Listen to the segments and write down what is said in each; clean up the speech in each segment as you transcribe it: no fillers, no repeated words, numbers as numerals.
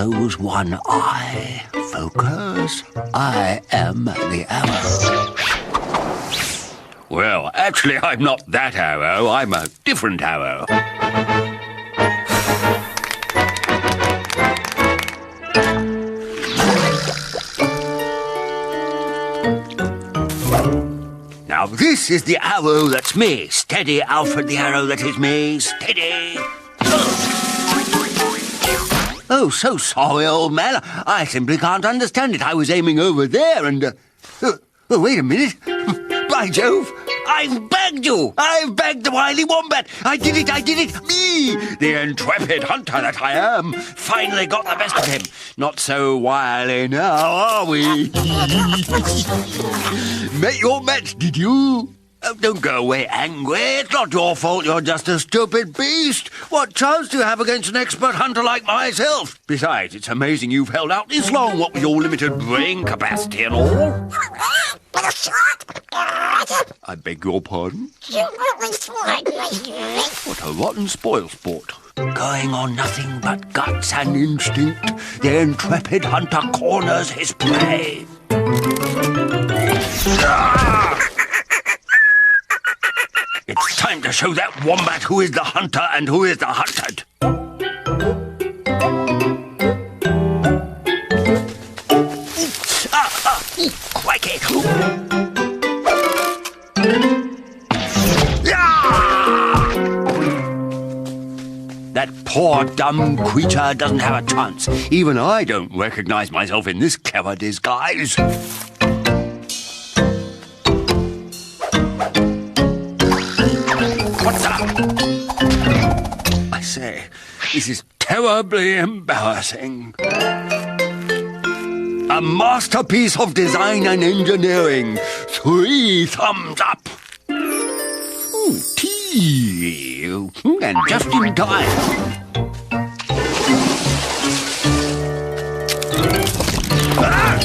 close one eye. Focus. I am the arrow. Well, actually, I'm not that arrow. I'm a different arrow. Now, this is the arrow that's me. Steady, Alfred, the arrow that is me. Steady. Oh, so sorry, old man. I simply can't understand it. I was aiming over there and... Oh, wait a minute. By Jove, I've bagged you. I've bagged the wily wombat. I did it. Me, the intrepid hunter that I am, finally got the best of him. Not so wily now, are we? Met your match, did you? Oh, don't go away angry. It's not your fault. You're just a stupid beast. What chance do you have against an expert hunter like myself? Besides, it's amazing you've held out this long, what with your limited brain capacity and all. I beg your pardon? What a rotten spoil sport. Going on nothing but guts and instinct, the intrepid hunter corners his prey. It's time to show that wombat who is the hunter and who is the hunted. Crikey! That poor dumb creature doesn't have a chance. Even I don't recognize myself in this clever disguise. What's up? I say, this is terribly embarrassing. A masterpiece of design and engineering. 3 thumbs up. Ooh, tea. And just in time. Ah!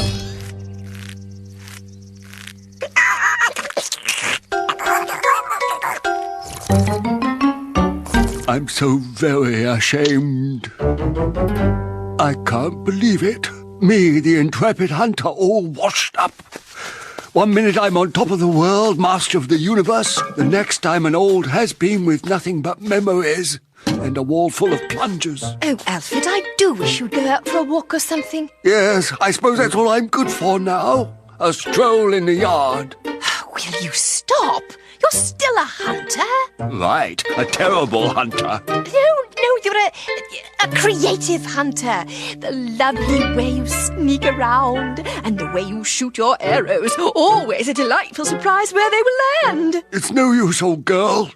I'm so very ashamed. I can't believe it. Me, the intrepid hunter, all washed up. One minute I'm on top of the world, master of the universe. The next I'm an old has-been with nothing but memories and a wall full of plungers. Oh, Alfred, I do wish you'd go out for a walk or something. Yes, I suppose that's all I'm good for now. A stroll in the yard. Will you stop? You're still a hunter. Right, a terrible hunter. No, you're a creative hunter. The lovely way you sneak around and the way you shoot your arrows. Always a delightful surprise where they will land. It's no use, old girl.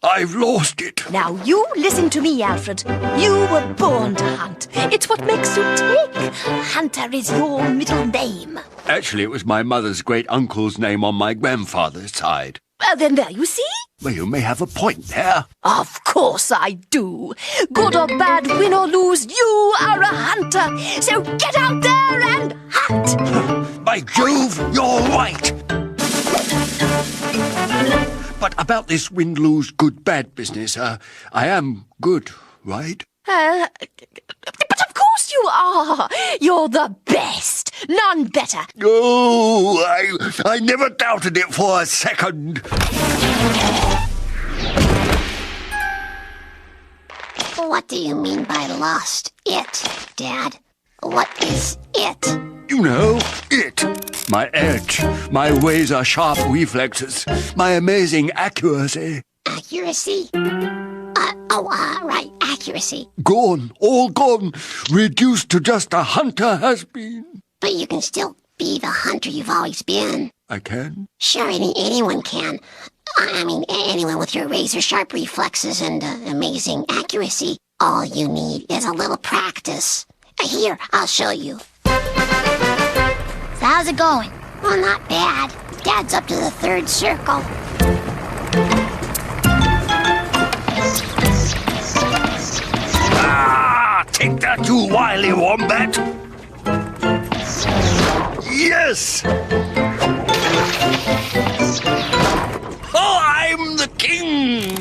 I've lost it. Now, you listen to me, Alfred. You were born to hunt. It's what makes you tick. Hunter is your middle name. Actually, it was my mother's great-uncle's name on my grandfather's side. Well, then there you see. Well, you may have a point there. Of course I do. Good or bad, win or lose, you are a hunter. So get out there and hunt. By Jove, you're right. But about this win-lose, good-bad business, I am good, right? But of course you are. You're the best. None better. Oh, I never doubted it for a second. What do you mean by lost it, Dad? What is it? You know, it. My edge, my razor-sharp reflexes, my amazing accuracy. Accuracy? Right, accuracy. Gone, all gone, reduced to just a hunter has been. But you can still be the hunter you've always been. I can? Sure, anyone can. I mean, anyone with your razor-sharp reflexes and amazing accuracy. All you need is a little practice. Here, I'll show you. So how's it going? Well, not bad. Dad's up to the 3rd circle. Take that, you wily wombat! Yes! Oh, I'm the king!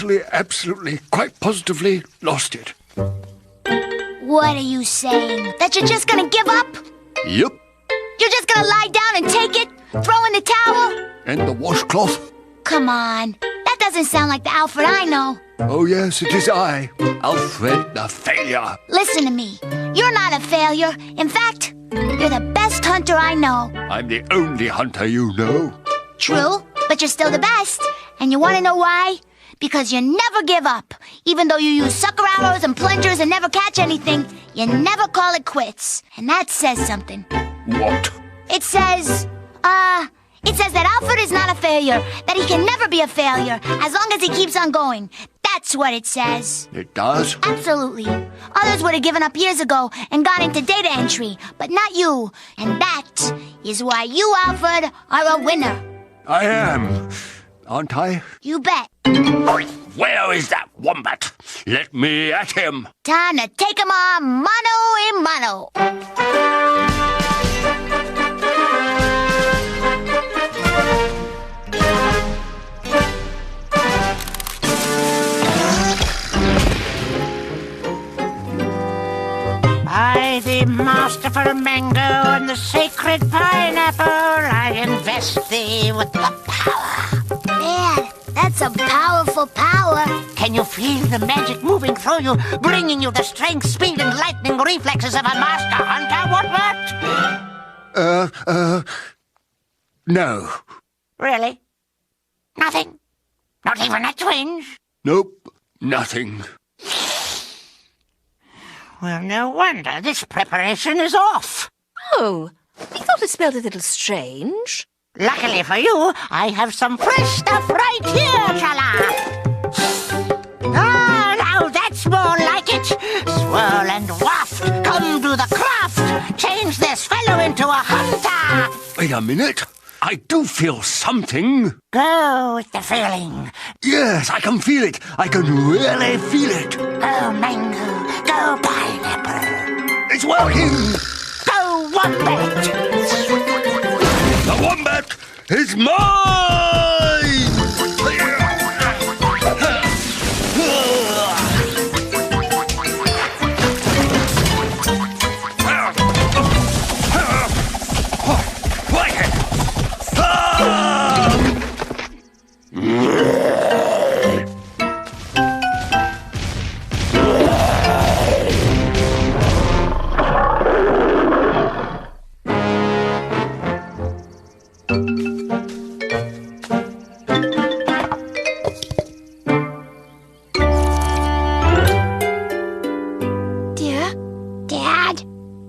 totally, absolutely, quite positively lost it. What are you saying? That you're just gonna give up? Yep. You're just gonna lie down and take it? Throw in the towel? And the washcloth? Come on. That doesn't sound like the Alfred I know. Oh, yes, it is I, Alfred the Failure. Listen to me. You're not a failure. In fact, you're the best hunter I know. I'm the only hunter you know. True, but you're still the best. And you want to know why? Because you never give up. Even though you use sucker arrows and plungers and never catch anything, you never call it quits. And that says something. What? It says that Alfred is not a failure, that he can never be a failure, as long as he keeps on going. That's what it says. It does? Absolutely. Others would have given up years ago and gone into data entry, but not you. And that is why you, Alfred, are a winner. I am, aren't I? You bet. Where is that wombat? Let me at him. Time to take him on mano a mano. By the masterful mango and the sacred pineapple, I invest thee with the power. Man, that's a powerful power. Can you feel the magic moving through you, bringing you the strength, speed, and lightning reflexes of a master hunter, Woodward? No. Really? Nothing? Not even a twinge? Nope, nothing. Well, no wonder this preparation is off. Oh, I thought it smelled a little strange. Luckily for you, I have some fresh stuff right here, Chala. Ah, now that's more like it. Swirl and waft, come do the craft. Change this fellow into a hunter. Wait a minute. I do feel something. Go with the feeling. Yes, I can feel it. I can really feel it. Go mango, go pineapple. It's working. Go wombat. The wombat is mine!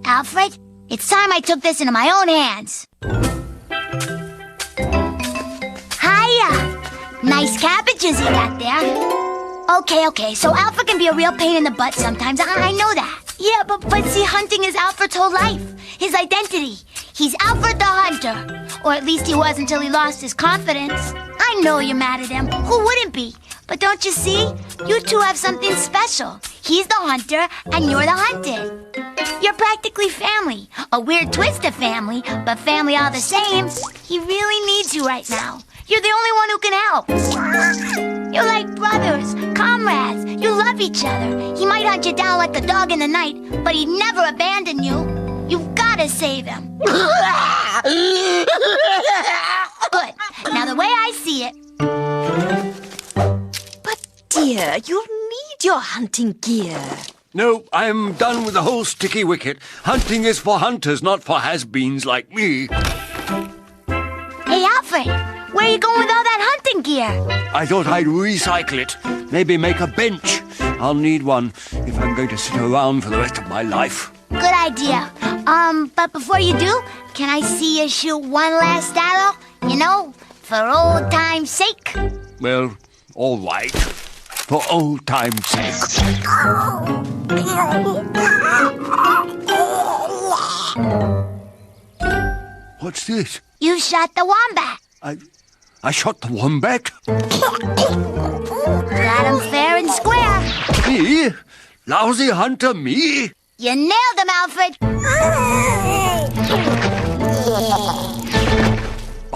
Alfred, it's time I took this into my own hands. Hiya! Nice cabbages you got there. Okay, so Alfred can be a real pain in the butt sometimes. I know that. Yeah, but see, hunting is Alfred's whole life. His identity. He's Alfred the Hunter. Or at least he was until he lost his confidence. I know you're mad at him. Who wouldn't be? But don't you see? You two have something special. He's the hunter, and you're the hunted. You're practically family. A weird twist of family, but family all the same. He really needs you right now. You're the only one who can help. You're like brothers, comrades. You love each other. He might hunt you down like a dog in the night, but he'd never abandon you. You've got to save him. Good. Now, the way I see it... But, dear, you'll need your hunting gear. No, I'm done with the whole sticky wicket. Hunting is for hunters, not for has-beens like me. Hey, Alfred, where are you going with all that hunting gear? I thought I'd recycle it. Maybe make a bench. I'll need one if I'm going to sit around for the rest of my life. Good idea. But before you do, can I see you shoot one last arrow? You know, for old time's sake. Well, all right. For old time's sake. What's this? You shot the wombat. I shot the wombat? Got him fair and square. Me? Lousy hunter, me? You nailed him, Alfred.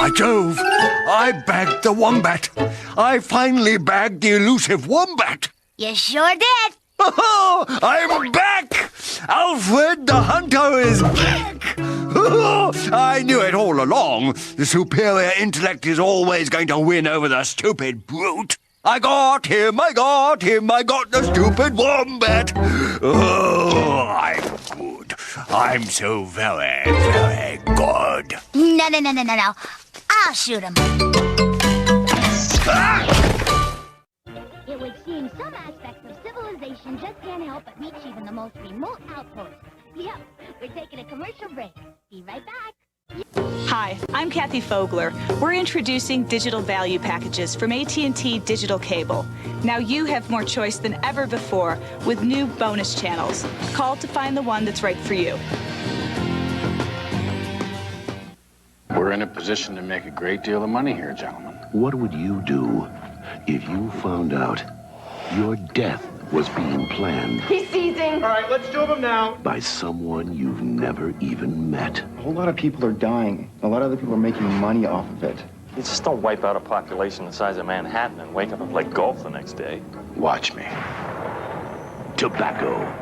By Jove, I bagged the wombat. I finally bagged the elusive wombat. You sure did. Oh, I'm back! Alfred the Hunter is back! Oh, I knew it all along. The superior intellect is always going to win over the stupid brute. I got him, I got the stupid wombat. Oh, I'm good. I'm so very, very good. No. I'll shoot him. It would seem some aspects of civilization just can't help but reach even the most remote outposts. Yep, we're taking a commercial break. Be right back. Hi, I'm Kathy Fogler. We're introducing digital value packages from AT&T Digital Cable. Now you have more choice than ever before with new bonus channels. Call to find the one that's right for you. We're in a position to make a great deal of money here, gentlemen. What would you do if you found out your death was being planned? He's seizing. All right, let's do them now. By someone you've never even met. A whole lot of people are dying. A lot of other people are making money off of it. You just don't wipe out a population the size of Manhattan and wake up and play golf the next day. Watch me. Tobacco.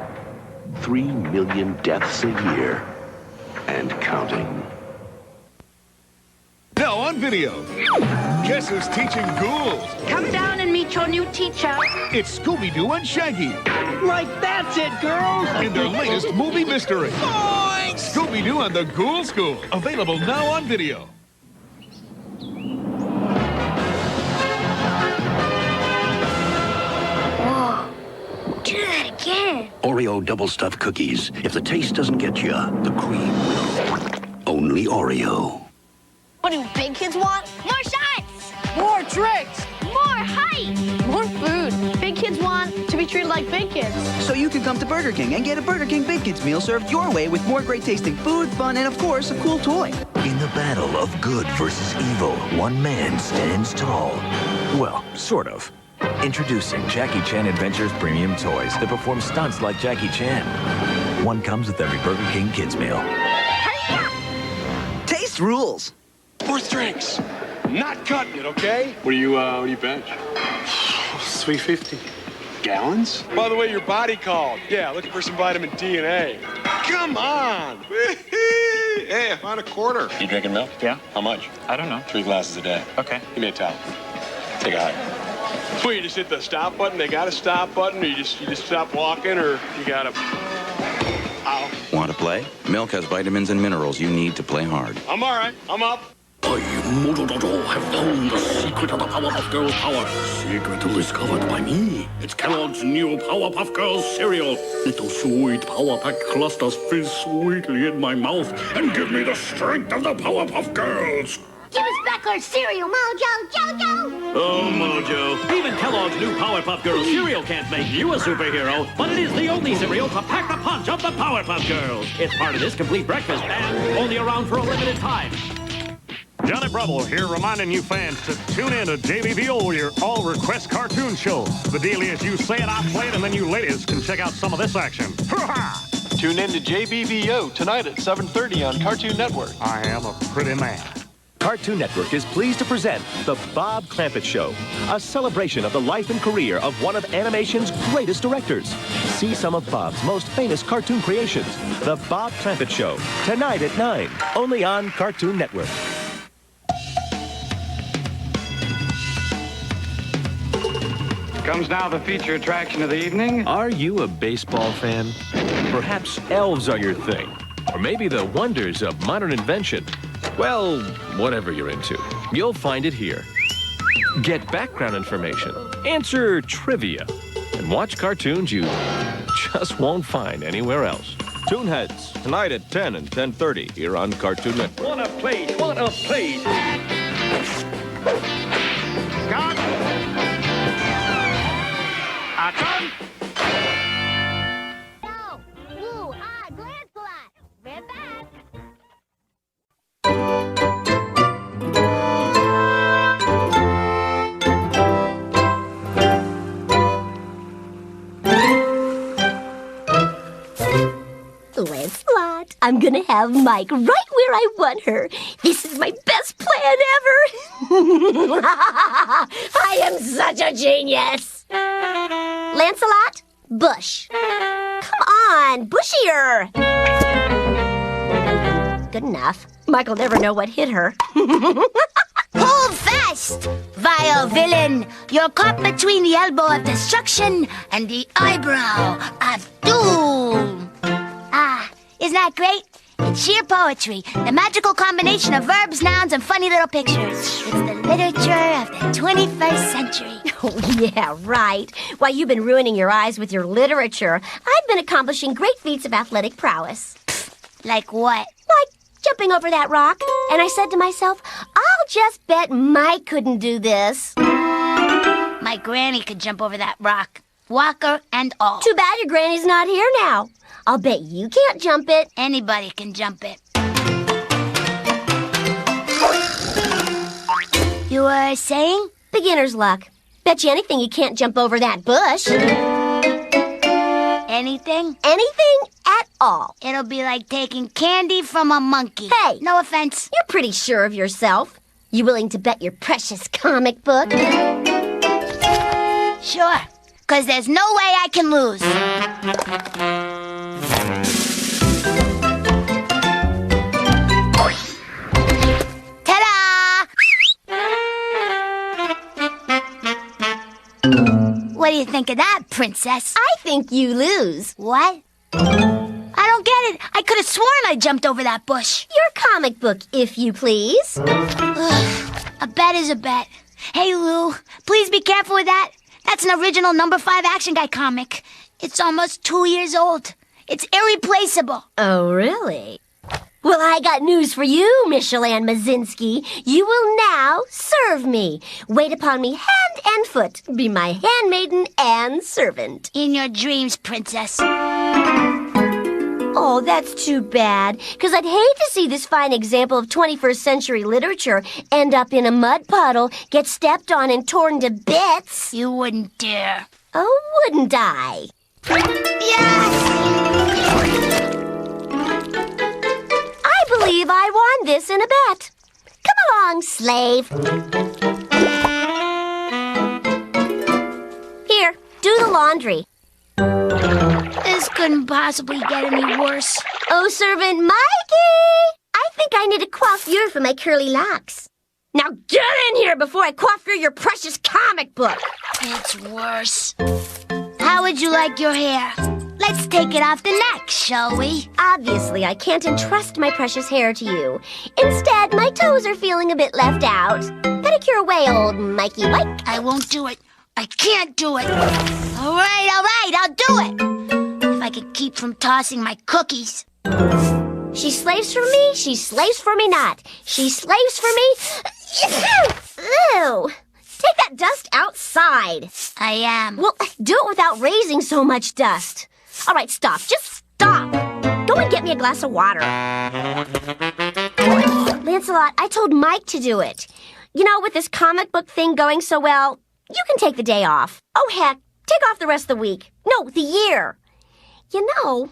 3 million deaths a year. And counting. Now on video. Guess who's teaching ghouls? Come down and meet your new teacher. It's Scooby-Doo and Shaggy Like, that's it, girls. in their latest movie mystery. Scooby-Doo and the Ghoul School. Available now on video. Whoa. Do that again. Oreo double stuffed cookies. If the taste doesn't get you, the cream will. Only Oreo. What do big kids want? More shots! More drinks. More height. More food. Big kids want to be treated like big kids. So you can come to Burger King and get a Burger King Big Kids meal served your way with more great tasting food, fun, and of course, a cool toy. In the battle of good versus evil, one man stands tall. Well, sort of. Introducing Jackie Chan Adventures Premium Toys that perform stunts like Jackie Chan. One comes with every Burger King Kids meal. Taste rules. Fourth drinks. Not cutting it, okay? What do you bench? 350. Gallons? By the way, your body called. Yeah, looking for some vitamin D and A. Come on! Hey, I found a quarter. You drinking milk? Yeah. How much? I don't know. 3 glasses a day. Okay. Give me a towel. Take a hike. Well, you just hit the stop button. They got a stop button, or you just stop walking, or you gotta... Ow. Want to play? Milk has vitamins and minerals you need to play hard. I'm all right. I'm up. I, Modododo, have found the secret of the Powerpuff Girls' power. Secret discovered by me. It's Kellogg's new Powerpuff Girls cereal. Little sweet Power Pack clusters fizz sweetly in my mouth and give me the strength of the Powerpuff Girls. Give us back our cereal, Mojo, Jojo. Oh, Mojo. Even Kellogg's new Powerpuff Girls cereal can't make you a superhero, but it is the only cereal to pack the punch of the Powerpuff Girls. It's part of this complete breakfast and only around for a limited time. Johnny Bravo here, reminding you fans to tune in to JBVO, your all-request cartoon show. The deal is you say it, I play it, and then you ladies can check out some of this action. Tune in to JBVO tonight at 7:30 on Cartoon Network. I am a pretty man. Cartoon Network is pleased to present The Bob Clampett Show, a celebration of the life and career of one of animation's greatest directors. See some of Bob's most famous cartoon creations. The Bob Clampett Show, tonight at 9, only on Cartoon Network. Comes now the feature attraction of the evening. Are you a baseball fan? Perhaps elves are your thing. Or maybe the wonders of modern invention. Well, whatever you're into, you'll find it here. Get background information, answer trivia, and watch cartoons you just won't find anywhere else. Toonheads, tonight at 10 and 10:30 here on Cartoon Network. What a plate, what a plate. Scott! Action! No, blue eye glance fly. We're back. Lancelot. I'm gonna have Mike right where I want her. This is my best plan ever. I am such a genius. Lancelot, Bush. Come on, bushier. Good enough. Mike'll never know what hit her. Hold fast, vile villain. You're caught between the elbow of destruction and the eyebrow of doom. Ah, isn't that great? It's sheer poetry, the magical combination of verbs, nouns, and funny little pictures. It's the literature of the 21st century. Oh, yeah, right. Why, you've been ruining your eyes with your literature. I've been accomplishing great feats of athletic prowess. Like what? Like jumping over that rock. And I said to myself, I'll just bet Mike couldn't do this. My granny could jump over that rock, walker and all. Too bad your granny's not here now. I'll bet you can't jump it. Anybody can jump it. You were saying? Beginner's luck. Bet you anything you can't jump over that bush. Anything? Anything at all. It'll be like taking candy from a monkey. Hey! No offense. You're pretty sure of yourself. You willing to bet your precious comic book? Sure. 'Cause there's no way I can lose. What do you think of that, princess? I think you lose. What? I don't get it. I could have sworn I jumped over that bush. Your comic book, if you please. A bet is a bet. Hey, Lou, please be careful with that. That's an original number 5 Action Guy comic. It's almost 2 years old. It's irreplaceable. Oh, really? Well, I got news for you, Michelin Mazinski. You will now serve me. Wait upon me hand and foot. Be my handmaiden and servant. In your dreams, princess. Oh, that's too bad. 'Cause I'd hate to see this fine example of 21st century literature end up in a mud puddle, get stepped on and torn to bits. You wouldn't dare. Oh, wouldn't I? Yes! I believe I won this in a bet. Come along, slave. Here, do the laundry. This couldn't possibly get any worse. Oh, servant Mikey! I think I need a coiffure for my curly locks. Now get in here before I coiffure your precious comic book. It's worse. How would you like your hair? Let's take it off the neck, shall we? Obviously, I can't entrust my precious hair to you. Instead, my toes are feeling a bit left out. Pedicure away, old Mikey White. I won't do it. I can't do it. All right, I'll do it. If I could keep from tossing my cookies. She slaves for me, she slaves for me not. She slaves for me. Ew. Take that dust outside. I am. Well, do it without raising so much dust. All right, stop. Just stop. Go and get me a glass of water. Lancelot, I told Mike to do it. You know, with this comic book thing going so well, you can take the day off. Oh, heck, take off the rest of the week. No, the year. You know,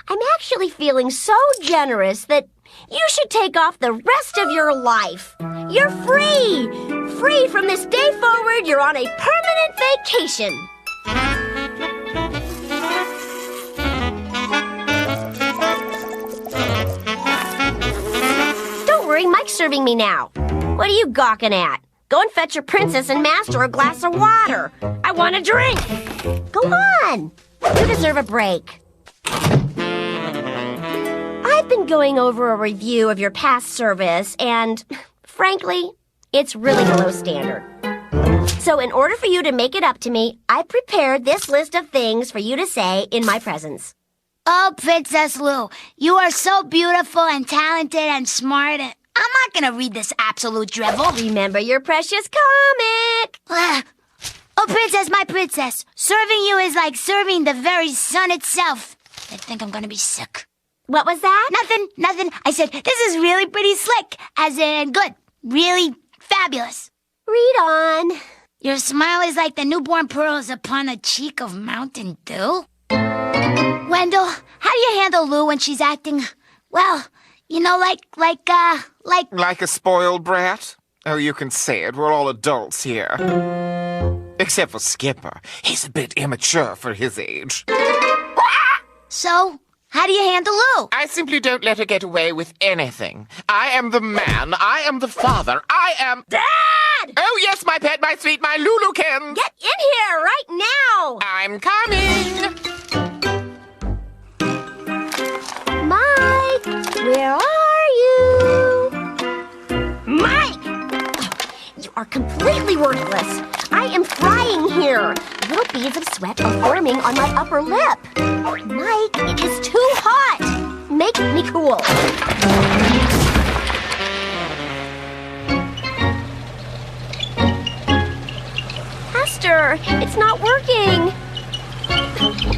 I'm actually feeling so generous that you should take off the rest of your life. You're free! Free from this day forward, you're on a permanent vacation. Don't worry, Mike's serving me now. What are you gawking at? Go and fetch your princess and master a glass of water. I want a drink. Go on. You deserve a break. I've been going over a review of your past service, and frankly, it's really below standard. So in order for you to make it up to me, I prepared this list of things for you to say in my presence. Oh, Princess Lou, you are so beautiful and talented and smart. I'm not going to read this absolute drivel. Remember your precious comic. Oh, princess, my princess. Serving you is like serving the very sun itself. I think I'm going to be sick. What was that? Nothing. I said, this is really pretty slick. As in good. Really fabulous. Read on. Your smile is like the newborn pearls upon a cheek of mountain dew. Wendell, how do you handle Lou when she's acting, well, you know, like... Like a spoiled brat? Oh, you can say it. We're all adults here. Except for Skipper. He's a bit immature for his age. So, how do you handle Lou? I simply don't let her get away with anything. I am the man. I am the father. I am... Dad! Oh, yes, my pet, my sweet, my Lulukin. Get in here right now! I'm coming! Mike, where are you? Mike! You are completely worthless. I am frying here. Little beads of sweat are forming on my upper lip. Mike, it is too hot. Make me cool. Esther, it's not working.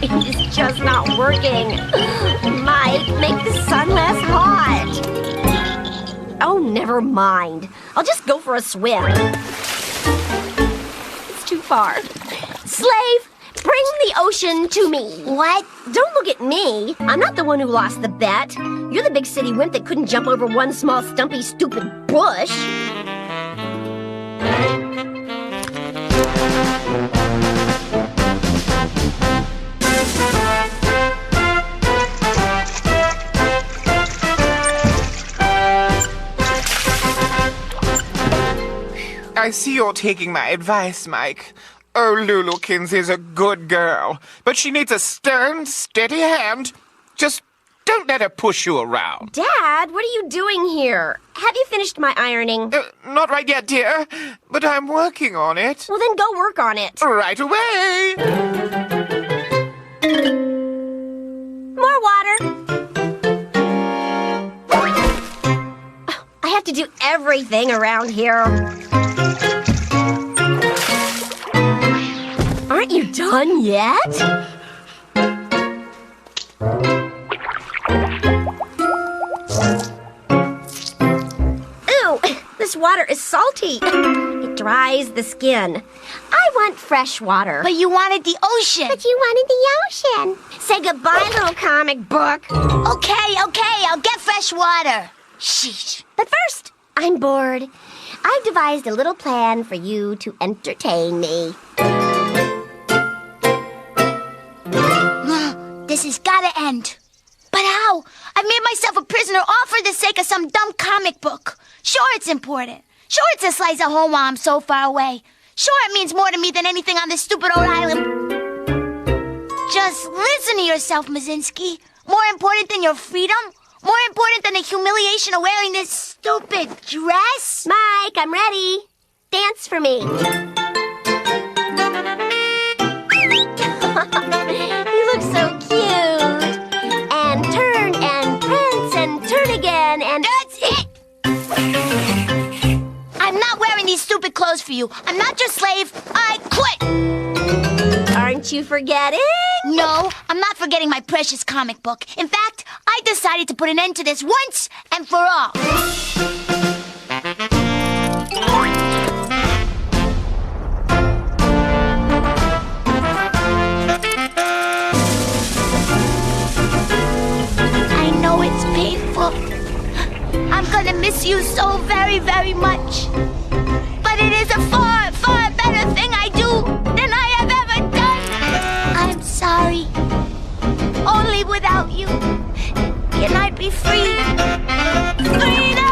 It is just not working. Mike, make the sun less hot. Oh, never mind. I'll just go for a swim. It's too far. Slave, bring the ocean to me. What? Don't look at me. I'm not the one who lost the bet. You're the big city wimp that couldn't jump over one small, stumpy, stupid bush. I see you're taking my advice, Mike. Oh, Lulukins is a good girl, but she needs a stern, steady hand. Just don't let her push you around. Dad, what are you doing here? Have you finished my ironing? Not right yet, dear, but I'm working on it. Well, then go work on it. Right away. More water. I have to do everything around here. Aren't you done yet? Ooh, this water is salty. It dries the skin. I want fresh water. But you wanted the ocean. But you wanted the ocean. Say goodbye, little comic book. Okay, I'll get fresh water. Sheesh. But first, I'm bored. I've devised a little plan for you to entertain me. This has gotta end. But how? I've made myself a prisoner all for the sake of some dumb comic book. Sure, it's important. Sure, it's a slice of home while I'm so far away. Sure, it means more to me than anything on this stupid old island. Just listen to yourself, Mazinski. More important than your freedom? More important than the humiliation of wearing this stupid dress? Mike, I'm ready. Dance for me. You look so cute. And turn and prance and turn again and... That's it! I'm not wearing these stupid clothes for you. I'm not your slave. I quit! Aren't you forgetting? No, I'm not forgetting my precious comic book. In fact, I decided to put an end to this once and for all. I know it's painful. I'm gonna miss you so very, very much. But it is a far, far better thing I do than I have ever done. I'm sorry. Only without you can I be free. Freedom!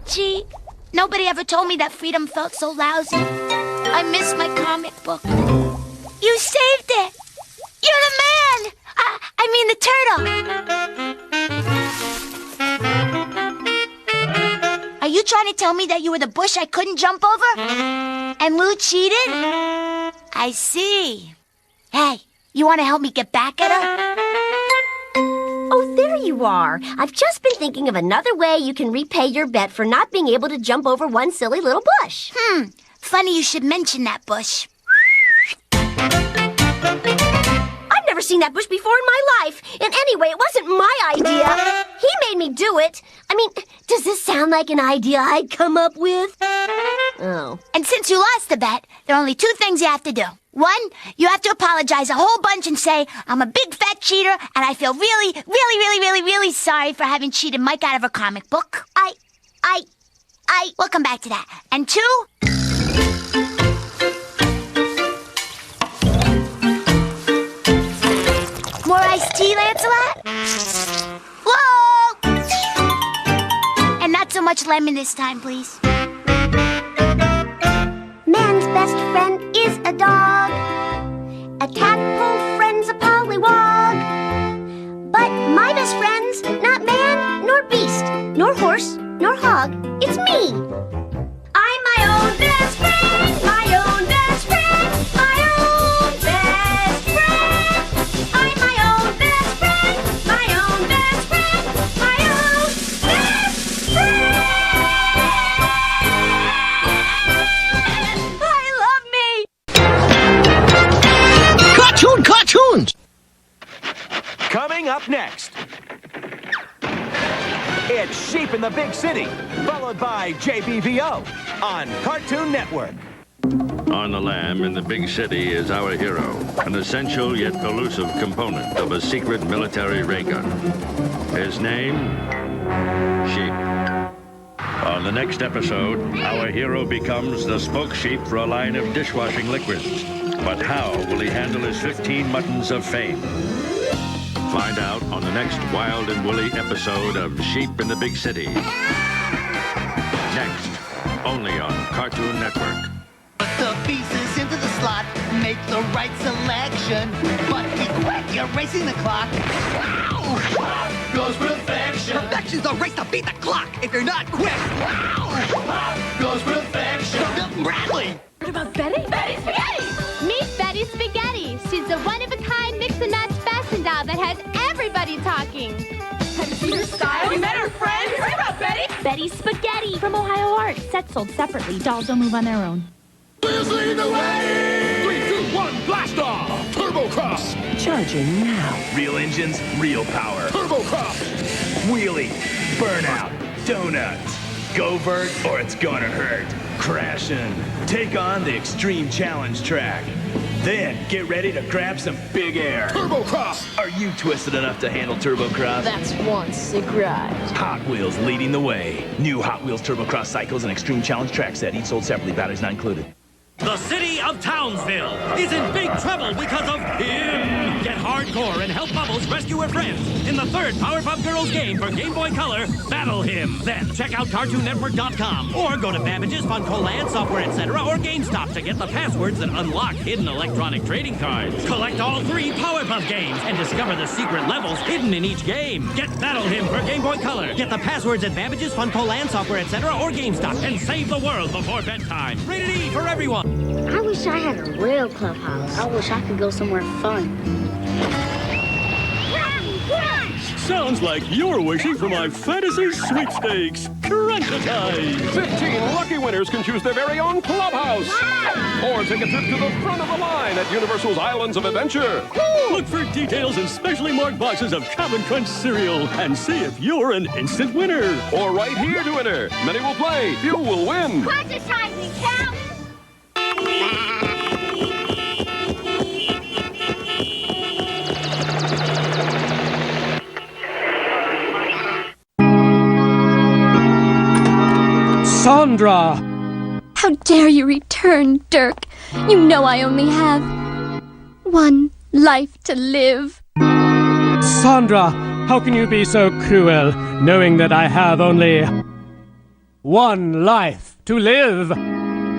Gee, nobody ever told me that freedom felt so lousy. I miss my comic book. You saved it! You're the man! I mean the turtle! Are you trying to tell me that you were the bush I couldn't jump over? And Lou cheated? I see. Hey, you want to help me get back at her? Oh, there you are. I've just been thinking of another way you can repay your bet for not being able to jump over one silly little bush. Funny you should mention that bush. I've never seen that bush before in my life. And anyway, it wasn't my idea. He made me me do it. I mean, does this sound like an idea I'd come up with? Oh. And since you lost the bet, there are only two things you have to do. One, you have to apologize a whole bunch and say, I'm a big fat cheater, and I feel really sorry for having cheated Mike out of a comic book. We'll come back to that. And two... More iced tea, Lancelot? Whoa! And not so much lemon this time, please. Man's best friend is a dog. A tadpole friend's a pollywog. But my best friend's not man, nor beast, nor horse, nor hog. It's me. I'm my own best friend, my own best friend, my own best friend. I'm my own best friend, my own best friend, my own best friend. Cartoons! Coming up next, it's Sheep in the Big City, followed by JBVO on Cartoon Network. On the lam in the big city is our hero, an essential yet elusive component of a secret military ray gun. His name, Sheep. On the next episode, our hero becomes the spokesheep for a line of dishwashing liquids. But how will he handle his 15 muttons of fame? Find out on the next wild and woolly episode of Sheep in the Big City. Next, only on Cartoon Network. Put the pieces into the slot, make the right selection. But be quick, you're racing the clock. Goes perfection. Perfection's the race to beat the clock if you're not quick. Goes perfection. Milton Bradley. What about Betty? Betty Spaghetti! Meet Betty Spaghetti. She's a one-of-a-kind mix-and-match fashion doll that has everybody talking. Have you seen her style? Have you met her friends? What about Betty? Betty Spaghetti from Ohio Art. Sets sold separately. Dolls don't move on their own. Wheels leading the way! 3, 2, 1, blast off! Turbo Cross! Charging now. Real engines, real power. Turbo Cross! Wheelie, burnout, donuts. Go vert or it's gonna hurt. Crash in. Take on the Extreme Challenge track. Then get ready to grab some big air. Turbo Cross! Are you twisted enough to handle Turbo Cross? That's one sick ride. Hot Wheels leading the way. New Hot Wheels Turbo Cross cycles and Extreme Challenge track set. Each sold separately, batteries not included. The city of Townsville is in big trouble because of him. Get hardcore and help Bubbles rescue her friends in the third Powerpuff Girls game for Game Boy Color, Battle Him. Then check out CartoonNetwork.com or go to Babbage's, Fun Coleman, Software, etc. or GameStop to get the passwords that unlock hidden electronic trading cards. Collect all 3 Powerpuff games and discover the secret levels hidden in each game. Get Battle Him for Game Boy Color. Get the passwords at Babbage's, Fun Coleman, Software, etc. or GameStop and save the world before bedtime. Rated E for everyone. I wish I had a real clubhouse. I wish I could go somewhere fun. Sounds like you're wishing for my fantasy sweepstakes. Crunch-a-time! 15 lucky winners can choose their very own clubhouse. Or take a trip to the front of the line at Universal's Islands of Adventure. Look for details in specially marked boxes of Cap'n Crunch cereal and see if you're an instant winner. Or right here to enter. Many will play, few will win. Crunch-a-timing, Cal! Sandra! How dare you return, Dirk? You know I only have one life to live. Sandra, how can you be so cruel, knowing that I have only one life to live?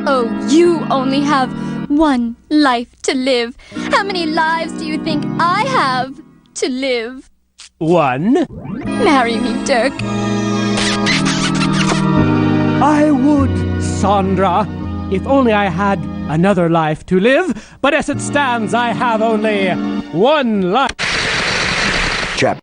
Oh, you only have one life to live. How many lives do you think I have to live? One? Marry me, Dirk. I would, Sandra, if only I had another life to live. But as it stands, I have only one life. Chap.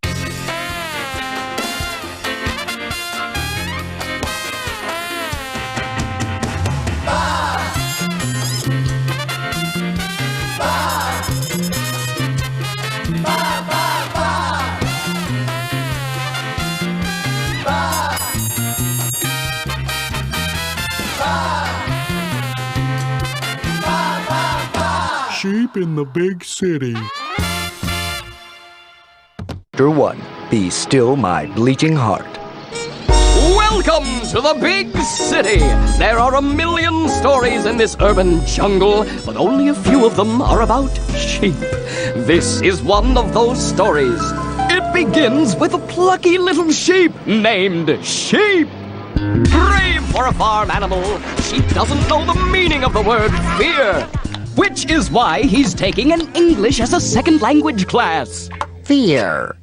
sheep in the big city. Chapter 1. Be Still My Bleating Heart. Welcome to the big city! There are a million stories in this urban jungle, but only a few of them are about sheep. This is one of those stories. It begins with a plucky little sheep named Sheep. Brave for a farm animal, Sheep doesn't know the meaning of the word fear, which is why he's taking an English as a second language class. Fear.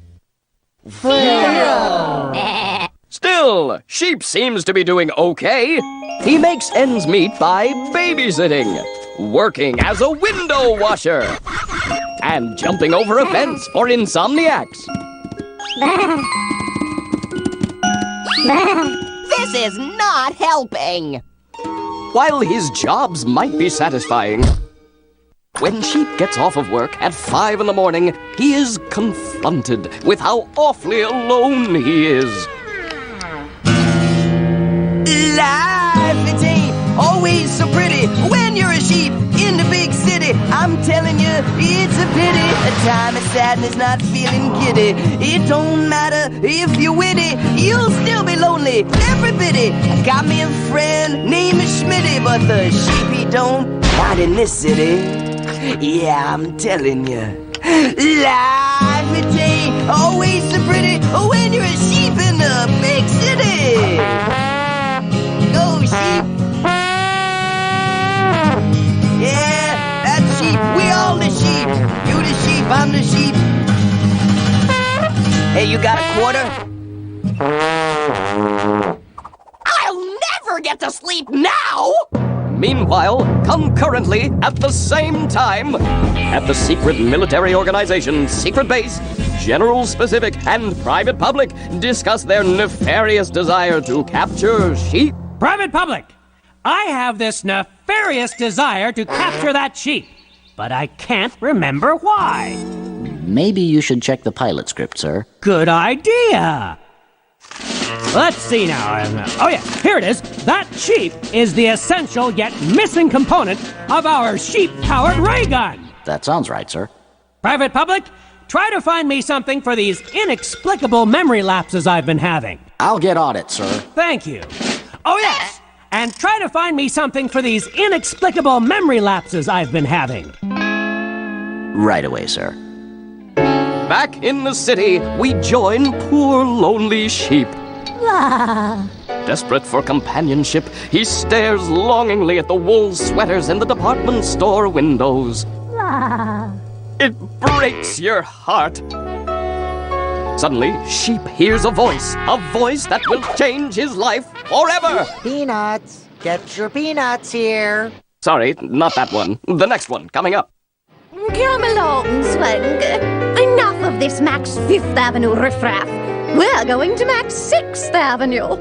Still, Sheep seems to be doing okay. He makes ends meet by babysitting, working as a window washer, and jumping over a fence for insomniacs. This is not helping. While his jobs might be satisfying, when Sheep gets off of work at 5 in the morning, he is confronted with how awfully alone he is. Life, it ain't always so pretty when you're a sheep in the big city. I'm telling you, it's a pity. A time of sadness, not feeling giddy. It don't matter if you're witty, you'll still be lonely every bitty. I got me a friend named Schmitty, but the sheep he don't, not in this city. Yeah, I'm telling you. Life, it ain't always so pretty when you're a sheep in the big city. Go, sheep. Yeah, that's sheep. We all the sheep. You the sheep, I'm the sheep. Hey, you got a quarter? I'll never get to sleep now! Meanwhile, concurrently, at the same time, at the secret military organization, Secret Base, General Specific and Private Public discuss their nefarious desire to capture sheep. Private Public, I have this nefarious desire to capture that sheep, but I can't remember why. Maybe you should check the pilot script, sir. Good idea. Let's see now. Oh yeah, here it is. That sheep is the essential yet missing component of our sheep-powered ray gun. That sounds right, sir. Private Public, try to find me something for these inexplicable memory lapses I've been having. I'll get on it, sir. Thank you. Oh yes, and try to find me something for these inexplicable memory lapses I've been having. Right away, sir. Back in the city, we join poor lonely Sheep. Desperate for companionship, he stares longingly at the wool sweaters in the department store windows. It breaks your heart. Suddenly, Sheep hears a voice that will change his life forever. Peanuts. Get your peanuts here. Sorry, not that one. The next one, coming up. Come along, Swang. Enough of this Max 5th Avenue riffraff. We're going to Max 6th Avenue.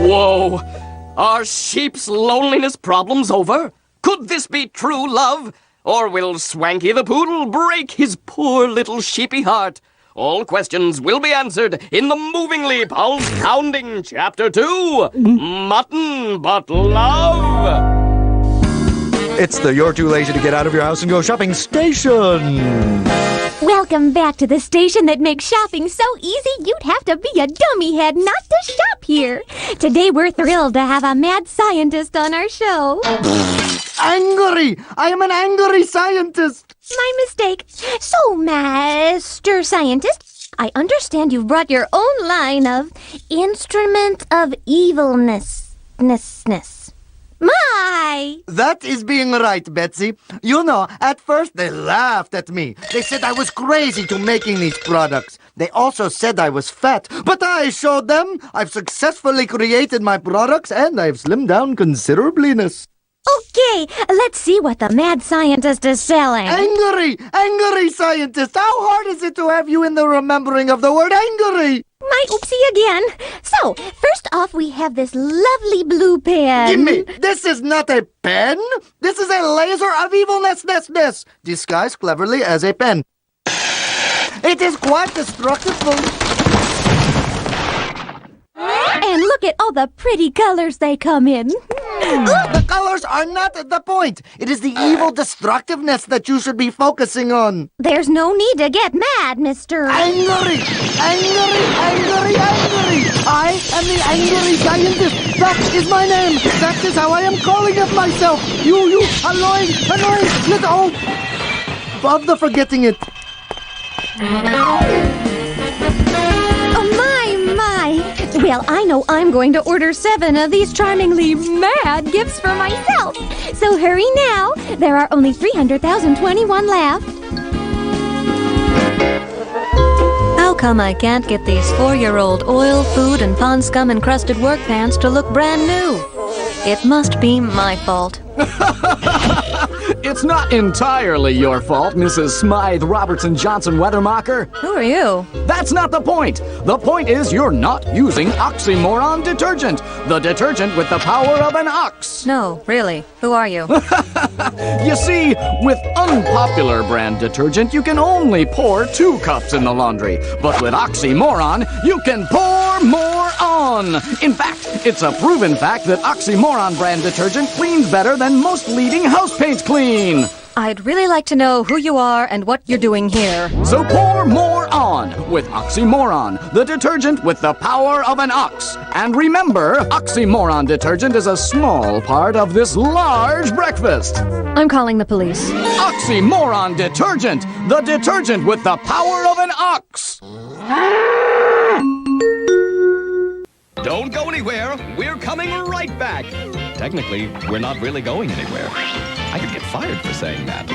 Whoa! Are Sheep's loneliness problems over? Could this be true love? Or will Swanky the Poodle break his poor little sheepy heart? All questions will be answered in the movingly pulse-pounding Chapter 2, Mutton But Love! It's the You're Too Lazy to Get Out of Your House and Go Shopping station! Welcome back to the station that makes shopping so easy you'd have to be a dummy head not to shop here. Today we're thrilled to have a mad scientist on our show. Angry! I am an angry scientist! My mistake. So, Master Scientist, I understand you've brought your own line of instrument of evilness. My! That is being right, Betsy. You know, at first they laughed at me. They said I was crazy to making these products. They also said I was fat, but I showed them I've successfully created my products and I've slimmed down considerably. Okay, let's see what the mad scientist is selling. Angry scientist! How hard is it to have you in the remembering of the word angry? My oopsie again. So, first off, we have this lovely blue pen. Gimme! This is not a pen! This is a laser of evilness, disguised cleverly as a pen. It is quite destructive. And look at all the pretty colors they come in. The colors are not the point. It is the evil destructiveness that you should be focusing on. There's no need to get mad, Mr. Angry! I am the angry scientist. That is my name. That is how I am calling of myself. You annoying little... Oh, above the forgetting it. Well, I know I'm going to order 7 of these charmingly mad gifts for myself. So hurry now. There are only 300,021 left. How come I can't get these 4-year-old oil, food, and pond scum encrusted work pants to look brand new? It must be my fault. It's not entirely your fault, Mrs. Smythe Robertson Johnson Weathermocker. Who are you? That's not the point. The point is you're not using oxymoron detergent, the detergent with the power of an ox. No, really. Who are you? You see, with unpopular brand detergent, you can only pour 2 cups in the laundry. But with oxymoron, you can pour more on. In fact, it's a proven fact that oxymoron brand detergent cleans better than most leading house paints clean. I'd really like to know who you are and what you're doing here. So pour more on with oxymoron, the detergent with the power of an ox. And remember, oxymoron detergent is a small part of this large breakfast. I'm calling the police. Oxymoron detergent, the detergent with the power of an ox. Don't go anywhere. We're coming right back. Technically, we're not really going anywhere. I could get fired for saying that.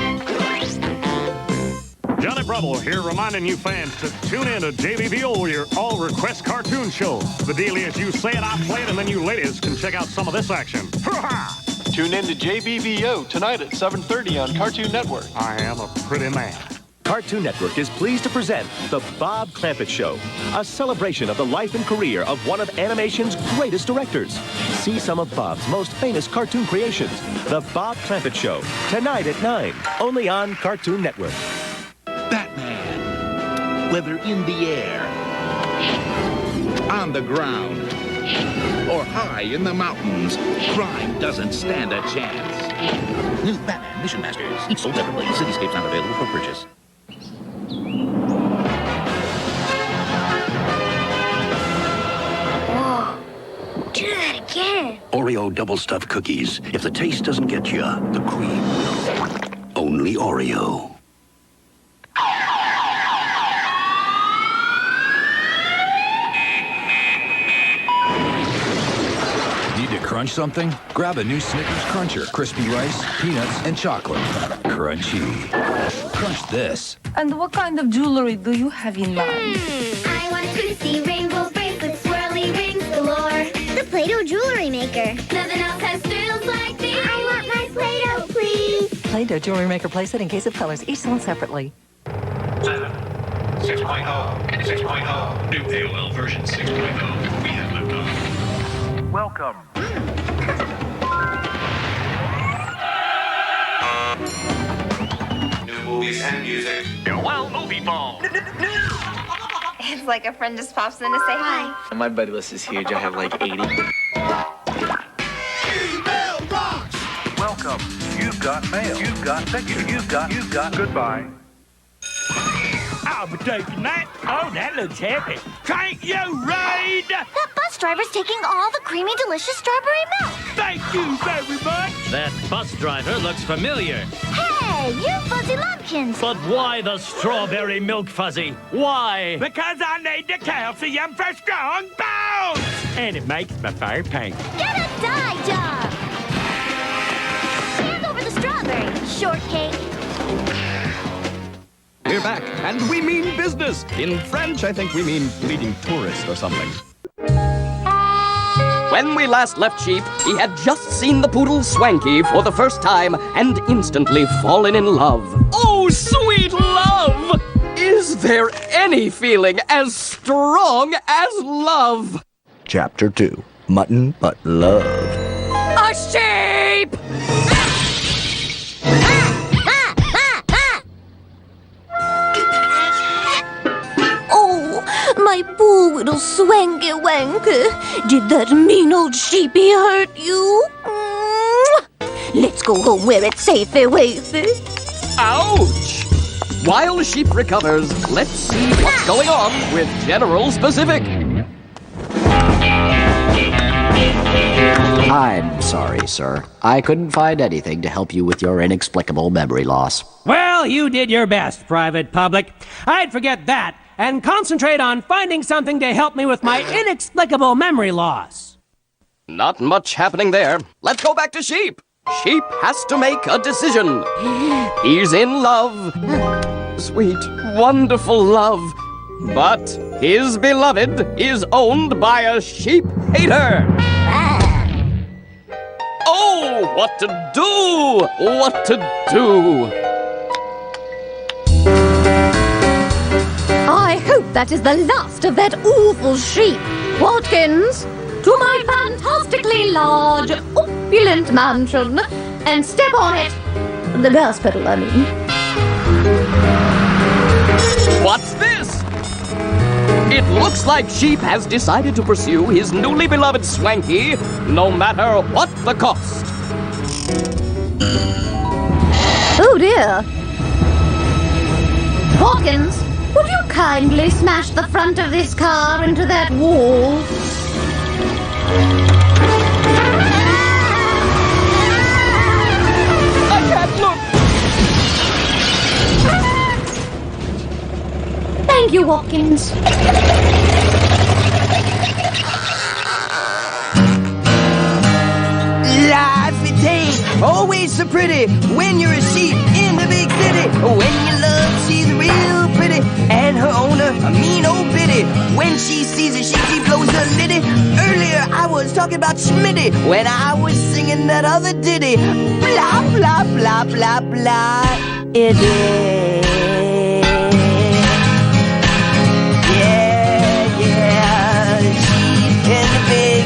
Johnny Bravo here, reminding you fans to tune in to JVVO, your all-request cartoon show. The deal is you say it, I play it, and then you ladies can check out some of this action. Tune in to JVVO tonight at 7:30 on Cartoon Network. I am a pretty man. Cartoon Network is pleased to present The Bob Clampett Show, a celebration of the life and career of one of animation's greatest directors. See some of Bob's most famous cartoon creations. The Bob Clampett Show, tonight at 9, only on Cartoon Network. Batman, whether in the air, on the ground, or high in the mountains, crime doesn't stand a chance. New Batman Mission Masters, each sold separately. Cityscapes not available for purchase. Do that again. Oreo double stuffed cookies. If the taste doesn't get you, the cream will. Only Oreo. Need to crunch something? Grab a new Snickers Cruncher. Crispy rice, peanuts, and chocolate. Crunchy. Crunch this. And what kind of jewelry do you have in mind? I want a twisty rainbow bracelet, swirly rings galore. The Play-Doh jewelry maker. Nothing else has thrills like these. I want my Play-Doh, please. Play-Doh jewelry maker playset in case of colors, each sold separately. 6.0, 6.0, new AOL version 6.0. We have lived on. Welcome. New movies and music. Well, movie phone. It's like a friend just pops in to say hi. My buddy list is huge. I have like 80. Welcome. You've got mail. You've got pictures. You've got goodbye. I'll be taking that. Oh, that looks happy. Can't you read? That bus driver's taking all the creamy, delicious strawberry milk. Thank you very much. That bus driver looks familiar. Hey, you Fuzzy Lumpkins. But why the strawberry milk, Fuzzy? Why? Because I need the calcium for strong bones. And it makes my fur pink. Get a dye job. Hand over the strawberry, shortcake. We're back, and we mean business. In French, I think we mean bleeding tourist or something. When we last left Sheep, he had just seen the poodle Swanky for the first time and instantly fallen in love. Oh, sweet love! Is there any feeling as strong as love? Chapter 2. Mutton But Love. A sheep! Oh, my poor little swanky wanker. Did that mean old sheepy hurt you? Let's go home where it's safey wafy. Ouch! While Sheep recovers, let's see what's going on with General Specific. I'm sorry, sir. I couldn't find anything to help you with your inexplicable memory loss. Well, you did your best, Private Public. I'd forget that and concentrate on finding something to help me with my inexplicable memory loss. Not much happening there. Let's go back to Sheep. Sheep has to make a decision. He's in love. Sweet, wonderful love. But his beloved is owned by a sheep hater. Oh, what to do? What to do? I hope that is the last of that awful sheep. Watkins, to my fantastically large, opulent mansion, and step on it. The gas pedal, I mean. What's this? It looks like Sheep has decided to pursue his newly beloved Swanky, no matter what the cost. Oh dear. Watkins, would you kindly smash the front of this car into that wall? I can't look. Thank you, Watkins. Life it ain't always so pretty when you're a sheep in the big city. When you love, she's real pretty, and her owner a mean old biddy. When she sees a sheep, she blows her liddy. Earlier I was talking about Schmitty when I was singing that other ditty. Blah blah blah blah blah. It is.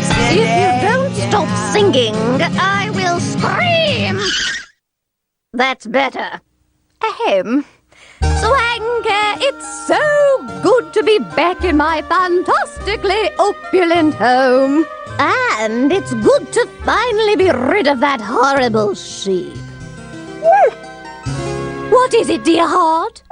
If you don't stop singing, I will scream! That's better. Ahem. Swanky, it's so good to be back in my fantastically opulent home. And it's good to finally be rid of that horrible sheep. What is it, dear heart?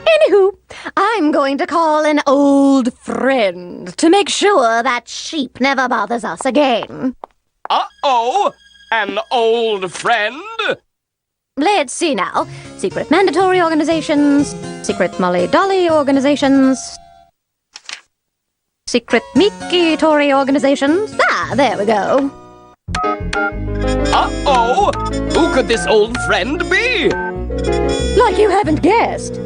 Anywho, I'm going to call an old friend to make sure that sheep never bothers us again. Uh-oh! An old friend? Let's see now. Secret mandatory organizations, secret Molly Dolly organizations, secret Mickey-tory organizations. Ah, there we go. Uh-oh! Who could this old friend be? Like you haven't guessed.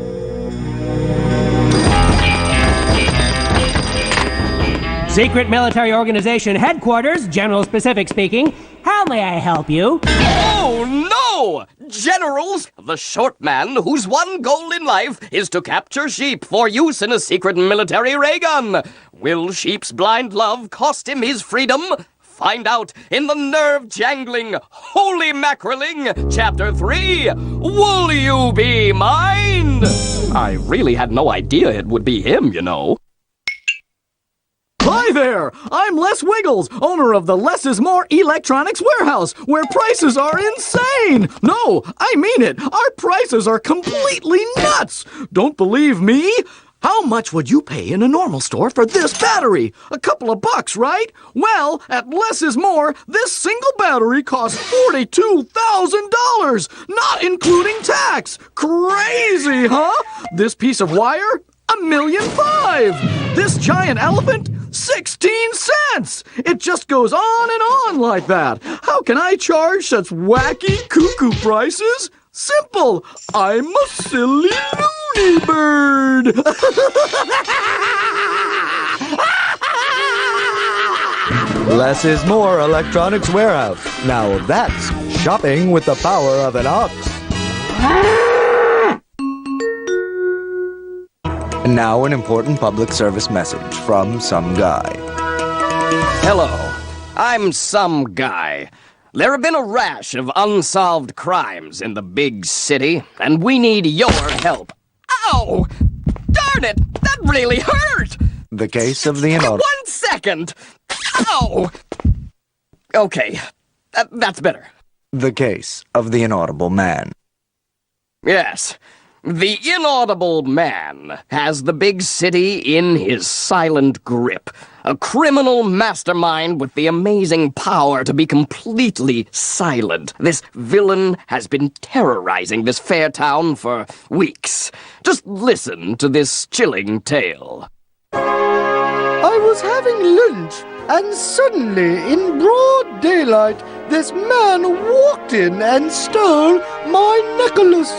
Secret Military Organization Headquarters, General Specific speaking. How may I help you? Oh, no! Generals, the short man whose one goal in life is to capture Sheep for use in a secret military ray gun. Will Sheep's blind love cost him his freedom? Find out in the nerve-jangling, holy mackerelling, Chapter 3, Will You Be Mine? I really had no idea it would be him, you know. Hi there! I'm Les Wiggles, owner of the Less is More Electronics Warehouse, where prices are insane! No, I mean it! Our prices are completely nuts! Don't believe me? How much would you pay in a normal store for this battery? A couple of bucks, right? Well, at Less is More, this single battery costs $42,000, not including tax! Crazy, huh? This piece of wire? $1.5 million! This giant elephant? 16 cents! It just goes on and on like that. How can I charge such wacky, cuckoo prices? Simple. I'm a silly loony bird. Less is more electronics warehouse. Now that's shopping with the power of an ox. And now an important public service message from some guy. Hello, I'm some guy. There have been a rash of unsolved crimes in the big city, and we need your help. Ow! Darn it! That really hurt! The case of the inaudible. 1 second! Ow! Okay, that's better. The case of the inaudible man. Yes, the inaudible man has the big city in his silent grip. A criminal mastermind with the amazing power to be completely silent. This villain has been terrorizing this fair town for weeks. Just listen to this chilling tale. I was having lunch, and suddenly, in broad daylight, this man walked in and stole my necklace.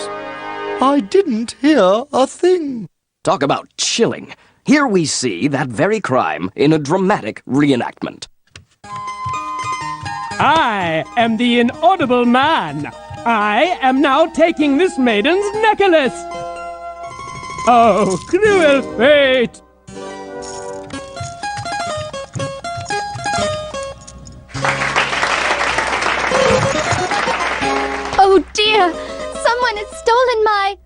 I didn't hear a thing. Talk about chilling. Here we see that very crime in a dramatic reenactment. I am the inaudible man. I am now taking this maiden's necklace. Oh, cruel fate! Oh dear! Someone has stolen my...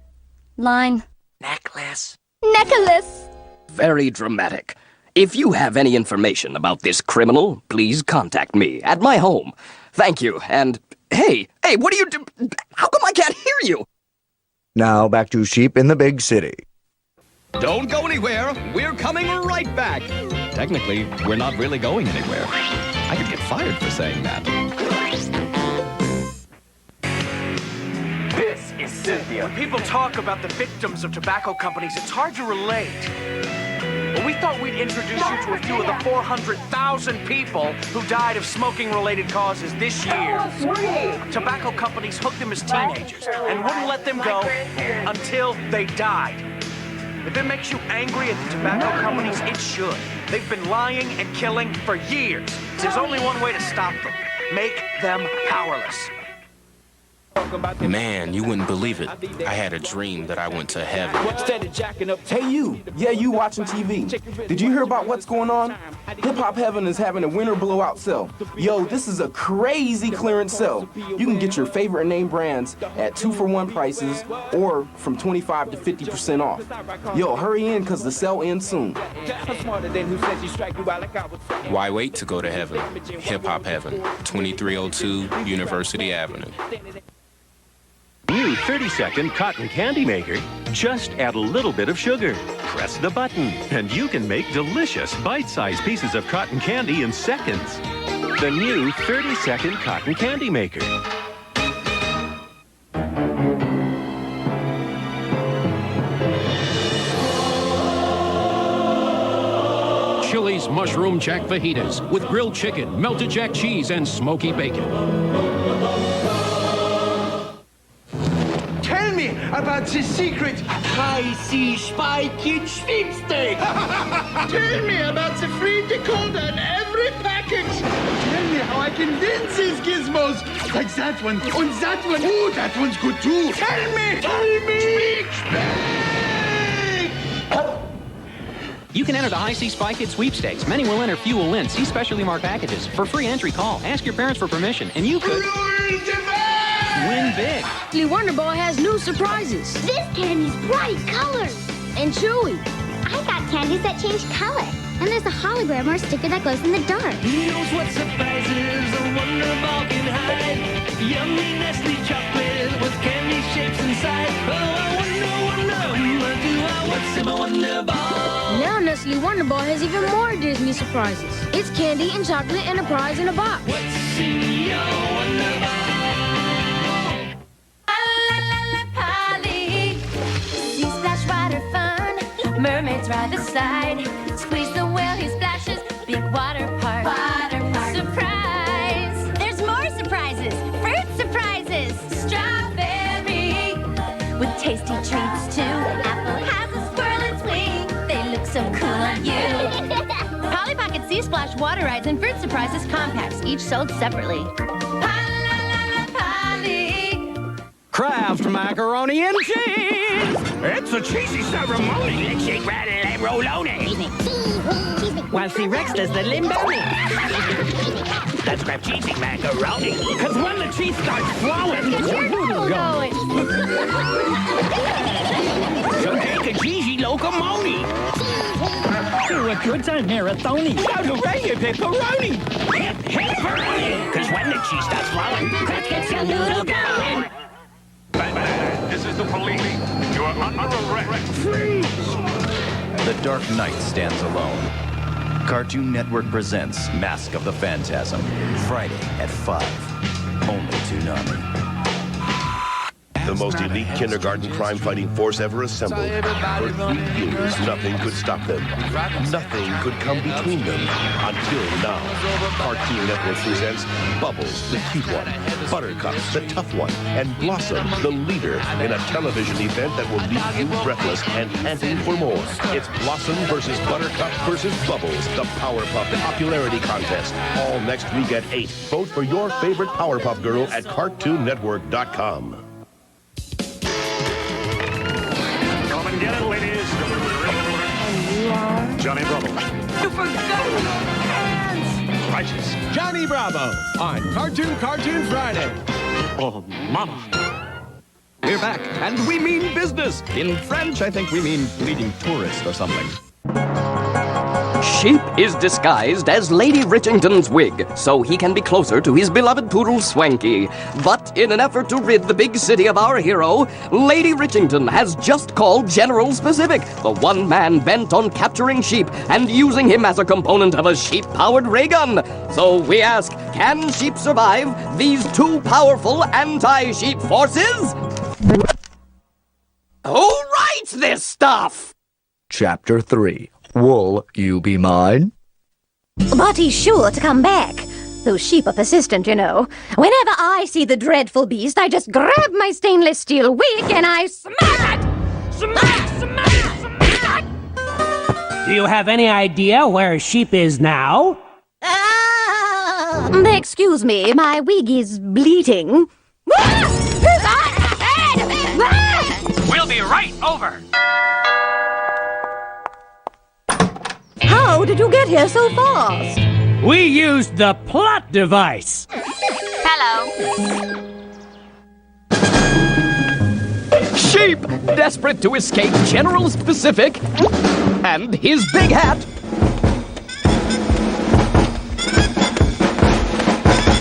line. Necklace. Necklace! Very dramatic. If you have any information about this criminal, please contact me at my home. Thank you, and hey, what are you do? How come I can't hear you? Now back to Sheep in the Big City. Don't go anywhere. We're coming right back. Technically, we're not really going anywhere. I could get fired for saying that. This is Cynthia. When people talk about the victims of tobacco companies, it's hard to relate. But we thought we'd introduce you to a few of the 400,000 people who died of smoking-related causes this year. Tobacco companies hooked them as teenagers and wouldn't let them go until they died. If it makes you angry at the tobacco companies, it should. They've been lying and killing for years. There's only one way to stop them. Make them powerless. Man, you wouldn't believe it. I had a dream that I went to heaven. Instead of jacking up, Hey, you. Yeah, you watching TV. Did you hear about what's going on? Hip Hop Heaven is having a winter blowout sale. Yo, this is a crazy clearance sale. You can get your favorite name brands at 2-for-1 prices or from 25 to 50% off. Yo, hurry in because the sale ends soon. Why wait to go to heaven? Hip Hop Heaven, 2302 University Avenue. New 30-second cotton candy maker. Just add a little bit of sugar. Press the button, and you can make delicious bite-sized pieces of cotton candy in seconds. The new 30-second cotton candy maker. Chili's Mushroom Jack Fajitas with grilled chicken, melted jack cheese, and smoky bacon. Tell me about the secret high-sea spy kid sweepstake. Tell me about the free decoder in every package. Tell me how I can win these gizmos. Like that one, and that one. Oh, that one's good too. Tell me. You can enter the High Sea Spy Kid sweepstakes. Many will enter, few will win. See specially marked packages. For free entry, call. Ask your parents for permission, and you could win big. Lee Wonder Ball has new surprises. This candy's bright colors. And chewy. I got candies that change color. And there's a hologram or sticker that glows in the dark. Who knows what surprises a Wonder Ball can hide? Yummy Nestle chocolate with candy shapes inside. Oh, I wonder, what's in my Wonder Ball? Now Nestle Wonder Ball has even more Disney surprises. It's candy and chocolate and a prize in a box. What's in your Wonder Ball? Mermaids ride the slide. Squeeze the whale, he splashes. Big water park. Surprise! There's more surprises. Fruit surprises. Strawberry. With tasty treats too. Apple has a squirrel its wing. They look so cool on you. Polly Pocket Sea splash water rides and fruit surprises compacts, each sold separately. Kraft macaroni and cheese! It's a cheesy ceremony! Let's shake, rattle, and roll-on-it. While C-Rex does the limboni. Let's grab cheesy macaroni. Cause when the cheese starts flowing, Get your noodle going. so take a cheesy locomotive. To a good time marathoni. Shout hooray and pepperoni. Hip, hipperoni. Cause when the cheese starts flowing, that gets your noodle going. This is the police. You are under arrest. Freeze! The Dark Knight stands alone. Cartoon Network presents Mask of the Phantasm. Friday at 5. Only Toonami. The most elite kindergarten crime-fighting force ever assembled. For 3 years, nothing could stop them. Nothing could come between them until now. Cartoon Network presents Bubbles, the cute one, Buttercup, the tough one, and Blossom, the leader, in a television event that will leave you breathless and panting for more. It's Blossom versus Buttercup versus Bubbles, the Powerpuff Popularity Contest. All next week at 8. Vote for your favorite Powerpuff Girl at CartoonNetwork.com. Get it, ladies. And you are? Johnny Bravo. You forgot your hands! Righteous. Johnny Bravo on Cartoon Friday. Oh, mama. We're back, and we mean business. In French, I think we mean leading tourist or something. Sheep is disguised as Lady Richington's wig, so he can be closer to his beloved poodle Swanky. But in an effort to rid the big city of our hero, Lady Richington has just called General Specific, the one man bent on capturing sheep and using him as a component of a sheep-powered ray gun. So we ask, can sheep survive these two powerful anti-sheep forces? Who writes this stuff? Chapter 3. Wool, you be mine? But he's sure to come back. Those sheep are persistent, you know. Whenever I see the dreadful beast, I just grab my stainless steel wig and I smack it! Smack, smack, smack! Do you have any idea where Sheep is now? Excuse me, my wig is bleeding. We'll be right over. How did you get here so fast? We used the plot device. Hello. Sheep, desperate to escape General Specific and his big hat,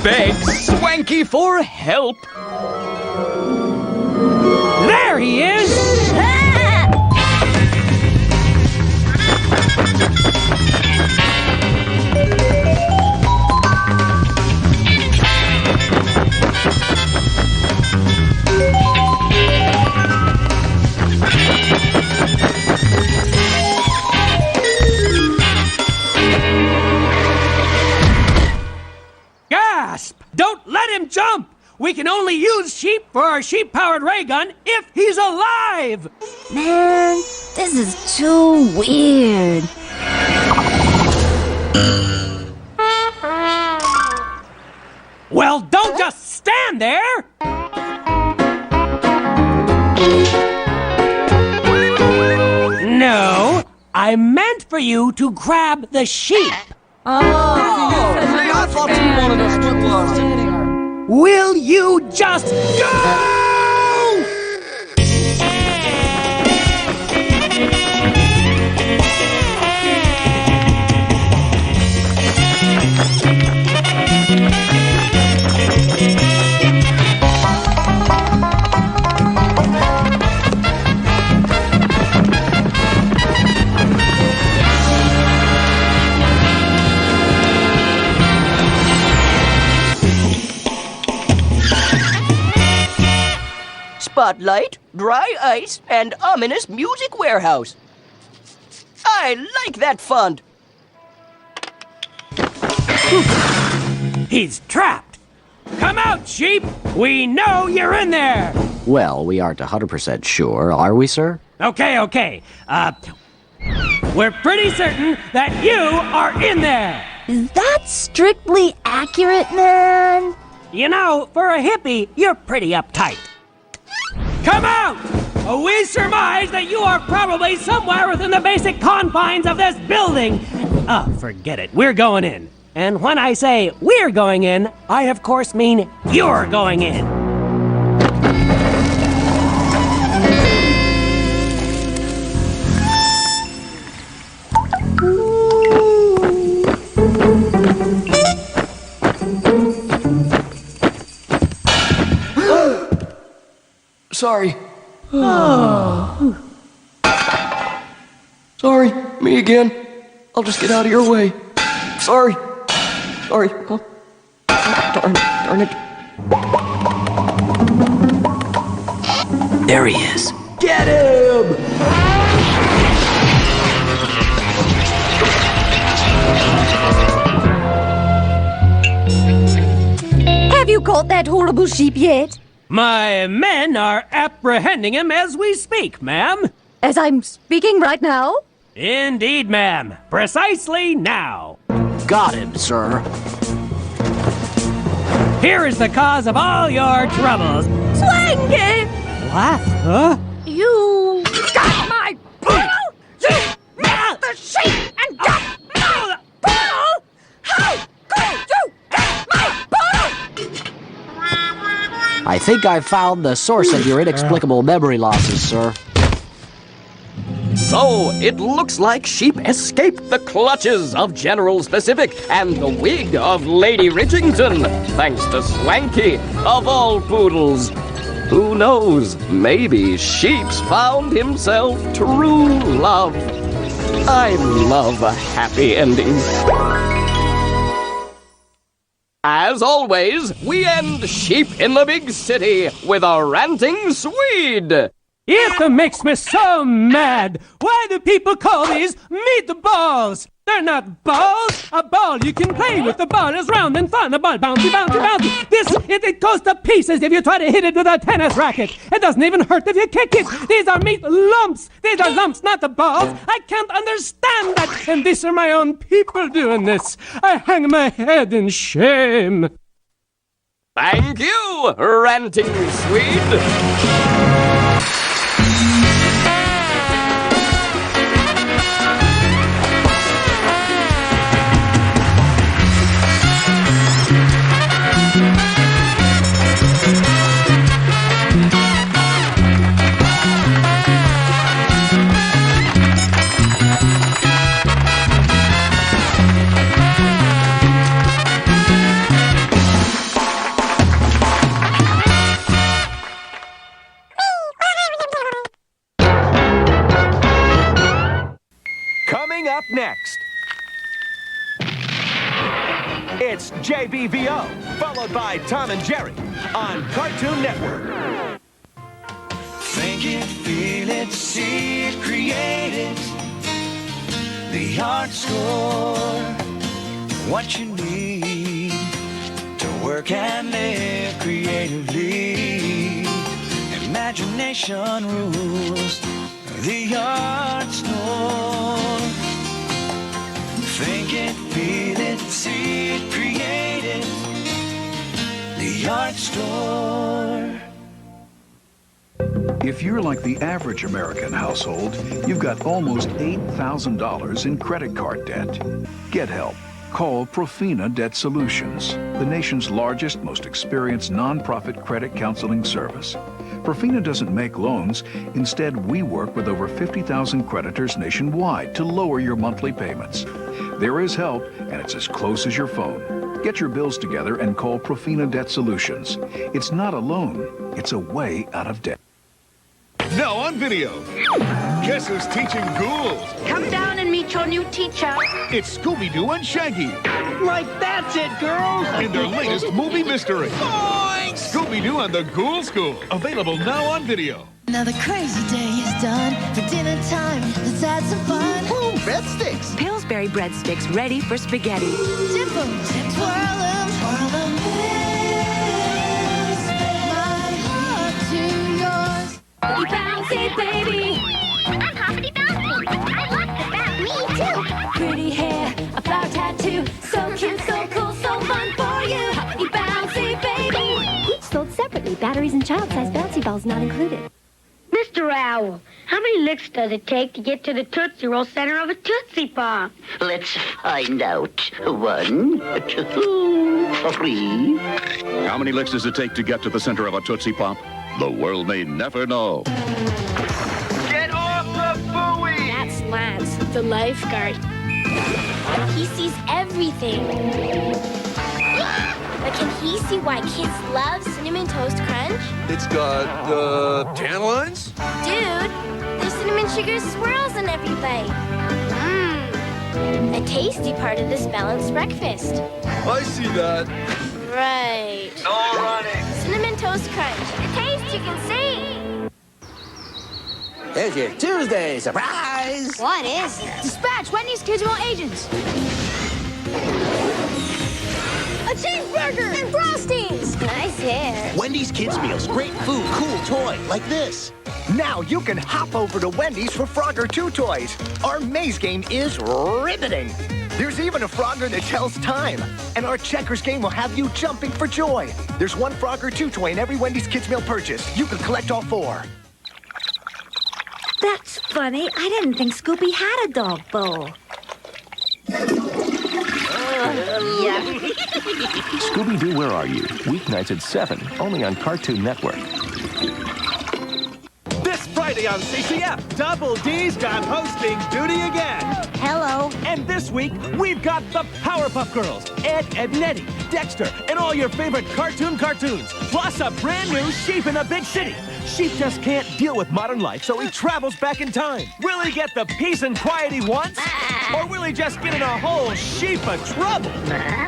begs Swanky for help. There he is! Gasp! Don't let him jump! We can only use Sheep for our sheep-powered ray gun if he's alive! Man, this is too weird. Well, don't just stand there! No, I meant for you to grab the sheep. I thought you wanted us to Will you just go? Spotlight, dry ice, and ominous music warehouse. I like that font. He's trapped. Come out, Sheep. We know you're in there. Well, we aren't 100% sure, are we, sir? Okay. We're pretty certain that you are in there. Is that strictly accurate, man? You know, for a hippie, you're pretty uptight. Come out! We surmise that you are probably somewhere within the basic confines of this building. Oh, forget it. We're going in. And when I say we're going in, I of course mean you're going in. Sorry. Sorry, me again. I'll just get out of your way. Sorry. Sorry. Oh, darn it. There he is. Get him! Have you caught that horrible sheep yet? My men are apprehending him as we speak, ma'am. As I'm speaking right now? Indeed, ma'am. Precisely now. Got him, sir. Here is the cause of all your troubles. Swanky! What? Huh? You got my poodle! You met the sheep and got my poodle! How could you get my poodle? I think I've found the source of your inexplicable memory losses, sir. So, it looks like Sheep escaped the clutches of General Specific and the wig of Lady Richington, thanks to Swanky, of all poodles. Who knows, maybe Sheep's found himself true love. I love a happy ending. As always, we end Sheep in the Big City with a ranting Swede. It makes me so mad. Why do people call these meatballs? They're not balls. A ball you can play with. The ball is round and fun. The ball bouncy, bouncy, bouncy. It goes to pieces if you try to hit it with a tennis racket. It doesn't even hurt if you kick it. These are meat lumps. These are lumps, not the balls. I can't understand that. And these are my own people doing this. I hang my head in shame. Thank you, ranting Swede. Coming up next, it's JBVO, followed by Tom and Jerry on Cartoon Network. Think it, feel it, see it, create it. The art store, what you need to work and live creatively. Imagination rules the art store. Think it, feel it, see it, create it. The art store. If you're like the average American household, you've got almost $8,000 in credit card debt. Get help. Call Profina Debt Solutions, the nation's largest, most experienced nonprofit credit counseling service. Profina doesn't make loans. Instead, we work with over 50,000 creditors nationwide to lower your monthly payments. There is help, and it's as close as your phone. Get your bills together and call Profina Debt Solutions. It's not a loan, it's a way out of debt. Now on video, guess who's teaching ghouls? Come down and meet your new teacher. It's Scooby-Doo and Shaggy. Like that's it, girls. In their latest movie mystery. Scooby-Doo and the Ghoul School. Available now on video. Now the crazy day is done. For dinner time, let's have some fun. Ooh, breadsticks. Pillsbury breadsticks ready for spaghetti. Dip 'em, twirl 'em, twirl 'em. My heart to yours. You bouncy, baby. I'm Hoppity Bouncy. I love the bounce. Me too. Pretty hair, a flower tattoo. So Batteries and child-sized bouncy balls not included. Mr. Owl, how many licks does it take to get to the Tootsie Roll center of a Tootsie Pop? Let's find out. 1, 2, 3. How many licks does it take to get to the center of a Tootsie Pop? The world may never know. Get off the buoy! That's Lance, the lifeguard. He sees everything. But can he see why kids love Cinnamon Toast Crunch? It's got, tan lines? Dude, there's cinnamon sugar swirls in every bite. A tasty part of this balanced breakfast. I see that. Right. No running. Cinnamon Toast Crunch. A taste you can see. Here's your Tuesday surprise. What is it? Dispatch, Wendy's Kids Meal agents. A cheeseburger and Frosties. Nice hair. Wendy's Kids Meals. Great food, cool toy, like this. Now you can hop over to Wendy's for Frogger 2 toys. Our maze game is riveting. There's even a Frogger that tells time. And our checkers game will have you jumping for joy. There's one Frogger 2 toy in every Wendy's Kids Meal purchase. You can collect all 4. That's funny. I didn't think Scoopy had a dog bowl. Scooby-Doo, Where Are You? Weeknights at 7, only on Cartoon Network. This Friday on CCF, Double D's got hosting duty again. Hello. And this week, we've got the Powerpuff Girls, Ed, Edd n Eddy, Dexter, and all your favorite cartoons, plus a brand new Sheep in a Big City. Sheep just can't deal with modern life, so he travels back in time. Will he get the peace and quiet he wants? Or will he just get in a whole sheep of trouble?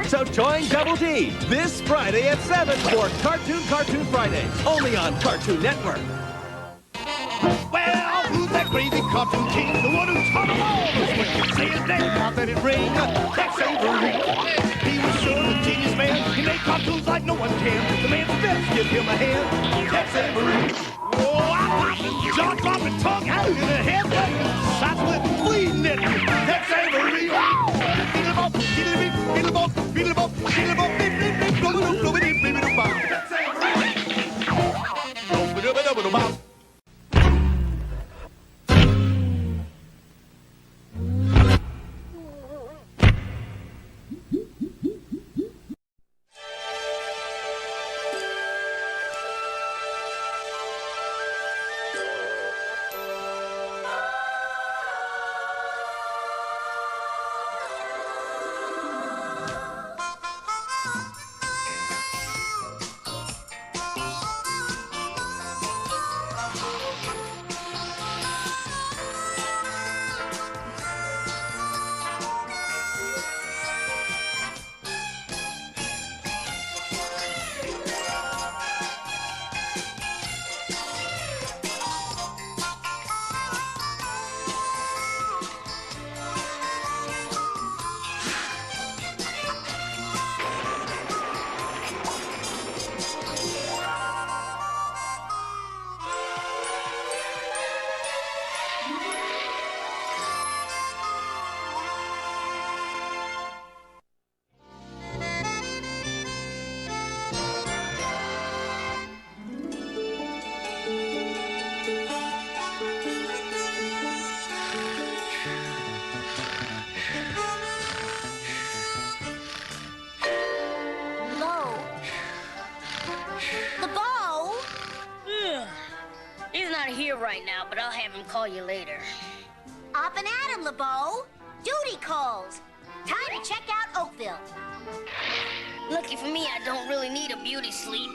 So join Double D this Friday at 7 for Cartoon Fridays, only on Cartoon Network. Well, who's that crazy cartoon king? The one who taught them all the swing. Say his name, now let it ring. Tex Avery. He was sure a genius man. He made cartoons like no one can. The man's best, give him a hand. Tex Avery. Oh, I'm popping, jaw dropping, tongue out in the head. Shots with bleeding it. Tex Avery. Beat him up, beat him up, beat him up, beat him up, beat him up, beat him up, blow it up, blow it up, blow it up. Tex Avery. Blow it up. Here right now, but I'll have him call you later. Up and at him, LeBeau. Duty calls. Time to check out Oakville. Lucky for me, I don't really need a beauty sleep.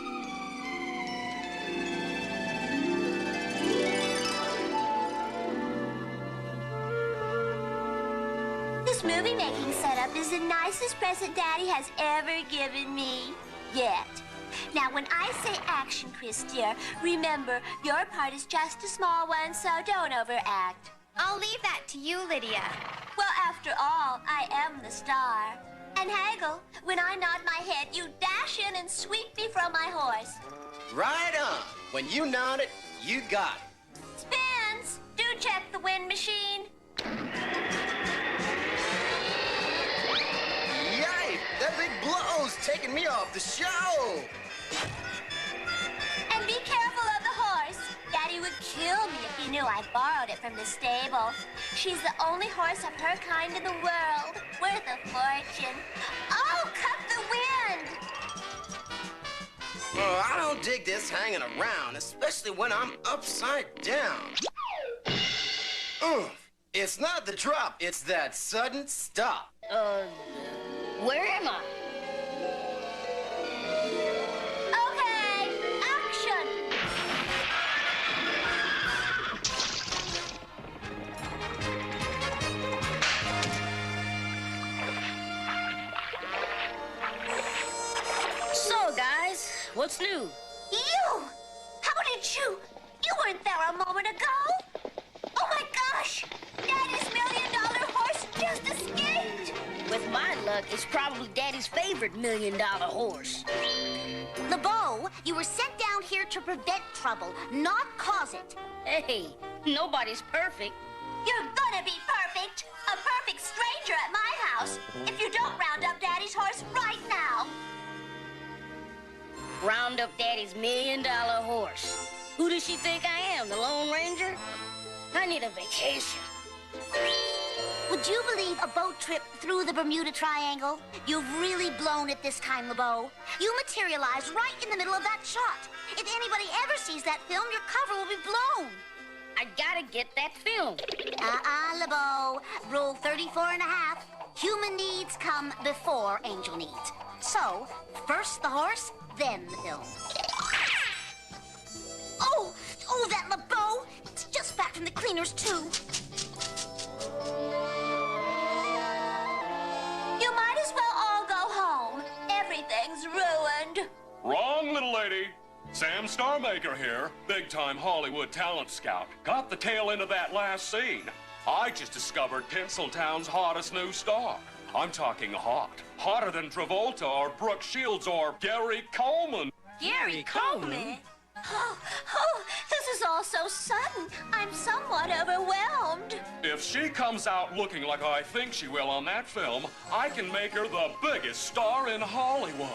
This movie-making setup is the nicest present Daddy has ever given me. Yet. Now, when I say action, Chris, dear, remember, your part is just a small one, so don't overact. I'll leave that to you, Lydia. Well, after all, I am the star. And Hagel, when I nod my head, you dash in and sweep me from my horse. Right on. When you nod it, you got it. Spence, do check the wind machine. Yipe! That big blow's taking me off the show! new. I borrowed it from the stable. She's the only horse of her kind in the world. Worth a fortune. Oh, cut the wind! I don't dig this hanging around, especially when I'm upside down. It's not the drop, it's that sudden stop. Where am I? Okay, action! So, guys, what's new? You! How did you? You weren't there a moment ago! Oh my gosh! Daddy's $1 million horse just escaped! With my luck, it's probably Daddy's favorite $1 million horse. LeBeau, you were sent down here to prevent trouble, not cause it. Hey, nobody's perfect. You're gonna be perfect! A perfect stranger at my house! If you don't round up Daddy's horse right now! Round up Daddy's $1 million horse. Who does she think I am, the Lone Ranger? I need a vacation. Would you believe a boat trip through the Bermuda Triangle? You've really blown it this time, LeBeau. You materialized right in the middle of that shot. If anybody ever sees that film, your cover will be blown. I gotta get that film. LeBeau. Rule 34 and a half. Human needs come before angel needs. So, first the horse, then the film. Oh, that LeBeau. It's just back from the cleaners, too. You might as well all go home. Everything's ruined. Wrong, little lady. Sam Starmaker here, big-time Hollywood talent scout. Got the tail end of that last scene. I just discovered Tinseltown's hottest new star. I'm talking hot. Hotter than Travolta or Brooke Shields or Gary Coleman. Gary Coleman? Oh, this is all so sudden. I'm somewhat overwhelmed. If she comes out looking like I think she will on that film, I can make her the biggest star in Hollywood.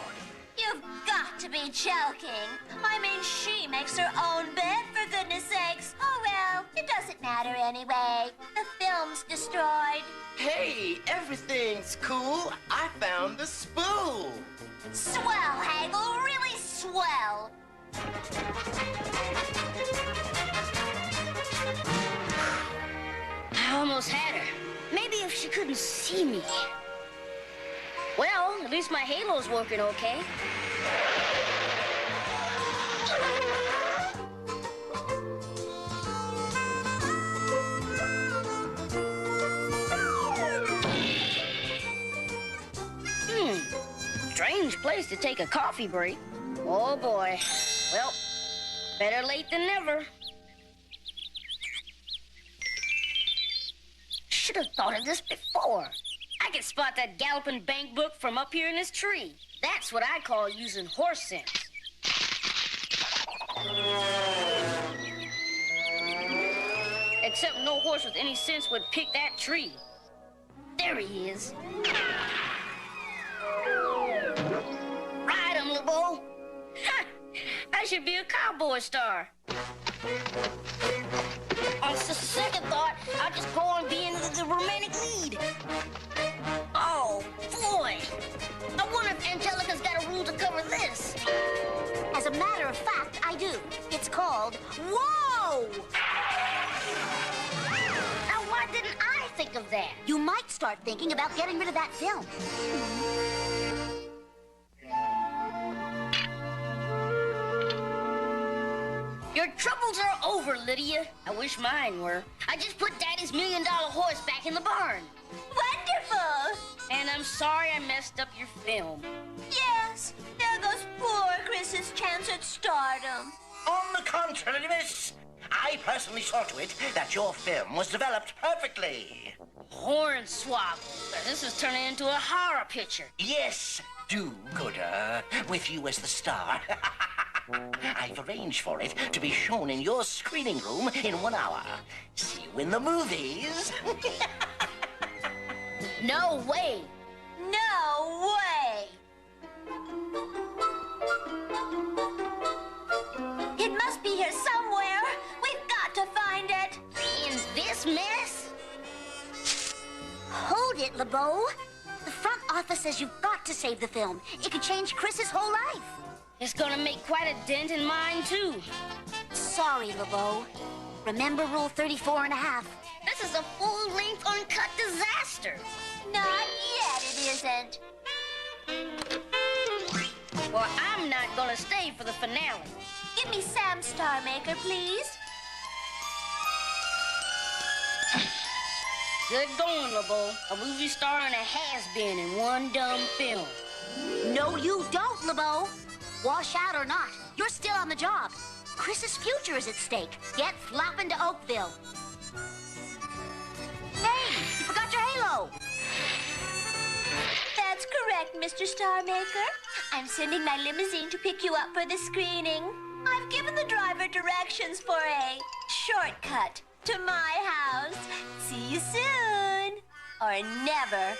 You've got to be joking. I mean, she makes her own bed, for goodness sakes. Oh, well, it doesn't matter anyway. The film's destroyed. Hey, everything's cool. I found the spool. Swell, Hagel, really swell. I almost had her. Maybe if she couldn't see me. Well, at least my halo's working okay. Strange place to take a coffee break. Oh boy. Well, better late than never. Should have thought of this before. I can spot that galloping bank book from up here in this tree. That's what I call using horse sense. Except no horse with any sense would pick that tree. There he is. Ride him, LeBeau. I should be a cowboy star. On second thought, I'll just go on being the romantic lead. Oh, boy. I wonder if Angelica's got a rule to cover this. As a matter of fact, I do. It's called Whoa! Now, why didn't I think of that? You might start thinking about getting rid of that film. Your troubles are over, Lydia. I wish mine were. I just put Daddy's $1 million horse back in the barn. Wonderful! And I'm sorry I messed up your film. Yes, there goes poor Chris's chance at stardom. On the contrary, miss, I personally saw to it that your film was developed perfectly. Hornswoggle. This is turning into a horror picture. Yes, do-gooder, with you as the star. I've arranged for it to be shown in your screening room in 1 hour. See you in the movies. No way. No way. It must be here somewhere. We've got to find it. this mess? Hold it, LeBeau. The front office says you've got to save the film. It could change Chris's whole life. It's gonna make quite a dent in mine, too. Sorry, LeBeau. Remember Rule 34 and a half. This is a full-length uncut disaster. Not yet, it isn't. Well, I'm not gonna stay for the finale. Give me Sam Starmaker, please. Good going, LeBeau. A movie star and a has-been in one dumb film. No, you don't, LeBeau. Wash out or not, you're still on the job. Chris's future is at stake. Get flapping to Oakville. Hey, you forgot your halo. That's correct, Mr. Starmaker. I'm sending my limousine to pick you up for the screening. I've given the driver directions for a shortcut to my house. See you soon. Or never.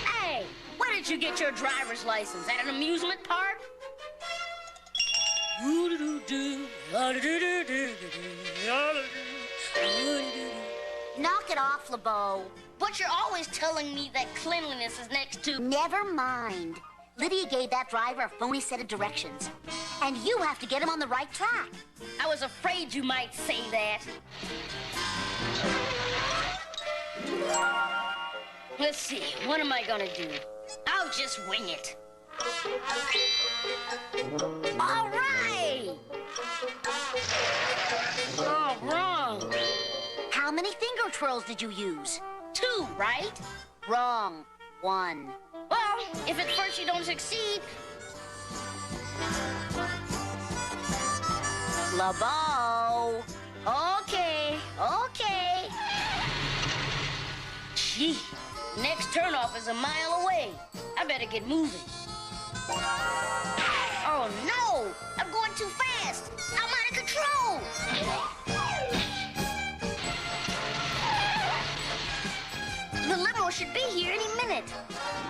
Hey, where did you get your driver's license? At an amusement park? Knock it off, LeBeau. But you're always telling me that cleanliness is next to... Never mind. Lydia gave that driver a phony set of directions. And you have to get him on the right track. I was afraid you might say that. Let's see, what am I gonna do? I'll just wing it. All right! Oh, wrong. How many finger twirls did you use? 2, right? Wrong. 1. Well, if at first you don't succeed... LeBeau. Okay. Gee, next turnoff is a mile away. I better get moving. Oh, no! I'm going too fast! I'm out of control! The limo should be here any minute.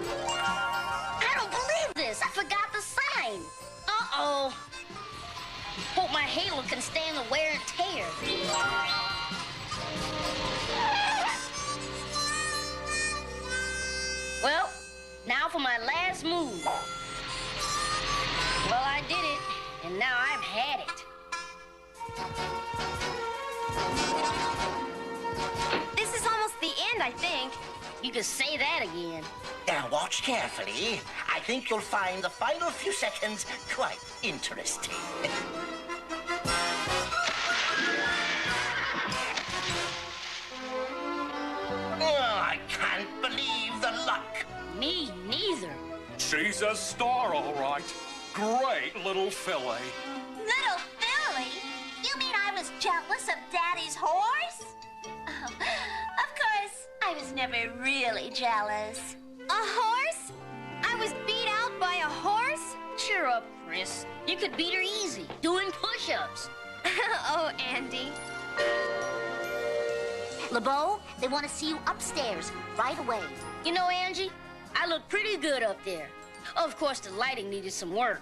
I don't believe this! I forgot the sign! Uh-oh! Hope my halo can stand the wear and tear. Well, now for my last move. Well, I did it, and now I've had it. This is almost the end, I think. You could say that again. Now watch carefully. I think you'll find the final few seconds quite interesting. Oh, I can't believe the luck. Me neither. She's a star, all right. Great little filly. Little Billy? You mean I was jealous of Daddy's horse? Of course, I was never really jealous. A horse? I was beat out by a horse? Cheer up, Chris. You could beat her easy, doing push-ups. Oh, Andy. LeBeau, they want to see you upstairs right away. You know, Angie, I look pretty good up there. Of course, the lighting needed some work,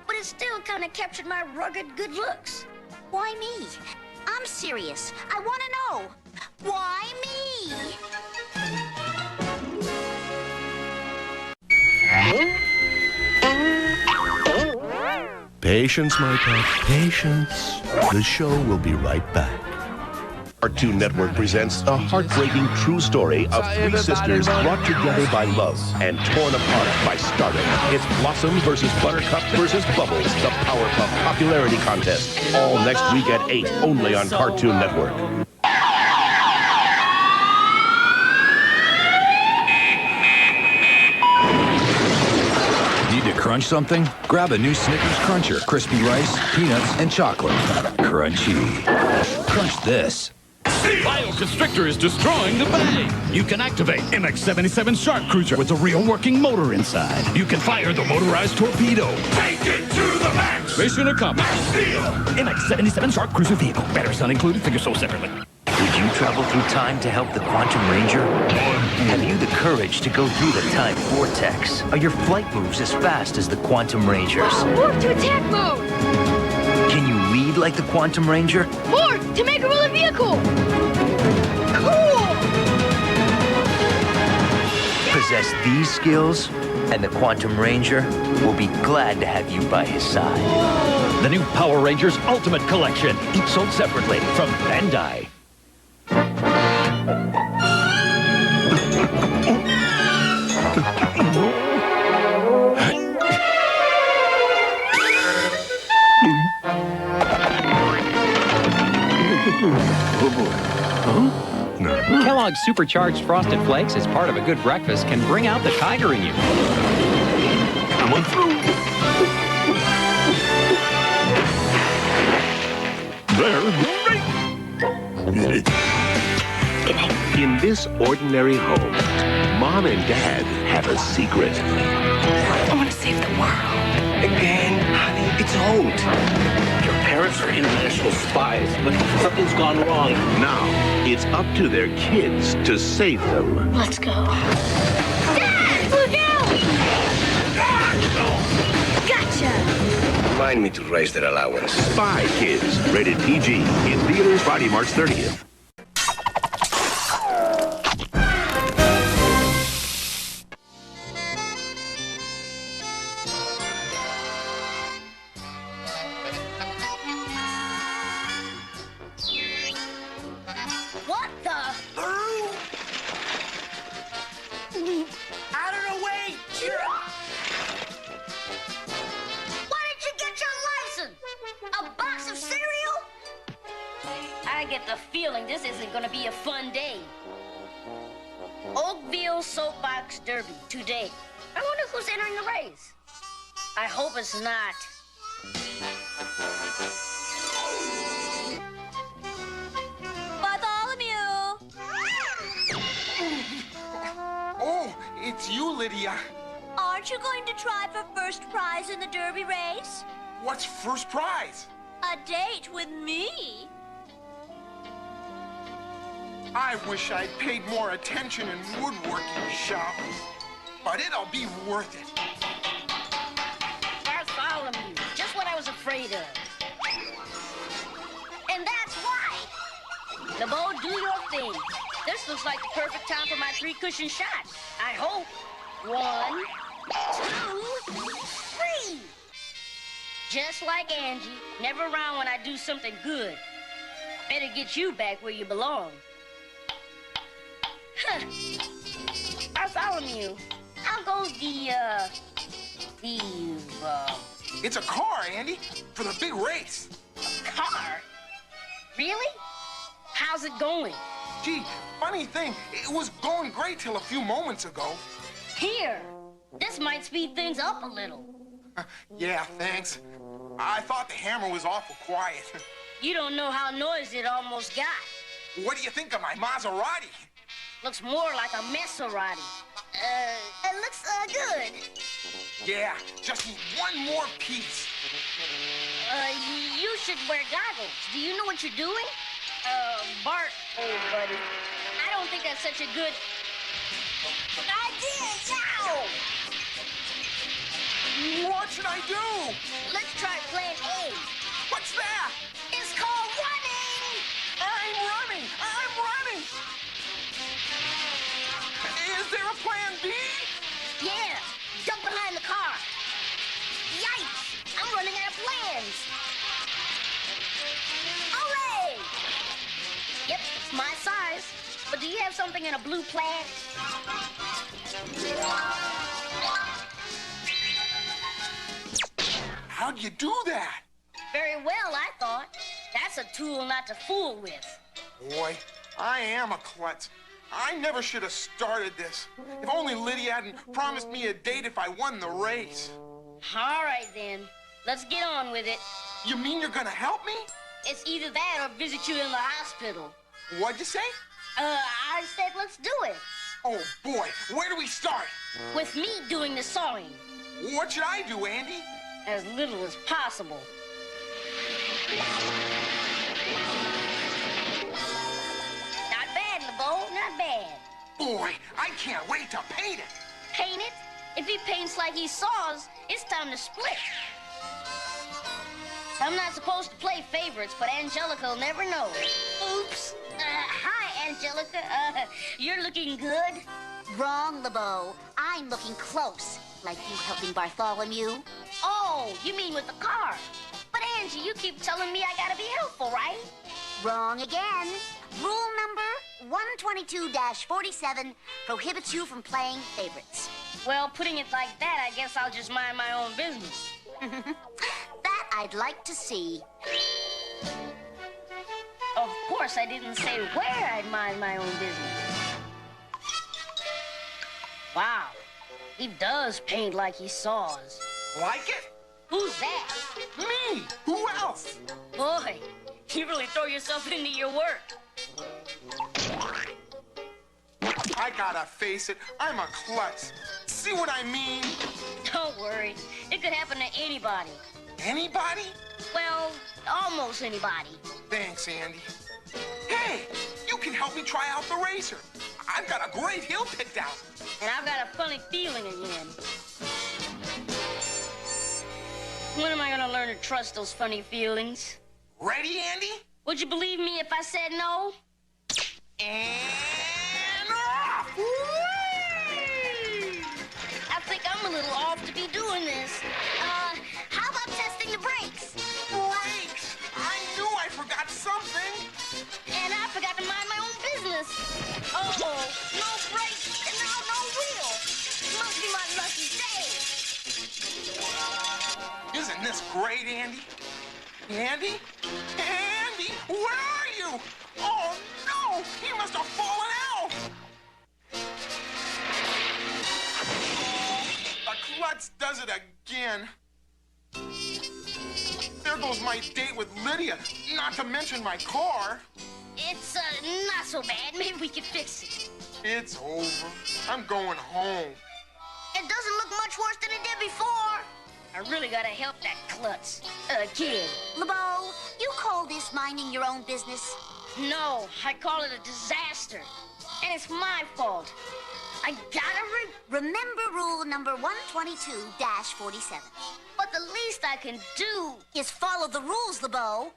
but it still kind of captured my rugged good looks. Why me? I'm serious. I want to know. Why me? Patience, my pet, patience. The show will be right back. Cartoon Network presents a heartbreaking true story of 3 sisters brought together by love and torn apart by stardom. It's Blossom versus Buttercup versus Bubbles, the Powerpuff Popularity Contest. All next week at 8, only on Cartoon Network. Need to crunch something? Grab a new Snickers Cruncher. Crispy rice, peanuts, and chocolate. Crunchy. Crunch this. Bioconstrictor is destroying the bay. You can activate MX-77 Shark Cruiser with a real working motor inside. You can fire the motorized torpedo. Take it to the max. Mission accomplished. MX-77 Shark Cruiser vehicle. Batteries not included. Figure sold separately. Would you travel through time to help the Quantum Ranger? Have you the courage to go through the time vortex? Are your flight moves as fast as the Quantum Rangers? Morph to attack mode! Can you lead like the Quantum Ranger? Morph to make a roller vehicle! Possess these skills, and the Quantum Ranger will be glad to have you by his side. The new Power Rangers Ultimate Collection, each sold separately from Bandai. Oh boy. Huh? Kellogg's Supercharged Frosted Flakes, as part of a good breakfast, can bring out the tiger in you. Come on through. In this ordinary home, Mom and Dad have a secret. I want to save the world. Again, honey, it's Holt. Your parents are international spies, but something's gone wrong. Now, it's up to their kids to save them. Let's go. Dad! Look out! Gotcha! Remind me to raise their allowance. Spy Kids, rated PG, in theaters Friday, March 30th. What the? Out of the way! Why did you get your license? A box of cereal? I get the feeling this isn't gonna be a fun day. Oakville Soapbox Derby today. I wonder who's entering the race. I hope it's not. Bartholomew! Oh, it's you, Lydia. Aren't you going to try for first prize in the Derby race? What's first prize? A date with me. I wish I'd paid more attention in woodworking shop, but it'll be worth it. Bartholomew, just what I was afraid of. And that's why. LeBeau, do your thing. This looks like the perfect time for my 3-cushion shot. I hope. 1, 2, 3. Just like Angie, never around when I do something good. Better get you back where you belong. Huh. Bartholomew, how goes It's a car, Andy, for the big race. car? Really? How's it going? Gee, funny thing, it was going great till a few moments ago. Here, this might speed things up a little. Yeah, thanks. I thought the hammer was awful quiet. You don't know how noisy it almost got. What do you think of my Maserati? Looks more like a Maserati. It looks good. Yeah, just need one more piece. You should wear goggles. Do you know what you're doing? Bart, old buddy, I don't think that's such a good idea. Yow! What should I do? Let's try plan A. What's that? It's called running. I'm running. I'm running. Is there a plan B? Yeah, jump behind the car. Yikes! I'm running out of plans. Hooray! Yep, it's my size. But do you have something in a blue plaid? How'd you do that? Very well, I thought. That's a tool not to fool with. Boy, I am a klutz. I never should have started this. If only Lydia hadn't promised me a date if I won the race. All right, then. Let's get on with it. You mean you're gonna help me? It's either that or visit you in the hospital. What'd you say? I said let's do it. Oh, boy. Where do we start? With me doing the sawing. What should I do, Andy? As little as possible. not bad. Boy, I can't wait to paint it. Paint it? If he paints like he saws, it's time to split. I'm not supposed to play favorites, but Angelica will never know. Oops. Hi, Angelica. You're looking good. Wrong, LeBeau. I'm looking close. Like you helping Bartholomew. Oh, you mean with the car. But Angie, you keep telling me I gotta be helpful, right? Wrong again. Rule number 122-47 prohibits you from playing favorites. Well, putting it like that, I guess I'll just mind my own business. That I'd like to see. Of course, I didn't say where I'd mind my own business. Wow, he does paint like he saws. Like it? Who's that? Me! Who else? Boy, you really throw yourself into your work. I gotta face it, I'm a klutz. See what I mean? Don't worry, it could happen to anybody. Anybody? Well, almost anybody. Thanks, Andy. Hey, you can help me try out the racer. I've got a great hill picked out. And I've got a funny feeling again. When am I gonna learn to trust those funny feelings? Ready, Andy? Would you believe me if I said no? And off! I think I'm a little off to be doing this. How about testing the brakes? Brakes! I knew I forgot something. And I forgot to mind my own business. Uh-oh, no brakes and now no wheel. Must be my lucky day. Isn't this great, Andy? Andy? Andy, where are you? Oh, no! He must have fallen out! The klutz does it again. There goes my date with Lydia, not to mention my car. It's not so bad. Maybe we can fix it. It's over. I'm going home. It doesn't look much worse than it did before. I really gotta help that klutz. Kid. LeBeau, you call this minding your own business? No, I call it a disaster. And it's my fault. I gotta remember rule number 122-47. But the least I can do is follow the rules, LeBeau.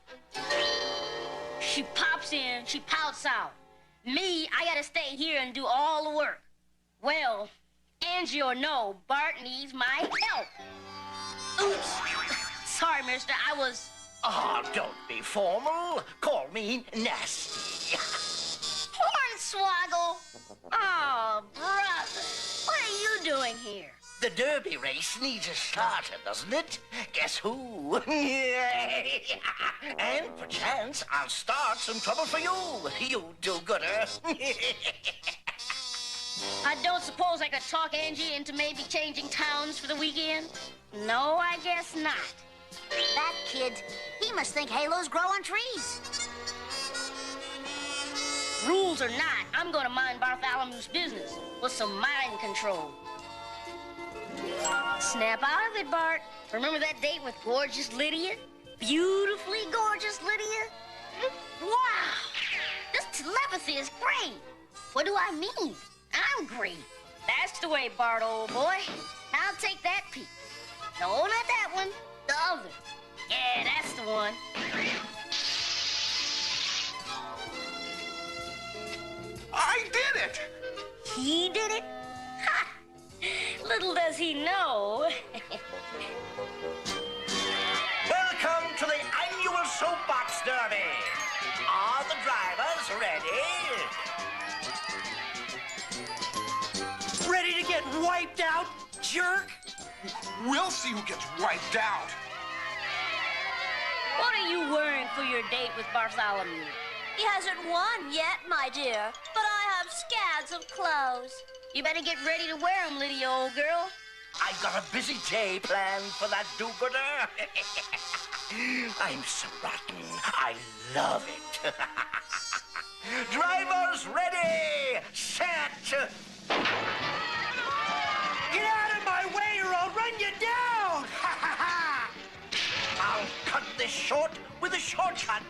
She pops in, she pouts out. Me, I gotta stay here and do all the work. Well, Angie or no, Bart needs my help. Oops. Sorry, mister, I was... Oh, don't be formal. Call me nasty. Hornswoggle! Oh, brother, what are you doing here? The derby race needs a starter, doesn't it? Guess who? And perchance I'll start some trouble for you, you do-gooder. I don't suppose I could talk Angie into maybe changing towns for the weekend? No, I guess not. That kid, he must think halos grow on trees. Rules or not, I'm gonna mind Bartholomew's business with some mind control. Snap out of it, Bart. Remember that date with gorgeous Lydia? Beautifully gorgeous Lydia? Wow! This telepathy is great. What do I mean? I'm great. That's the way, Bart, old boy. I'll take that peek. No, not that one. The other. Yeah, that's the one. I did it! He did it? Ha! Little does he know. Welcome to the annual Soapbox Derby. Are the drivers ready? Ready to get wiped out, jerk? We'll see who gets wiped out. What are you wearing for your date with Bartholomew? He hasn't won yet, my dear, but I have scads of clothes. You better get ready to wear them, Lydia, old girl. I've got a busy day planned for that do-gooder. I'm so rotten. I love it. Drivers ready, set. Get out of my way or I'll run you down! I'll cut this short with a shortcut.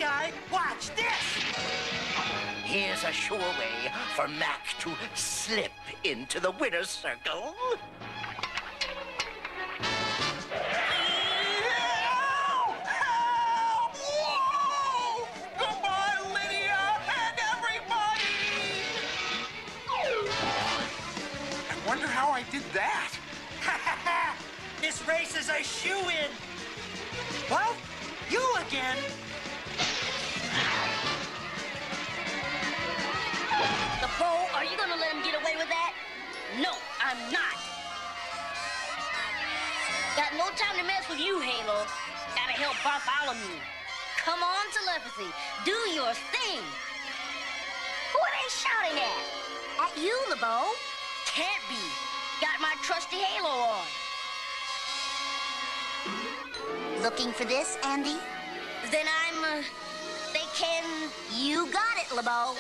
guy. Watch this. Here's a sure way for Mac to slip into the winner's circle. Wonder how I did that. This race is a shoo-in. Well, you again. The Bo, are you gonna let him get away with that? No, I'm not. Got no time to mess with you, Halo. Gotta help Bartholomew. Come on, telepathy. Do your thing. Who are they shouting at? At you, LeBeau. Can't be. Got my trusty Halo on. Looking for this, Andy? Then I'm, You got it, LeBeau.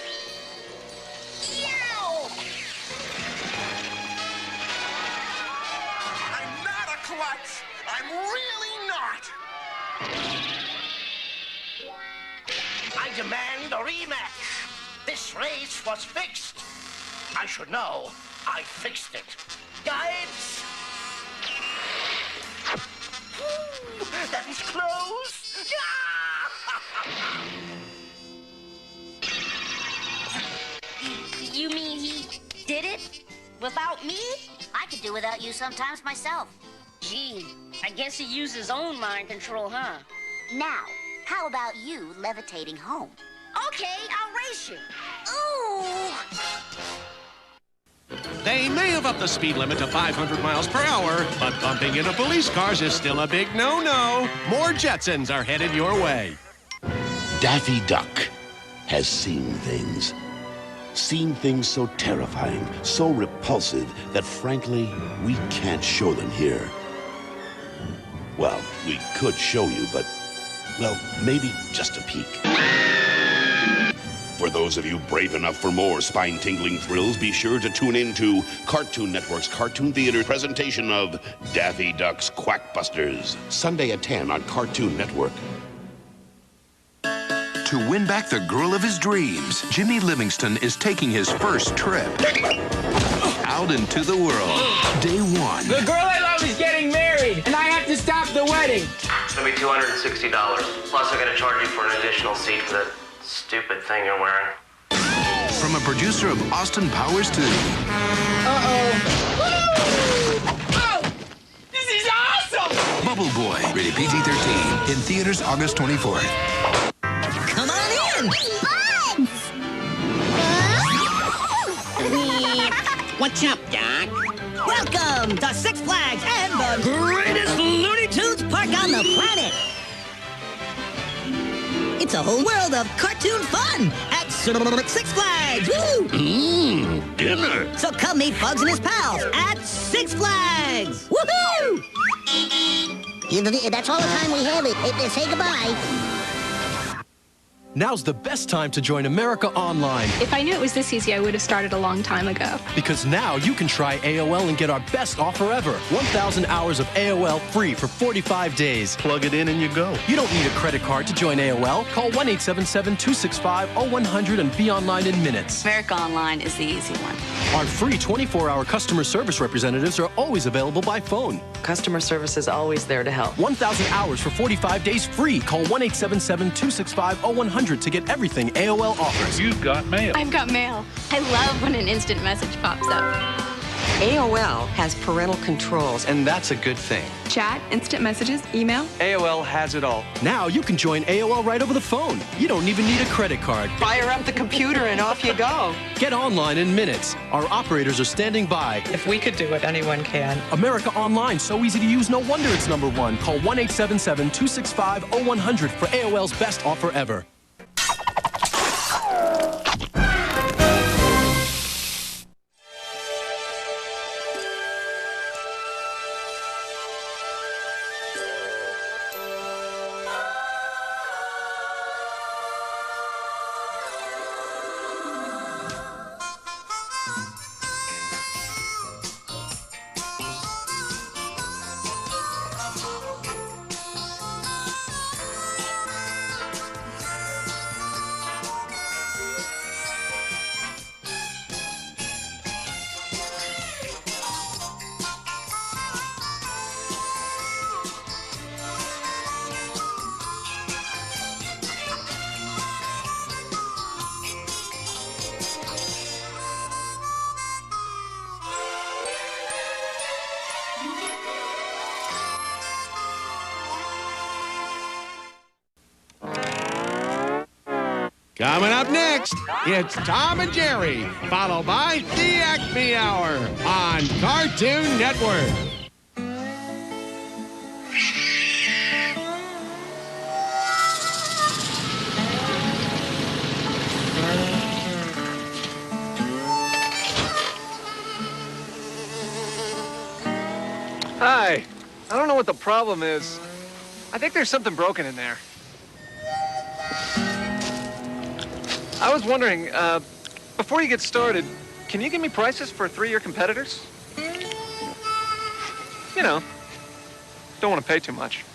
Yow! I'm not a klutz. I'm really not. I demand a rematch. This race was fixed. I should know. I fixed it. Guides! Ooh, that was close. You mean he did it? Without me? I could do without you sometimes myself. Gee, I guess he used his own mind control, huh? Now, how about you levitating home? Okay, I'll race you. Ooh! They may have upped the speed limit to 500 miles per hour, but bumping into police cars is still a big no-no. More Jetsons are headed your way. Daffy Duck has seen things. Seen things so terrifying, so repulsive, that frankly, we can't show them here. Well, we could show you, but, well, maybe just a peek. For those of you brave enough for more spine-tingling thrills, be sure to tune in to Cartoon Network's Cartoon Theater presentation of Daffy Duck's Quackbusters, Sunday at 10 on Cartoon Network. To win back the girl of his dreams, Jimmy Livingston is taking his first trip out into the world. Day one. The girl I love is getting married, and I have to stop the wedding. It's gonna be $260. Plus, I'm gonna charge you for an additional seat for that stupid thing you're wearing. From a producer of Austin Powers 2. Uh-oh. Oh! This is awesome! Bubble Boy, rated PG-13, in theaters August 24th. Come on in! What's up, Doc? Welcome to Six Flags and the greatest Looney Tunes park on the planet! It's a whole world of cartoon fun at Six Flags! Woo! Dinner! So come meet Bugs and his pals at Six Flags! Woohoo! That's all the time we have. Say goodbye. Now's the best time to join America Online. If I knew it was this easy, I would have started a long time ago. Because now you can try AOL and get our best offer ever. 1,000 hours of AOL free for 45 days. Plug it in and you go. You don't need a credit card to join AOL. Call 1-877-265-0100 and be online in minutes. America Online is the easy one. Our free 24-hour customer service representatives are always available by phone. Customer service is always there to help. 1,000 hours for 45 days free. Call 1-877-265-0100 to get everything AOL offers. You've got mail. I've got mail. I love when an instant message pops up. AOL has parental controls. And that's a good thing. Chat, instant messages, email. AOL has it all. Now you can join AOL right over the phone. You don't even need a credit card. Fire up the computer and off you go. Get online in minutes. Our operators are standing by. If we could do it, anyone can. America Online, so easy to use, no wonder it's #1. Call 1-877-265-0100 for AOL's best offer ever. Coming up next, it's Tom and Jerry, followed by the Acme Hour on Cartoon Network. Hi. I don't know what the problem is. I think there's something broken in there. I was wondering, before you get started, can you give me prices for 3 of your competitors? You know, don't want to pay too much.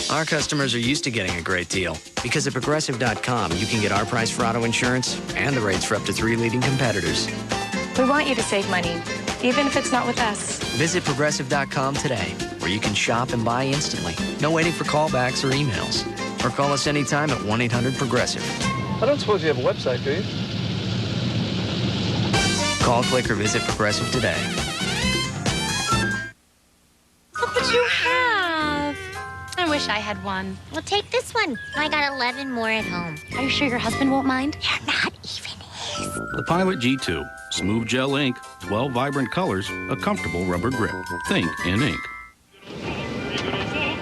Our customers are used to getting a great deal because at Progressive.com, you can get our price for auto insurance and the rates for up to 3 leading competitors. We want you to save money, even if it's not with us. Visit Progressive.com today, where you can shop and buy instantly. No waiting for callbacks or emails. Or call us anytime at 1-800-PROGRESSIVE. I don't suppose you have a website, do you? Call, click, or visit Progressive today. Look what you have. I wish I had one. Well, take this one. I got 11 more at home. Are you sure your husband won't mind? You're not even his. The Pilot G2. Smooth gel ink, 12 vibrant colors, a comfortable rubber grip. Think in ink.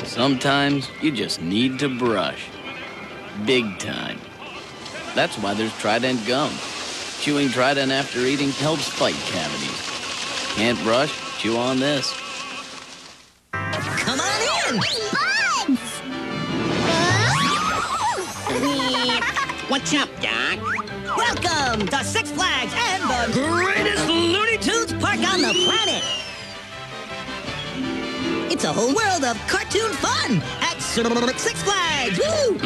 Sometimes you just need to brush. Big time. That's why there's Trident gum. Chewing Trident after eating helps fight cavities. Can't brush? Chew on this. Come on in! What's up, Doc? Welcome to Six Flags and the greatest Looney Tunes park on the planet. It's a whole world of cartoon fun at Six Flags. Woo!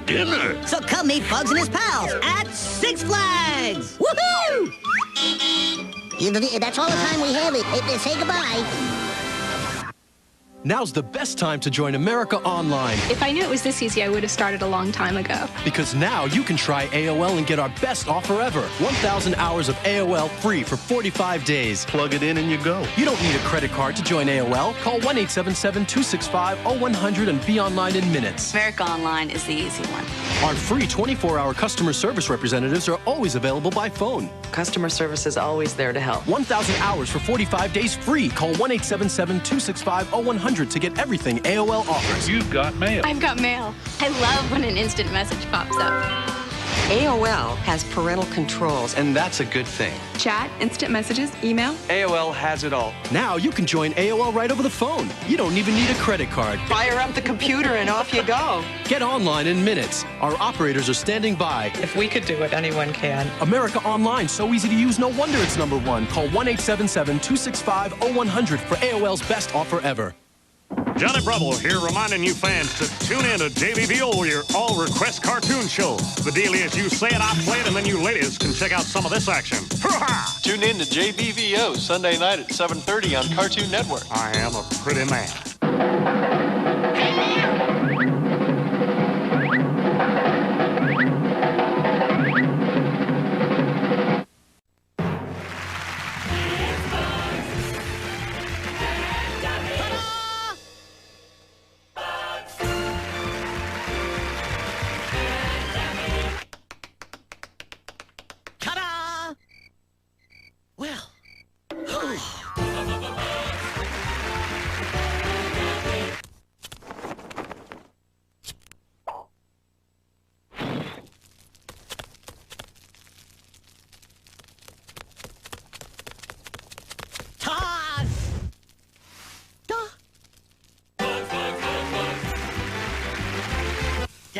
Dinner. So come meet Bugs and his pals at Six Flags. Woohoo! That's all the time we have. Say goodbye. Now's the best time to join America Online. If I knew it was this easy, I would have started a long time ago. Because now you can try AOL and get our best offer ever. 1,000 hours of AOL free for 45 days. Plug it in and you go. You don't need a credit card to join AOL. Call 1-877-265-0100 and be online in minutes. America Online is the easy one. Our free 24-hour customer service representatives are always available by phone. Customer service is always there to help. 1,000 hours for 45 days free. Call 1-877-265-0100 to get everything AOL offers. You've got mail. I've got mail. I love when an instant message pops up. AOL has parental controls. And that's a good thing. Chat, instant messages, email. AOL has it all. Now you can join AOL right over the phone. You don't even need a credit card. Fire up the computer and off you go. Get online in minutes. Our operators are standing by. If we could do it, anyone can. America Online, so easy to use, no wonder it's #1. Call 1-877-265-0100 for AOL's best offer ever. Johnny Bravo here reminding you fans to tune in to JVVO, your all-request cartoon show. The deal is you say it, I play it, and then you ladies can check out some of this action. Tune in to JVVO Sunday night at 7:30 on Cartoon Network. I am a pretty man.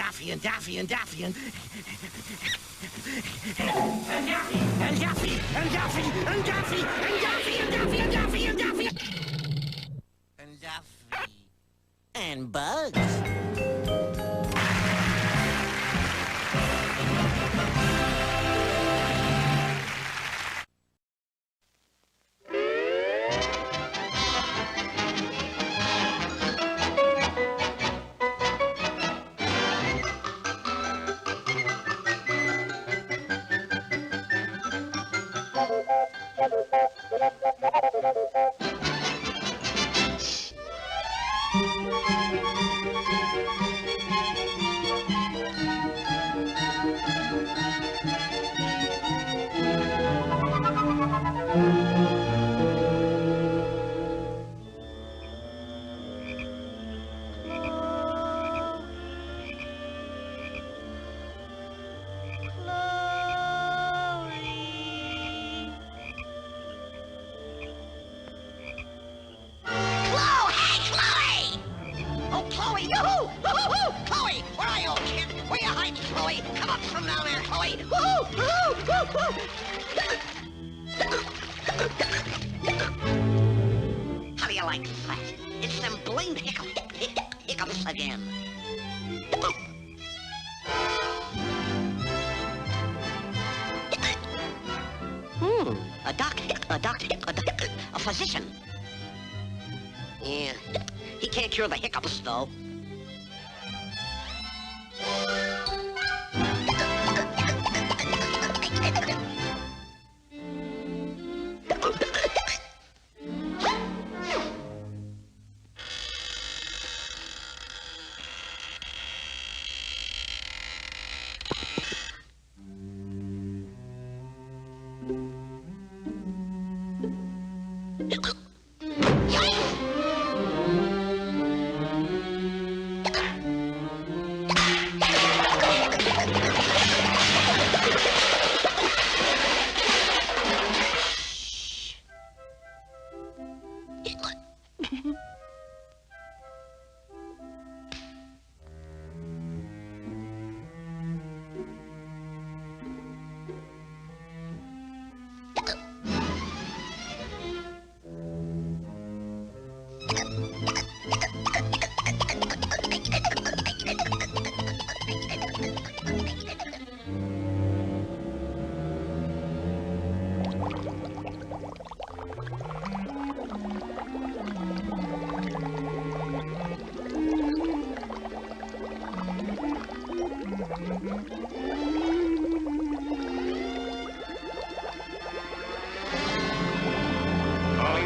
Daffy and Daffy and Daffy and Daffy and Daffy and Daffy and Daffy and Daffy and Daffy and Daffy and Daffy and Daffy and Bugs. right, Chloe. Come up from down there, Chloe. Woo! Woo! Woo! Woo! How do you like that? It's them blamed hiccups again. A physician. Yeah, he can't cure the hiccups, though.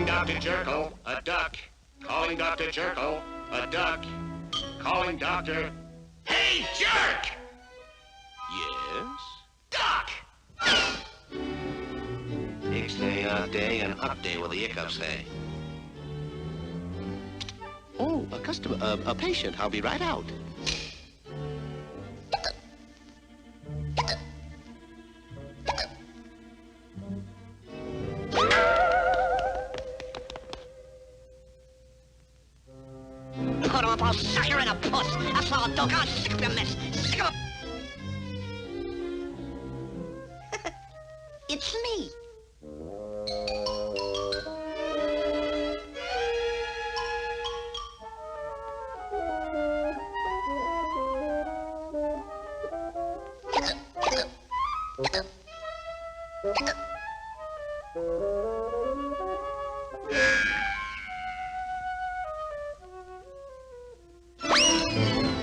Dr. Jerko, a duck. Calling Dr. Jerko, a duck. Calling Dr. Hey, jerk! Yes? Duck! Ixnay, off day, and up day will the hiccups say. Oh, a customer, a patient. I'll be right out. Put off, I'll suck her in a puss. That's all, doggone sick of your mess. Sick of It's me.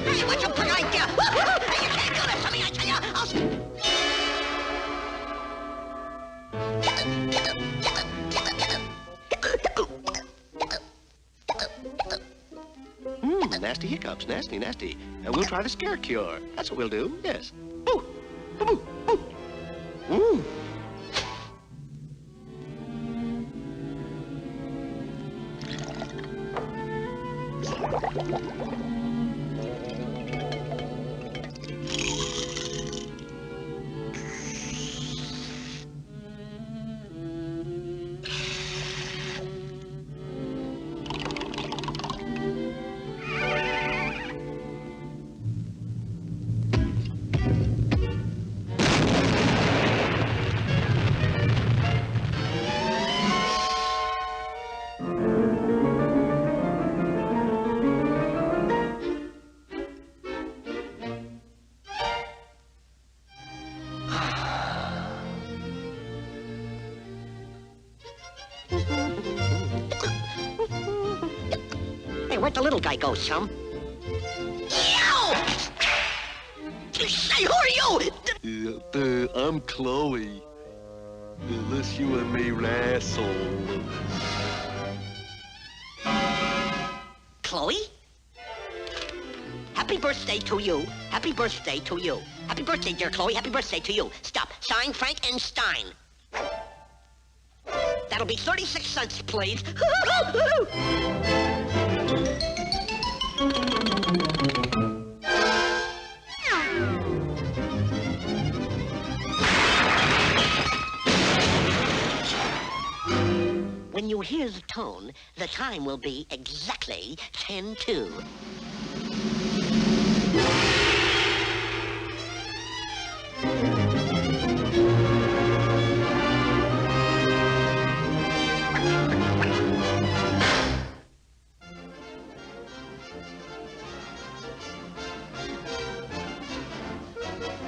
Hey, what's your big idea? You can't do this to me, I tell you. Nasty hiccups, nasty, nasty. We'll try the scare cure. That's what we'll do, yes. Ooh, ooh, ooh. Ooh. Hey, where'd the little guy go, chum? Yo! Say, who are you? I'm Chloe. Unless you and me wrestle. Chloe? Happy birthday to you. Happy birthday to you. Happy birthday, dear Chloe. Happy birthday to you. Stop. Signed, Frankenstein. That'll be 36 cents, please. When you hear the tone, the time will be exactly 10:02.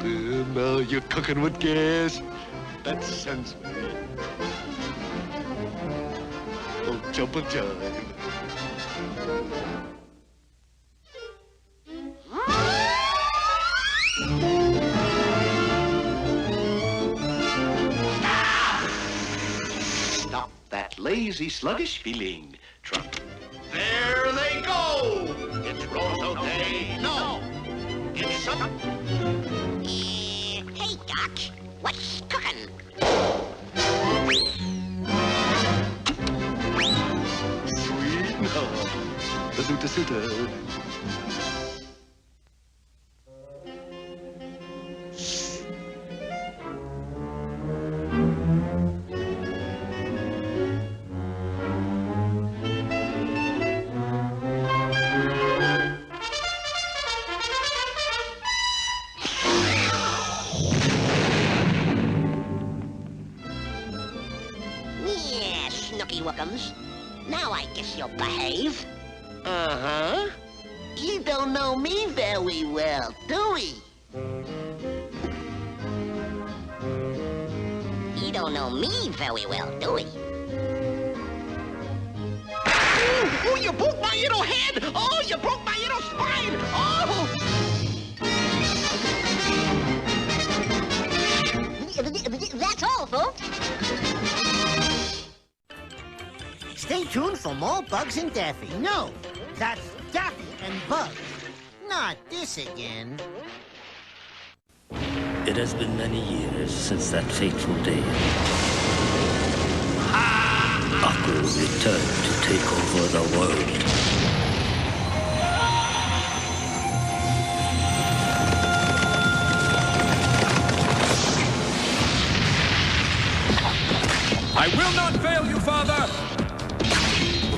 Now you're cooking with gas. That sounds right. Oh, jump a jive. Stop that lazy, sluggish feeling. There they go! It's Roto Day. No! It's Hey, Doc. What's cooking? Sweet love. Bazooka Suta. Yeah, Snooky Wookums. Now I guess you'll behave. Uh-huh. You don't know me very well, do we? You don't know me very well, do we? Oh, you broke my little head! Oh, you broke my little spine! Oh! That's all, folks. Stay tuned for more Bugs and Daffy. No, that's Daffy and Bugs. Not this again. It has been many years since that fateful day. Aku returned to take over the world. I will not fail you, Father!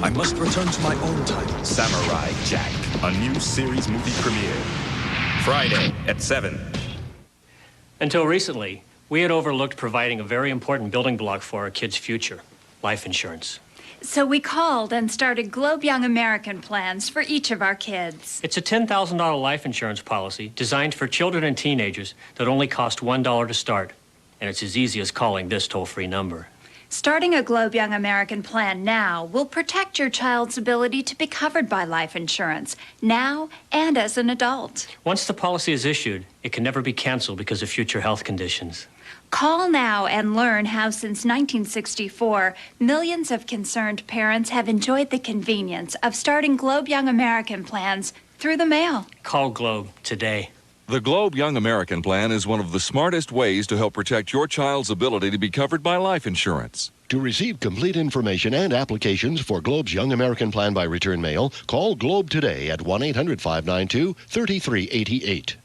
I must return to my own title. Samurai Jack, a new series movie premiere. Friday at 7. Until recently, we had overlooked providing a very important building block for our kids' future, life insurance. So we called and started Globe Young American plans for each of our kids. It's a $10,000 life insurance policy designed for children and teenagers that only cost $1 to start. And it's as easy as calling this toll-free number. Starting a Globe Young American plan now will protect your child's ability to be covered by life insurance, now and as an adult. Once the policy is issued, it can never be canceled because of future health conditions. Call now and learn how since 1964, millions of concerned parents have enjoyed the convenience of starting Globe Young American plans through the mail. Call Globe today. The Globe Young American Plan is one of the smartest ways to help protect your child's ability to be covered by life insurance. To receive complete information and applications for Globe's Young American Plan by return mail, call Globe today at 1-800-592-3388.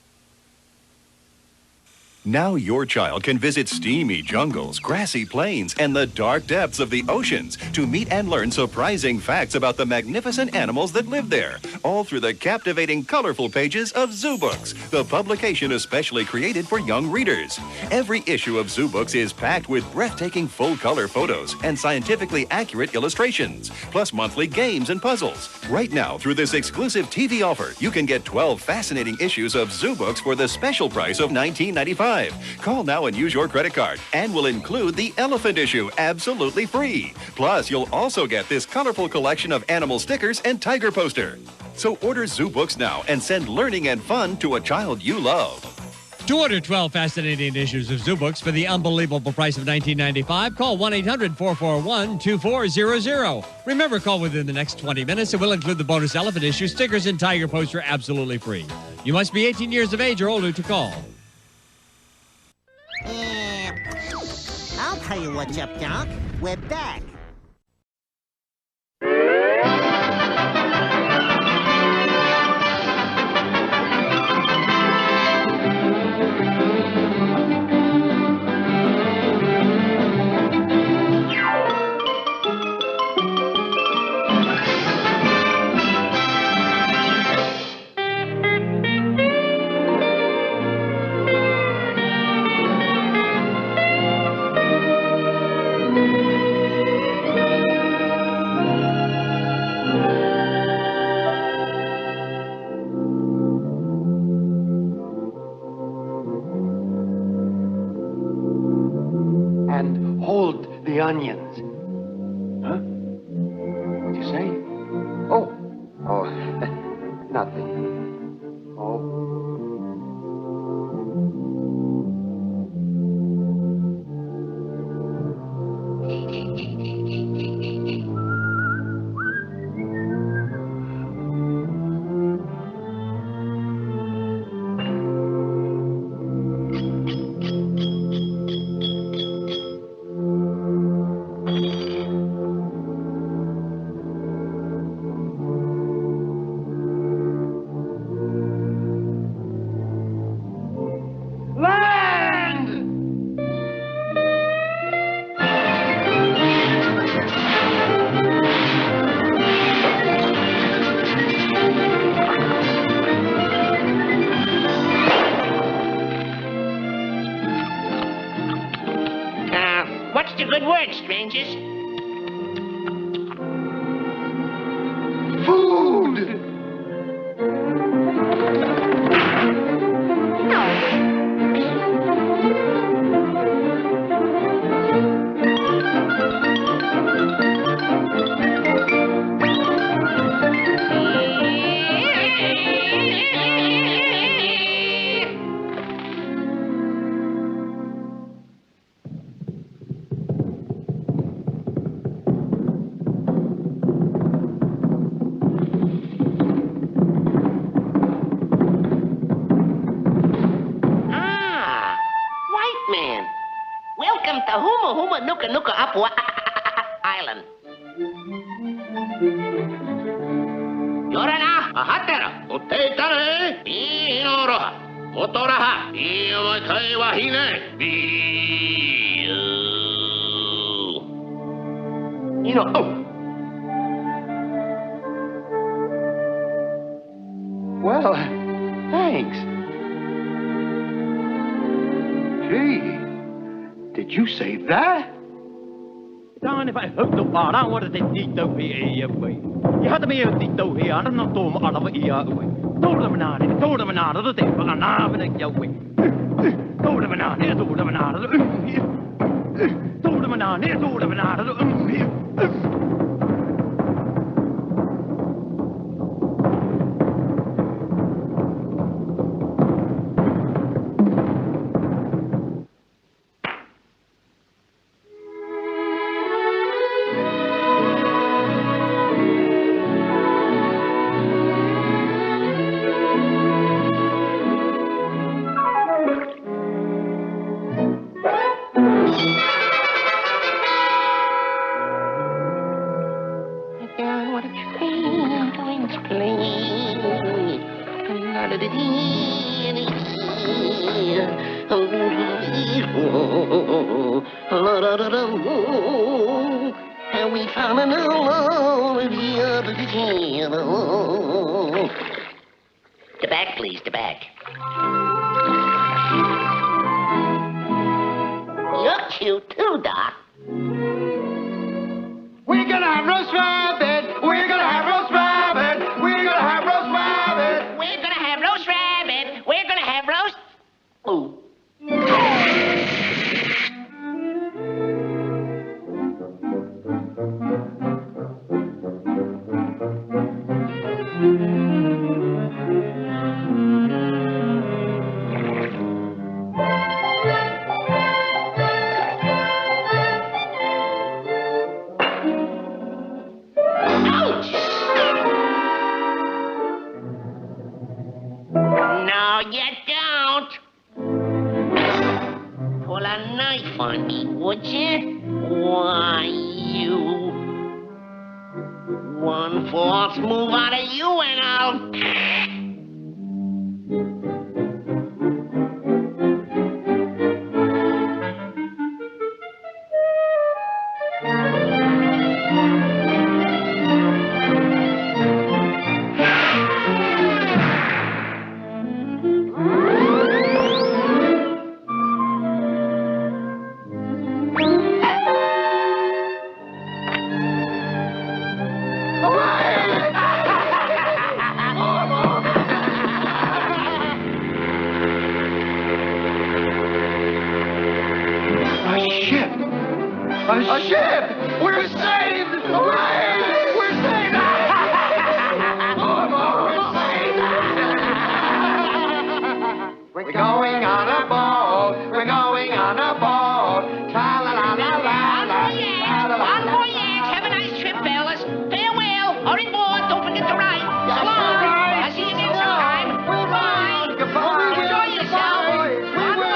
Now your child can visit steamy jungles, grassy plains, and the dark depths of the oceans to meet and learn surprising facts about the magnificent animals that live there, all through the captivating, colorful pages of Zoo Books, the publication especially created for young readers. Every issue of Zoo Books is packed with breathtaking full-color photos and scientifically accurate illustrations, plus monthly games and puzzles. Right now, through this exclusive TV offer, you can get 12 fascinating issues of Zoo Books for the special price of $19.95. Call now and use your credit card, and we'll include the elephant issue absolutely free. Plus, you'll also get this colorful collection of animal stickers and tiger poster. So order Zoo Books now and send learning and fun to a child you love. To order 12 fascinating issues of Zoo Books for the unbelievable price of $19.95, call 1-800-441-2400. Remember, call within the next 20 minutes, and we'll include the bonus elephant issue, stickers, and tiger poster absolutely free. You must be 18 years of age or older to call. I'll tell you what's up, Doc. We're back. the onions. Huh? What'd you say? Oh, nothing. Oh. What's the good word, strangers? Food! Welcome to Huma Huma Nuka Nuka Apua Island. Yorana, Ahatera, Utetare, Inoroha, Motoraha, Iamakai Wahine, you know, Well, thanks. Gee, did you say that? Darn if I hope the bar, I wanted to eat the away. You had to be a dito here, I don't know, Tom, out of here away. Told them not, the thing, but I'm not going to get away. Told them not, told them not, told them not, told them not. And we found a new love the back, please, the back. You're cute too, Doc. We're gonna have roast rabbit. We're gonna have roast rabbit. We're gonna have roast rabbit. We're gonna have roast rabbit. We're gonna have roast. Ooh. No, you don't. Pull a knife on me, would you? Why, you. One false move out of you and I'll... A ship! We're saved! Hooray! We're saved! We're going on a boat. We're going on a boat. Tra-la-la-la-la-la. One more year. Have a nice trip, fellas. Farewell. Hurry aboard. Don't forget to ride. So long. I'll see you again sometime. Goodbye. Goodbye. Enjoy yourself. One way.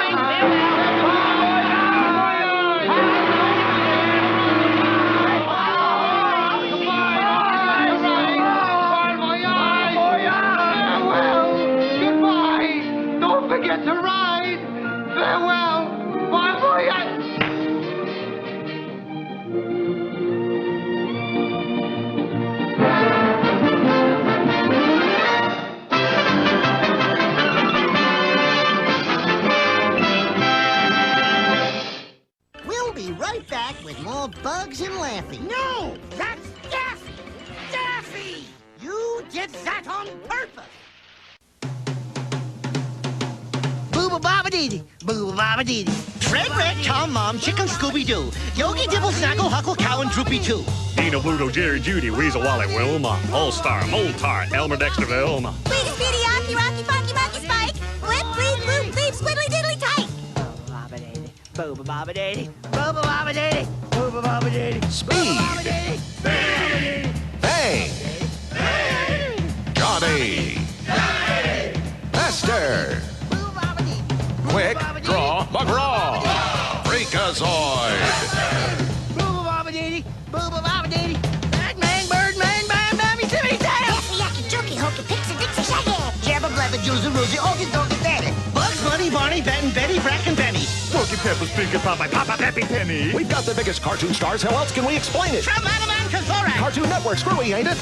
Don't forget to ride. Farewell. Bon voyage. We'll be right back with more Bugs and Laffy. No, that's Daffy. Daffy. You did that on purpose. Booba-baba-dee-dee, booba-baba-dee-dee. Fred, Red, Tom, Mom, Chicken, Scooby-Doo. Yogi, Dibble, Snaggle, Huckle, Cow, and Droopy, too. Dino, Bluto, Jerry, Judy, Weasel, Wally, Wilma, All-Star, Moltar, Elmer, Dexter, Vilma. Speedy, Speedy, Rocky, Rocky, Funky, Monkey, Spike. Flip, bleep, bloop, bleep, squiddly, diddly, tight. Booba-baba-dee-dee, booba-baba-dee-dee, booba-baba-dee-dee. Speed. Bang. Johnny. Master. Quick Draw McGraw. Freakazoid. Booba-baba-dee-dee, booba-baba-dee-dee. Batman, Birdman, Bam, Bammy, Timmity, Tail. Yucky, yucky, jokey, hokey, pixie, dixie, shaggy. Jabba, blabba, Jooza, Rosie, August, Donkey, Daddy. Bugs, Bunny, Barney, Benton, Betty, Brack, and Benny. Porky Pepper's Pinky Popeye, Papa, Peppy, Penny. We've got the biggest cartoon stars. How else can we explain it? From Anaman to Thorax. Cartoon Network, screwy, ain't it?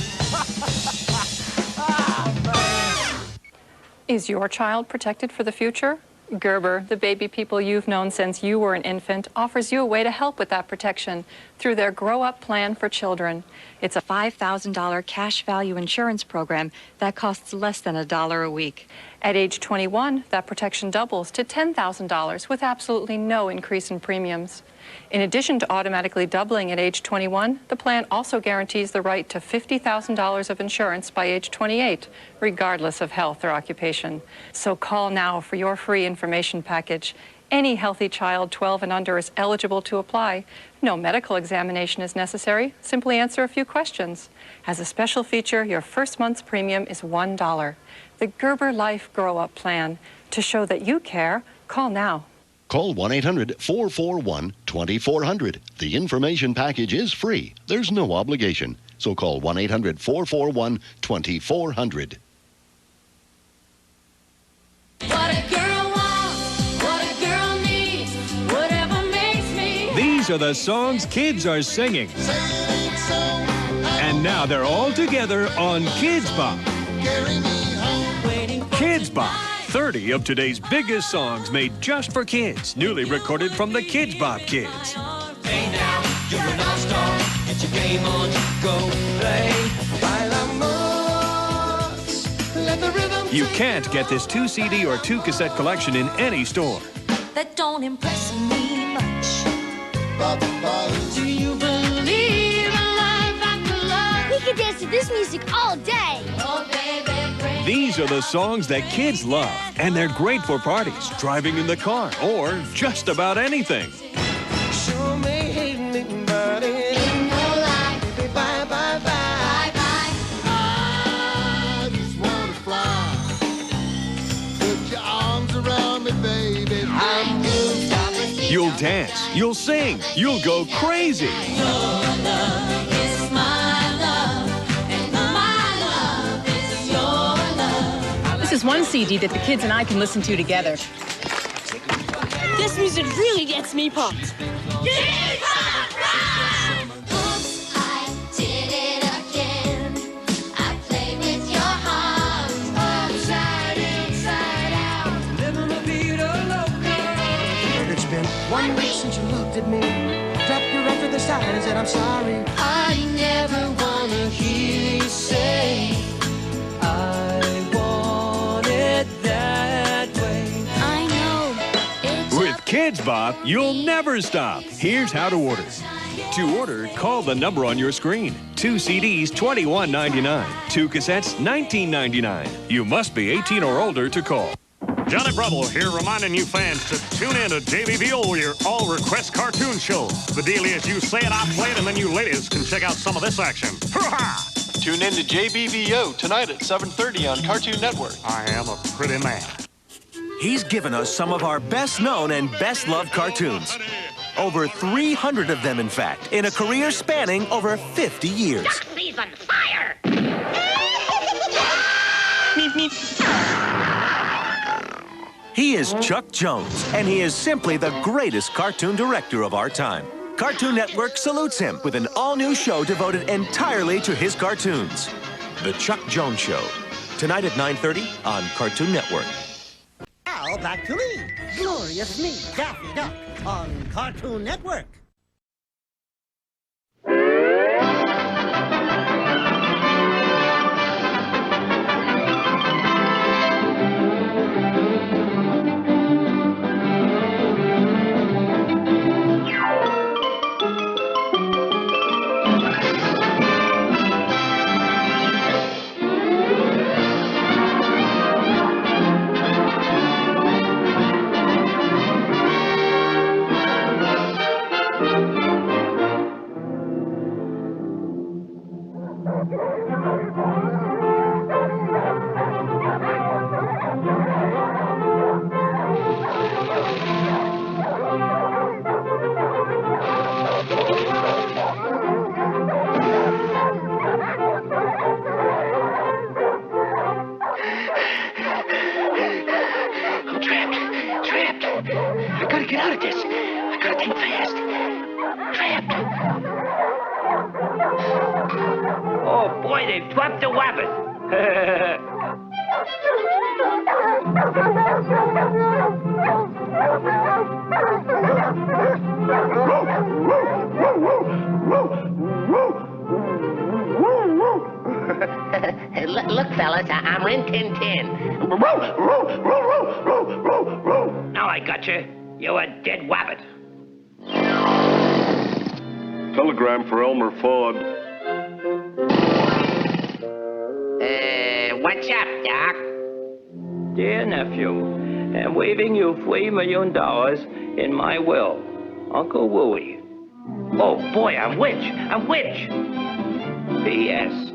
Is your child protected for the future? Gerber, the baby people you've known since you were an infant, offers you a way to help with that protection through their Grow Up Plan for Children. It's a $5,000 cash value insurance program that costs less than $1 a week. At age 21, that protection doubles to $10,000 with absolutely no increase in premiums. In addition to automatically doubling at age 21, the plan also guarantees the right to $50,000 of insurance by age 28, regardless of health or occupation. So call now for your free information package. Any healthy child 12 and under is eligible to apply. No medical examination is necessary. Simply answer a few questions. As a special feature, your first month's premium is $1. The Gerber Life Grow Up Plan. To show that you care, call now. Call 1-800-441-2400. The information package is free. There's no obligation. So call 1-800-441-2400. What a girl wants, what a girl needs, whatever makes me. These are the songs kids are singing. And now they're all together on Kids Bop. Kids Bop. 30 of today's biggest songs made just for kids, newly recorded from the Kids Bop Kids. Hey now, you're an all-star. Get your game on, go play. Let the rhythm. You can't get this 2 CD or 2 cassette collection in any store. That don't impress me much. Do you believe in life after love? We could dance to this music all day. Oh, baby, bring These are the songs that kids love, and they're great for parties, driving in the car, or just about anything. Sure may hate me, but it ain't no lie. Bye, bye, bye. Bye, bye. I just wanna fly. Put your arms around me, baby. I'm good. Stop it. You'll dance, you'll sing, you'll go crazy. Your love is my love, and my love is your love. This is one CD that the kids and I can listen to together. This music really gets me pumped. Oops, I did it again. I played with your heart, upside, inside out. Living la vida loca. It's been 1 week since you looked at me. Dropped your right to the side and said I'm sorry. I never wanna hear you say I want it that way. I know. It's With Kids Bop, you'll never stop. Here's how to order. To order, call the number on your screen. 2 CDs, $21.99. 2 cassettes, $19.99. You must be 18 or older to call. Johnny Bravo here reminding you fans to tune in to JBVO, your all-request cartoon show. The deal is you say it, I play it, and then you ladies can check out some of this action. Hoo-ha! Tune in to JBVO tonight at 7:30 on Cartoon Network. I am a pretty man. He's given us some of our best-known and best-loved cartoons. Over 300 of them, in fact, in a career spanning over 50 years. Duck season, fire! He is Chuck Jones, and he is simply the greatest cartoon director of our time. Cartoon Network salutes him with an all-new show devoted entirely to his cartoons. The Chuck Jones Show, tonight at 9:30 on Cartoon Network. Now back to me, glorious me, Daffy Duck, on Cartoon Network. I gotta get out of this. I gotta think fast. Trapped. Oh, boy, they've dropped the wabbit. Look, fellas, I'm Rin Tin Tin. Now I got you. You're a dead wabbit. Telegram for Elmer Fudd. What's up, Doc? Dear nephew, I'm waiving you $3 million in my will. Uncle Wooey. Oh, boy, I'm rich. P.S.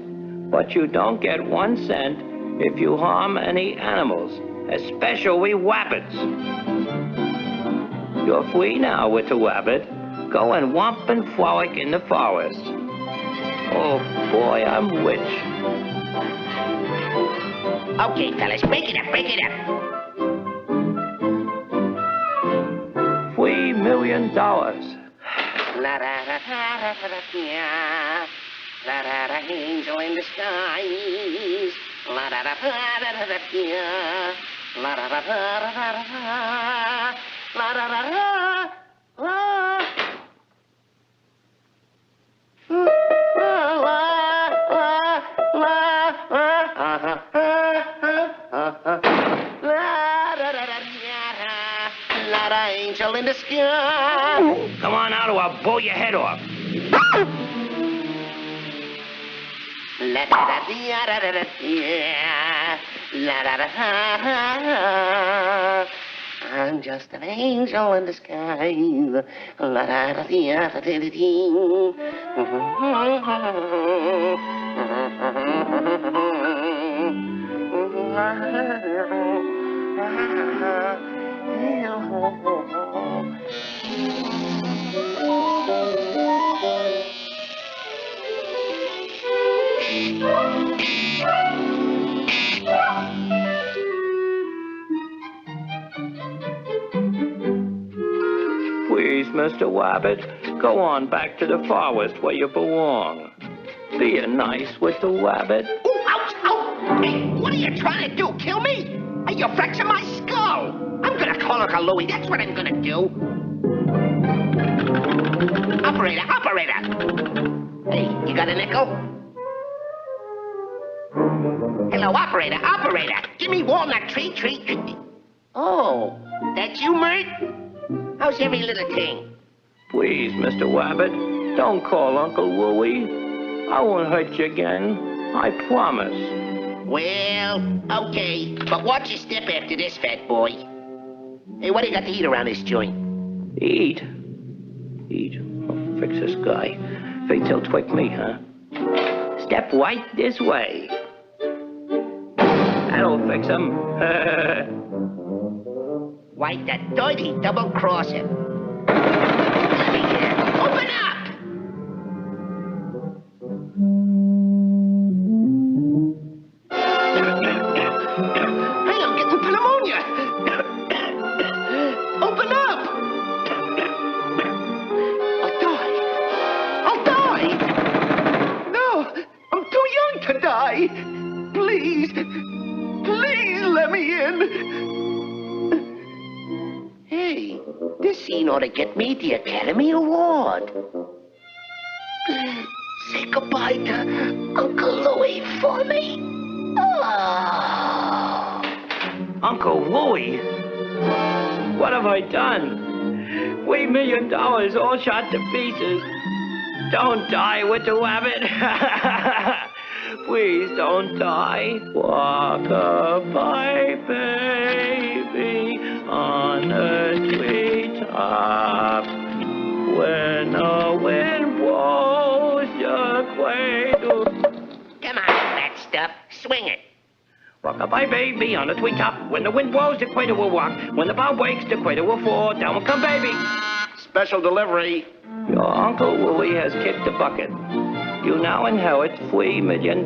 But you don't get 1 cent if you harm any animals, especially wabbits. You're free now with the wabbit. Go and whomp and frolic in the forest. Oh, boy, I'm rich. Okay, fellas, break it up. $3 million. La-da-da-da-da-da-da, angel in the skies. La-da-da-da-da-da-da, la-da-da-da-da-da-da, la-da-da-da-da. Angel in the sky. Come on out or I'll blow your head off. La da da da da da da, la da da da. I'm just an angel in the sky. La da da da da da Please, Mr. Wabbit, go on back to the forest where you belong. Be nice with the wabbit. Ooh, ouch, ow! Hey, what are you trying to do? Kill me? Hey, you're fracturing my skull. I'm gonna call Uncle Louie. That's what I'm gonna do. Operator. Hey, you got a nickel? Hello, operator. Give me walnut treat. Oh, that's you, Mert? How's every little thing? Please, Mr. Wabbit, Don't call Uncle Wooey. I won't hurt you again. I promise. Well, okay. But watch your step after this, fat boy. Hey, what do you got to eat around this joint? Eat? Eat? Oh, fix this guy. Think he'll twig me, huh? Step right this way. That'll fix him. Why, that dirty double-crosser. Let me in. Open up! Hey, I'm getting pneumonia. Open up! I'll die. No, I'm too young to die. Please let me in. Hey, this scene ought to get me the Academy Award. Say goodbye to Uncle Louie for me. Oh. Uncle Wooey? What have I done? $3 million all shot to pieces. Don't die with the rabbit. Please don't die. Walk-a-bye, baby, on a treetop. When the wind blows your cradle. Come on, that stuff. Swing it. Walk-a-bye, baby, on a treetop. When the wind blows, the cradle will rock. When the bow breaks, the cradle will fall. Down will come baby. Special delivery. Your Uncle Wooey has kicked the bucket. You now inherit $3 million.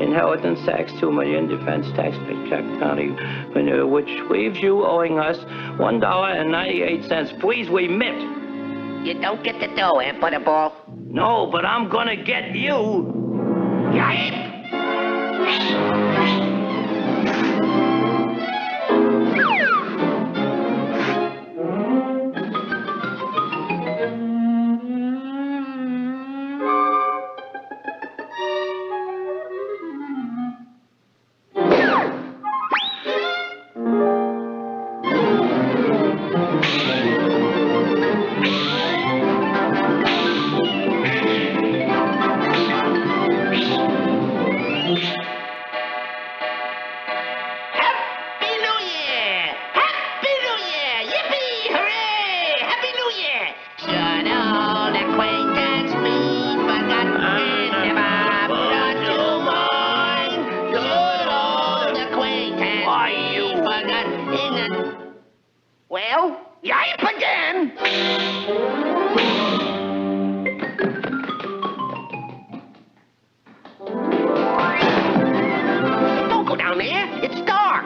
Inheritance tax, $2 million, defense tax, check county, which leaves you owing us $1.98. Please remit. You don't get the dough, eh, Butterball? No, but I'm gonna get you. Yipe! Well, yipe again! Don't go down there. It's dark.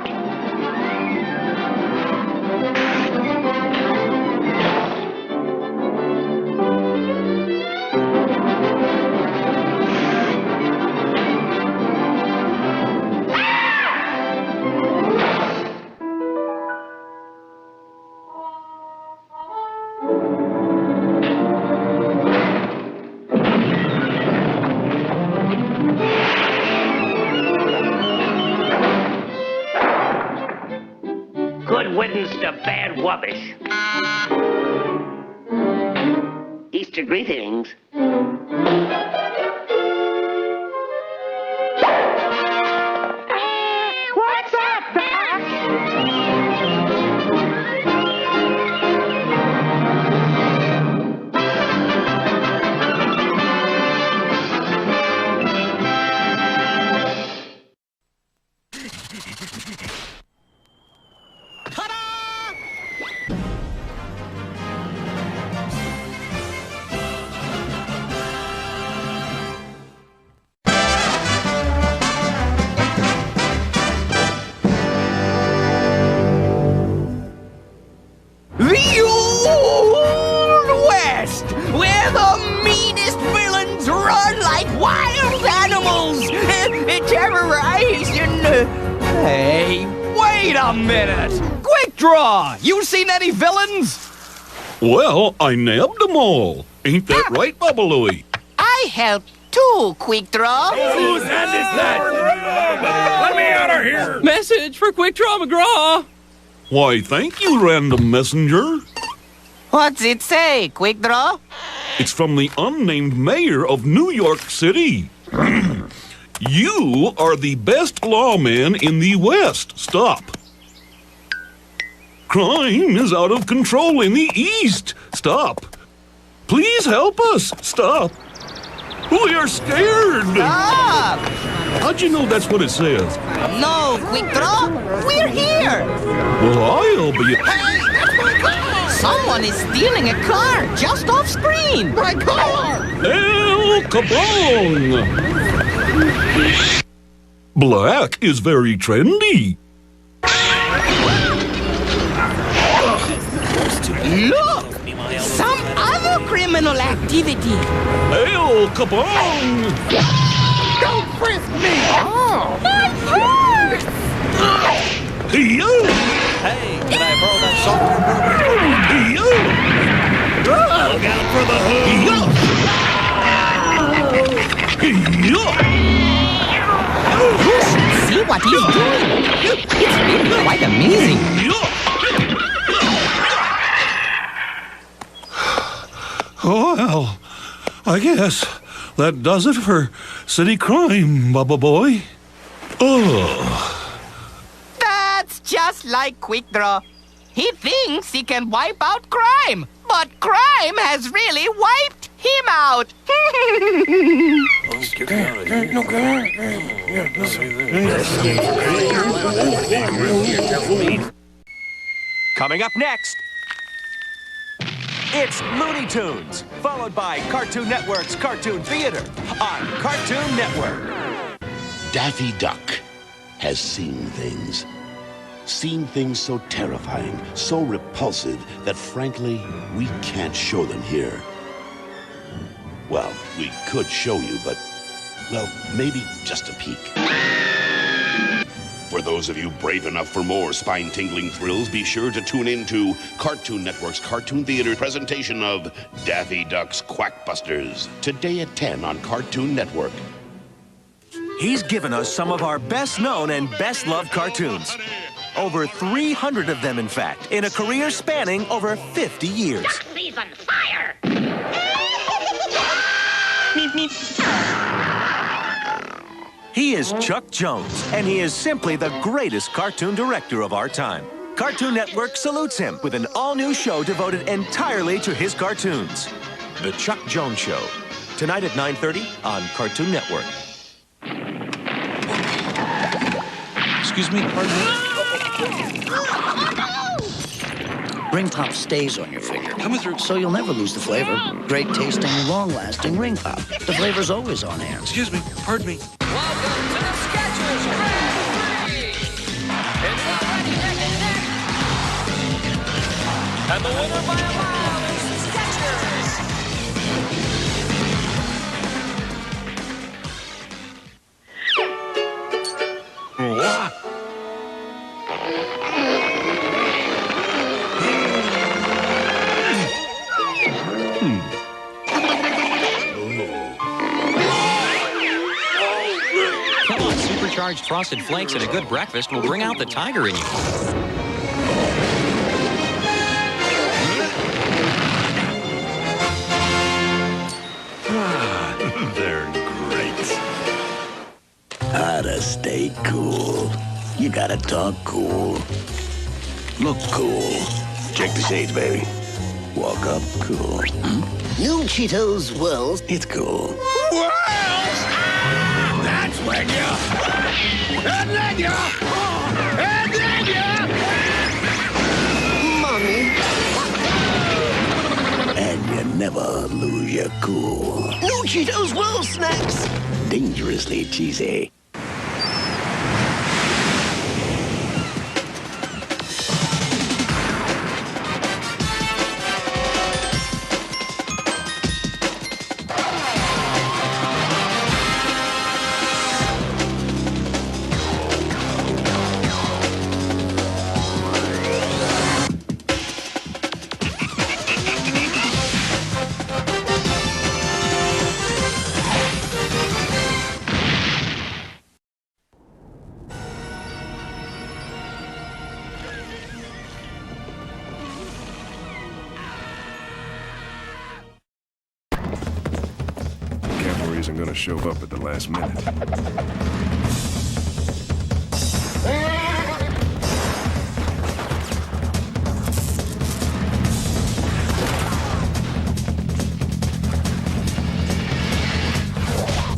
Good riddance to bad rubbish. Easter greetings. What's up, Doc? The Old West, where the meanest villains run like wild animals, terrorizing. Hey, wait a minute! Quick Draw! You seen any villains? Well, I nabbed them all. Ain't that right, Bubba Louie? I helped too, Quick Draw. Whose hand is that? Let me out of here! Message for Quick Draw McGraw. Why, thank you, random messenger. What's it say, Quick Draw? It's from the unnamed mayor of New York City. You are the best lawman in the West. Stop. Crime is out of control in the East. Stop. Please help us. Stop. We are scared. Stop! How'd you know that's what it says? No, Quick Draw, we're here. Well, I'll be... Hey, that's my car! Someone is stealing a car just off screen. My car! El Capone! Black is very trendy. Look! Some other criminal activity. El Capone! Don't frisk me! Oh, my purse! You! Hey, can I borrow that software program? You! Look out for the See what he's doing? It's really quite amazing. Oh, well, I guess that does it for city crime, Bubba Boy. Oh. That's just like Quick Draw. He thinks he can wipe out crime, but crime has really wiped him out. Coming up next, it's Looney Tunes, followed by Cartoon Network's Cartoon Theater on Cartoon Network. Daffy Duck has seen things. Seen things so terrifying, so repulsive, that frankly, we can't show them here. Well, we could show you, but, well, maybe just a peek. For those of you brave enough for more spine-tingling thrills, be sure to tune in to Cartoon Network's Cartoon Theater presentation of Daffy Duck's Quackbusters, today at 10 on Cartoon Network. He's given us some of our best-known and best-loved cartoons. Over 300 of them, in fact, in a career spanning over 50 years. Ducksy's on fire! He is Chuck Jones, and he is simply the greatest cartoon director of our time. Cartoon Network salutes him with an all-new show devoted entirely to his cartoons. The Chuck Jones Show, tonight at 9:30 on Cartoon Network. Excuse me, pardon me? Ring pop stays on your finger. Coming through. So you'll never lose the flavor. Great tasting, long-lasting ring pop. The flavor's always on hand. Excuse me, pardon me. Welcome to the Sketchers Grand Prix! It's already neck and neck! And the winner by a mile is the Sketchers! What? Come on, supercharged frosted flakes and a good breakfast will bring out the tiger in you. They're great. How to stay cool. You gotta talk cool. Look cool. Check the shades, baby. Walk up cool. New Cheetos Whirls. It's cool. Whirls! That's when you... And then you... And then you... Mommy. And you never lose your cool. New Cheetos Whirls snacks. Dangerously cheesy. wasn't gonna show up at the last minute.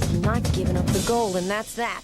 I'm not giving up the gold, and that's that.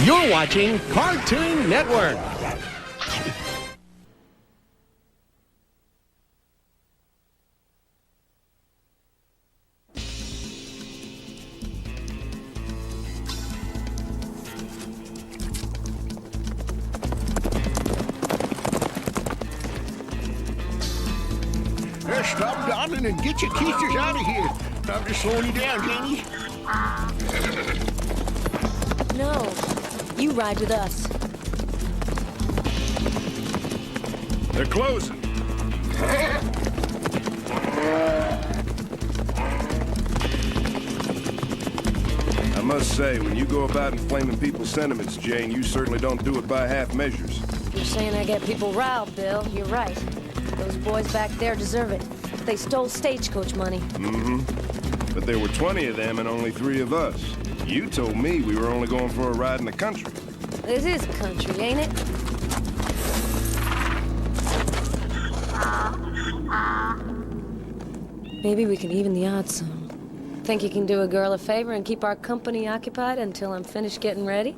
You're watching Cartoon Network. Stop dawdling and get your keisters out of here. I'm just slowing you down, Janie. No, you ride with us. They're closing. I must say, when you go about inflaming people's sentiments, Jane, you certainly don't do it by half measures. You're saying I get people riled, Bill. You're right. Those boys back there deserve it. They stole stagecoach money. Mm-hmm. But there were 20 of them and only 3 of us. You told me we were only going for a ride in the country. This is country, ain't it? Maybe we can even the odds some. Think you can do a girl a favor and keep our company occupied until I'm finished getting ready?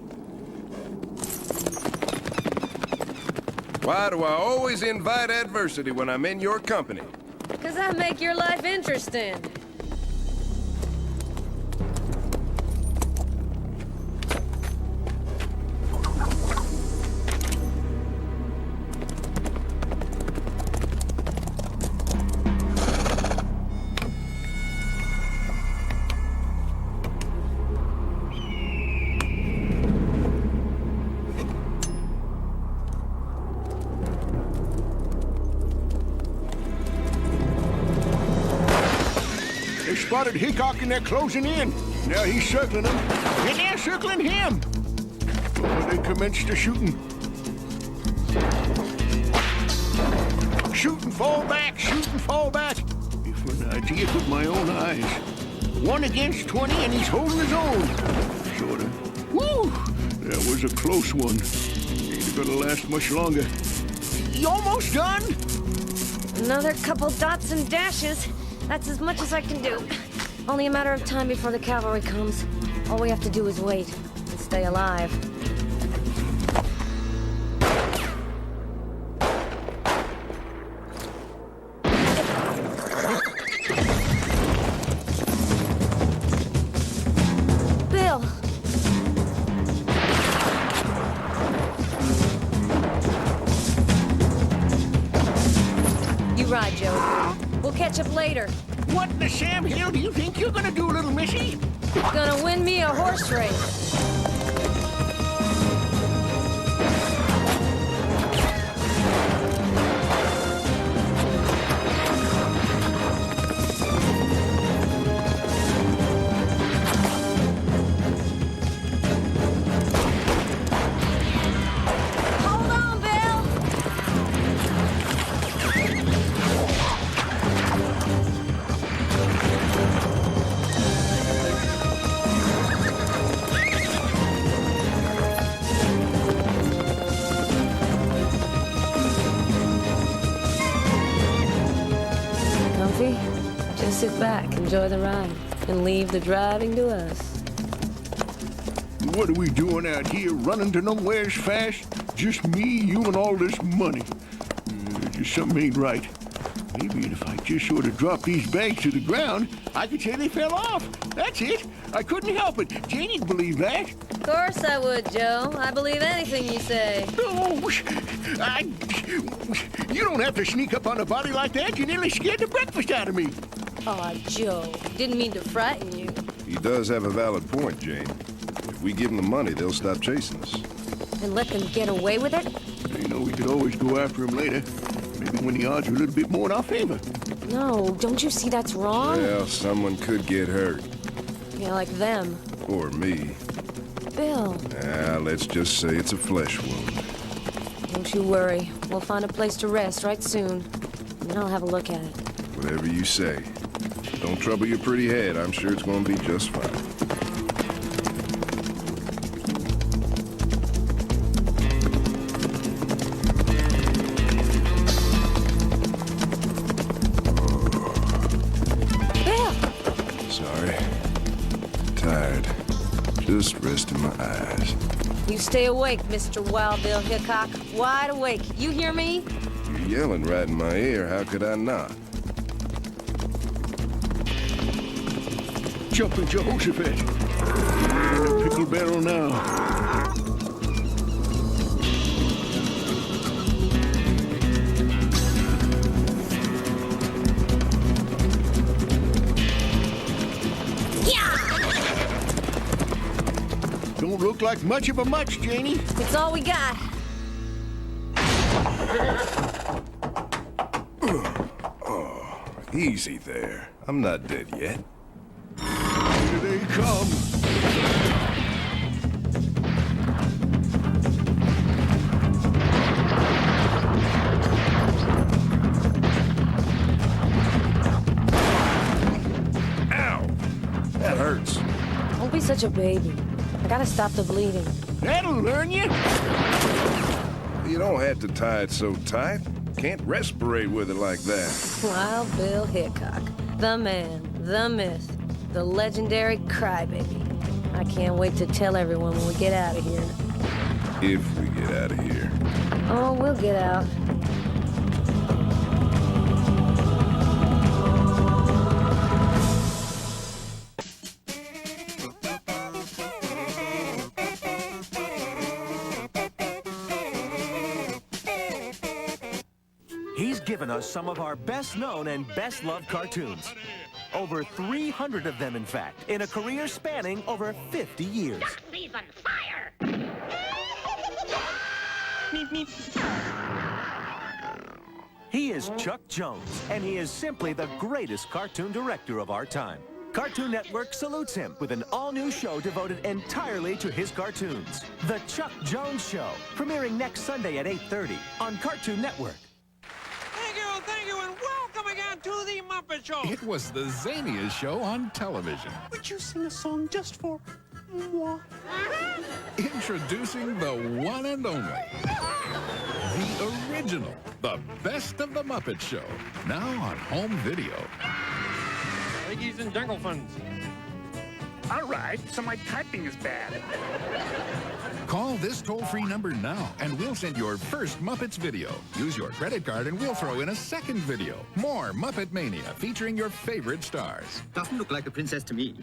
Why do I always invite adversity when I'm in your company? 'Cause I make your life interesting. Spotted Hickok and they're closing in. Now he's circling them, and they're circling him. Oh, they commenced the shooting. Shoot and fall back, shoot and fall back. If an idea with my own eyes. 1 against 20, and he's holding his own. Sorta. Woo! That was a close one. Ain't gonna last much longer. You almost done? Another couple dots and dashes. That's as much as I can do. Only a matter of time before the cavalry comes. All we have to do is wait and stay alive. Bill! You ride, Joe. We'll catch up later. What in the Sam Hill do you think you're gonna do, little missy? Gonna win me a horse race. Hold on, Bill. Comfy? Just sit back, enjoy the ride, and leave the driving to us. What are we doing out here, running to nowheres fast? Just me, you, and all this money. Just something ain't right. Maybe if I just sort of drop these bags to the ground, I could say they fell off. That's it. I couldn't help it. Janie'd believe that. Of course I would, Joe. I believe anything you say. Oh, you don't have to sneak up on a body like that. You nearly scared the breakfast out of me. Aw, Joe. Didn't mean to frighten you. He does have a valid point, Jane. If we give them the money, they'll stop chasing us. And let them get away with it? You know, we could always go after him later. Maybe when the odds are a little bit more in our favor. No, don't you see that's wrong? Well, someone could get hurt. Yeah, like them. Or me. Bill. Let's just say it's a flesh wound. Don't you worry. We'll find a place to rest right soon. And then I'll have a look at it. Whatever you say. Don't trouble your pretty head. I'm sure it's going to be just fine. Just resting my eyes. You stay awake, Mr. Wild Bill Hickok. Wide awake. You hear me? You're yelling right in my ear. How could I not? Jumping Jehoshaphat. Pickle barrel now. Don't look like much of a much, Janie. It's all we got. Oh, easy there. I'm not dead yet. Here they come. Ow! That hurts. Don't be such a baby. I gotta stop the bleeding. That'll learn you. You don't have to tie it so tight. Can't respirate with it like that. Wild Bill Hickok. The man, the myth, the legendary crybaby. I can't wait to tell everyone when we get out of here. If we get out of here. Oh, we'll get out. He's given us some of our best-known and best-loved cartoons. Over 300 of them, in fact, in a career spanning over 50 years. Please on fire! Meep, meep. He is Chuck Jones, and he is simply the greatest cartoon director of our time. Cartoon Network salutes him with an all-new show devoted entirely to his cartoons. The Chuck Jones Show, premiering next Sunday at 8:30 on Cartoon Network. Thank you, and welcome again to the Muppet Show. It was the zaniest show on television. Would you sing a song just for moi? Introducing the one and only, the original, the best of the Muppet Show, now on home video. Ladies and gentlemen. All right, so my typing is bad. Call this toll-free number now, and we'll send your first Muppets video. Use your credit card, and we'll throw in a second video. More Muppet Mania, featuring your favorite stars. Doesn't look like a princess to me.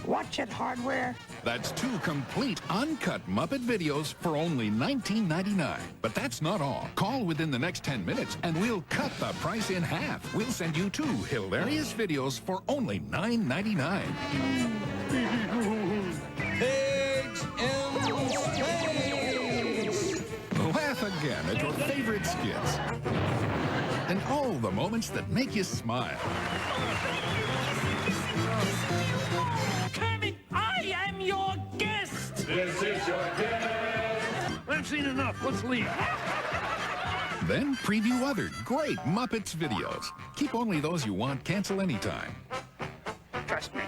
Watch it, hardware. That's 2 complete, uncut Muppet videos for only $19.99. But that's not all. Call within the next 10 minutes, and we'll cut the price in half. We'll send you 2 hilarious videos for only $9.99. Pigs in space! Laugh again at your favorite skits. And all the moments that make you smile. Kermit, I am your guest! This is your guest! I've seen enough. Let's leave. Then preview other great Muppets videos. Keep only those you want. Cancel anytime. Trust me.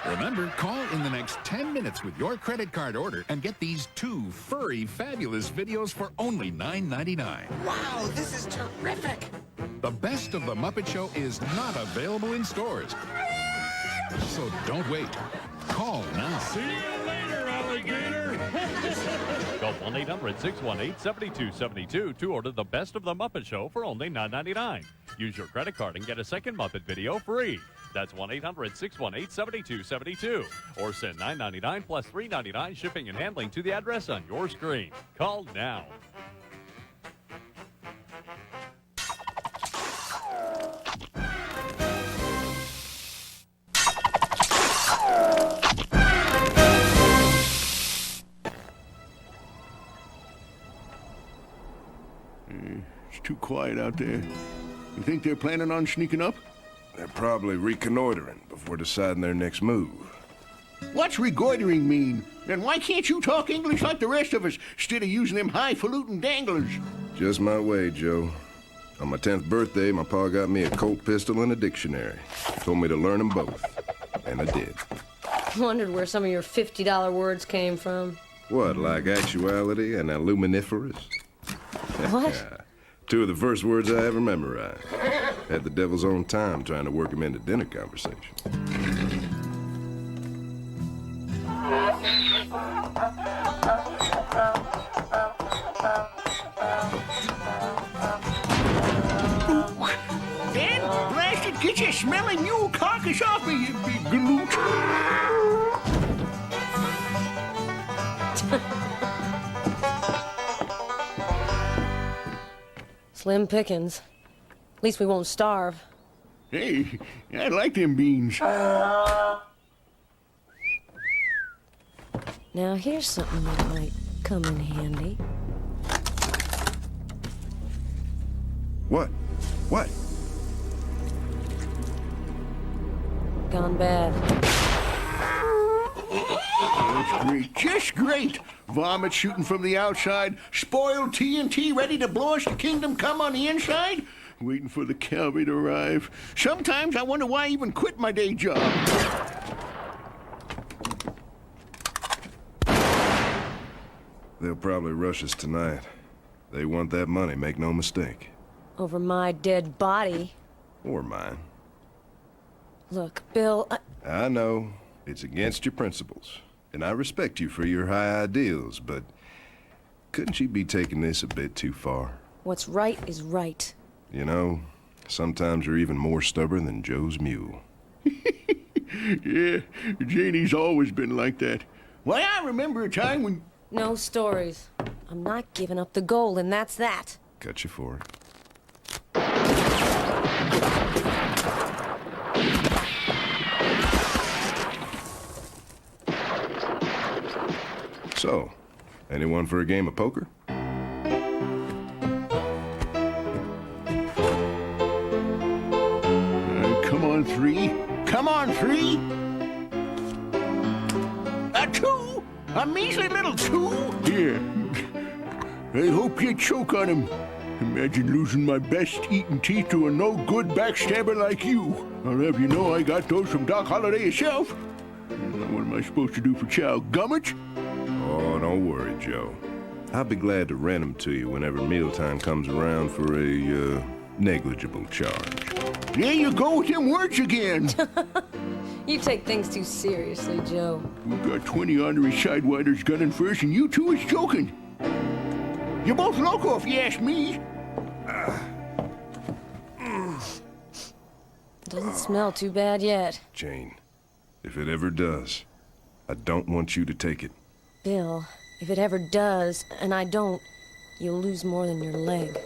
Remember, call in the next 10 minutes with your credit card order and get these 2 furry, fabulous videos for only $9.99. Wow, this is terrific! The best of the Muppet Show is not available in stores. So don't wait. Call now. See you later, alligator! Call 1-800-618-7272 to order the Best of the Muppet Show for only $9.99. Use your credit card and get a second Muppet video free. That's 1-800-618-7272. Or send $9.99 plus $3.99 shipping and handling to the address on your screen. Call now. It's too quiet out there. You think they're planning on sneaking up? They're probably reconnoitering before deciding their next move. What's regoitering mean? And why can't you talk English like the rest of us, instead of using them highfalutin danglers? Just my way, Joe. On my 10th birthday, my pa got me a Colt pistol and a dictionary. Told me to learn them both. And I did. Wondered where some of your $50 words came from. What, like actuality and aluminiferous? What? Two of the first words I ever memorized. Had the devil's own time trying to work them into dinner conversation. Dan, blast it, get your smelly mule carcass off me, you big galoot. Slim pickings. At least we won't starve. Hey, I like them beans. Now here's something that might come in handy. What? What? Gone bad. That's great, just great. Vomit shooting from the outside, spoiled TNT ready to blow us to kingdom come on the inside. Waiting for the cavalry to arrive. Sometimes I wonder why I even quit my day job. They'll probably rush us tonight. They want that money, make no mistake. Over my dead body. Or mine. Look, Bill, I know. It's against your principles. And I respect you for your high ideals, but couldn't you be taking this a bit too far? What's right is right. You know, sometimes you're even more stubborn than Joe's mule. Yeah, Janie's always been like that. Why, I remember a time when... No stories. I'm not giving up the goal, and that's that. Cut you for it. So, anyone for a game of poker? Come on, three. Come on, three. A two? A measly little two? Here. I hope you choke on him. Imagine losing my best eating teeth to a no-good backstabber like you. I'll have you know I got those from Doc Holliday himself. What am I supposed to do for chow? Gummit? Oh, don't worry, Joe. I'll be glad to rent them to you whenever mealtime comes around for a, negligible charge. There you go with them words again. You take things too seriously, Joe. We've got 20 honorary sidewinders gunning first, and you two is joking. You're both loco if you ask me. Doesn't smell too bad yet. Jane, if it ever does, I don't want you to take it. Bill, if it ever does, and I don't, you'll lose more than your leg.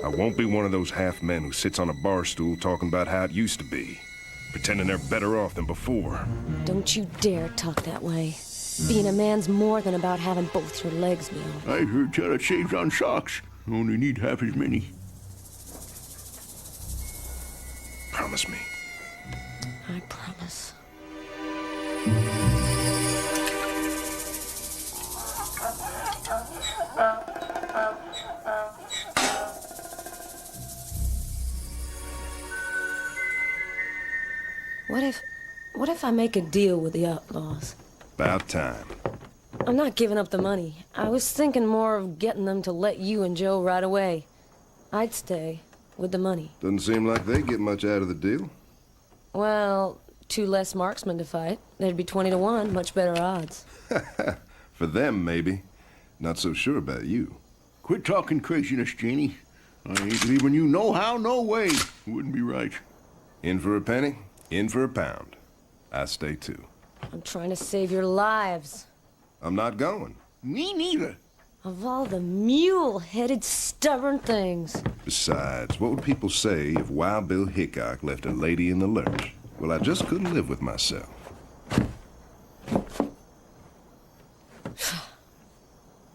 I won't be one of those half-men who sits on a bar stool talking about how it used to be, pretending they're better off than before. Don't you dare talk that way. Being a man's more than about having both your legs, Bill. I heard tell it saves on socks. Only need half as many. Promise me. I promise. What if I make a deal with the outlaws? About time. I'm not giving up the money. I was thinking more of getting them to let you and Joe right away. I'd stay with the money. Doesn't seem like they get much out of the deal. Well, 2 less marksmen to fight. There'd be 20 to 1, much better odds. For them, maybe. Not so sure about you. Quit talking craziness, Janie. I ain't leaving you no how, no way. Wouldn't be right. In for a penny, in for a pound. I stay too. I'm trying to save your lives. I'm not going. Me neither. Of all the mule-headed, stubborn things. Besides, what would people say if Wild Bill Hickok left a lady in the lurch? Well, I just couldn't live with myself.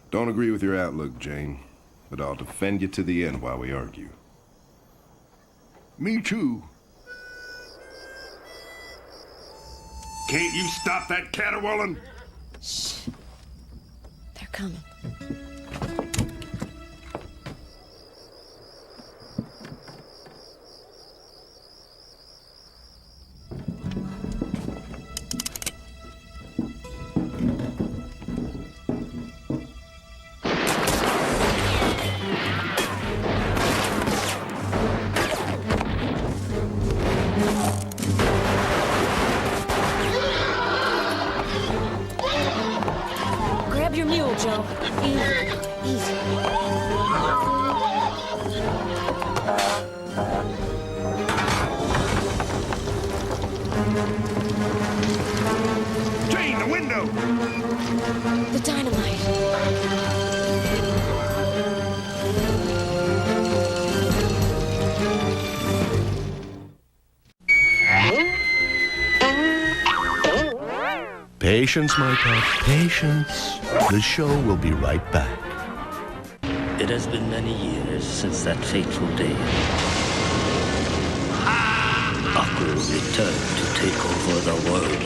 Don't agree with your outlook, Jane, but I'll defend you to the end while we argue. Me too. Can't you stop that caterwauling? Shh. They're coming. Grab your mule, Joe. Easy. Jane, the window! The dynamite. Patience, my pet, patience. The show will be right back. It has been many years since that fateful day. Aku returned to take over the world.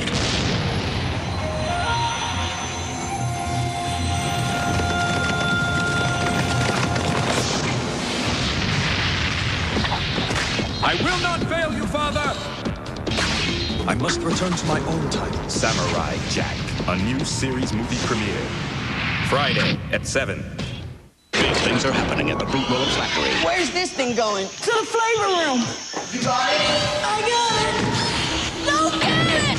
I will not fail you, Father! I must return to my own title. Samurai Jack, a new series movie premiere. Friday at 7. Big things are happening at the Fruit Roll-Ups factory. Where's this thing going? To the flavor room. You got it? I got it. No carrot.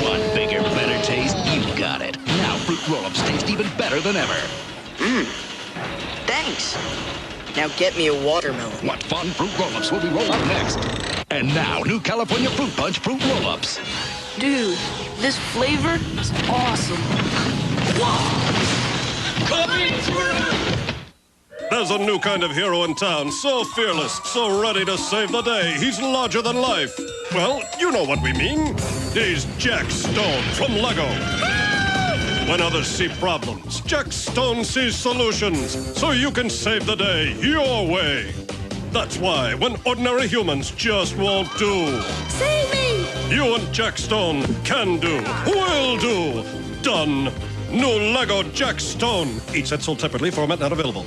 One bigger, better taste, you got it. Now Fruit Roll-Ups taste even better than ever. Thanks. Now get me a watermelon. What fun Fruit Roll-Ups will be rolled up next. And now, new California Fruit Punch Fruit Roll-Ups. Dude, this flavor is awesome. Coming through! There's a new kind of hero in town, so fearless, so ready to save the day. He's larger than life. Well, you know what we mean. He's Jack Stone from Lego. When others see problems, Jack Stone sees solutions, so you can save the day your way. That's why when ordinary humans just won't do, Save me! you and Jack Stone can do, will do, done. New Lego Jack Stone. Each set sold separately, format not available.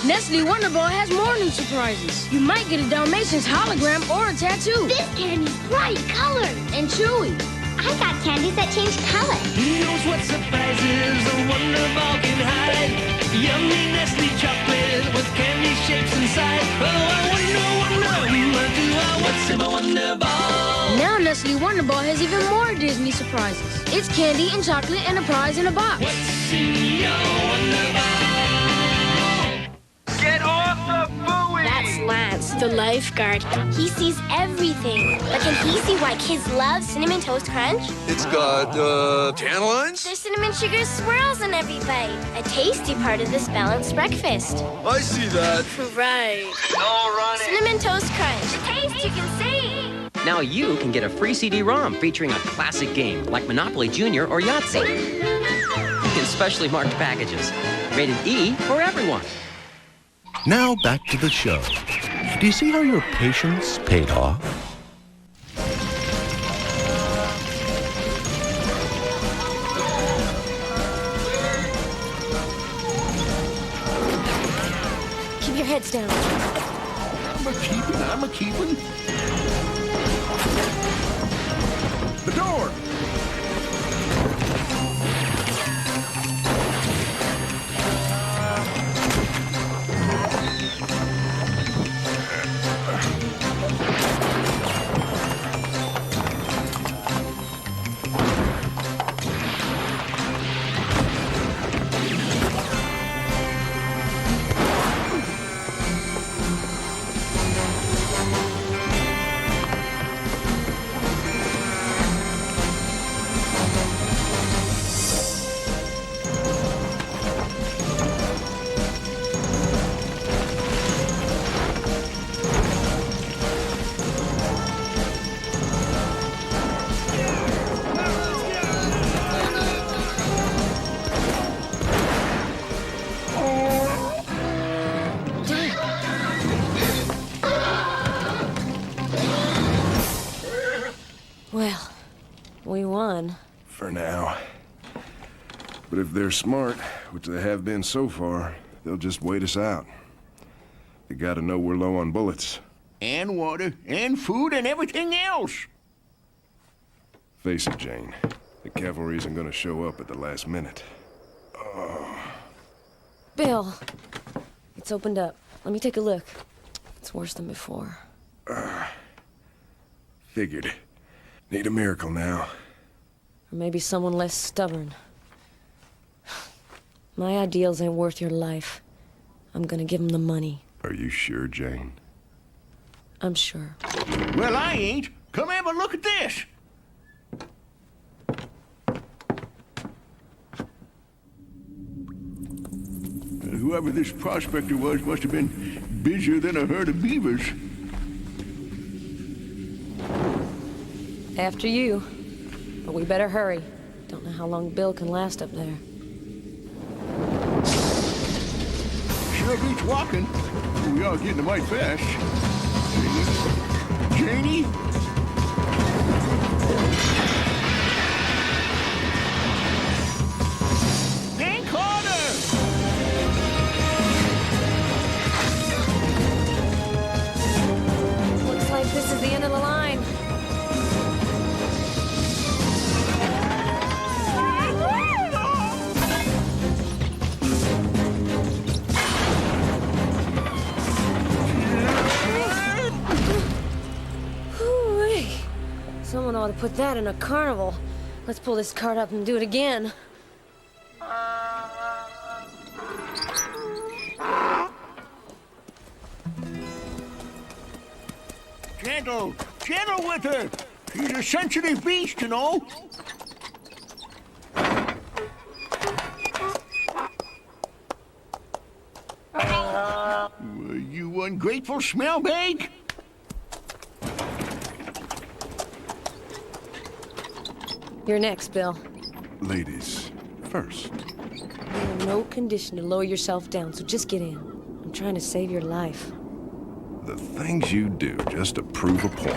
Nestle Wonder Ball has more new surprises. You might get a Dalmatians hologram or a tattoo. This candy's bright colors. And chewy. I got candies that change color. Who knows what surprises a Wonder Ball can hide? Yummy Nestle chocolate with candy shapes inside. Oh, I wonder, do I what's in my Wonder Ball? Now Nestle Wonder Ball has even more Disney surprises. It's candy and chocolate and a prize in a box. What's in your Wonder Ball? Get off the buoy! That's Lance, the lifeguard. He sees everything. But can he see why kids love Cinnamon Toast Crunch? It's got, tannelines? There's cinnamon sugar swirls in every bite. A tasty part of this balanced breakfast. I see that. Right. No running. Cinnamon Toast Crunch. The taste you can see. Now you can get a free CD-ROM featuring a classic game like Monopoly Junior or Yahtzee. In specially marked packages. Rated E for everyone. Now back to the show. Do you see how your patience paid off? Keep your heads down. I'm a keeping. The door! We won. For now. But if they're smart, which they have been so far, they'll just wait us out. They gotta know we're low on bullets. And water, and food, and everything else. Face it, Jane. The cavalry isn't gonna show up at the last minute. Bill, it's opened up. Let me take a look. It's worse than before. Figured. Need a miracle now. Or maybe someone less stubborn. My ideals ain't worth your life. I'm gonna give him the money. Are you sure, Jane? I'm sure. Well, I ain't. Come have a look at this. Whoever this prospector was must have been busier than a herd of beavers. After you. But we better hurry. Don't know how long Bill can last up there. Sure beats walking. We are getting a mite fast. Janie? Bank order! Looks like this is the end of the line. Hoo-wee. Someone ought to put that in a carnival. Let's pull this cart up and do it again. Gentle with her. She's a sensitive beast, you know. You ungrateful smellbag. You're next, Bill. Ladies, first. You're in no condition to lower yourself down, so just get in. I'm trying to save your life. The things you do just to prove a point.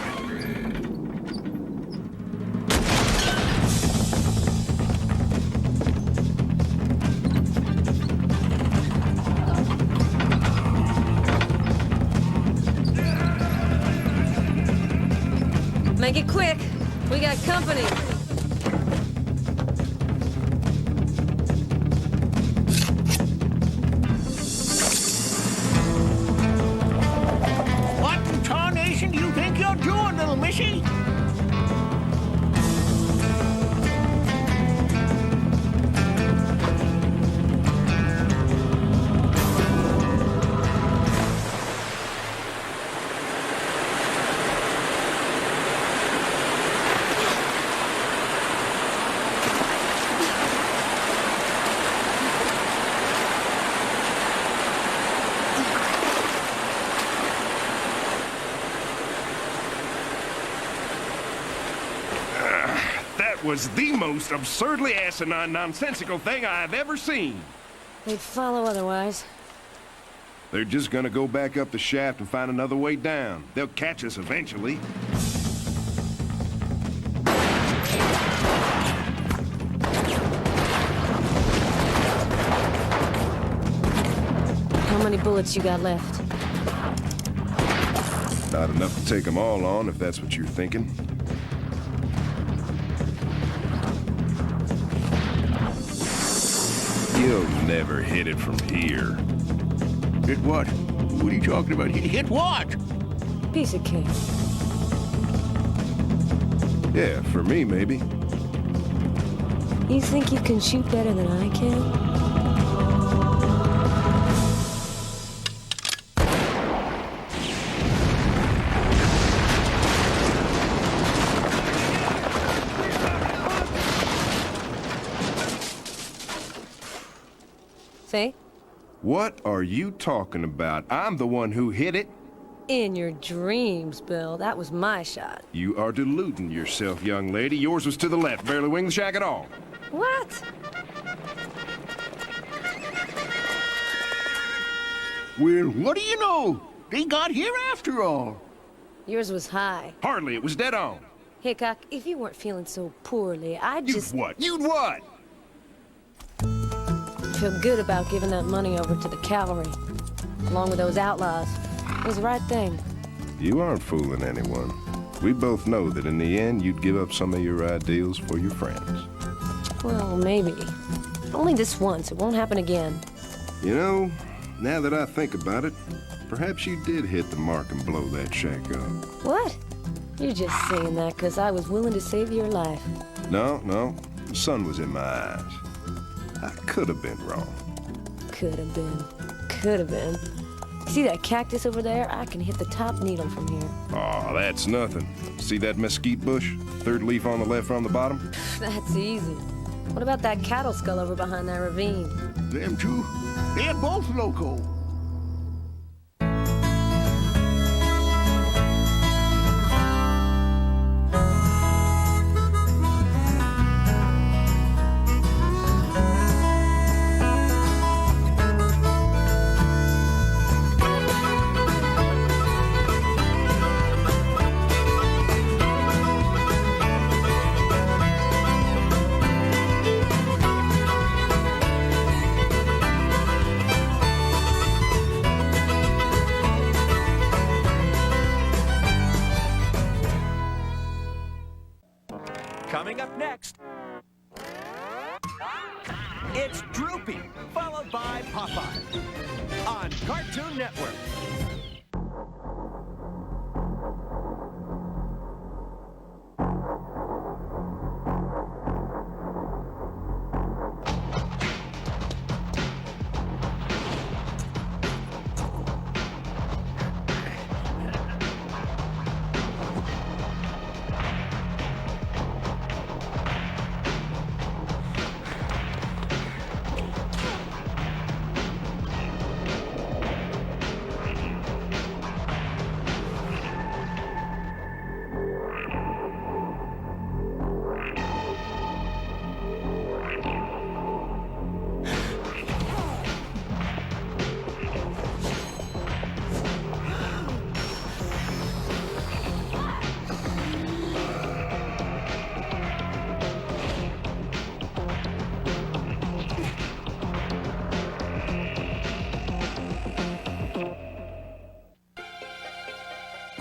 Make it quick. We got company. What in tarnation do you think you're doing, little missy? That was the most absurdly asinine, nonsensical thing I have ever seen. They'd follow otherwise. They're just gonna go back up the shaft and find another way down. They'll catch us eventually. How many bullets you got left? Not enough to take them all on, if that's what you're thinking. You'll never hit it from here. Hit what? What are you talking about? Hit what? Piece of cake. Yeah, for me, maybe. You think you can shoot better than I can? Say? What are you talking about? I'm the one who hit it. In your dreams, Bill. That was my shot. You are deluding yourself, young lady. Yours was to the left, barely winged the shack at all. What? Well, what do you know? They got here after all. Yours was high. Hardly. It was dead on. Hickok, if you weren't feeling so poorly, I'd just... You'd what? You'd what? feel good about giving that money over to the cavalry, along with those outlaws. It was the right thing. You aren't fooling anyone. We both know that in the end, you'd give up some of your ideals for your friends. Well, maybe. Only this once. It won't happen again. You know, now that I think about it, perhaps you did hit the mark and blow that shack up. What? You're just saying that because I was willing to save your life. No, the sun was in my eyes. I could have been wrong. Could have been. Could have been. See that cactus over there? I can hit the top needle from here. Aw, that's nothing. See that mesquite bush? Third leaf on the left from the bottom? That's easy. What about that cattle skull over behind that ravine? Them two, they're both loco. Coming up next, it's Droopy, followed by Popeye on Cartoon Network.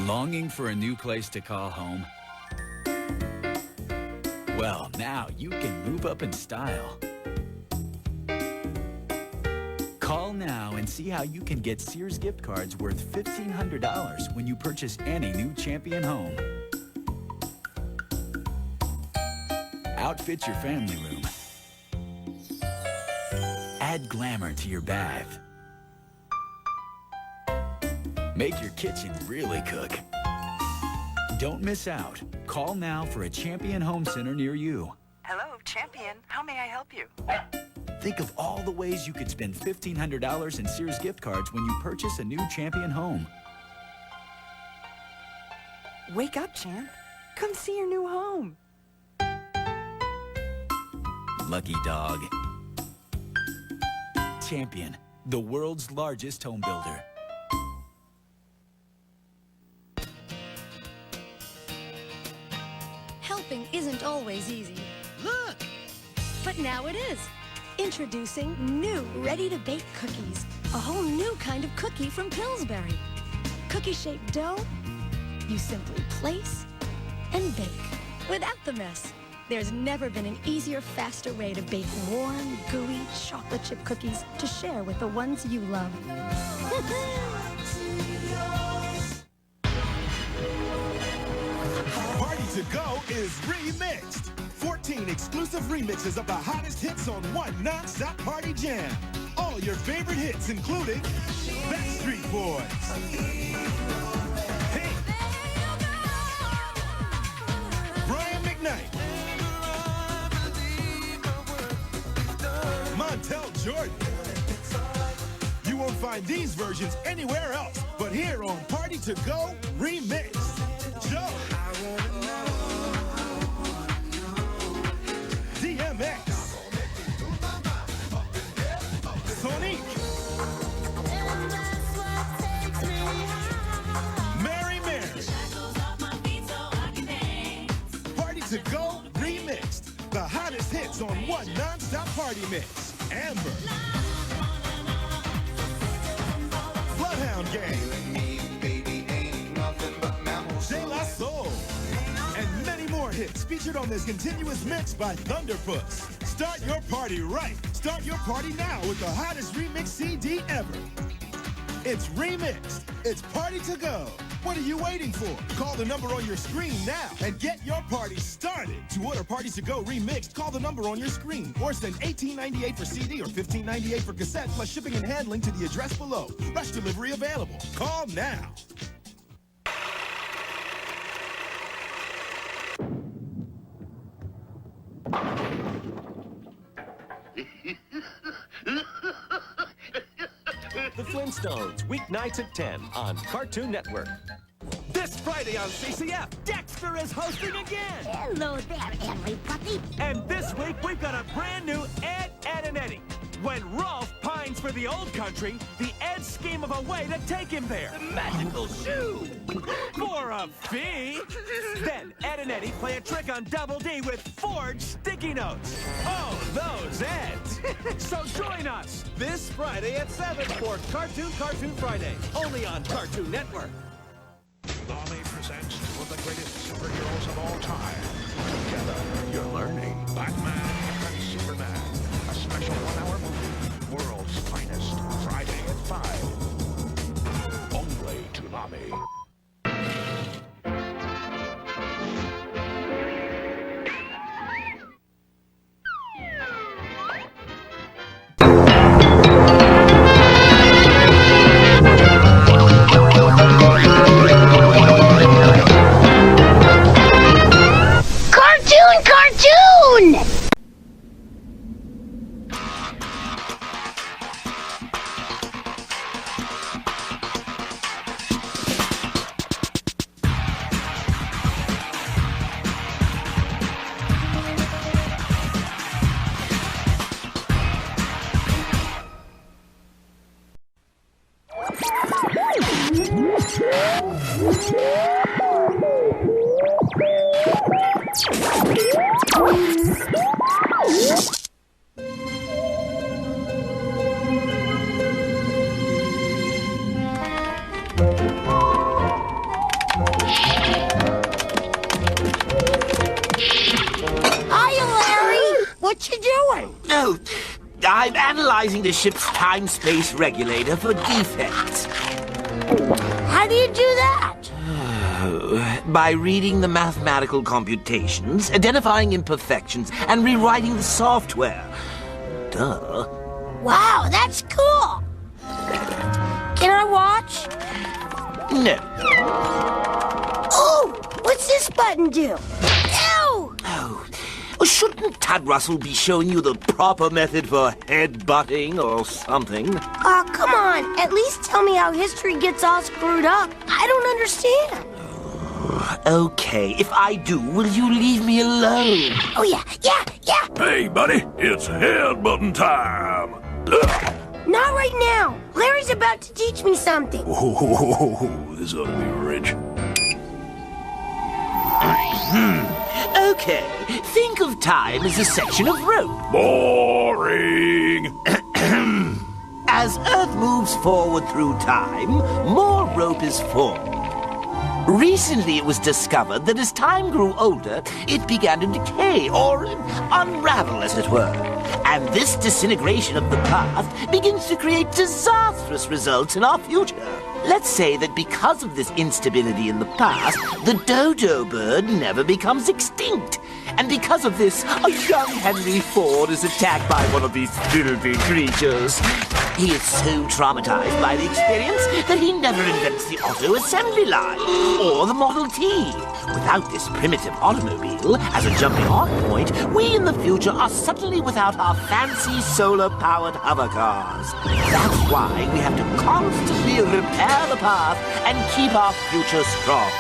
Longing for a new place to call home? Well, now you can move up in style. Call now and see how you can get Sears gift cards worth $1,500 when you purchase any new Champion home. Outfit your family room. Add glamour to your bath. Make your kitchen really cook. Don't miss out. Call now for a Champion Home Center near you. Hello, Champion. How may I help you? Think of all the ways you could spend $1,500 in Sears gift cards when you purchase a new Champion home. Wake up, Champ. Come see your new home. Lucky dog. Champion, the world's largest home builder. Helping isn't always easy. Look! But now it is. Introducing new ready-to-bake cookies. A whole new kind of cookie from Pillsbury. Cookie-shaped dough, you simply place and bake without the mess. There's never been an easier, faster way to bake warm, gooey chocolate chip cookies to share with the ones you love. Party to Go is remixed. 14 exclusive remixes of the hottest hits on one non-stop party jam. All your favorite hits, including Backstreet Boys, Hey, Brian McKnight, Montel Jordan. You won't find these versions anywhere else but here on Party to Go Remixed. Joe, DMX, Sonic, Mary Mary, to Go Remixed. The hottest hits on one non-stop party mix. Amber. Bloodhound Gang. De La Soul. And many more hits featured on this continuous mix by Thunderpuss. Start your party right. Start your party now with the hottest remix CD ever. It's remixed. It's Party to Go. What are you waiting for? Call the number on your screen now and get your party started. To order Party to Go remixed, call the number on your screen or send $18.98 for CD or $15.98 for cassette plus shipping and handling to the address below. Rush delivery available. Call now. The Flintstones, weeknights at 10 on Cartoon Network. This Friday on CCF, Dexter is hosting again. Hello there, everybody. And this week, we've got a brand new Ed, Ed, and Eddie. When Rolf pines for the old country, the Eds scheme of a way to take him there. The magical shoe. For a fee. Then Ed and Eddie play a trick on Double D with forged sticky notes. Oh, those Eds. So join us this Friday at 7 for Cartoon Friday. Only on Cartoon Network. Army presents two of the greatest superheroes of all time. Together, you're learning Batman and Superman. A special one-hour movie. World's finest. Friday at 5. Only Toonami. Cartoon! No, I'm analyzing the ship's time-space regulator for defects. How do you do that? By reading the mathematical computations, identifying imperfections, and rewriting the software. Duh. Wow, that's cool. Can I watch? No. Oh, what's this button do? Ew! Oh, shouldn't Tad Russell be showing you the proper method for head-butting or something? Oh, come on. At least tell me how history gets all screwed up. I don't understand. Okay, if I do, will you leave me alone? Oh, yeah. Hey, buddy, it's head-butting time. Not right now. Larry's about to teach me something. Oh, this ought to be rich. Okay, think of time as a section of rope. Boring. As Earth moves forward through time, more rope is formed. Recently, it was discovered that as time grew older, it began to decay, or unravel, as it were. And this disintegration of the past begins to create disastrous results in our future. Let's say that because of this instability in the past, the dodo bird never becomes extinct. And because of this, a young Henry Ford is attacked by one of these filthy creatures. He is so traumatized by the experience that he never invents the auto assembly line or the Model T. Without this primitive automobile as a jumping-off point, we in the future are suddenly without our fancy solar-powered hover cars. That's why we have to constantly repair the past and keep our future strong.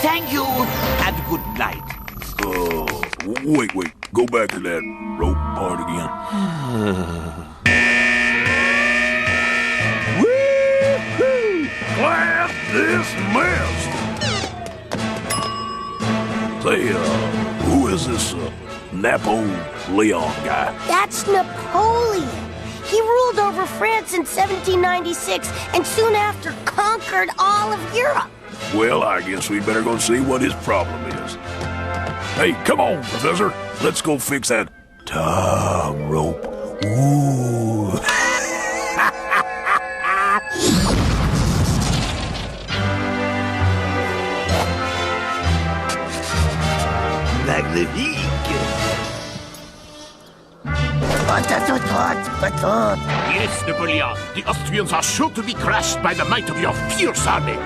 Thank you, and good night. Wait. Go back to that rope part again. Woo-hoo! Clap this mess! Say, who is is this Napoleon guy? That's Napoleon. He ruled over France in 1796 and soon after conquered all of Europe. Well, I guess we better go see what his problem is. Hey, come on, Professor. Let's go fix that time rope. Ooh. Magnifique! Yes, Napoleon. The Austrians are sure to be crushed by the might of your fierce army.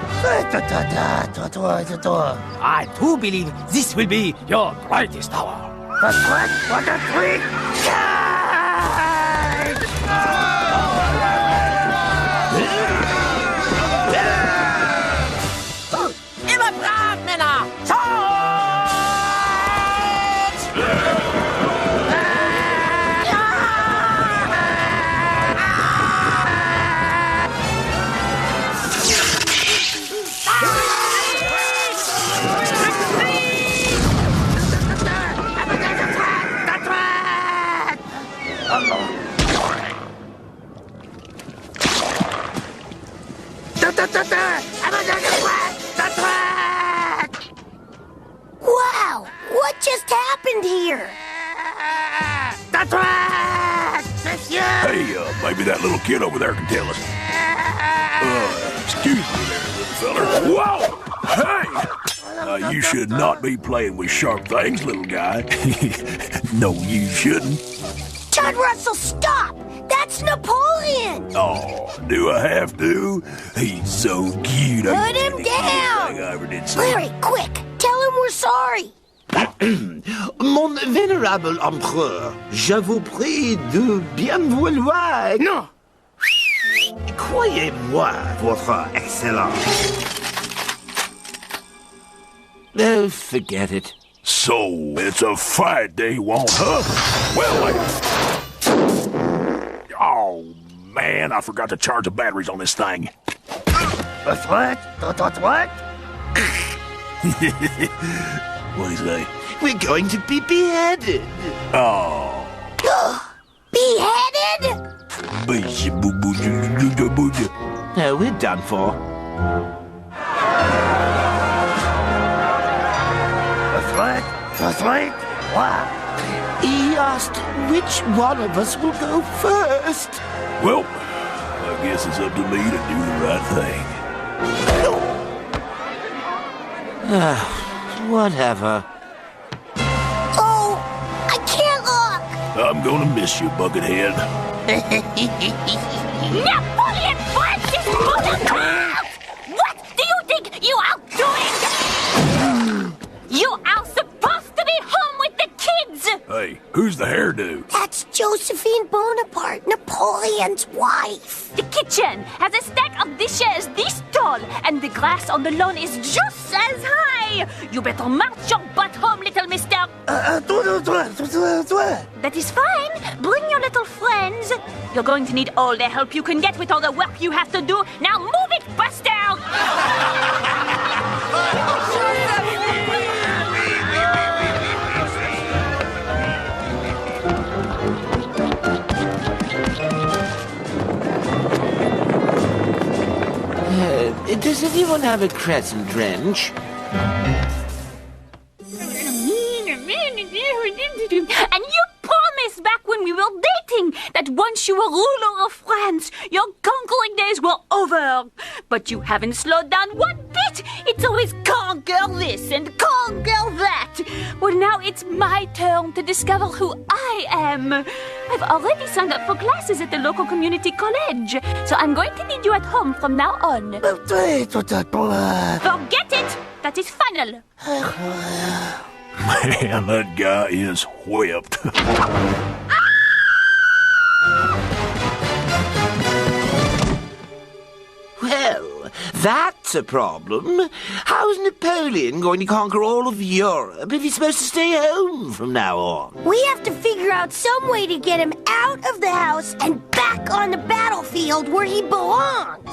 I do believe this will be your greatest hour. Immer brav, Männer! Wow! What just happened here? Hey, maybe that little kid over there can tell us. Excuse me there, little feller. Whoa! Hey! You should not be playing with sharp things, little guy. No, you shouldn't. John Russell, stop! That's Napoleon! Oh, do I have to? He's so cute. Put him down! I ever did see. Larry, quick! Tell him we're sorry! Mon vénérable empereur, je vous prie de bien vouloir... Non! Croyez-moi, votre excellence. Oh, forget it. So, it's a fight they want, huh? Well, oh, man, I forgot to charge the batteries on this thing. What? What? What'd he say? We're going to be beheaded. Oh. Beheaded? No, we're done for. What? He asked which one of us will go first. Well, I guess it's up to me to do the right thing. Whatever. Oh, I can't look! I'm gonna miss you, Buckethead. Napoleon Francis Bonaparte! What do you think you are doing? You are supposed to be home with the kids! Hey, who's the hairdo? That's Josephine Bonaparte, Napoleon's wife. The kitchen has a stack of dishes this tall, and the grass on the lawn is just as high. You better march your butt home, little mister. That is fine. Bring your little friends. You're going to need all the help you can get with all the work you have to do. Now move it, Buster! Does anyone have a crescent wrench? And you promised back when we were dating that once you were ruler of France, your conquering days were over. But you haven't slowed down one bit. It's always conquer this and conquer that. Well, now it's my turn to discover who I am. I've already signed up for classes at the local community college, so I'm going to need you at home from now on. Forget it. That is final. Man, that guy is whipped. Well, that's a problem. How's Napoleon going to conquer all of Europe if he's supposed to stay home from now on? We have to figure out some way to get him out of the house and back on the battlefield where he belongs.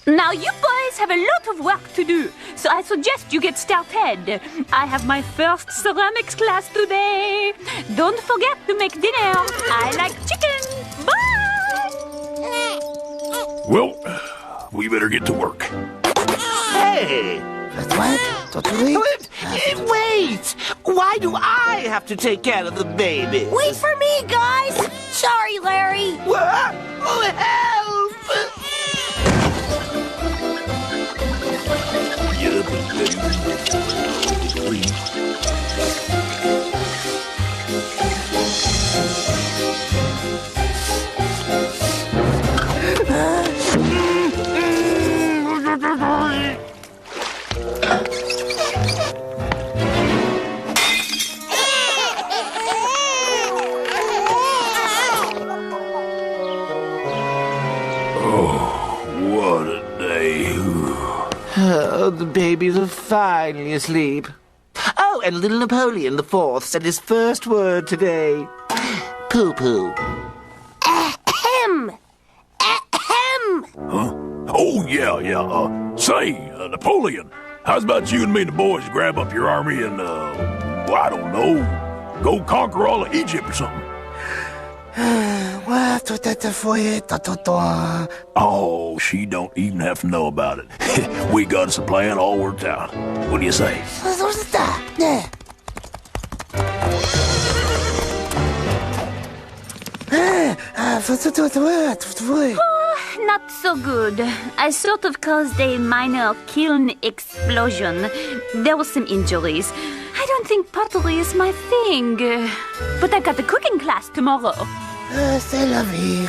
Now, you boys have a lot of work to do, so I suggest you get started. I have my first ceramics class today. Don't forget to make dinner. I like chicken. Bye! Well, we better get to work. Hey! Wait! Why do I have to take care of the baby? Wait for me, guys! Sorry, Larry. What? Oh, help! What a day. Oh, the babies are finally asleep. Oh, and little Napoleon IV said his first word today. Poo-poo. Ahem! Ahem! Huh? Oh, yeah. Say, Napoleon, how's about you and me and the boys grab up your army and, well, I don't know, go conquer all of Egypt or something? Oh, she don't even have to know about it. We got us a plan all worked out. What do you say? Not so good. I sort of caused a minor kiln explosion. There were some injuries. I don't think pottery is my thing. But I've got the cooking class tomorrow. C'est la vie.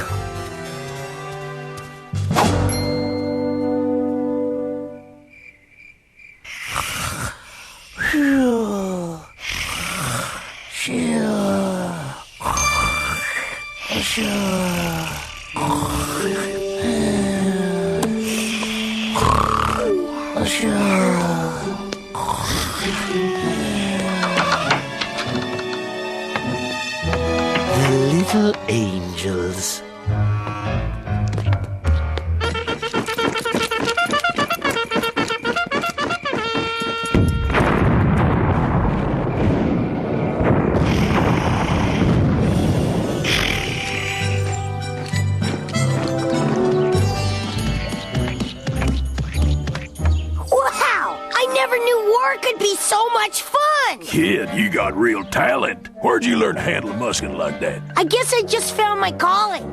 The little angels. Could be so much fun! Kid, you got real talent. Where'd you learn to handle a musket like that? I guess I just found my calling.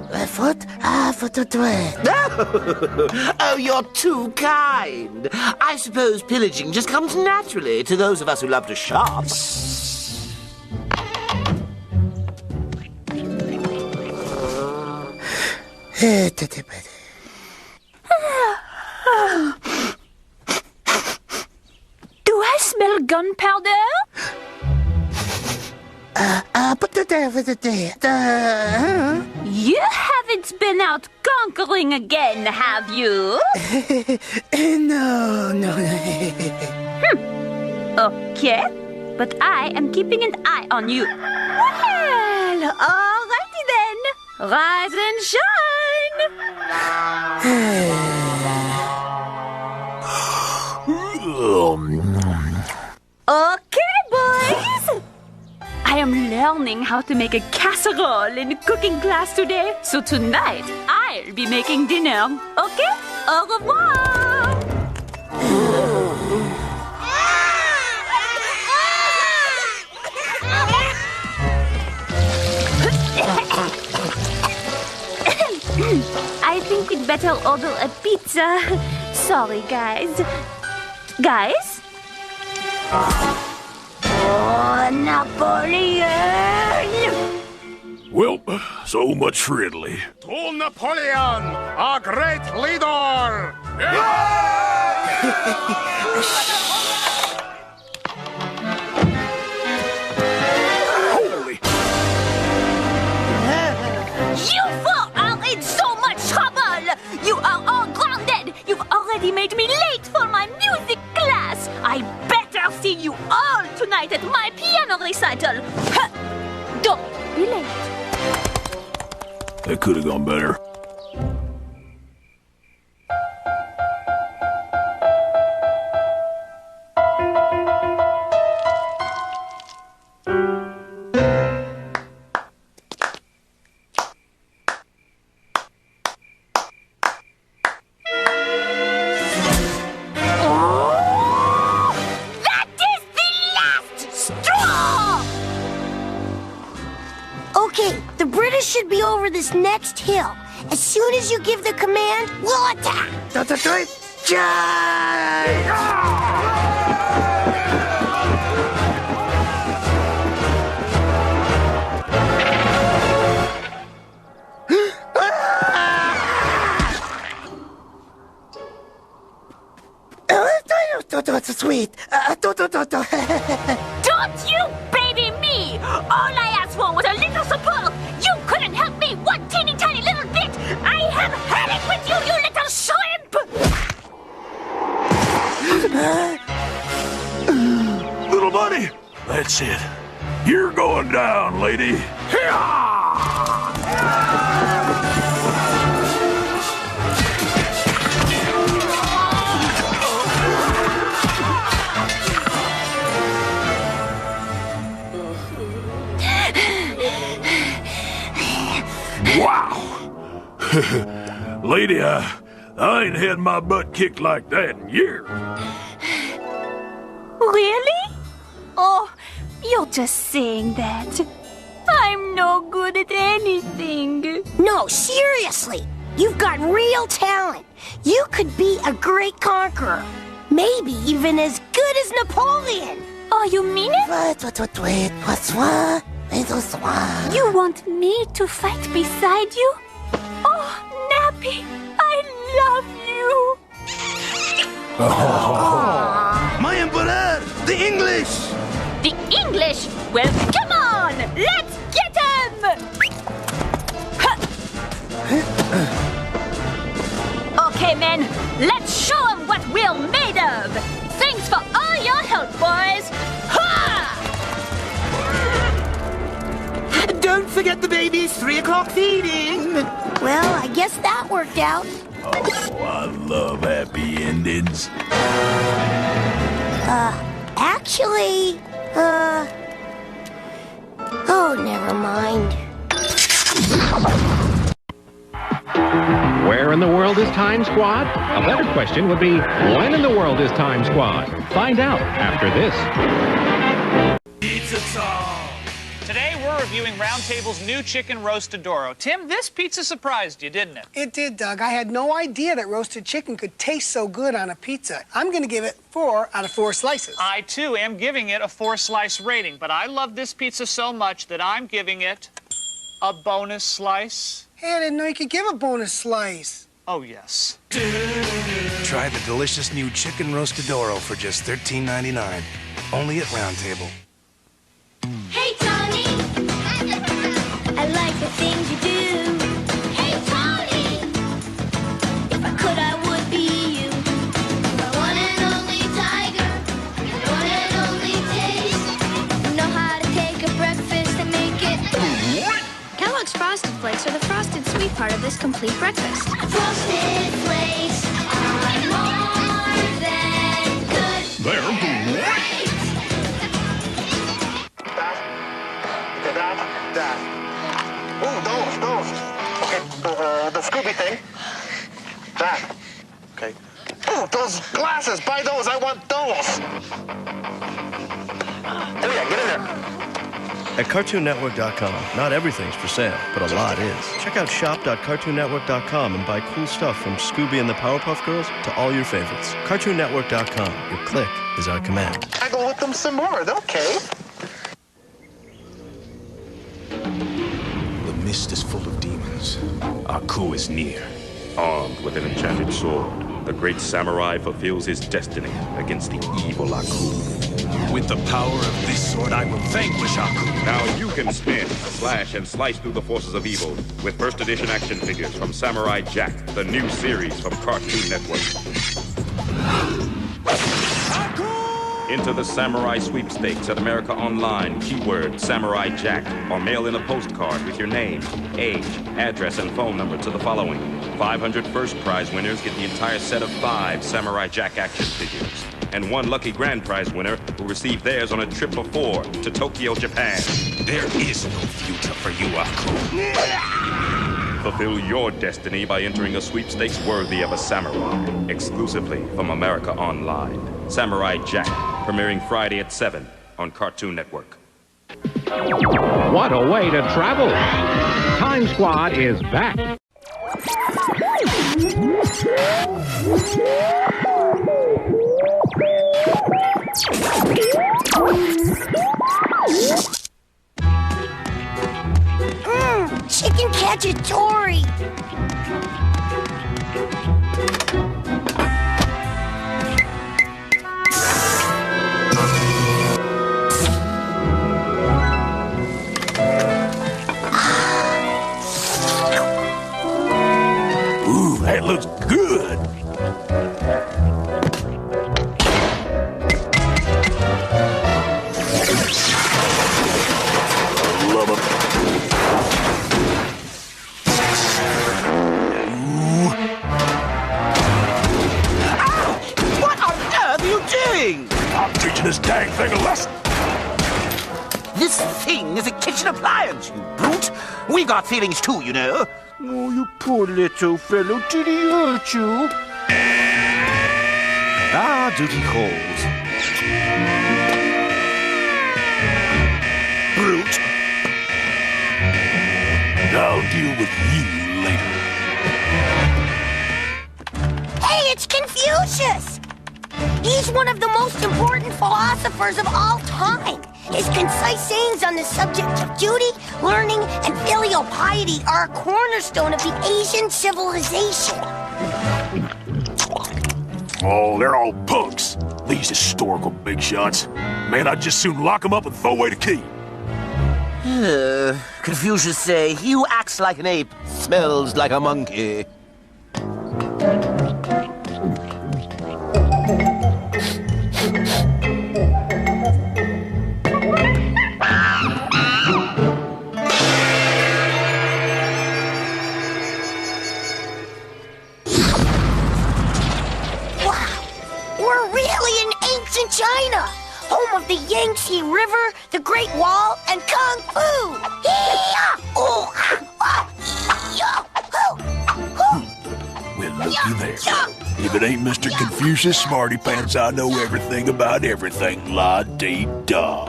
Oh, you're too kind. I suppose pillaging just comes naturally to those of us who love to shop. Do I smell gunpowder? You haven't been out conquering again, have you? No. Okay, but I am keeping an eye on you. Well, alrighty then. Rise and shine. Okay, boys. I am learning how to make a casserole in cooking class today. So tonight, I'll be making dinner. Okay? Au revoir. I think we'd better order a pizza. Sorry, guys. Guys? Oh, Napoleon! Well, so much for Italy. To Napoleon, a great leader! Holy! You four are in so much trouble! You are all grounded! You've already made me late for my music class! I better see you all tonight at my piano recital! Don't be late. That could have gone better. over this next hill. As soon as you give the command, we'll attack. Sweet. Don't you baby me! All I asked for was a little support! You couldn't help me one teeny tiny little bit! I have had it with you, you little shrimp! Little buddy, that's it. You're going down, lady. Wow! Lady, I ain't had my butt kicked like that in years. Really? Oh, you're just saying that. I'm no good at anything. No, seriously. You've got real talent. You could be a great conqueror. Maybe even as good as Napoleon. Oh, you mean it? You want me to fight beside you? Oh, Nappy, I love you. My Emperor, the English! The English? Well, come on! Let's get them! Okay, men, let's show them what we're made of! Thanks for all your help, boys! Ha! Don't forget the baby's 3 o'clock feeding. Well, I guess that worked out. Oh, I love happy endings. Actually, oh, never mind. Where in the world is Time Squad? A better question would be, when in the world is Time Squad? Find out after this. Pizza song. Today we're reviewing Roundtable's new chicken roastadoro. Tim, this pizza surprised you, didn't it? It did, Doug. I had no idea that roasted chicken could taste so good on a pizza. I'm going to give it 4 out of 4 slices. I, too, am giving it a 4-slice rating, but I love this pizza so much that I'm giving it a bonus slice. Hey, I didn't know you could give a bonus slice. Oh, yes. Try the delicious new chicken roastadoro for just $13.99. Only at Roundtable. Hey, Tony! I like the things you do. Hey, Tony! If I could, I would be you. My one and only tiger, one and only taste. Know how to take a breakfast and make it. Kellogg's Frosted Flakes are the frosted sweet part of this complete breakfast. Frosted Flakes are more than good. They're great. Ooh, those. Okay, the Scooby thing. That. Okay. Ooh, those glasses. Buy those. I want those. Oh yeah, get in there. At CartoonNetwork.com, not everything's for sale, but a lot is. Check out shop.CartoonNetwork.com and buy cool stuff from Scooby and the Powerpuff Girls to all your favorites. CartoonNetwork.com. Your click is our command. I go with them some more. They'll cave. The mist is full of demons. Aku is near. Armed with an enchanted sword, the great samurai fulfills his destiny against the evil Aku. With the power of this sword, I will vanquish Aku. Now you can spin, slash, and slice through the forces of evil with first edition action figures from Samurai Jack, the new series from Cartoon Network. Enter the Samurai Sweepstakes at America Online, keyword Samurai Jack, or mail in a postcard with your name, age, address, and phone number to the following. 500 first prize winners get the entire set of 5 Samurai Jack action figures. And 1 lucky grand prize winner will receive theirs on a trip for 4 to Tokyo, Japan. There is no future for you, Aku. Fulfill your destiny by entering a sweepstakes worthy of a samurai, exclusively from America Online. Samurai Jack, premiering Friday at 7 on Cartoon Network. What a way to travel! Time Squad is back. Chicken cacciatore. Ooh, that looks good. I love it. What on earth are you doing? I'm teaching this dang thing a lesson. This thing is a kitchen appliance, you brute. We got feelings too, you know. Oh, you poor little fellow. Did he hurt you? Ah, duty calls. Brute. I'll deal with you later. Hey, it's Confucius! He's one of the most important philosophers of all time. His concise sayings on the subject of duty, learning, and filial piety are a cornerstone of the Asian civilization. Oh, they're all punks. These historical big shots. Man, I'd just soon lock them up and throw away the key. Confucius say, he who acts like an ape smells like a monkey. China, home of the Yangtze River, the Great Wall, and Kung Fu. Well, looky there. If it ain't Mr. Confucius Smarty Pants, I know everything about everything, la-dee-da.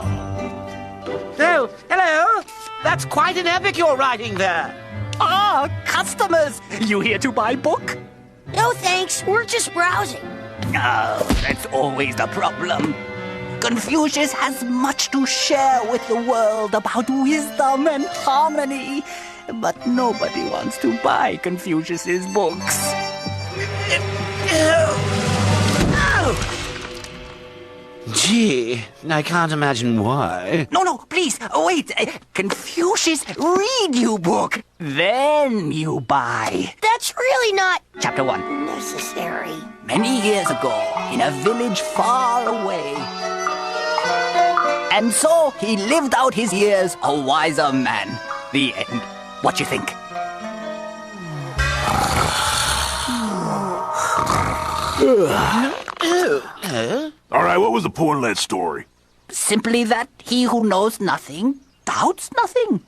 Oh, hello. That's quite an epic you're writing there. Ah, customers. You here to buy book? No thanks, we're just browsing. Oh, that's always the problem. Confucius has much to share with the world about wisdom and harmony, but nobody wants to buy Confucius's books. Gee, I can't imagine why. No, please, wait. Confucius read you book, then you buy. That's really not... Chapter 1. Necessary. Many years ago, in a village far away. And so he lived out his years a wiser man. The end. What you think? All right, what was the point of that story? Simply that he who knows nothing doubts nothing.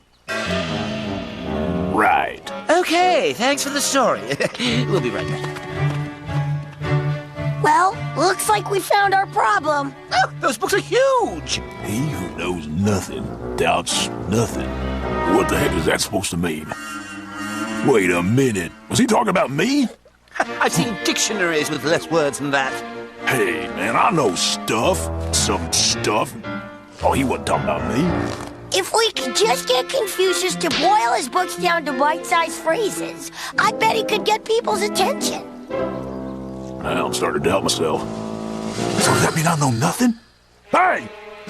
Right. Okay, thanks for the story. We'll be right back. Well, looks like we found our problem. Oh, those books are huge! He who knows nothing doubts nothing. What the heck is that supposed to mean? Wait a minute. Was he talking about me? I've seen dictionaries with less words than that. Hey, man, I know stuff. Some stuff. Oh, he wasn't talking about me. If we could just get Confucius to boil his books down to bite-sized phrases, I bet he could get people's attention. I'm starting to doubt myself. So does that mean I know nothing? Hey!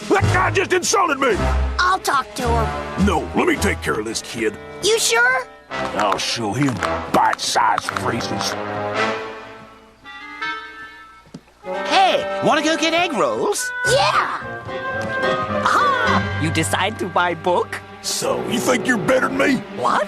That guy just insulted me! I'll talk to him. No, let me take care of this kid. You sure? I'll show him bite-sized phrases. Hey, wanna go get egg rolls? Yeah! Ah! You decide to buy book? So, you think you're better than me? What?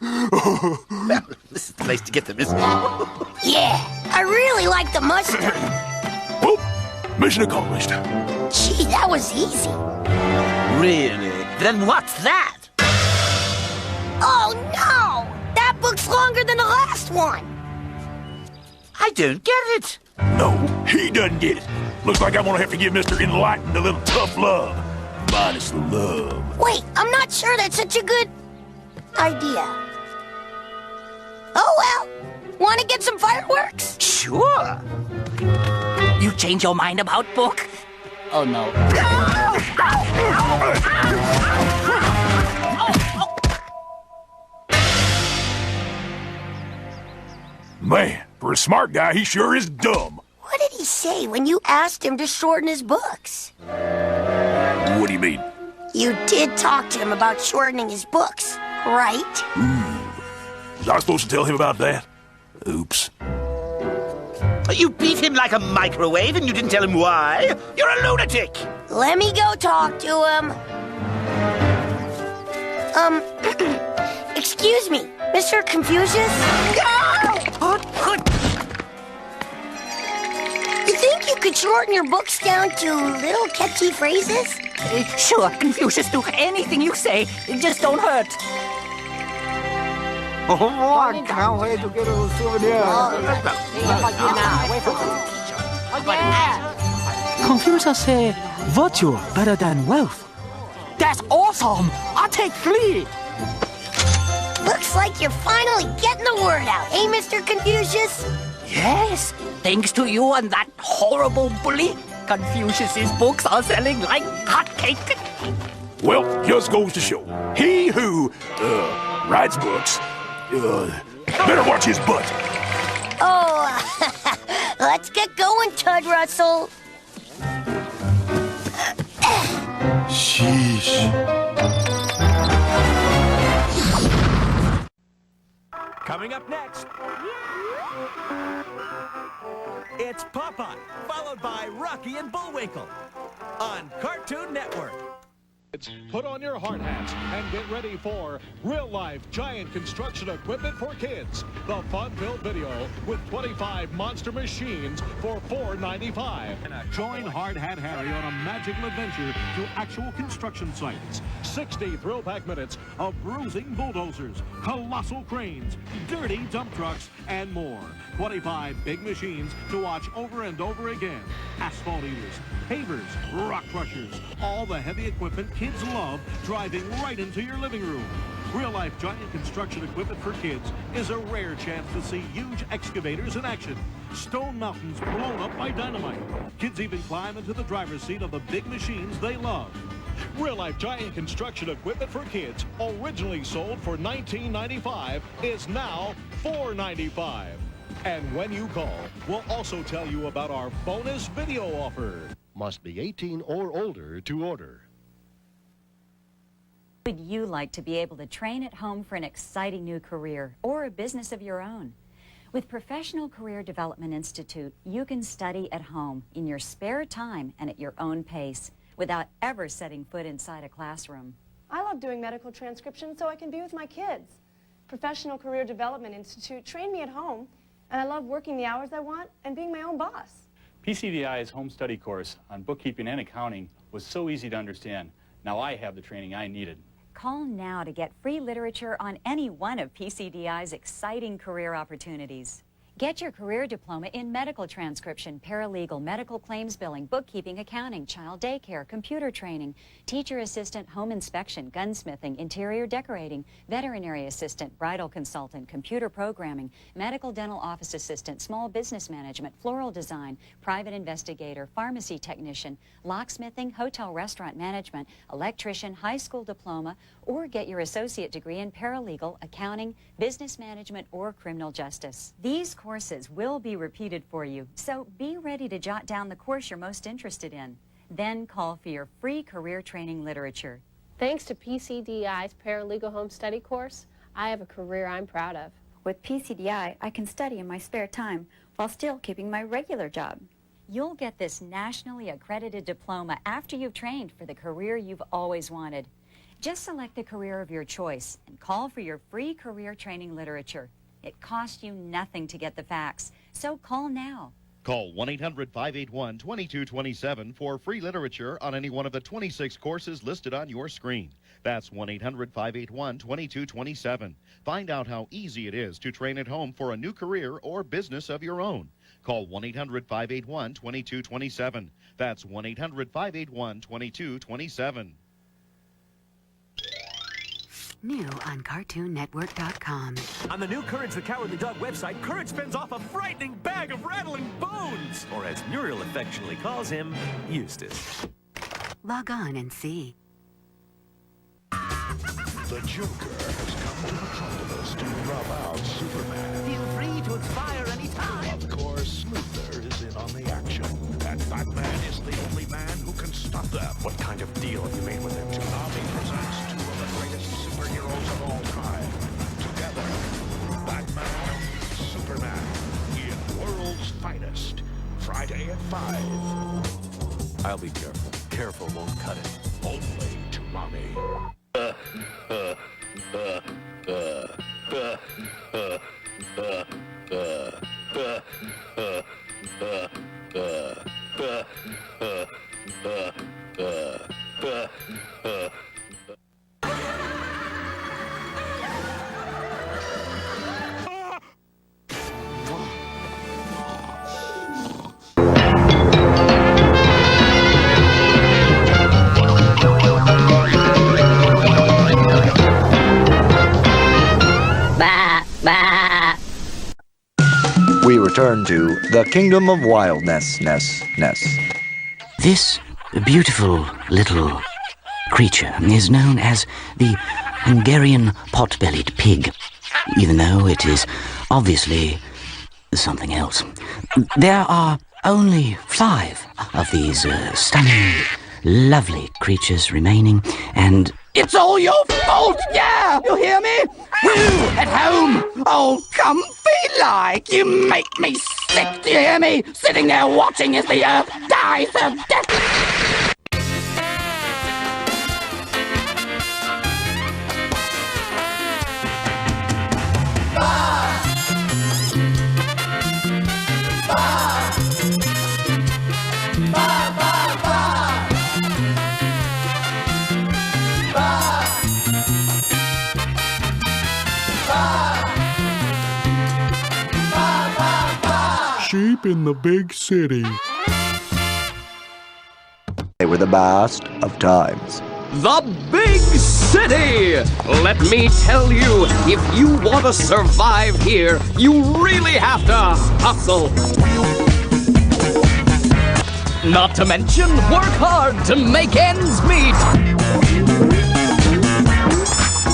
Well, this is the place to get them, isn't it? Yeah, I really like the mustard. Well, mission accomplished. Gee, that was easy. Really? Then what's that? Oh, no! That book's longer than the last one. I don't get it. No, he doesn't get it. Looks like I'm gonna have to give Mr. Enlightened a little tough love. Minus the love. Wait, I'm not sure that's such a good idea. Oh, well. Want to get some fireworks? Sure. You change your mind about book? Oh, no. Man, for a smart guy, he sure is dumb. What did he say when you asked him to shorten his books? What do you mean? You did talk to him about shortening his books, right? Was I supposed to tell him about that? Oops. You beat him like a microwave and you didn't tell him why? You're a lunatic! Let me go talk to him. Excuse me, Mr. Confucius? You think you could shorten your books down to little catchy phrases? Sure, Confucius, do anything you say. Just don't hurt. Oh, I can't wait to get a souvenir. Confucius say virtue better than wealth. That's awesome. I'll take 3. Looks like you're finally getting the word out, eh, Mr. Confucius? Yes, thanks to you and that horrible bully, Confucius's books are selling like hotcakes. Well, just goes to show. He who, writes books, better watch his butt. Oh, let's get going, Tud Russell. Sheesh. Coming up next, it's Popeye, followed by Rocky and Bullwinkle on Cartoon Network. Put on your hard hats and get ready for real-life giant construction equipment for kids. The fun-filled video with 25 monster machines for $4.95. Join Hard Hat Harry on a magical adventure to actual construction sites. 60 thrill-packed minutes of bruising bulldozers, colossal cranes, dirty dump trucks, and more. 25 big machines to watch over and over again. Asphalt eaters, pavers, rock crushers, all the heavy equipment kids love driving right into your living room. Real-life giant construction equipment for kids is a rare chance to see huge excavators in action. Stone mountains blown up by dynamite. Kids even climb into the driver's seat of the big machines they love. Real-life giant construction equipment for kids, originally sold for $19.95, is now $4.95. And when you call, we'll also tell you about our bonus video offer. Must be 18 or older to order. Would you like to be able to train at home for an exciting new career or a business of your own? With Professional Career Development Institute, you can study at home in your spare time and at your own pace without ever setting foot inside a classroom. I love doing medical transcription so I can be with my kids. Professional Career Development Institute trained me at home, and I love working the hours I want and being my own boss. PCDI's home study course on bookkeeping and accounting was so easy to understand. Now I have the training I needed. Call now to get free literature on any one of PCDI's exciting career opportunities. Get your career diploma in medical transcription, paralegal, medical claims billing, bookkeeping, accounting, child daycare, computer training, teacher assistant, home inspection, gunsmithing, interior decorating, veterinary assistant, bridal consultant, computer programming, medical dental office assistant, small business management, floral design, private investigator, pharmacy technician, locksmithing, hotel restaurant management, electrician, high school diploma, or get your associate degree in paralegal, accounting, business management, or criminal justice. These courses will be repeated for you, so be ready to jot down the course you're most interested in. Then call for your free career training literature. Thanks to PCDI's Paralegal Home Study course, I have a career I'm proud of. With PCDI, I can study in my spare time while still keeping my regular job. You'll get this nationally accredited diploma after you've trained for the career you've always wanted. Just select the career of your choice and call for your free career training literature. It costs you nothing to get the facts, so call now. Call 1-800-581-2227 for free literature on any one of the 26 courses listed on your screen. That's 1-800-581-2227. Find out how easy it is to train at home for a new career or business of your own. Call 1-800-581-2227. That's 1-800-581-2227. New on CartoonNetwork.com. On the new Courage the Cowardly Dog website, Courage spins off a frightening bag of rattling bones! Or as Muriel affectionately calls him, Eustace. Log on and see. The Joker has come to Metropolis to rub out Superman. Feel free to expire any time. Of course, Luthor is in on the action. And Batman is the only man who can stop them. What kind of deal have you made with him? Tsunami presents two of the greatest superheroes of all time. Together, Batman and Superman in World's Finest. Friday at 5. I'll be careful. Careful won't cut it. Only Tsunami. We return to the Kingdom of Wildness, This beautiful little creature is known as the Hungarian pot-bellied pig, even though it is obviously something else. There are only 5 of these stunning, lovely creatures remaining, and it's all your fault, yeah! You hear me? You at home, all comfy-like. You make me sick, do you hear me? Sitting there watching as the earth dies of death. Sheep in the big city. They were the best of times. The big city! Let me tell you, if you want to survive here, you really have to hustle. Not to mention, work hard to make ends meet.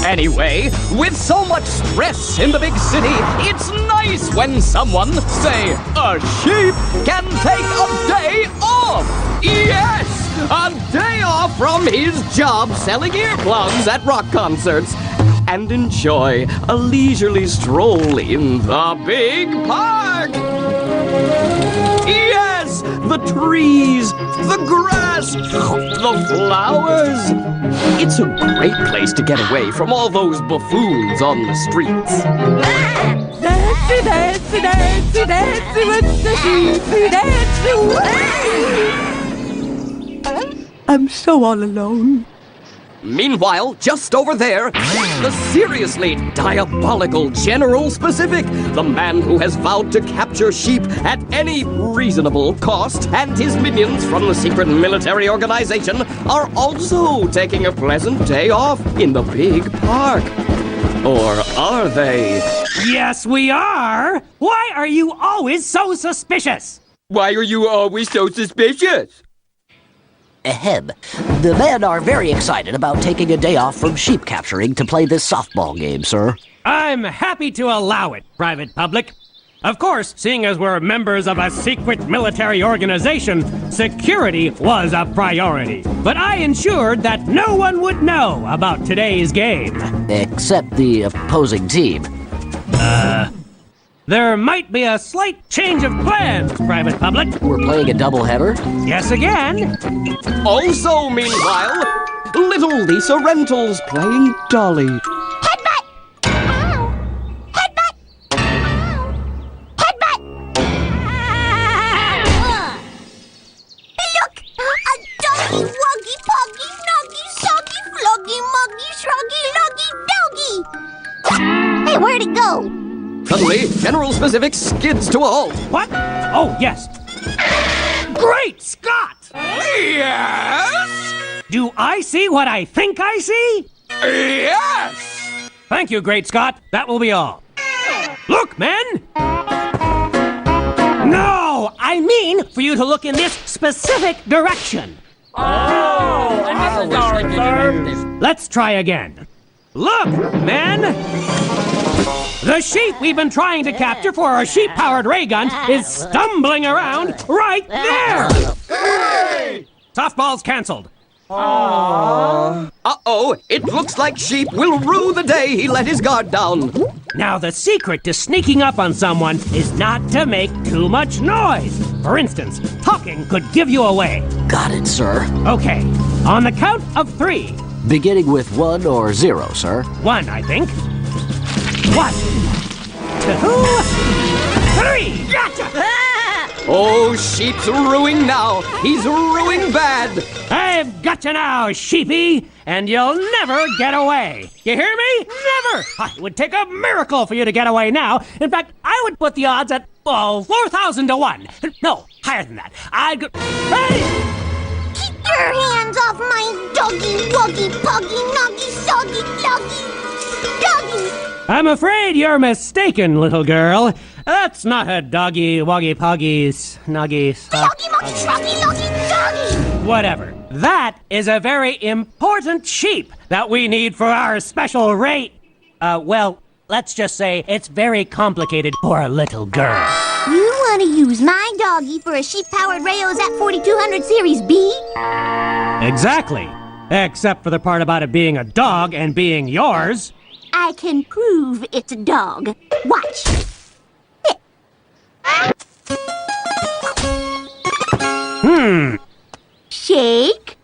Anyway, with so much stress in the big city, it's nice when someone, say, a sheep, can take a day off. Yes! A day off from his job selling earplugs at rock concerts and enjoy a leisurely stroll in the big park. Yes! The trees, the grass, the flowers. It's a great place to get away from all those buffoons on the streets. Dancey, dancey, dancey, dancey with the sheep, dancey. I'm so all alone. Meanwhile, just over there, the seriously diabolical General Specific, the man who has vowed to capture sheep at any reasonable cost, and his minions from the secret military organization are also taking a pleasant day off in the big park. Or are they? Yes, we are. Why are you always so suspicious? Why are you always so suspicious? Ahem. The men are very excited about taking a day off from sheep capturing to play this softball game, sir. I'm happy to allow it, Private Public. Of course, seeing as we're members of a secret military organization, security was a priority. But I ensured that no one would know about today's game. Except the opposing team. There might be a slight change of plans, Private Public. We're playing a doubleheader? Yes, again. Also, meanwhile, little Lisa Rentals playing Dolly. Headbutt! Ow! Headbutt! Ow! Headbutt! Look! A doggy, wuggy, puggy, snuggy, soggy, fluggy, muggy, shruggy, luggy, doggy! Hey, where'd it go? Suddenly, General Specific skids to a halt. What? Oh, yes. Great Scott! Yes? Do I see what I think I see? Yes! Thank you, Great Scott. That will be all. Look, men! No! I mean for you to look in this specific direction. Oh, and this is our third. Let's try again. Look, men! The sheep we've been trying to capture for our sheep-powered ray gun is stumbling around right there! Hey! Softball's canceled. Uh-oh, it looks like Sheep will rue the day he let his guard down. Now, the secret to sneaking up on someone is not to make too much noise. For instance, talking could give you away. Got it, sir. Okay, on the count of 3. Beginning with 1 or 0, sir. 1, I think. 1, 2, 3. Gotcha! Oh, Sheep's ruing now. He's ruing bad. I've got you now, sheepy, and you'll never get away. You hear me? Never! It would take a miracle for you to get away now. In fact, I would put the odds at 4,000 to 1. No, higher than that. I'd go... Hey! Keep your hands off my doggy, wuggy, puggy, nuggy, soggy, luggy, doggy! I'm afraid you're mistaken, little girl. That's not a doggy, wuggy, puggy, snuggy, Doggy, muggy, shruggy, luggy, doggy! whatever. That is a very important sheep that we need for our special rate. Well, let's just say it's very complicated for a little girl. You want to use my doggy for a sheep-powered Rayo's at 4200 Series B? Exactly. Except for the part about it being a dog and being yours. I can prove it's a dog. Watch. Shake.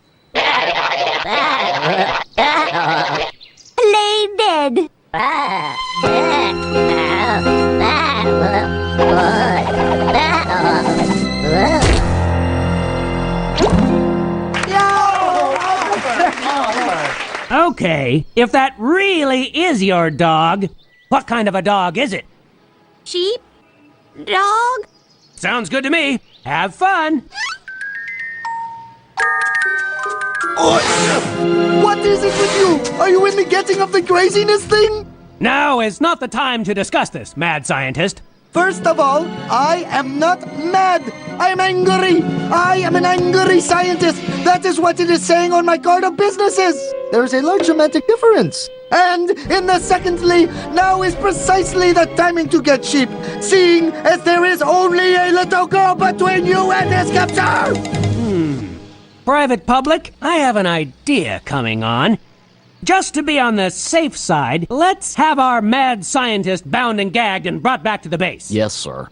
Lay dead. Okay, if that really is your dog, what kind of a dog is it? Sheep? Dog? Sounds good to me. Have fun. What is it with you? Are you in the getting of the craziness thing? Now is not the time to discuss this, mad scientist. First of all, I am not mad. I am angry. I am an angry scientist. That is what it is saying on my card of businesses. There is a large semantic difference. And in the secondly, now is precisely the timing to get sheep, seeing as there is only a little girl between you and his captor. Private public, I have an idea coming on. Just to be on the safe side, let's have our mad scientist bound and gagged and brought back to the base. Yes, sir.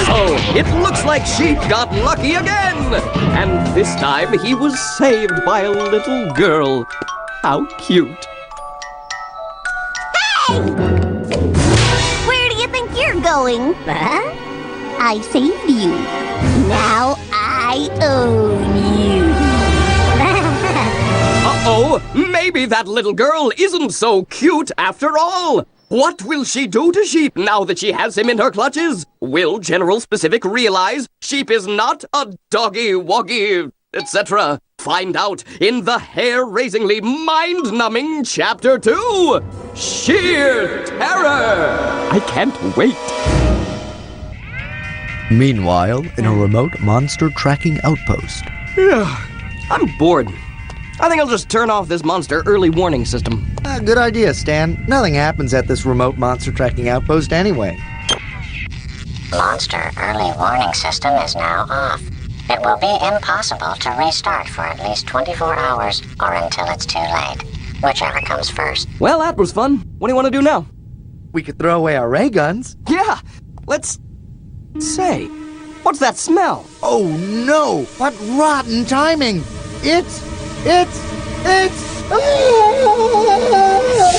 So, it looks like Sheep got lucky again. And this time he was saved by a little girl. How cute. Hey! Where do you think you're going? Huh? I saved you. Now I own you. Uh-oh, maybe that little girl isn't so cute after all. What will she do to Sheep now that she has him in her clutches? Will General Specific realize Sheep is not a doggy-woggy, etc.? Find out in the hair-raisingly mind-numbing Chapter 2, Sheer Terror! I can't wait. Meanwhile, in a remote monster tracking outpost. I'm bored. I think I'll just turn off this monster early warning system. Good idea, Stan. Nothing happens at this remote monster tracking outpost anyway. Monster early warning system is now off. It will be impossible to restart for at least 24 hours or until it's too late. Whichever comes first. Well, that was fun. What do you want to do now? We could throw away our ray guns. Yeah, let's... Say, what's that smell? Oh no! What rotten timing! It's...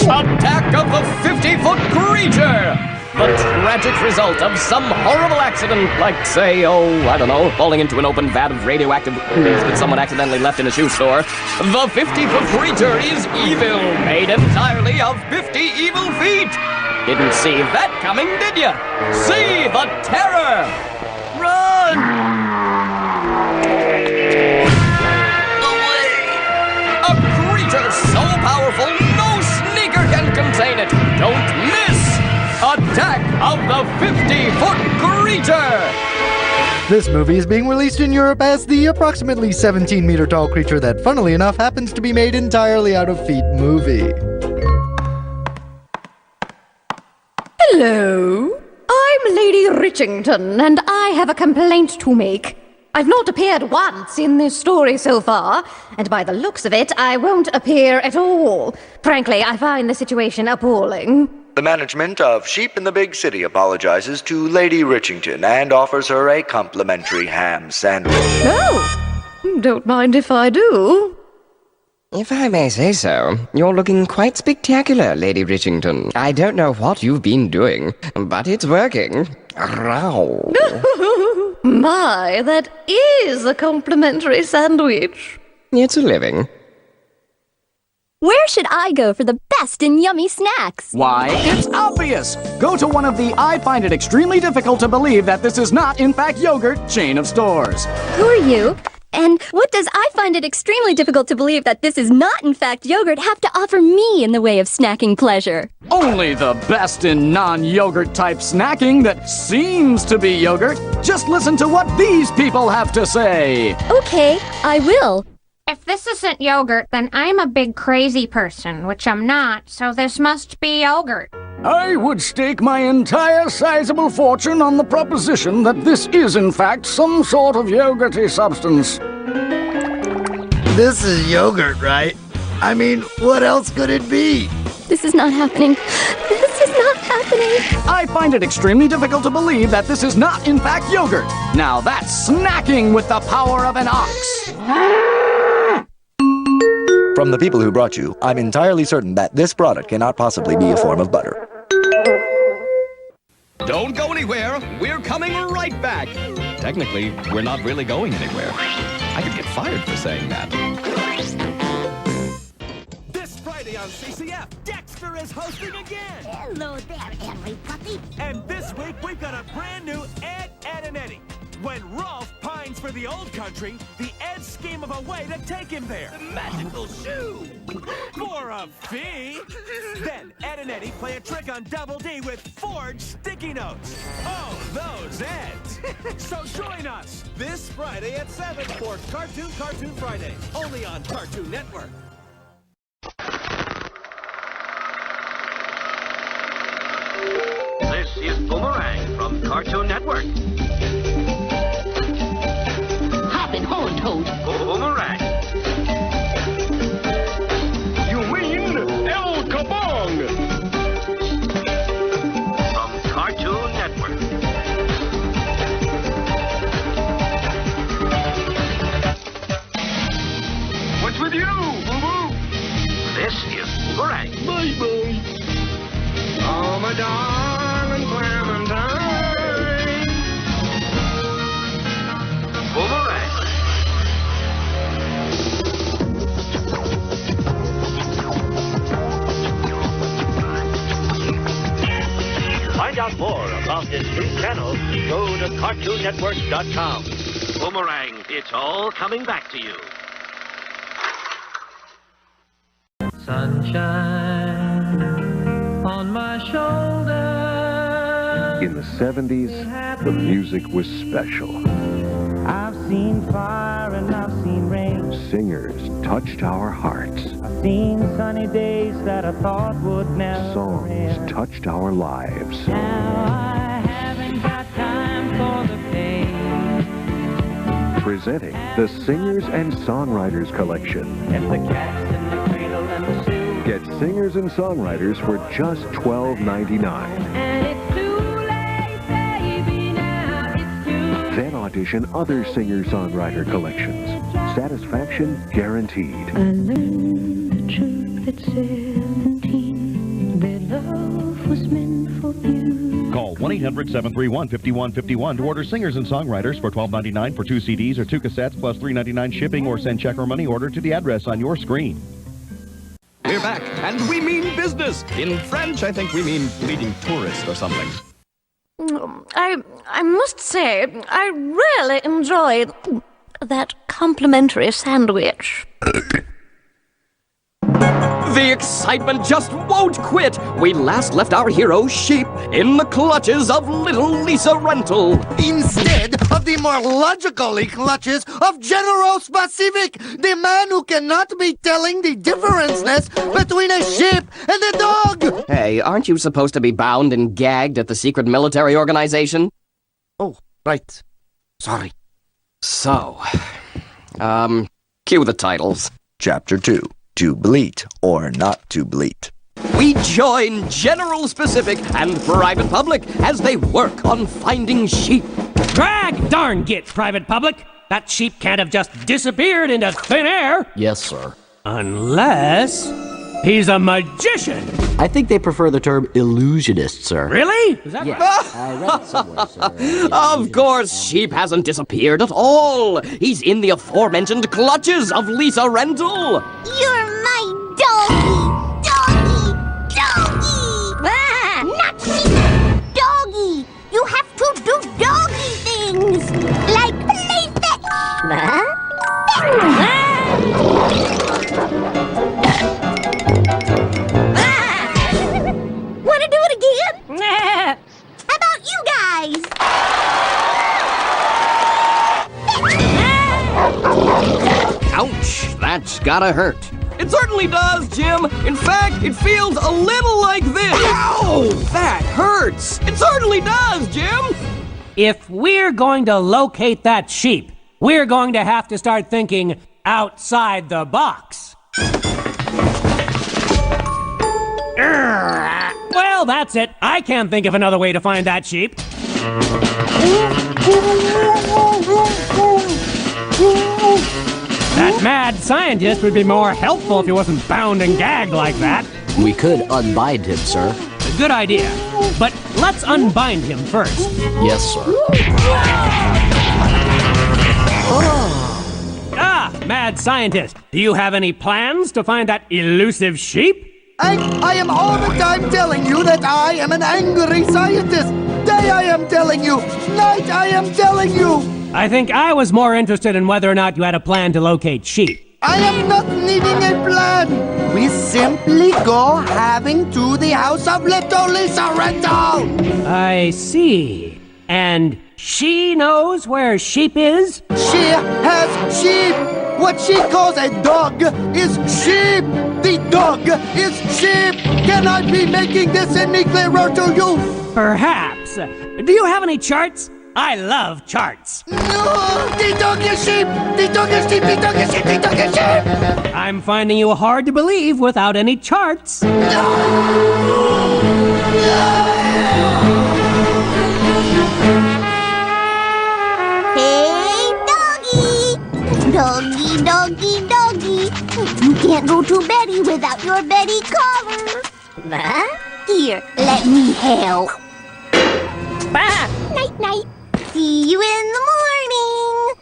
Attack of the 50-foot creature! The tragic result of some horrible accident, like, say, I don't know, falling into an open vat of radioactive goodies that someone accidentally left in a shoe store. The 50-foot creature is evil, made entirely of 50 evil feet. Didn't see that coming, did ya? See the terror! Run! A creature so powerful, no sneaker can contain it. Don't miss! Attack of the 50-foot creature! This movie is being released in Europe as the approximately 17-meter-tall creature that, funnily enough, happens to be made entirely out of feet movie. Hello, I'm Lady Richington, and I have a complaint to make. I've not appeared once in this story so far, and by the looks of it, I won't appear at all. Frankly, I find the situation appalling. The management of Sheep in the Big City apologizes to Lady Richington and offers her a complimentary ham sandwich. Oh, don't mind if I do. If I may say so, you're looking quite spectacular, Lady Richington. I don't know what you've been doing, but it's working. Row. My, that is a complimentary sandwich. It's a living. Where should I go for the best in yummy snacks? Why, it's obvious! Go to one of the I find it extremely difficult to believe that this is not, in fact, yogurt chain of stores. Who are you? And what does I find it extremely difficult to believe that this is not, in fact, yogurt have to offer me in the way of snacking pleasure? Only the best in non-yogurt type snacking that seems to be yogurt. Just listen to what these people have to say. Okay, I will. If this isn't yogurt, then I'm a big crazy person, which I'm not, so this must be yogurt. I would stake my entire sizable fortune on the proposition that this is, in fact, some sort of yogurty substance. This is yogurt, right? I mean, what else could it be? This is not happening. This is not happening. I find it extremely difficult to believe that this is not, in fact, yogurt. Now that's snacking with the power of an ox. From the people who brought you, I'm entirely certain that this product cannot possibly be a form of butter. Don't go anywhere. We're coming right back. Technically, we're not really going anywhere. I could get fired for saying that. This Friday on CCF, Dexter is hosting again. Hello there, everybody. And this week, we've got a brand new Ed, Ed, and Eddie. When Rolf pines for the old country, the Eds scheme of a way to take him there. The magical shoe! For a fee! Then Ed and Eddie play a trick on Double D with forged sticky notes. Oh, those Eds! So join us this Friday at 7 for Cartoon Friday, only on Cartoon Network. This is Boomerang from Cartoon Network. Hoppin' horn toad. Boomerang. You mean El Kabong? From Cartoon Network. What's with you, Boo-Boo? This is Boomerang. Bye-bye. Oh, my darling Clementine. Boomerang. Find out more about this new channel. Go to CartoonNetwork.com. Boomerang, it's all coming back to you. Sunshine on my shoulder. In the 70s, the music was special. I've seen fire and I've seen rain. Singers touched our hearts. I've seen sunny days that I thought would never Songs end. touched our lives. Now I haven't got time for the pain. Presenting the Singers and Songwriters Collection. If the cat's in the cradle and the shoe. Get Singers and Songwriters for just $12.99. And it's too late, baby, now it's too late. Then audition other singer-songwriter collections. Satisfaction guaranteed. I learned the truth at 17, that love was meant for you. Call 1-800-731-5151 to order singers and songwriters for $12.99 for 2 CDs or 2 cassettes plus $3.99 shipping, or send check or money order to the address on your screen. We're back, and we mean business. In French, I think we mean bleeding tourist or something. I must say, I really enjoyed that complimentary sandwich. The excitement just won't quit. We last left our hero, Sheep, in the clutches of little Lisa Rental. Instead of the more logical clutches of General Specific, the man who cannot be telling the differences between a sheep and a dog. Hey, aren't you supposed to be bound and gagged at the secret military organization? Oh, right. Sorry. So, cue the titles. Chapter 2. To bleat or not to bleat. We join General Specific and Private Public as they work on finding sheep. Drag darn git, Private Public! That sheep can't have just disappeared into thin air! Yes, sir. Unless he's a magician! I think they prefer the term illusionist, sir. Really? Is that yes. right? I read it somewhere, sir. Of course, Sheep hasn't disappeared at all. He's in the aforementioned clutches of Lisa Rental. You're my doggy! Doggy! Doggy! Ah, not sheep! Doggy! You have to do doggy things! Like play fetch! Wanna do it again? How about you guys? Ouch, that's gotta hurt. It certainly does, Jim. In fact, it feels a little like this. Ow! That hurts. It certainly does, Jim. If we're going to locate that sheep, we're going to have to start thinking outside the box. Well, that's it. I can't think of another way to find that sheep. That mad scientist would be more helpful if he wasn't bound and gagged like that. We could unbind him, sir. A good idea. But let's unbind him first. Yes, sir. Ah, mad scientist. Do you have any plans to find that elusive sheep? I am all the time telling you that I am an angry scientist. Day I am telling you. Night I am telling you. I think I was more interested in whether or not you had a plan to locate sheep. I am not needing a plan. We simply go having to the house of little Lisa Rental. I see. And she knows where sheep is? She has sheep. What she calls a dog is sheep. The dog is sheep. Can I be making this any clearer to you? Perhaps. Do you have any charts? I love charts. No, the dog is sheep. The dog is sheep. The dog is sheep. The dog is sheep. I'm finding you hard to believe without any charts. Hey, doggy! Doggy, doggy, doggy! You can't go to Betty without your Betty collar. Here, let me help. Night, night. See you in the morning.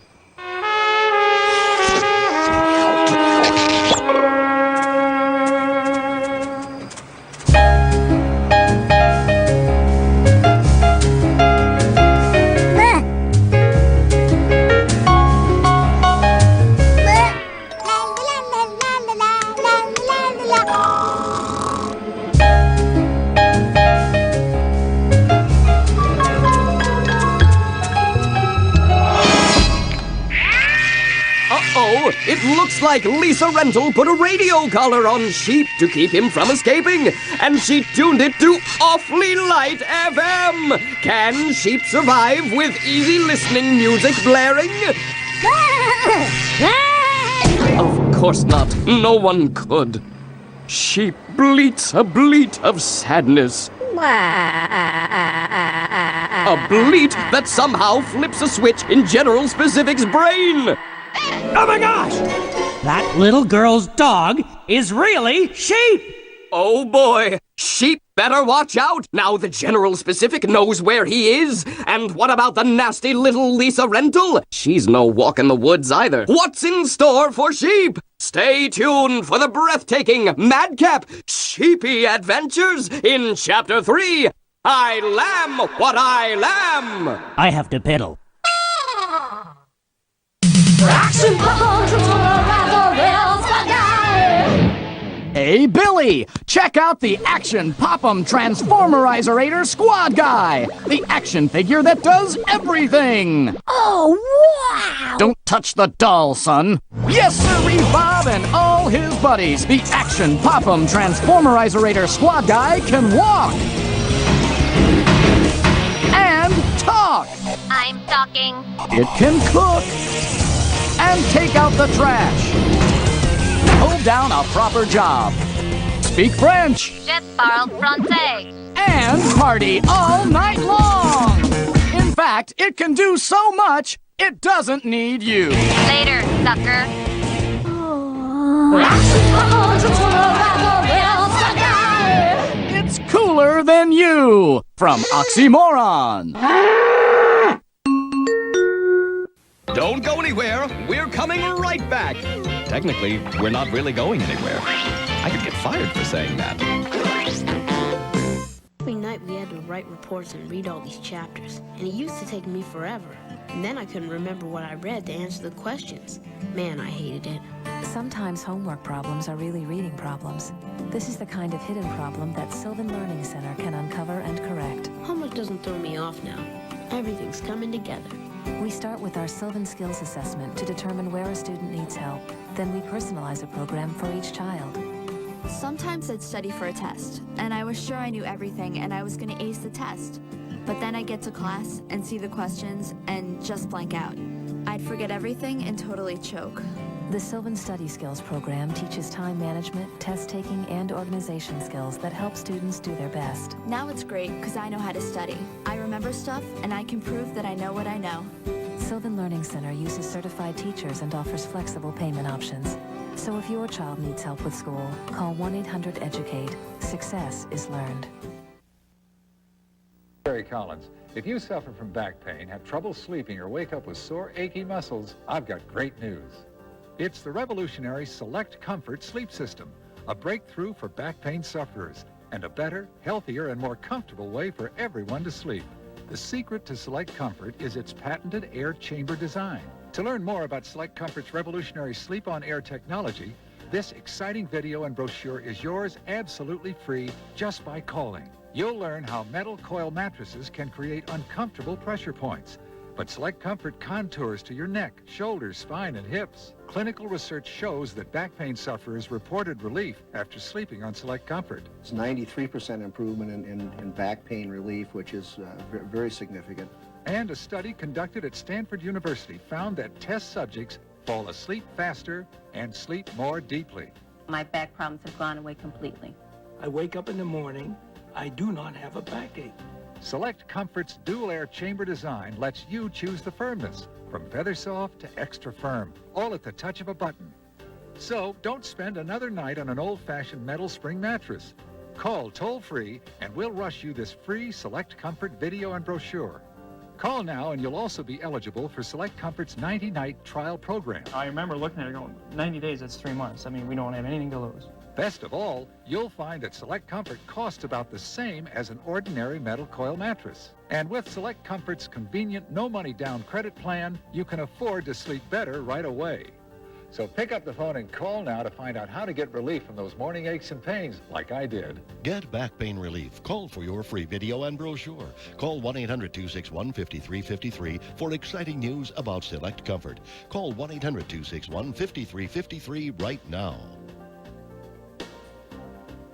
It looks like Lisa Rental put a radio collar on Sheep to keep him from escaping, and she tuned it to Awfully Light FM. Can Sheep survive with easy listening music blaring? Of course not. No one could. Sheep bleats a bleat of sadness. A bleat that somehow flips a switch in General Specific's brain! Oh my gosh! That little girl's dog is really Sheep! Oh boy! Sheep better watch out now that General Specific knows where he is! And what about the nasty little Lisa Rental? She's no walk in the woods either. What's in store for Sheep? Stay tuned for the breathtaking, madcap, sheepy adventures in Chapter 3, I Lamb What I Lamb! I have to pedal. Action Hey, Billy! Check out the Action Pop-'em Transformerizer Squad Guy! The action figure that does everything! Oh, wow! Don't touch the doll, son! Yes, sirree, Bob and all his buddies! The Action Pop-'em Transformerizer Squad Guy can walk! And talk! I'm talking. It can cook! And take out the trash! Hold down a proper job! Speak French! Je parle français. And party all night long! In fact, it can do so much, it doesn't need you! Later, sucker. It's cooler than you! From Oxymoron! Don't go anywhere. We're coming right back. Technically, we're not really going anywhere. I could get fired for saying that. Every night we had to write reports and read all these chapters, and it used to take me forever. And then I couldn't remember what I read to answer the questions. Man, I hated it. Sometimes homework problems are really reading problems. This is the kind of hidden problem that Sylvan Learning Center can uncover and correct. Homework doesn't throw me off now. Everything's coming together. We start with our Sylvan Skills Assessment to determine where a student needs help. Then we personalize a program for each child. Sometimes I'd study for a test, and I was sure I knew everything and I was going to ace the test. But then I'd get to class and see the questions and just blank out. I'd forget everything and totally choke. The Sylvan Study Skills program teaches time management, test-taking, and organization skills that help students do their best. Now it's great because I know how to study. I remember stuff, and I can prove that I know what I know. Sylvan Learning Center uses certified teachers and offers flexible payment options. So if your child needs help with school, call 1-800-EDUCATE. Success is learned. Barry Collins, if you suffer from back pain, have trouble sleeping, or wake up with sore, achy muscles, I've got great news. It's the revolutionary Select Comfort sleep system, a breakthrough for back pain sufferers, and a better, healthier, and more comfortable way for everyone to sleep. The secret to Select Comfort is its patented air chamber design. To learn more about Select Comfort's revolutionary sleep-on-air technology, this exciting video and brochure is yours absolutely free just by calling. You'll learn how metal coil mattresses can create uncomfortable pressure points, but Select Comfort contours to your neck, shoulders, spine, and hips. Clinical research shows that back pain sufferers reported relief after sleeping on Select Comfort. It's 93% improvement in back pain relief, which is very significant. And a study conducted at Stanford University found that test subjects fall asleep faster and sleep more deeply. My back problems have gone away completely. I wake up in the morning, I do not have a backache. Select Comfort's dual air chamber design lets you choose the firmness, from feather soft to extra firm, all at the touch of a button. So don't spend another night on an old-fashioned metal spring mattress. Call toll-free and we'll rush you this free Select Comfort video and brochure. Call now and you'll also be eligible for Select Comfort's 90-night trial program. I remember looking at it going, 90 days, that's 3 months. I mean, we don't have anything to lose. Best of all, you'll find that Select Comfort costs about the same as an ordinary metal coil mattress. And with Select Comfort's convenient no-money down credit plan, you can afford to sleep better right away. So pick up the phone and call now to find out how to get relief from those morning aches and pains like I did. Get back pain relief. Call for your free video and brochure. Call 1-800-261-5353 for exciting news about Select Comfort. Call 1-800-261-5353 right now.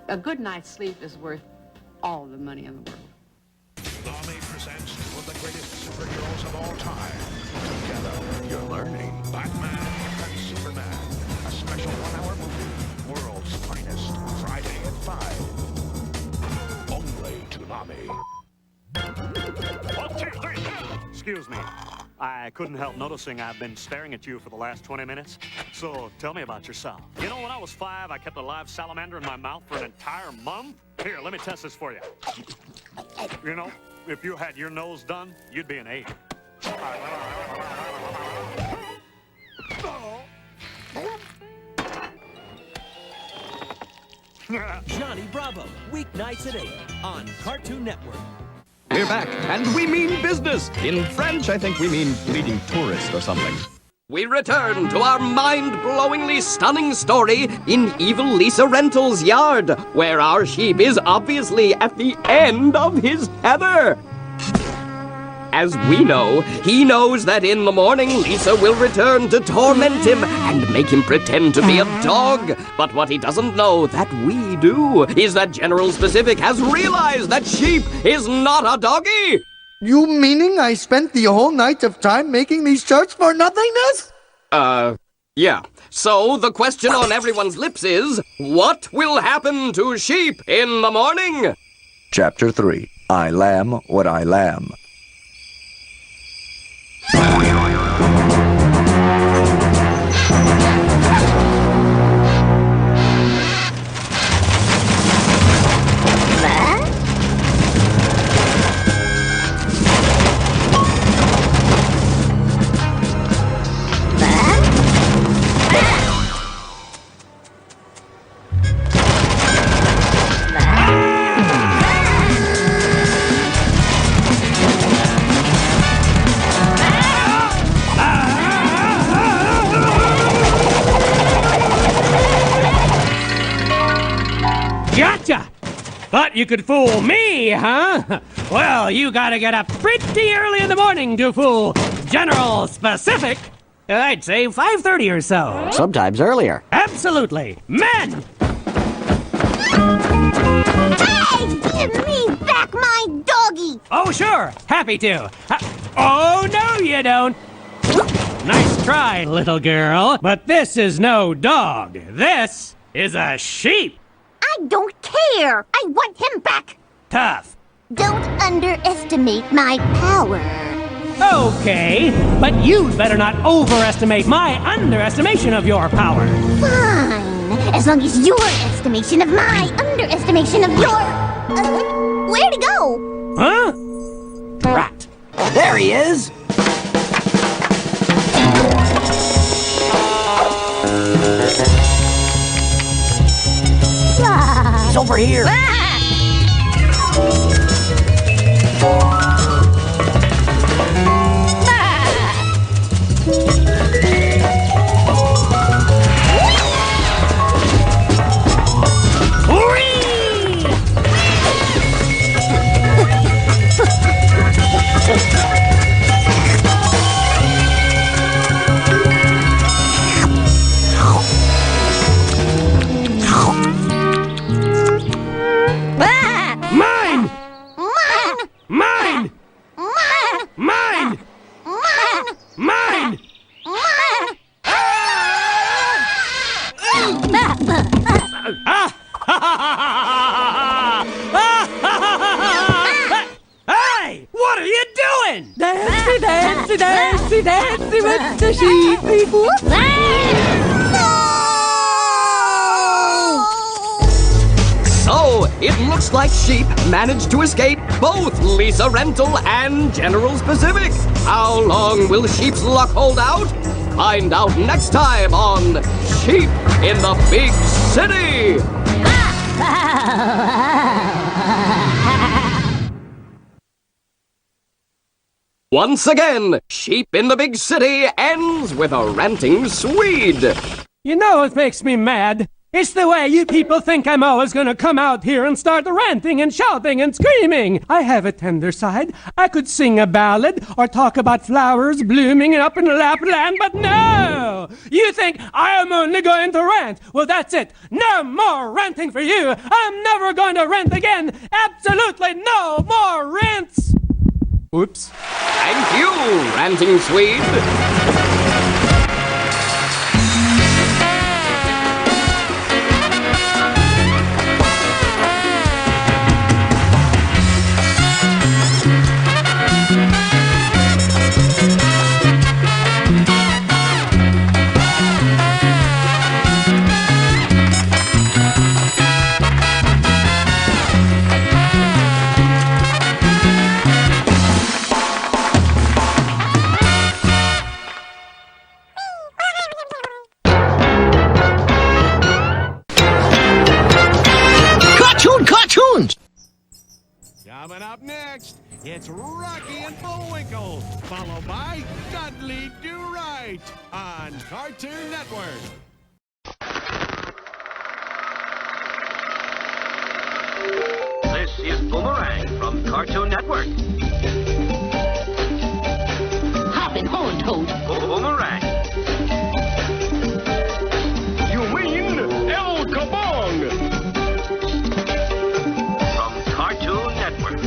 A good night's sleep is worth all the money in the world. Army presents two of the greatest superheroes of all time. Together, you're learning Batman and Superman. A special one-hour movie. World's finest. Friday at 5. Only tonight. Excuse me. I couldn't help noticing I've been staring at you for the last 20 minutes. So tell me about yourself. You know, when I was 5, I kept a live salamander in my mouth for an entire month. Here, let me test this for you. You know, if you had your nose done, you'd be an 8. Johnny Bravo, weeknights at 8 on Cartoon Network. We're back, and we mean business. In French, I think we mean bleeding tourist or something. We return to our mind-blowingly stunning story in Evil Lisa Rental's yard, where our sheep is obviously at the end of his tether. As we know, he knows that in the morning Lisa will return to torment him and make him pretend to be a dog. But what he doesn't know, that we do, is that General Specific has realized that sheep is not a doggy. You meaning I spent the whole night of time making these charts for nothingness? Yeah. So the question on everyone's lips is, what will happen to sheep in the morning? Chapter 3. I lamb what I lamb. Gotcha! But you could fool me, huh? Well, you gotta get up pretty early in the morning to fool General Specific. I'd say 5:30 or so. Sometimes earlier. Absolutely. Men! Hey, give me back my doggy! Oh, sure. Happy to. Oh, no, you don't. Nice try, little girl. But this is no dog. This is a sheep. I don't care! I want him back! Tough. Don't underestimate my power. Okay, but you'd better not overestimate my underestimation of your power. Fine, as long as your estimation of my underestimation of your... where'd he go? Huh? Right. There he is! He's over here. Hey! What are you doing? Dancey, dancey, dancey, dancey with the sheep people. So, it looks like sheep managed to escape both Lisa Rental and General Specific. How long will sheep's luck hold out? Find out next time on Sheep in the Big City. Once again, Sheep in the Big City ends with a ranting Swede. You know what makes me mad? It's the way you people think I'm always gonna come out here and start ranting and shouting and screaming. I have a tender side. I could sing a ballad or talk about flowers blooming up in Lapland, but no! You think I am only going to rant? Well, that's it. No more ranting for you. I'm never going to rant again. Absolutely no more rants. Oops. Thank you, ranting Swede. next, it's Rocky and Bullwinkle, followed by Dudley Do-Right on Cartoon Network. This is Boomerang from Cartoon Network. Hoppin' horn toad. Boomerang. You mean El Kabong? From Cartoon Network.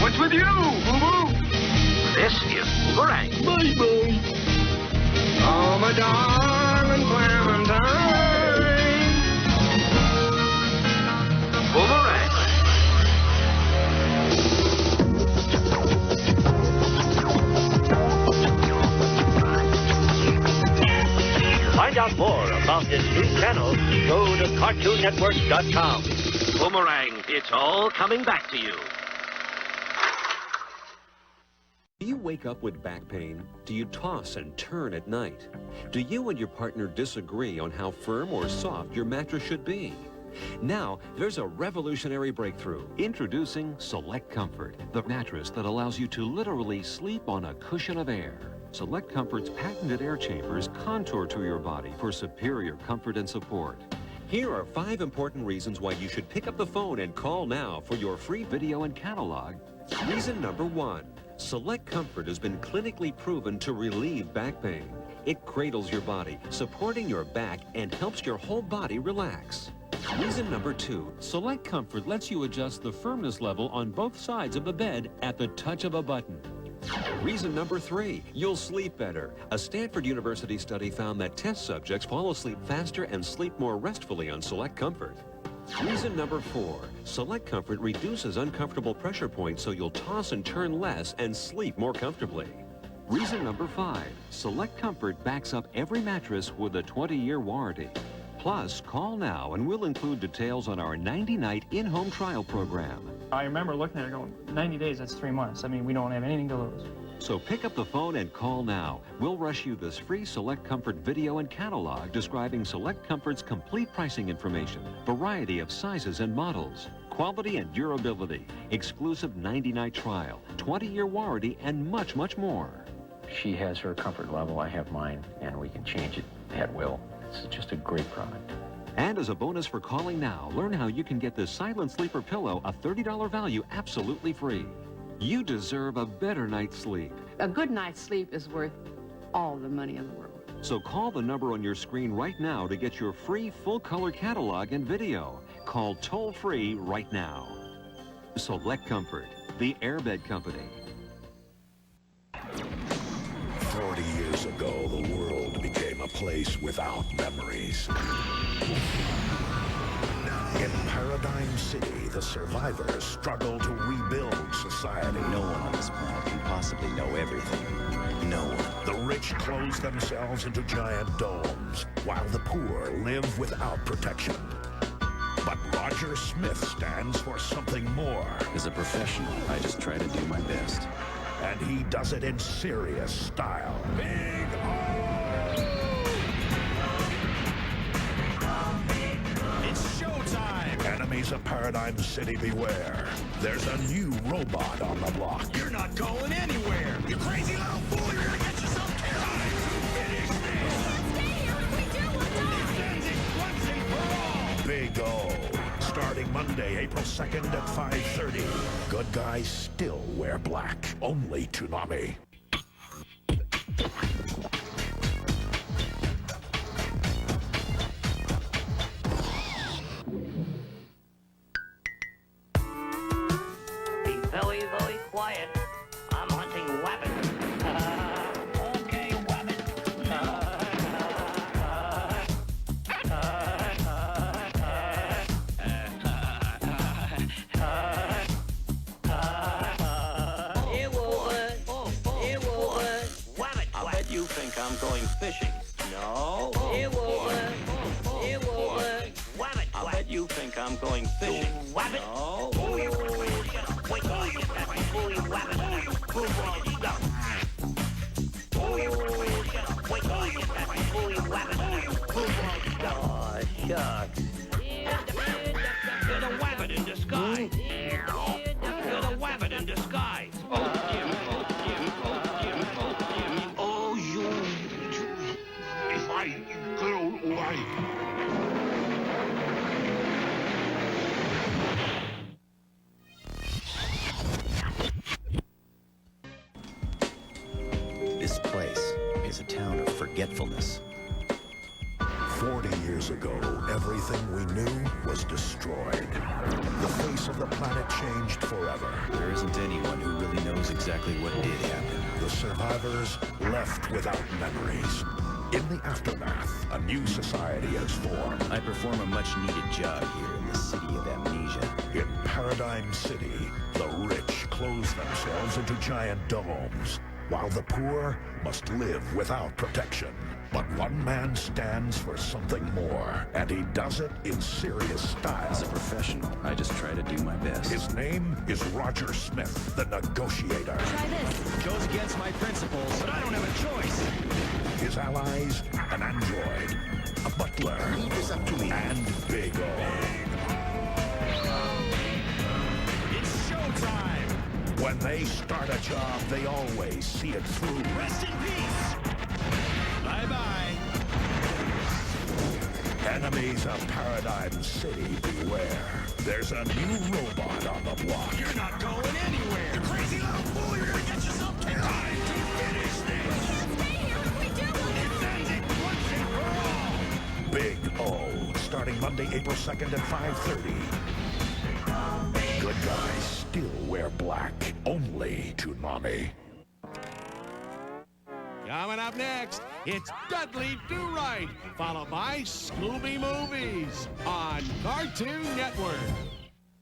What's with you, Boo-Boo? This is Boomerang. Bye-bye. Oh, my darling Clementine. Boomerang. Find out more about this new channel. Go to CartoonNetwork.com. Boomerang, it's all coming back to you. Do you wake up with back pain? Do you toss and turn at night? Do you and your partner disagree on how firm or soft your mattress should be? Now, there's a revolutionary breakthrough. Introducing Select Comfort, the mattress that allows you to literally sleep on a cushion of air. Select Comfort's patented air chambers contour to your body for superior comfort and support. Here are 5 important reasons why you should pick up the phone and call now for your free video and catalog. Reason number 1. Select Comfort has been clinically proven to relieve back pain. It cradles your body, supporting your back, and helps your whole body relax. Reason number 2, Select Comfort lets you adjust the firmness level on both sides of the bed at the touch of a button. Reason number 3, you'll sleep better. A Stanford University study found that test subjects fall asleep faster and sleep more restfully on Select Comfort. Reason number 4, Select Comfort reduces uncomfortable pressure points so you'll toss and turn less and sleep more comfortably. Reason number 5, Select Comfort backs up every mattress with a 20-year warranty. Plus, call now and we'll include details on our 90-night in-home trial program. I remember looking at it going, 90 days, that's 3 months. I mean, we don't have anything to lose. So pick up the phone and call now. We'll rush you this free Select Comfort video and catalog describing Select Comfort's complete pricing information, variety of sizes and models, quality and durability, exclusive 90-night trial, 20-year warranty, and much, much more. She has her comfort level, I have mine, and we can change it at will. It's just a great product. And as a bonus for calling now, learn how you can get this Silent Sleeper pillow, a $30 value, absolutely free. You deserve a better night's sleep. A good night's sleep is worth all the money in the world. So call the number on your screen right now to get your free full-color catalog and video. Call toll-free right now. Select Comfort, the Airbed Company. 40 years ago, the world became a place without memories. In Paradigm City, the survivors struggle to rebuild society. No one on this planet can possibly know everything. No one. The rich close themselves into giant domes, while the poor live without protection. But Roger Smith stands for something more. As a professional, I just try to do my best. And he does it in serious style. Big It's showtime! Enemies of Paradigm City, beware. There's a new robot on the block. You're not going anywhere. You crazy little fool. You're gonna get yourself killed. Time to finish this. Stay here. If we do, we'll die. It ends it once and for all. Big O. Starting Monday, April 2nd at 5:30. Good guys still wear black. Only Toonami. Be very, very quiet. I'm hunting rabbits. Okay, rabbit. I bet you think I'm going fishing. No. I bet you think I'm going fishing. No. Oh, sure. forgetfulness. 40 years ago, everything we knew was destroyed. The face of the planet changed forever. There isn't anyone who really knows exactly what did happen. The survivors left without memories. In the aftermath, a new society has formed. I perform a much-needed job here in the city of amnesia. In Paradigm City, the rich close themselves into giant domes, while the poor must live without protection. But one man stands for something more, and he does it in serious style. As a professional, I just try to do my best. His name is Roger Smith, the negotiator. Try this. Goes against my principles, but I don't have a choice. His allies, an android, a butler, Leave this up to me. and Big O. It's showtime! When they start a job, they always see it through. Rest in peace! Bye-bye. Enemies of Paradigm City, beware. There's a new robot on the block. You're not going anywhere! You crazy little fool! You're gonna get yourself killed! Time to finish this! We can't stay here if we do. It ends it once and for all! Big O, starting Monday, April 2nd at 5:30. Good guys still wear black. Only Toonami. Coming up next, it's Dudley Do Right, followed by Scooby Movies on Cartoon Network.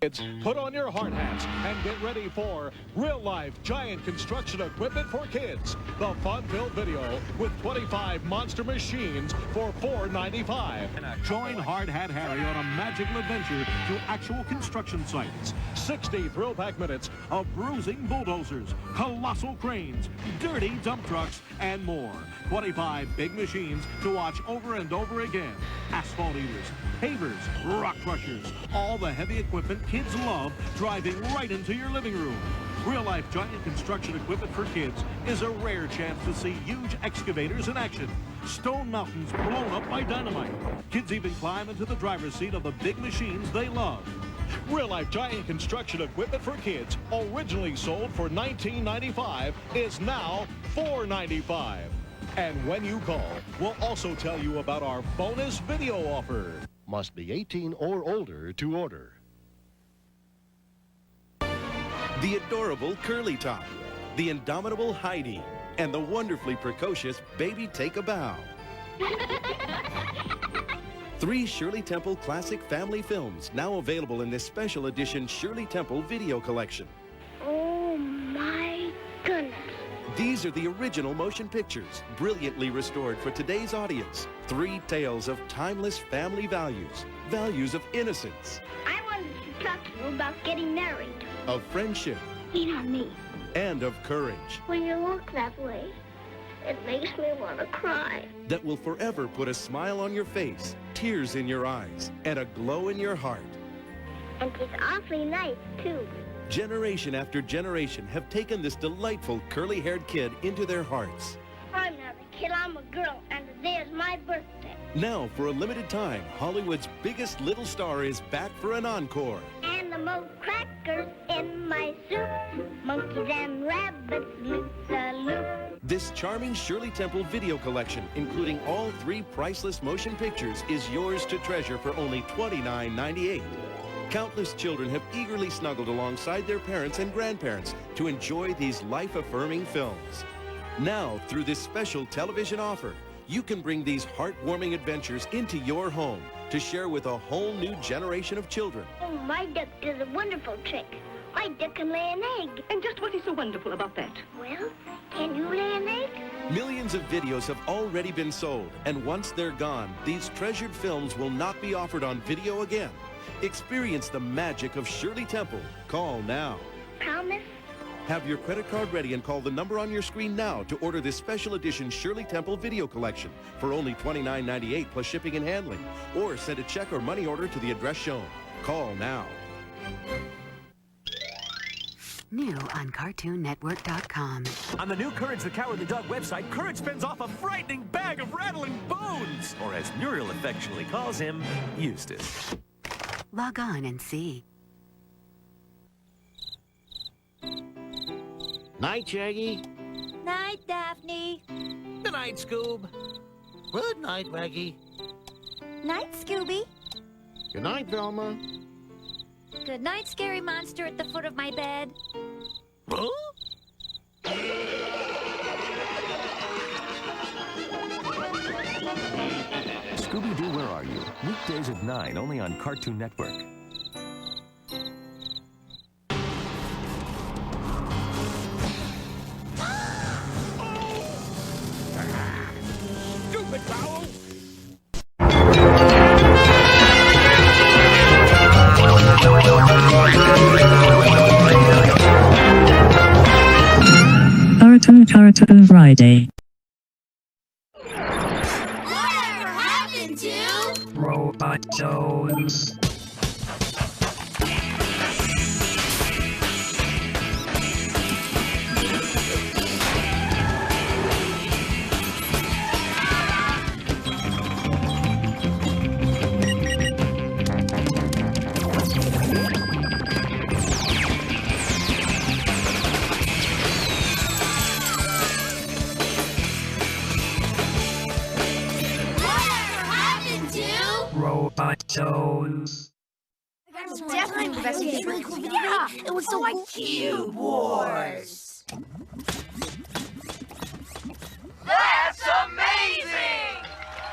Kids, put on your hard hats and get ready for real-life giant construction equipment for kids. The fun-filled video with 25 monster machines for $4.95. Join Hard Hat Harry on a magical adventure to actual construction sites. 60 thrill-packed minutes of bruising bulldozers, colossal cranes, dirty dump trucks, and more. 25 big machines to watch over and over again. Asphalt eaters, pavers, rock crushers, all the heavy equipment kids love driving right into your living room. Real-life giant construction equipment for kids is a rare chance to see huge excavators in action. Stone mountains blown up by dynamite. Kids even climb into the driver's seat of the big machines they love. Real-life giant construction equipment for kids, originally sold for $19.95, is now $4.95. And when you call, we'll also tell you about our bonus video offer. Must be 18 or older to order. The adorable Curly Top, the indomitable Heidi, and the wonderfully precocious Baby Take a Bow. 3 Shirley Temple classic family films now available in this special edition Shirley Temple video collection. Oh my goodness. These are the original motion pictures, brilliantly restored for today's audience. 3 tales of timeless family values, values of innocence, I wanted to talk to you about getting married. of friendship, Lean on me. and of courage When you look that way, it makes me want to cry. that will forever put a smile on your face, tears in your eyes, and a glow in your heart. And he's awfully nice, too. Generation after generation have taken this delightful curly-haired kid into their hearts. I'm not a kid, I'm a girl, and today is my birthday. Now, for a limited time, Hollywood's biggest little star is back for an encore. And the most crackers in my soup. Monkeys and rabbits, loop-the-loop. This charming Shirley Temple video collection, including all 3 priceless motion pictures, is yours to treasure for only $29.98. Countless children have eagerly snuggled alongside their parents and grandparents to enjoy these life-affirming films. Now, through this special television offer, you can bring these heartwarming adventures into your home to share with a whole new generation of children. Oh, my duck does a wonderful trick. My duck can lay an egg. And just what is so wonderful about that? Well, can you lay an egg? Millions of videos have already been sold, and once they're gone, these treasured films will not be offered on video again. Experience the magic of Shirley Temple. Call now. Promise? Have your credit card ready and call the number on your screen now to order this special edition Shirley Temple video collection for only $29.98 plus shipping and handling. Or send a check or money order to the address shown. Call now. New on CartoonNetwork.com. On the new Courage the Cowardly Dog website, Courage spins off a frightening bag of rattling bones! Or as Muriel affectionately calls him, Eustace. Log on and see. Night, Shaggy. Night, Daphne. Good night, Scoob. Good night, Waggy. Night, Scooby. Good night, Velma. Good night, scary monster at the foot of my bed. Huh? Scooby-Doo, Where Are You? Weekdays at 9, only on Cartoon Network. Stupid fowl! Cartoon Friday. Whatever happened to Robot Jones. Robot Jones. That's definitely the best really cool video. Yeah, it was so like Cube Wars. That's amazing!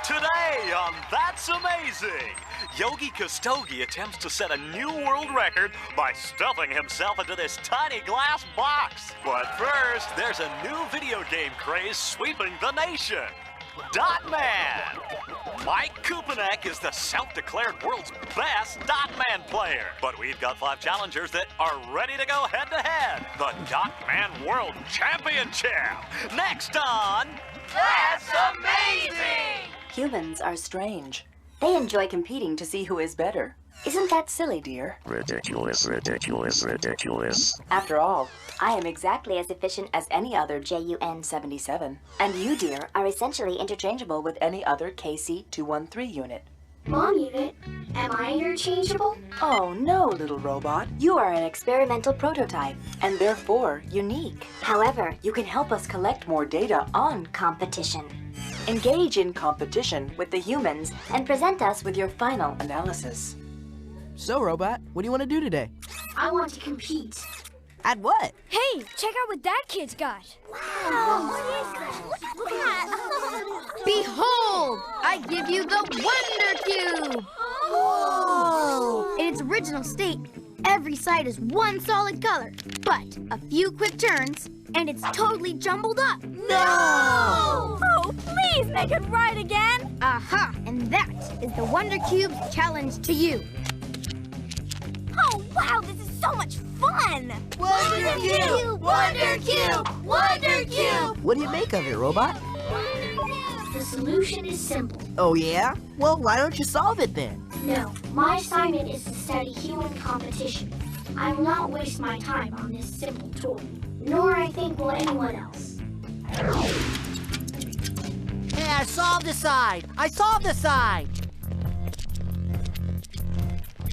Today on That's Amazing, Yogi Kustogi attempts to set a new world record by stuffing himself into this tiny glass box. But first, there's a new video game craze sweeping the nation. Dot Man! Mike Kupanek is the self-declared world's best Dot Man player. But we've got 5 challengers that are ready to go head-to-head. The Dot Man World Championship! Next on... That's Amazing! Humans are strange. They enjoy competing to see who is better. Isn't that silly, dear? Ridiculous, ridiculous, ridiculous. After all, I am exactly as efficient as any other JUN-77. And you, dear, are essentially interchangeable with any other KC-213 unit. Mom unit, am I interchangeable? Oh, no, little robot. You are an experimental prototype, and therefore unique. However, you can help us collect more data on competition. Engage in competition with the humans and present us with your final analysis. So, Robot, what do you want to do today? I want to compete. At what? Hey, check out what that kid's got. Wow, what is that? Look at that. Behold, I give you the Wonder Cube. Whoa. In its original state, every side is one solid color, but a few quick turns, and it's totally jumbled up. No! Oh, please make it right again. Aha, and that is the Wonder Cube's challenge to you. Oh, wow, this is so much fun! Wonder Cube! Wonder Cube! Wonder Cube! What do you make of it, Robot? The solution is simple. Oh, yeah? Well, why don't you solve it then? No, my assignment is to study human competition. I will not waste my time on this simple tool, nor I think will anyone else. Hey, I solved the side! I solved the side!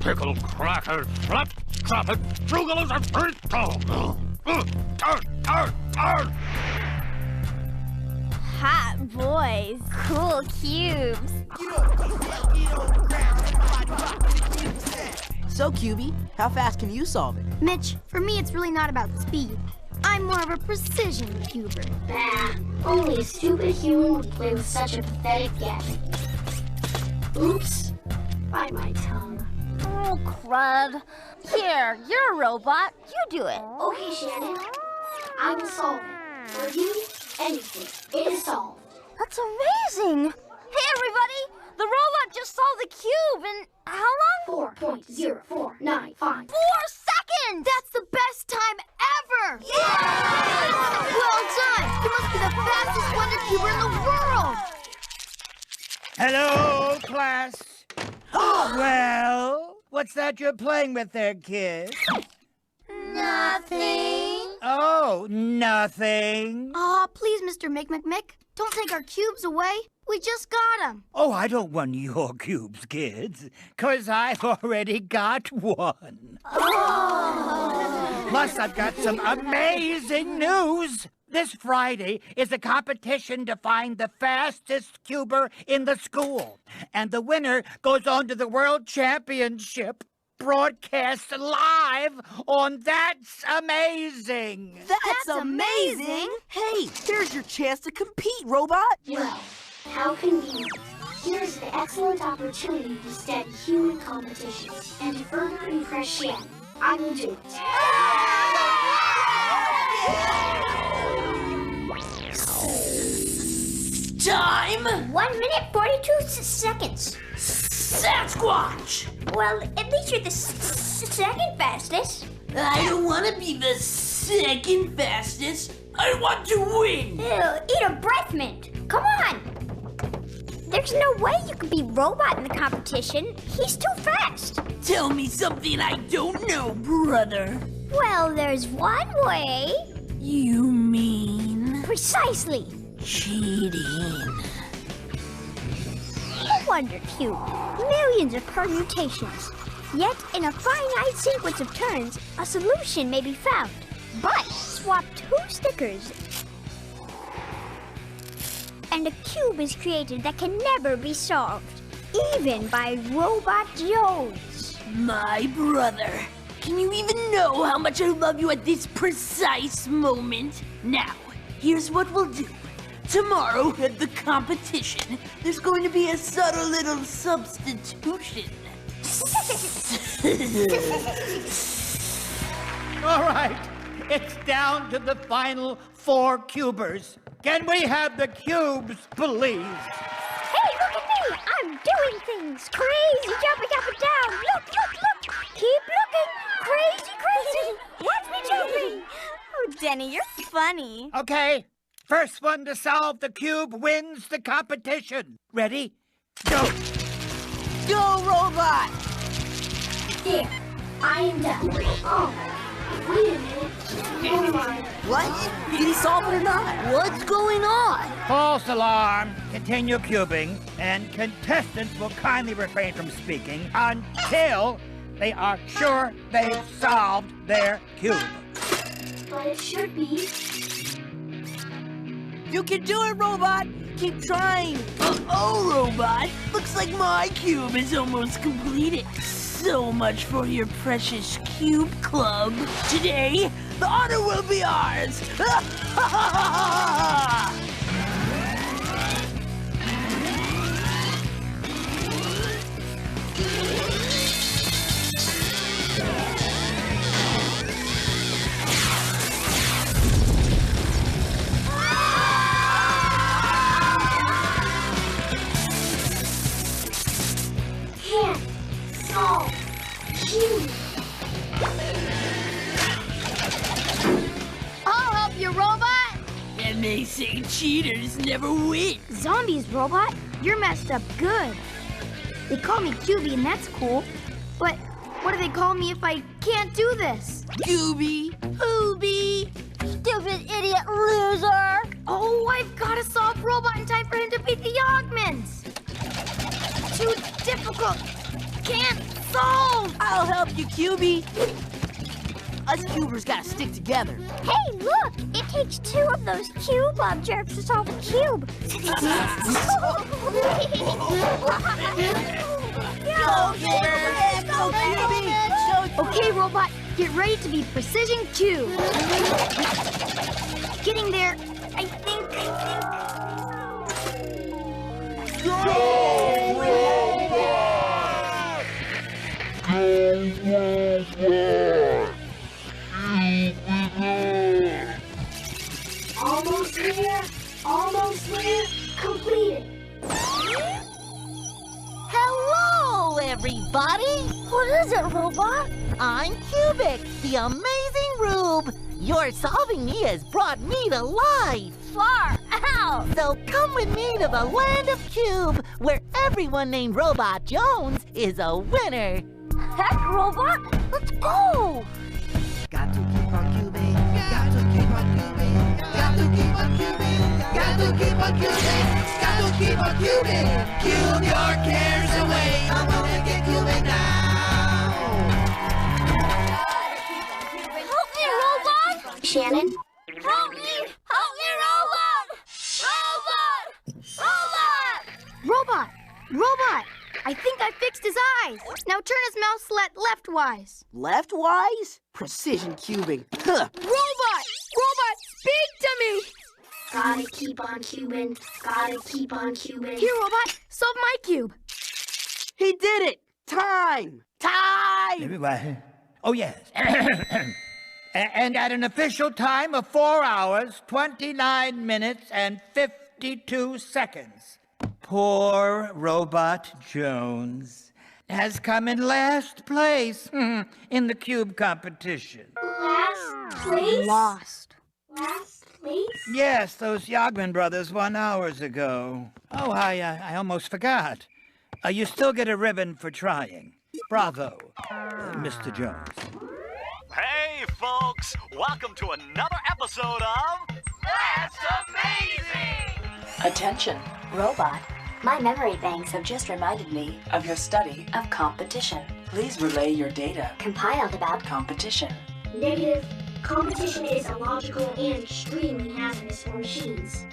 Pickle crackers, flap, drop it, frugalos and Hot boys, cool cubes. So, Cubie, how fast can you solve it? Mitch, for me it's really not about speed. I'm more of a precision cuber. Bah, only a stupid human would play with such a pathetic gadget. Oops, bite my tongue. Oh, crud. Here, you're a robot. You do it. Okay, Shannon. I will solve it. For you, anything. It is solved. That's amazing. Hey, everybody. The robot just solved the cube in how long? 4.0495. 4 seconds! That's the best time ever! Yeah! Well done! You must be the fastest Wonder Cuber in the world! Hello, class. Well, what's that you're playing with there, kid? Nothing. Oh, nothing. Aw, please, Mr. Mick. Don't take our cubes away. We just got them. Oh, I don't want your cubes, kids, 'cause I've already got one. Oh. Plus, I've got some amazing news. This Friday is a competition to find the fastest cuber in the school. And the winner goes on to the World Championship, broadcast live on That's Amazing. That's amazing! Hey, here's your chance to compete, Robot. Well, how convenient. Here's the excellent opportunity to study human competition. And to further impress Shannon, I will do it. Time! 1 minute, 42 seconds. Sasquatch! Well, at least you're the second fastest. I don't want to be the second fastest. I want to win! Ew, eat a breath mint. Come on. There's no way you could beat Robot in the competition. He's too fast. Tell me something I don't know, brother. Well, there's one way. You mean? Precisely. Cheating. No wonder, Cube. Millions of permutations. Yet, in a finite sequence of turns, a solution may be found. But swap 2 stickers, and a cube is created that can never be solved, even by Robot Jones. My brother. Can you even know how much I love you at this precise moment? Now, here's what we'll do. Tomorrow at the competition, there's going to be a subtle little substitution. All right, it's down to the final 4 cubers. Can we have the cubes, please? Hey, look at me! I'm doing things! Crazy jumping up and down! Look, look, look! Keep looking! Crazy, crazy! Watch me jumping! Oh, Denny, you're funny. Okay, first one to solve the cube wins the competition. Ready? Go! Go, Robot! There, I am done. Oh, wait a minute. Hold on. What? Did he solve it or not? What's going on? False alarm. Continue cubing, and contestants will kindly refrain from speaking until they are sure they've solved their cube. But it should be. You can do it, Robot! Keep trying! Uh-oh, Robot! Looks like my cube is almost completed. So much for your precious Cube Club. Today, the honor will be ours! Can't solve cube. I'll help you, Robot. And they say cheaters never win. Zombies, Robot. You're messed up good. They call me Cubie, and that's cool. But what do they call me if I can't do this? Cubie, Hoobie, Stupid idiot loser. Oh, I've got to solve Robot in time for him to beat the Augments. Too difficult. Can't solve. I'll help you, Cubie. Us cubers gotta stick together. Hey, look! It takes 2 of those cube objects to solve a cube. Go, Cubers! Go, Cubie! Okay, Robot, get ready to be Precision Cube. Getting there, I think. Go, Robot! Almost there, completed. Hello, everybody! What is it, Robot? I'm Cubic, the amazing Rube. Your solving me has brought me to life. Far out! So come with me to the land of Cube, where everyone named Robot Jones is a winner. Heck, Robot, let's go! Got to keep on cubing, got to keep on cubing, got to keep on cubing, got to keep on cubing, got to keep on cubing. Cube your cares away, I'm gonna get cubing now. Help me, Robot! Shannon? Help me! Help Robot, I think I fixed his eyes. Now turn his mouse leftwise. Leftwise? Precision cubing. Huh. Robot! Robot, speak to me! Gotta keep on cubing. Gotta keep on cubing. Here, Robot, solve my cube. He did it! Time! Time! Oh, yes. And at an official time of 4 hours, 29 minutes, and 52 seconds, poor Robot Jones has come in last place in the cube competition. Last place? Lost. Last place? Yes, those Yogman brothers won hours ago. Oh, I almost forgot. You still get a ribbon for trying. Bravo, Mr. Jones. Hey, folks! Welcome to another episode of That's Amazing! Attention, Robot. My memory banks have just reminded me of your study of competition. Please relay your data compiled about competition. Negative. Competition is illogical and extremely hazardous for machines.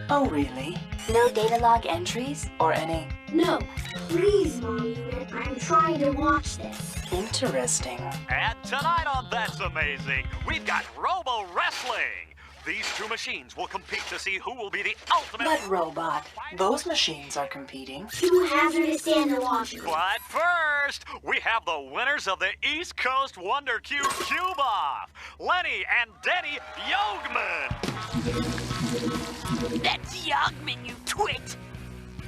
Oh, really? No data log entries or any? No. Please, Mom Unit, I'm trying to watch this. Interesting. And tonight on That's Amazing, we've got Robo Wrestling. These two machines will compete to see who will be the ultimate... But, Robot, those machines are competing. Too hazardous and illogical. But first, we have the winners of the East Coast Wonder Cube Cube-Off, Lenny and Denny Yogman. That's Yogman, you twit!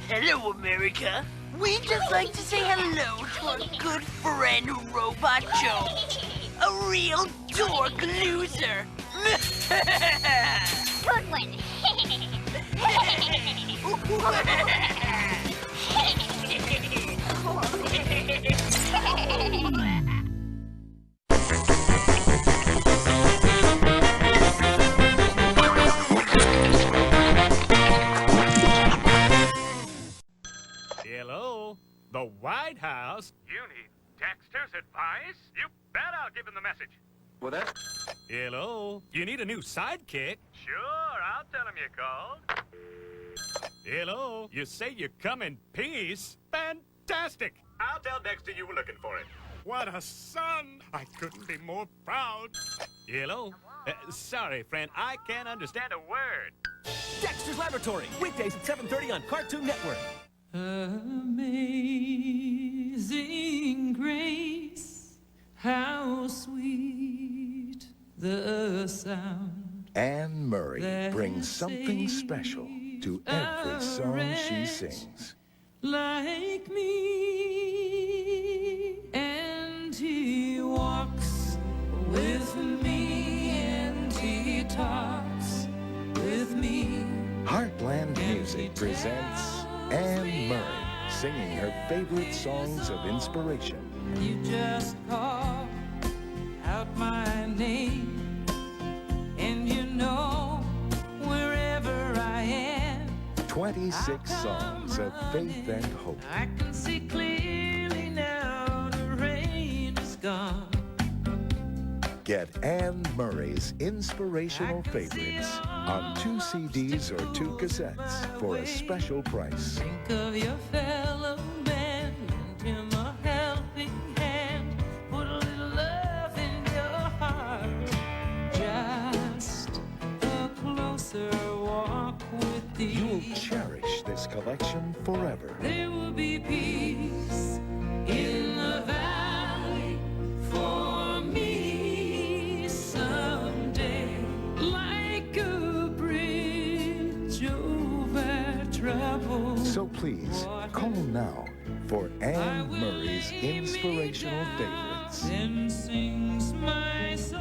Hello, America. We'd just like to say hello to our good friend, Robot Jones. A real dork loser. Good one. Hello? The White House? You need Dexter's advice? You bet I'll give him the message. Well, that... Hello? You need a new sidekick? Sure, I'll tell him you called. Hello? You say you come in peace? Fantastic! I'll tell Dexter you were looking for it. What a son! I couldn't be more proud. Hello? Sorry, friend, I can't understand a word. Dexter's Laboratory, weekdays at 7:30 on Cartoon Network. Amazing grace, how sweet the sound. Anne Murray brings something special to every song she sings. Like me, and he walks with me, and he talks with me. Heartland Music presents Anne Murray singing her favorite songs of inspiration. You just call out my name, and you know wherever I am. 26 songs of faith and hope. I can see clearly now the rain is gone. Get Anne Murray's inspirational favorites on 2 CDs or 2 cassettes for a special price. Think of your fellow man, lend him a helping hand, put a little love in your heart. Just a closer walk with thee. You'll cherish this collection forever. There will be peace in the valley for me someday, like a bridge over troubled. So please, call now for Anne Murray's inspirational favorites. Then sings my soul.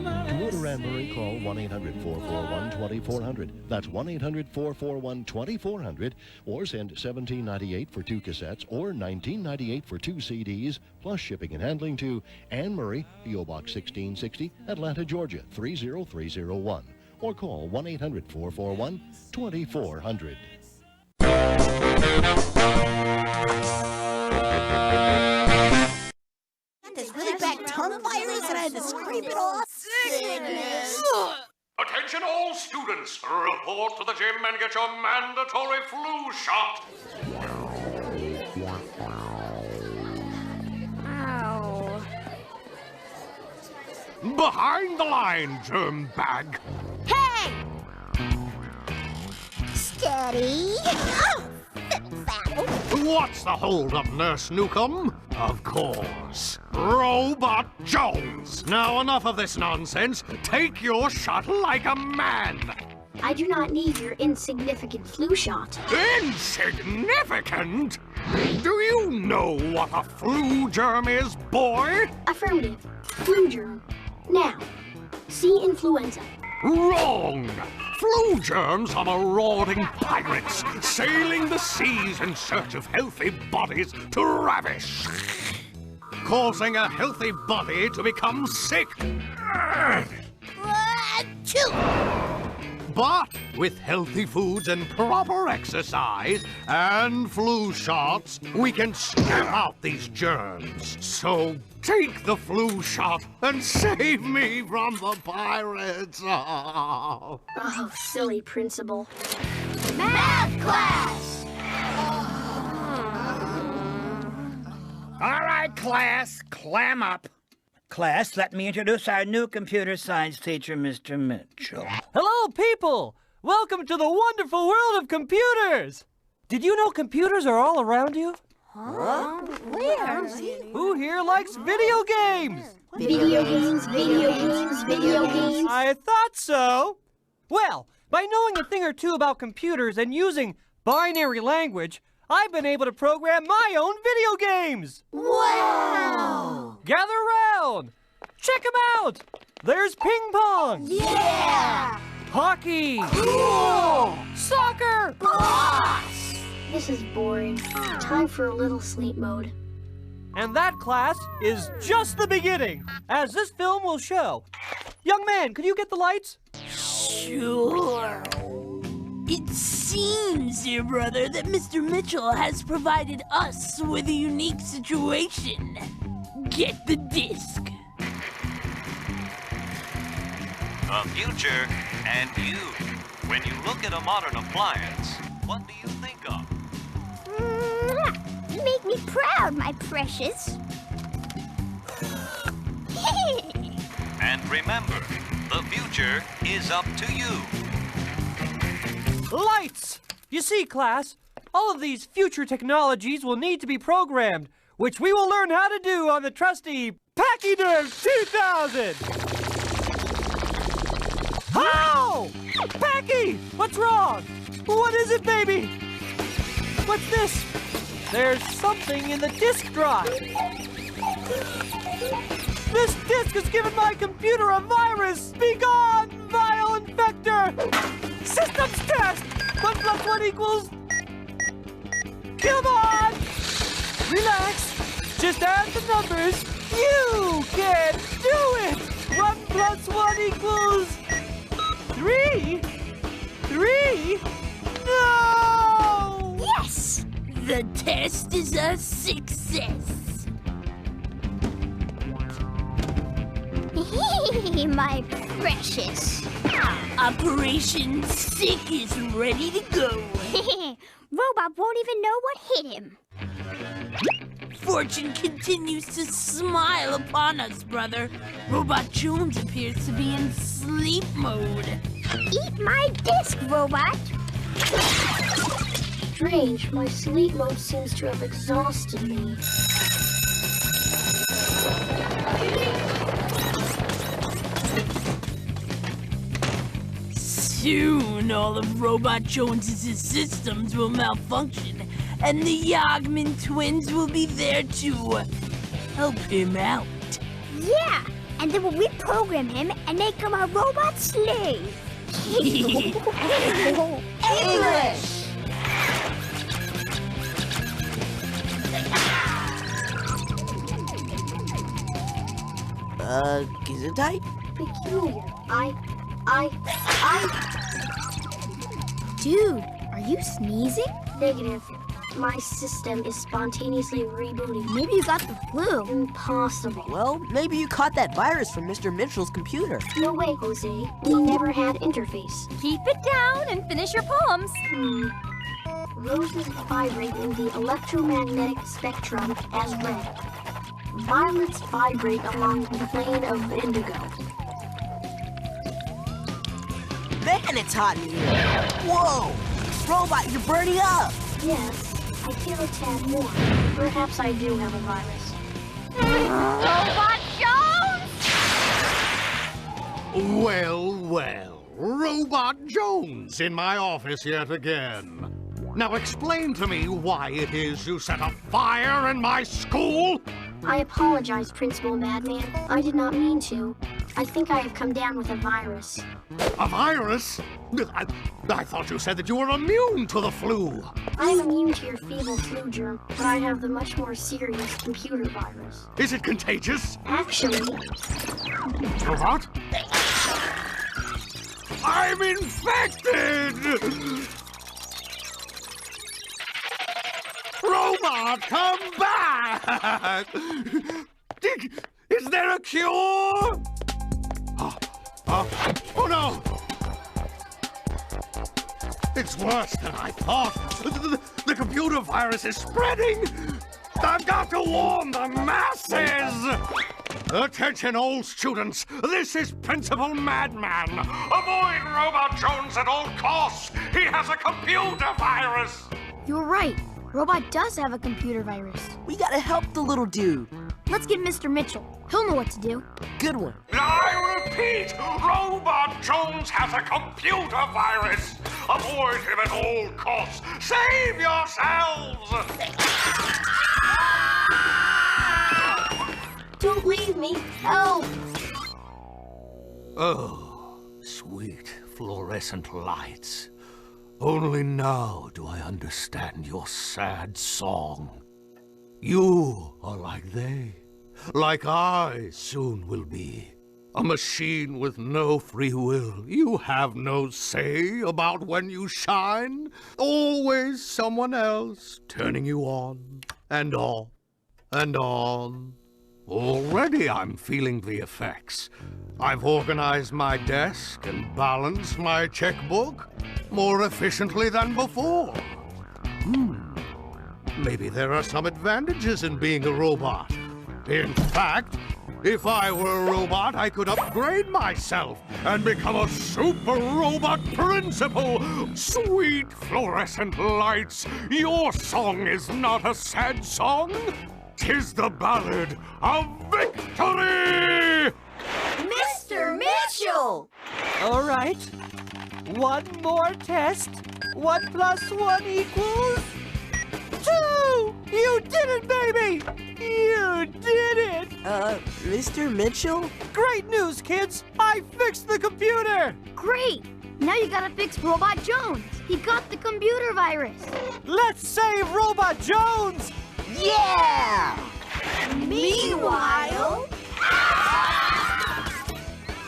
To order Anne Murray, call 1-800-441-2400. That's 1-800-441-2400. Or send $17.98 for 2 cassettes or $19.98 for 2 CDs, plus shipping and handling to Anne Murray, P.O. Box 1660, Atlanta, Georgia, 30301. Or call 1-800-441-2400. This really bad tongue virus and I had to scrape it off. Sickness. Attention Attention all students, report to the gym and get your mandatory flu shot. Ow. Behind the line, germ bag. Hey! Steady. What's the hold-up, Nurse Newcomb? Of course, Robot Jones. Now enough of this nonsense. Take your shot like a man. I do not need your insignificant flu shot. Insignificant? Do you know what a flu germ is, boy? Affirmative. Flu germ. Now, see influenza. Wrong! Flu germs are marauding pirates, sailing the seas in search of healthy bodies to ravish, causing a healthy body to become sick. But with healthy foods and proper exercise and flu shots, we can stamp out these germs. So take the flu shot and save me from the pirates. Oh, silly principal. Math class! All right, class, clam up. Class, let me introduce our new computer science teacher, Mr. Mitchell. Hello, people! Welcome to the wonderful world of computers! Did you know computers are all around you? Huh? Where? Who here likes video games? Video games, video games, video games. I thought so. Well, by knowing a thing or two about computers and using binary language, I've been able to program my own video games. Wow! Gather around. Check them out. There's ping pong. Yeah! Hockey. Cool! Soccer. Boss! This is boring. Time for a little sleep mode. And that, class, is just the beginning, as this film will show. Young man, could you get the lights? Sure. It seems, dear brother, that Mr. Mitchell has provided us with a unique situation. Get the disc. The future and you. When you look at a modern appliance, what do you think of? You make me proud, my precious. And remember, the future is up to you. Lights! You see, class, all of these future technologies will need to be programmed, which we will learn how to do on the trusty Pachyderm 2000! How? Packy! What's wrong? What is it, baby? What's this? There's something in the disk drive. This disk has given my computer a virus! Be gone, vile infector! Systems test! 1 + 1 equals... Come on! Relax. Just add the numbers. You can do it! 1 + 1 equals... 3? 3? No! Yes! The test is a success. My precious. Operation Sick is ready to go. Robot won't even know what hit him. Fortune continues to smile upon us, brother. Robot Jones appears to be in sleep mode. Eat my disc, Robot. Strange, my sleep mode seems to have exhausted me. Soon, all of Robot Jones's systems will malfunction, and the Yogman twins will be there to help him out. Yeah, and then we'll reprogram him and make him a robot slave. English! Gesundheit? Peculiar. I... Dude, are you sneezing? Negative. My system is spontaneously rebooting. Maybe you got the flu. Impossible. Well, maybe you caught that virus from Mr. Mitchell's computer. No way, Jose. We never had interface. Keep it down and finish your poems. Roses vibrate in the electromagnetic spectrum as red. Violets vibrate along the plane of indigo. Man, it's hot in here. Whoa! Robot, you're burning up! Yes, I feel a tad more. Perhaps I do have a virus. Robot Jones! Well, well. Robot Jones in my office yet again. Now explain to me why it is you set a fire in my school? I apologize, Principal Madman. I did not mean to. I think I have come down with a virus. A virus? I thought you said that you were immune to the flu. I am immune to your feeble flu germ, but I have the much more serious computer virus. Is it contagious? Actually... What? I'm infected! Robot, come back! Is there a cure? Oh no! It's worse than I thought. The computer virus is spreading! I've got to warn the masses! Attention, all students! This is Principal Madman! Avoid Robot Jones at all costs! He has a computer virus! You're right. Robot does have a computer virus. We gotta help the little dude. Let's get Mr. Mitchell. He'll know what to do. Good one. I repeat, Robot Jones has a computer virus! Avoid him at all costs! Save yourselves! Don't leave me. Help! Oh, sweet fluorescent lights. Only now do I understand your sad song. You are like they, like I soon will be. A machine with no free will. You have no say about when you shine. Always someone else turning you on and off and on. Already I'm feeling the effects. I've organized my desk and balanced my checkbook more efficiently than before. Maybe there are some advantages in being a robot. In fact, if I were a robot, I could upgrade myself and become a super robot principal. Sweet fluorescent lights, your song is not a sad song. 'Tis the ballad of victory! Mr. Mitchell! All right. One more test. 1 + 1 = 2! You did it, baby! You did it! Mr. Mitchell? Great news, kids! I fixed the computer! Great! Now you gotta fix Robot Jones. He got the computer virus. Let's save Robot Jones! Yeah! Meanwhile...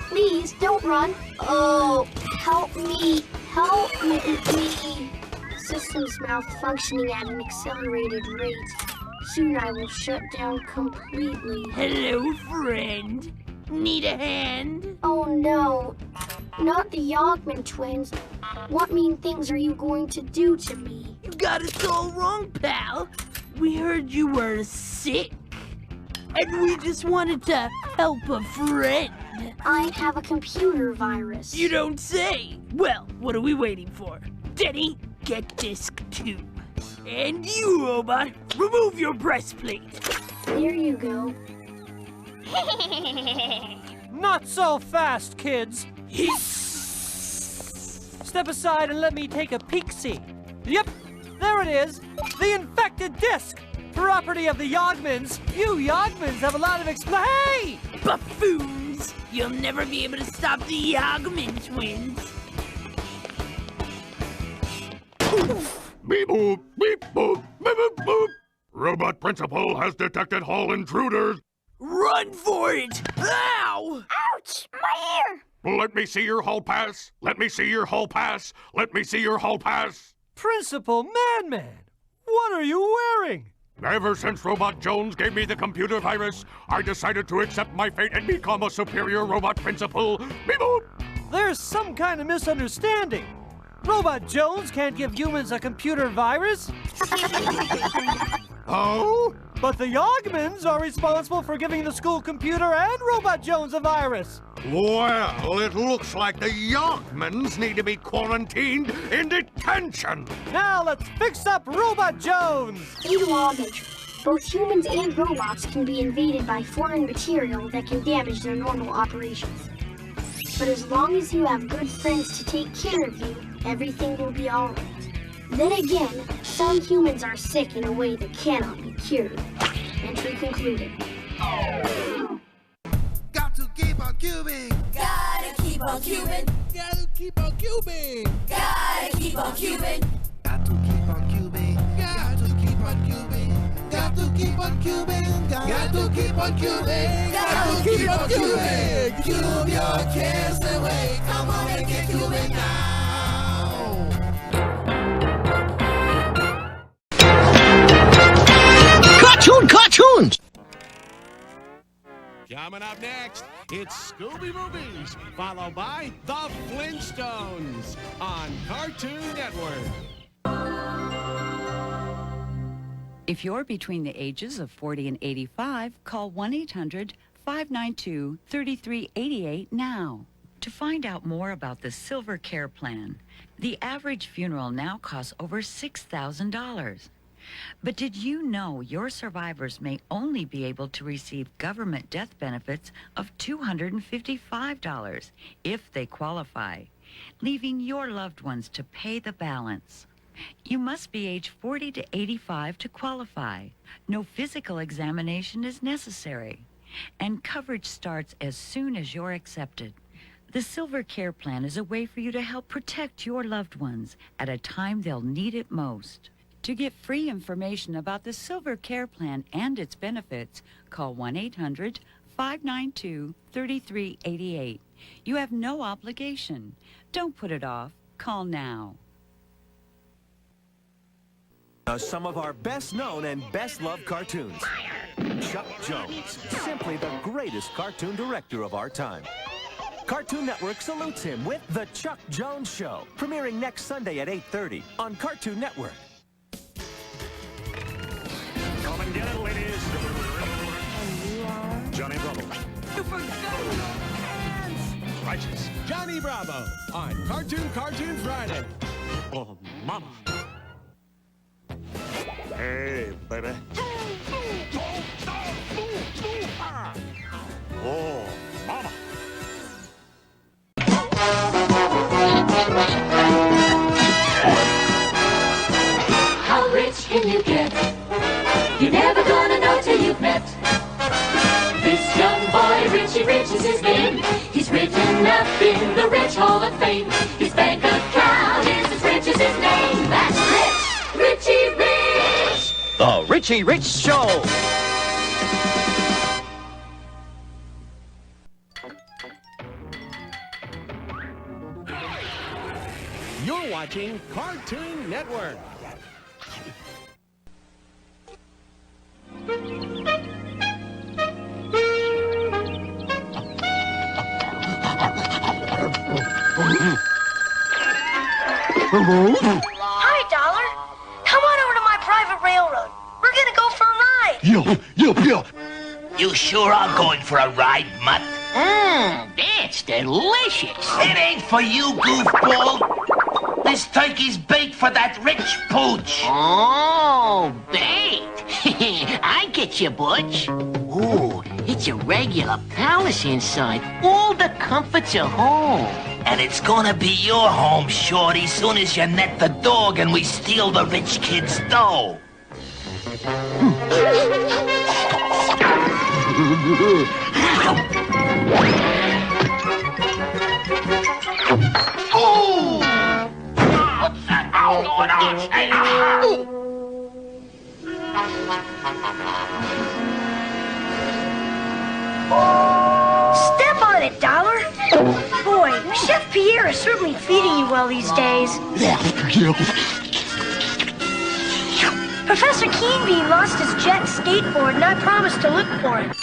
Please, don't run. Oh, help me. Help me. System's malfunctioning at an accelerated rate. Soon I will shut down completely. Hello, friend. Need a hand? Oh no, not the Yogman twins. What mean things are you going to do to me? You got us all wrong, pal. We heard you were sick, and we just wanted to help a friend. I have a computer virus. You don't say. Well, what are we waiting for? Denny, get disc 2. And you, robot, remove your breastplate. Here you go. Not so fast, kids. Step aside and let me take a peek-see. Yep, there it is. The infected disc. Property of the Yogmans. You Yogmans have a lot of Hey! Buffoons! You'll never be able to stop the Yogman twins. Beep boop, beep boop, beep boop boop. Robot Principal has detected hall intruders. Run for it! Ow! Ouch! My ear! Let me see your hall pass. Let me see your hall pass. Let me see your hall pass. Principal Madman, What are you wearing? Ever since Robot Jones gave me the computer virus, I decided to accept my fate and become a superior robot principal. Beep-boop! There's some kind of misunderstanding. Robot Jones can't give humans a computer virus. Oh? But the Yogmans are responsible for giving the school computer and Robot Jones a virus. Well, it looks like the Yogmans need to be quarantined in detention. Now let's fix up Robot Jones. Law Major. Both humans and robots can be invaded by foreign material that can damage their normal operations. But as long as you have good friends to take care of you, everything will be alright. Then again, some humans are sick in a way that cannot be cured. Entry concluded. Got to keep on cubing. Gotta keep on cubing. Gotta keep on cubing. Gotta keep on cubing. Got to keep on cubing. Got to keep on cubing. Got to keep on cubing. Got to keep on cubing. Got to keep on cubing. Cube your cares away. Come on and get cubing now. Cartoons! Coming up next, it's Scooby Movies, followed by The Flintstones on Cartoon Network. If you're between the ages of 40 and 85, call 1-800-592-3388 now. To find out more about the Silver Care Plan, the average funeral now costs over $6,000. But did you know your survivors may only be able to receive government death benefits of $255 if they qualify, leaving your loved ones to pay the balance? You must be age 40 to 85 to qualify. No physical examination is necessary, and coverage starts as soon as you're accepted. The Silver Care Plan is a way for you to help protect your loved ones at a time they'll need it most. To get free information about the Silver Care Plan and its benefits, call 1-800-592-3388. You have no obligation. Don't put it off. Call now. Some of our best-known and best-loved cartoons. Chuck Jones, simply the greatest cartoon director of our time. Cartoon Network salutes him with The Chuck Jones Show, premiering next Sunday at 8:30 on Cartoon Network. Come and get it, ladies. Johnny Bravo. You forgot your hands. Righteous. Johnny Bravo on Cartoon Friday. Oh, mama. Hey, baby. Oh, mama. How rich can you get? You're never gonna know till you've met. This young boy, Richie Rich is his name. He's written up in the Rich Hall of Fame. His bank account is as rich as his name. That's rich, Richie Rich. The Richie Rich Show. You're watching Cartoon Network. Hi, Dollar. Come on over to my private railroad. We're gonna go for a ride. You sure are going for a ride, Mutt? That's delicious. It ain't for you, goofball. This turkey's bait for that rich pooch. Oh, bait. I get you, Butch. Ooh, it's a regular palace inside. All the comforts are home. And it's gonna be your home, Shorty, soon as you net the dog and we steal the rich kid's dough. Oh! What's that going on? Step on it, Dollar. Boy, Chef Pierre is certainly feeding you well these days. Professor Keenbean lost his jet skateboard, and I promised to look for it.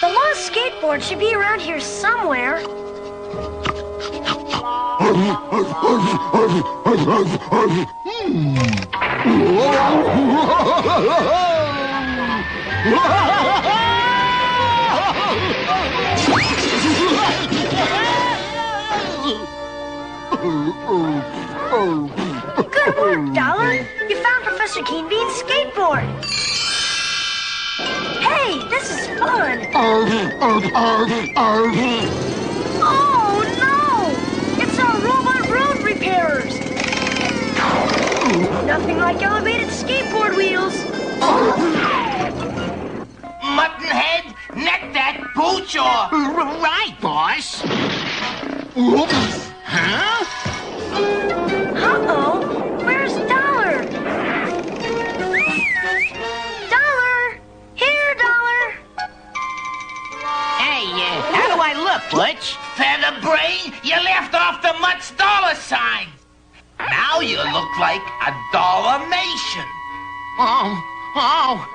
The lost skateboard should be around here somewhere. Good work, Dollar. You found Professor Keenbean's skateboard. Hey, this is fun. Oh, no! It's our robot road repairers. Nothing like elevated skateboard wheels. Muttonhead, net that pooch or... Right, boss. Huh? Uh-oh. Where's Dollar? Dollar! Here, Dollar! Hey, how do I look, Butch? Feather brain, you left off the Mutt's dollar sign. Now you look like a dollar-mation. Oh,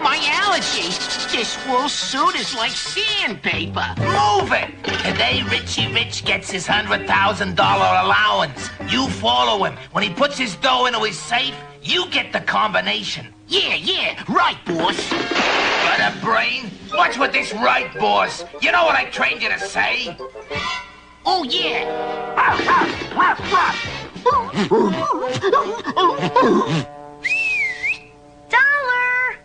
my allergy. This wool suit is like sandpaper. Move it! Today, Richie Rich gets his $100,000 allowance. You follow him. When he puts his dough into his safe, you get the combination. Yeah, right, boss. Butter brain, what's with this right, boss? You know what I trained you to say? Oh, yeah. Dollar!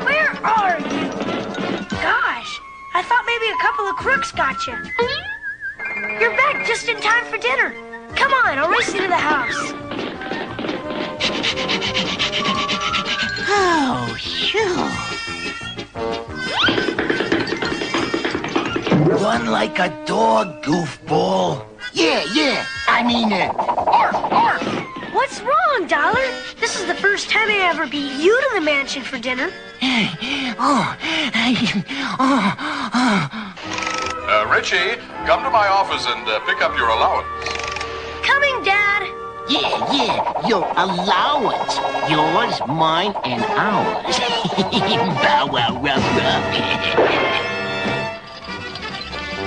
Where are you? Gosh, I thought maybe a couple of crooks got you. You're back just in time for dinner. Come on, I'll race you to the house. Oh, phew. Run like a dog, goofball. Yeah. I mean, arf, arf. What's wrong, Dollar? This is the first time I ever beat you to the mansion for dinner. Richie, come to my office and pick up your allowance. Coming, Dad. Yeah, your allowance. Yours, mine, and ours. Bow wow, rub, rub.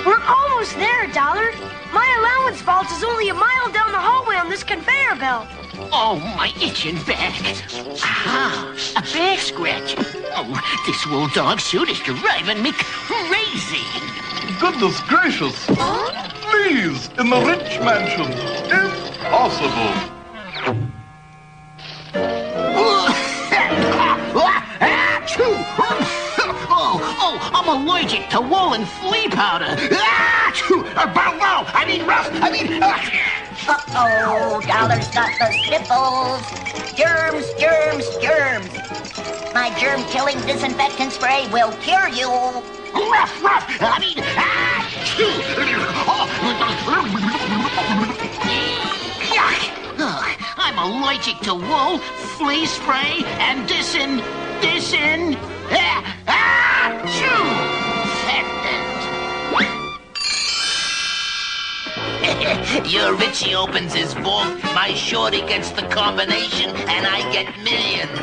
We're almost there, Dollar. My allowance vault is only a mile down the hallway on this conveyor belt. Oh, my itching back. Aha, a back scratch. Oh, this wool dog suit is driving me crazy. Goodness gracious. Please, in the rich mansion. Impossible. Oh, I'm allergic to wool and flea powder. Uh-oh, Dollar's got the sniffles. Germs, germs, germs. My germ-killing disinfectant spray will cure you. I'm allergic to wool, flea spray, and Your Richie opens his vault, my shorty gets the combination, and I get millions.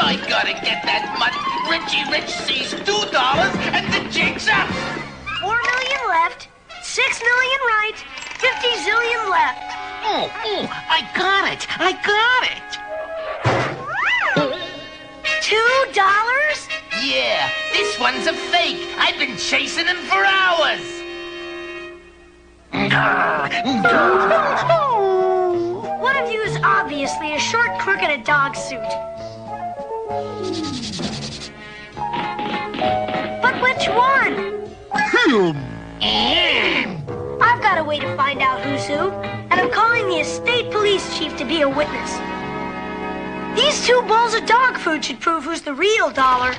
I gotta get that mutt. Richie Rich sees $2 and the jig's up. 4 million left, 6 million right, 50 zillion left. Oh, I got it. $2? Yeah, this one's a fake. I've been chasing him for hours. One of you is obviously a short crook in a dog suit. But which one? I've got a way to find out who's who, and I'm calling the estate police chief to be a witness. These 2 bowls of dog food should prove who's the real Dollar.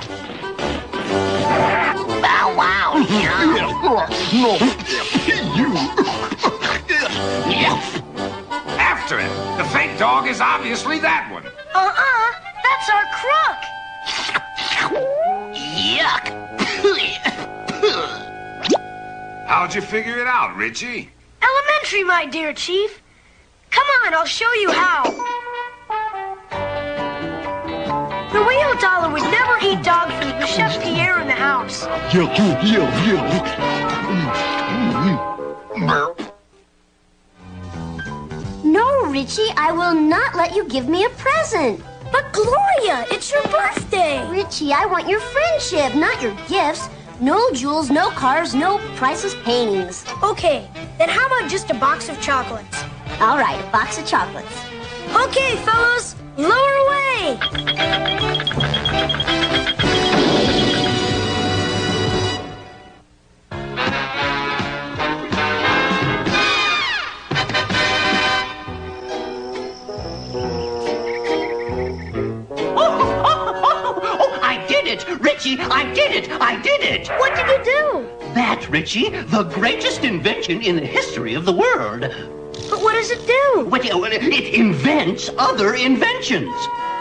Bow wow. After him. The fake dog is obviously that one. That's our crook. Yuck. How'd you figure it out, Richie? Elementary, my dear Chief. Come on, I'll show you how. The whale dollar would never eat dog food with Chef Pierre in the house. No, Richie, I will not let you give me a present. But Gloria, it's your birthday. Richie, I want your friendship, not your gifts. No jewels, no cars, no priceless paintings. Okay, then how about just a box of chocolates? All right, a box of chocolates. Okay, fellas, lower away. Richie, I did it! I did it! What did you do? That, Richie, the greatest invention in the history of the world. But what does it do? It invents other inventions.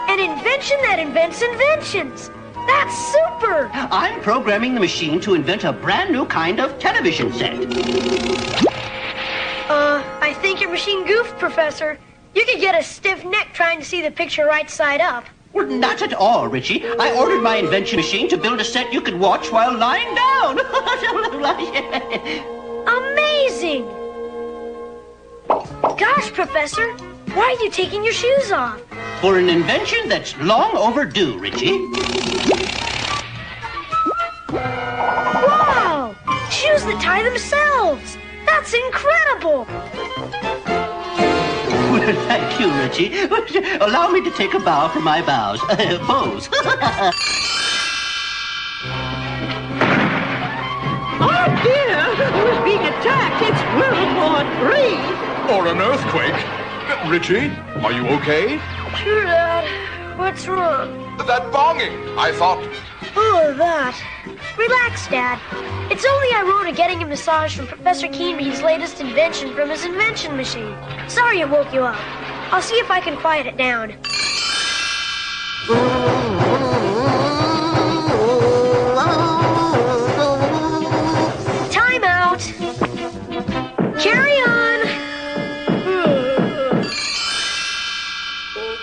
An invention that invents inventions. That's super! I'm programming the machine to invent a brand new kind of television set. I think your machine goofed, Professor. You could get a stiff neck trying to see the picture right side up. Well, not at all, Richie. I ordered my invention machine to build a set you could watch while lying down. Amazing! Gosh, Professor, why are you taking your shoes off? For an invention that's long overdue, Richie. Wow! Shoes that tie themselves! That's incredible! Thank you, Richie. Allow me to take a bow for my bows. Bows. Oh dear! We're being attacked! It's World War III! Or an earthquake. Richie, are you okay? Sure, Dad. What's wrong? That bonging. I thought... Oh, that. Relax, Dad. It's only I wrote a getting a massage from Professor Keenby's latest invention from his invention machine. Sorry it woke you up. I'll see if I can quiet it down. Time out. Carry on.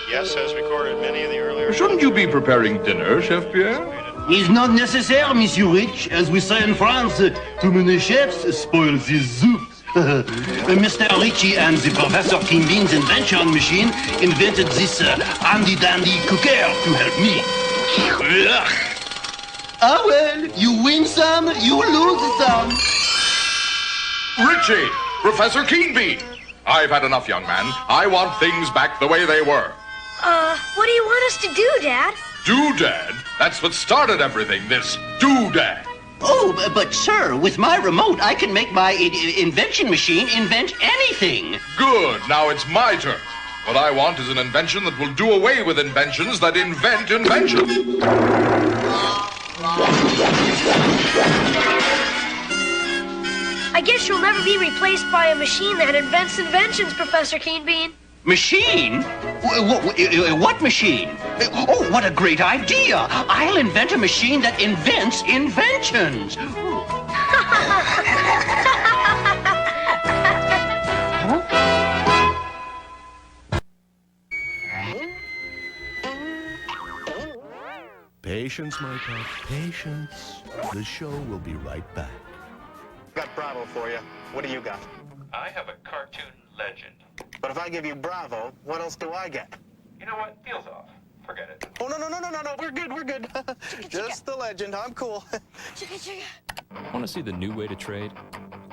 Yes has recorded many of the earlier... Shouldn't you be preparing dinner, Chef Pierre? It's not necessary, Monsieur Rich. As we say in France, too many chefs spoil the soup. Mr. Richie and the Professor Keenby's invention machine invented this handy-dandy cooker to help me. Ah well, you win some, you lose some. Richie! Professor Keenby! I've had enough, young man. I want things back the way they were. What do you want us to do, Dad? Doodad? That's what started everything, this doodad. Oh, but sir, with my remote, I can make my invention machine invent anything. Good. Now it's my turn. What I want is an invention that will do away with inventions that invent inventions. I guess you'll never be replaced by a machine that invents inventions, Professor Keenbean. Machine? What machine? Oh, what a great idea! I'll invent a machine that invents inventions. Patience, my pet, patience. The show will be right back. Got Bravo for you. What do you got? I have a cartoon legend. But if I give you Bravo, what else do I get? You know what? Deal's off. Forget it. Oh, no. We're good. Just the legend. I'm cool. Want to see the new way to trade?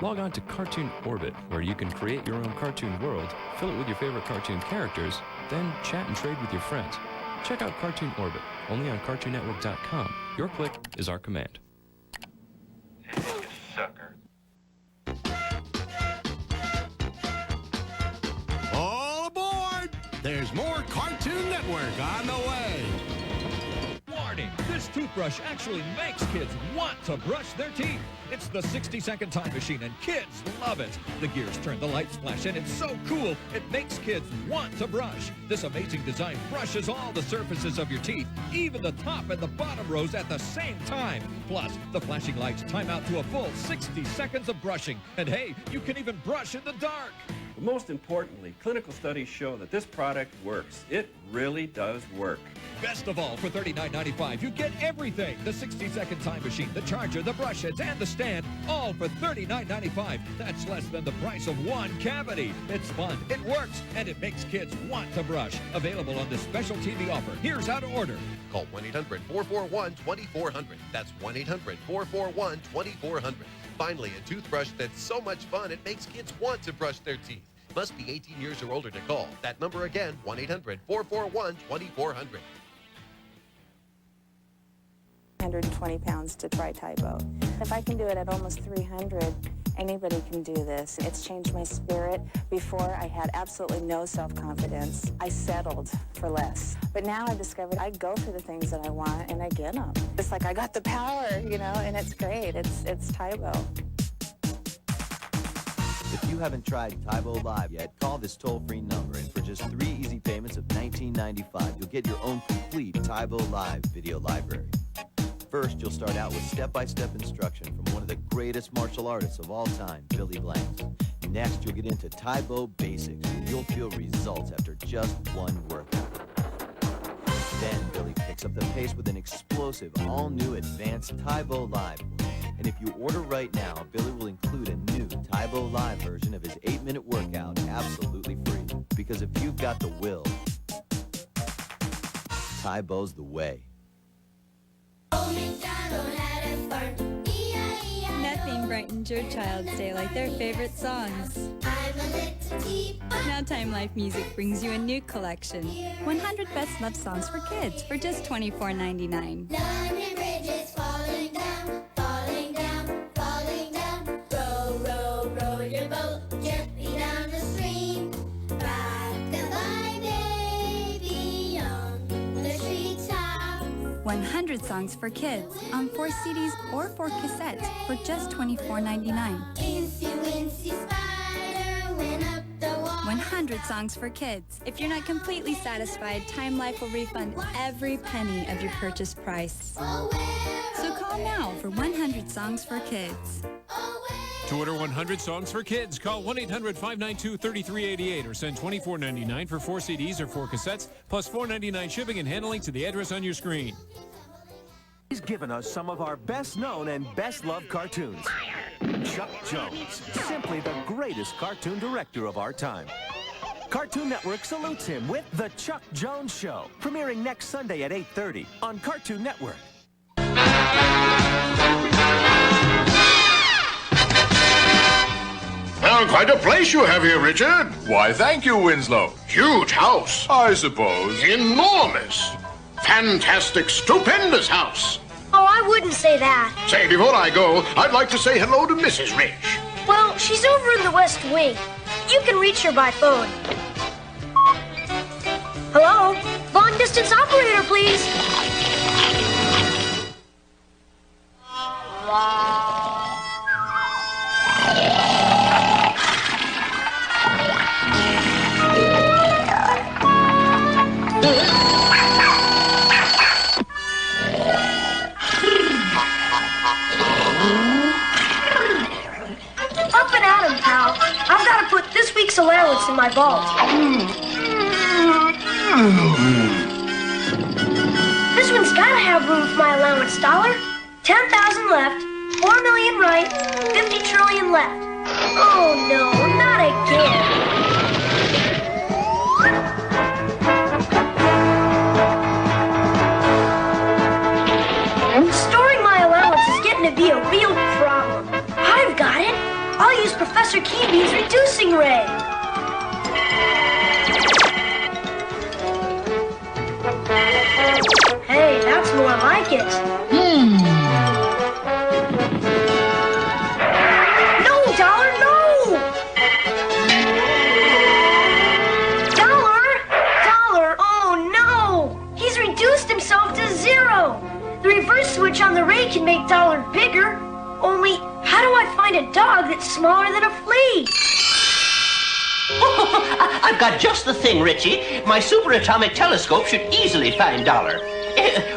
Log on to Cartoon Orbit, where you can create your own cartoon world, fill it with your favorite cartoon characters, then chat and trade with your friends. Check out Cartoon Orbit, only on CartoonNetwork.com. Your click is our command. Hey, you sucker. All aboard! There's more Cartoon Network on the way. Warning, this This toothbrush actually makes kids want to brush their teeth. It's the 60-second time machine, and kids love it. The gears turn, the lights flash, and it's so cool, it makes kids want to brush. This amazing design brushes all the surfaces of your teeth, even the top and the bottom rows at the same time. Plus, the flashing lights time out to a full 60 seconds of brushing. And hey, you can even brush in the dark. But most importantly, clinical studies show that this product works. It really does work. Best of all, for $39.95, you get everything. The 60-second time machine, the charger, the brush heads, and the stand, all for $39.95. That's less than the price of one cavity. It's fun, it works, and it makes kids want to brush. Available on this special TV offer. Here's how to order. Call 1-800-441-2400. That's 1-800-441-2400. Finally, a toothbrush that's so much fun it makes kids want to brush their teeth. Must be 18 years or older to call. That number again, 1-800-441-2400. 120 pounds to try Tybo. If I can do it at almost 300, anybody can do this. It's changed my spirit. Before, I had absolutely no self-confidence. I settled for less. But now I've discovered I go for the things that I want and I get them. It's like I got the power, and it's great. It's Tybo. If you haven't tried Tybo Live yet, call this toll-free number, and for just 3 easy payments of $19.95, you'll get your own complete Tybo Live video library. First, you'll start out with step-by-step instruction from one of the greatest martial artists of all time, Billy Blanks. Next, you'll get into Tybo Basics, and you'll feel results after just one workout. Then, Billy picks up the pace with an explosive, all-new advanced Tybo Live. And if you order right now, Billy will include a new Tybo Live version of his 8-minute workout absolutely free. Because if you've got the will, Tybo's the way. Nothing brightens your child's day like their favorite songs. Now Time Life Music brings you a new collection. 100 Best Love Songs for Kids for just $24.99. Row your boat gently down the stream. Rock-a-bye, baby, on the treetop. 100 Songs for Kids on 4 CDs or 4 cassettes for just $24.99. Incy Wincy Spider went up the wall. 100 Songs for Kids. If you're not completely satisfied, Time Life will refund every penny of your purchase price. So call now for 100 Songs for Kids. To order 100 Songs for Kids, call 1-800-592-3388 or send $24.99 for 4 CDs or 4 cassettes, plus $4.99 shipping and handling to the address on your screen. He's given us some of our best-known and best-loved cartoons. Chuck Jones, simply the greatest cartoon director of our time. Cartoon Network salutes him with The Chuck Jones Show, premiering next Sunday at 8:30 on Cartoon Network. Well, quite a place you have here, Richard. Why, thank you, Winslow. Huge house. I suppose. Enormous. Fantastic, stupendous house. Oh, I wouldn't say that. Say, before I go, I'd like to say hello to Mrs. Rich. Well, she's over in the West Wing. You can reach her by phone. Hello? Long distance operator, please. Up and at 'em, pal. I've got to put this week's allowance in my vault. This one's got to have room for my allowance, dollar. 10,000 left, 4 million right, 50 trillion left. Oh no, not again. Storing my allowance is getting to be a real problem. I've got it. I'll use Professor Keenby's reducing ray. Hey, that's more like it. No, Dollar, no! Dollar! Dollar, oh no! He's reduced himself to 0! The reverse switch on the ray can make Dollar bigger. Only, how do I find a dog that's smaller than a flea? I've got just the thing, Richie. My superatomic telescope should easily find Dollar.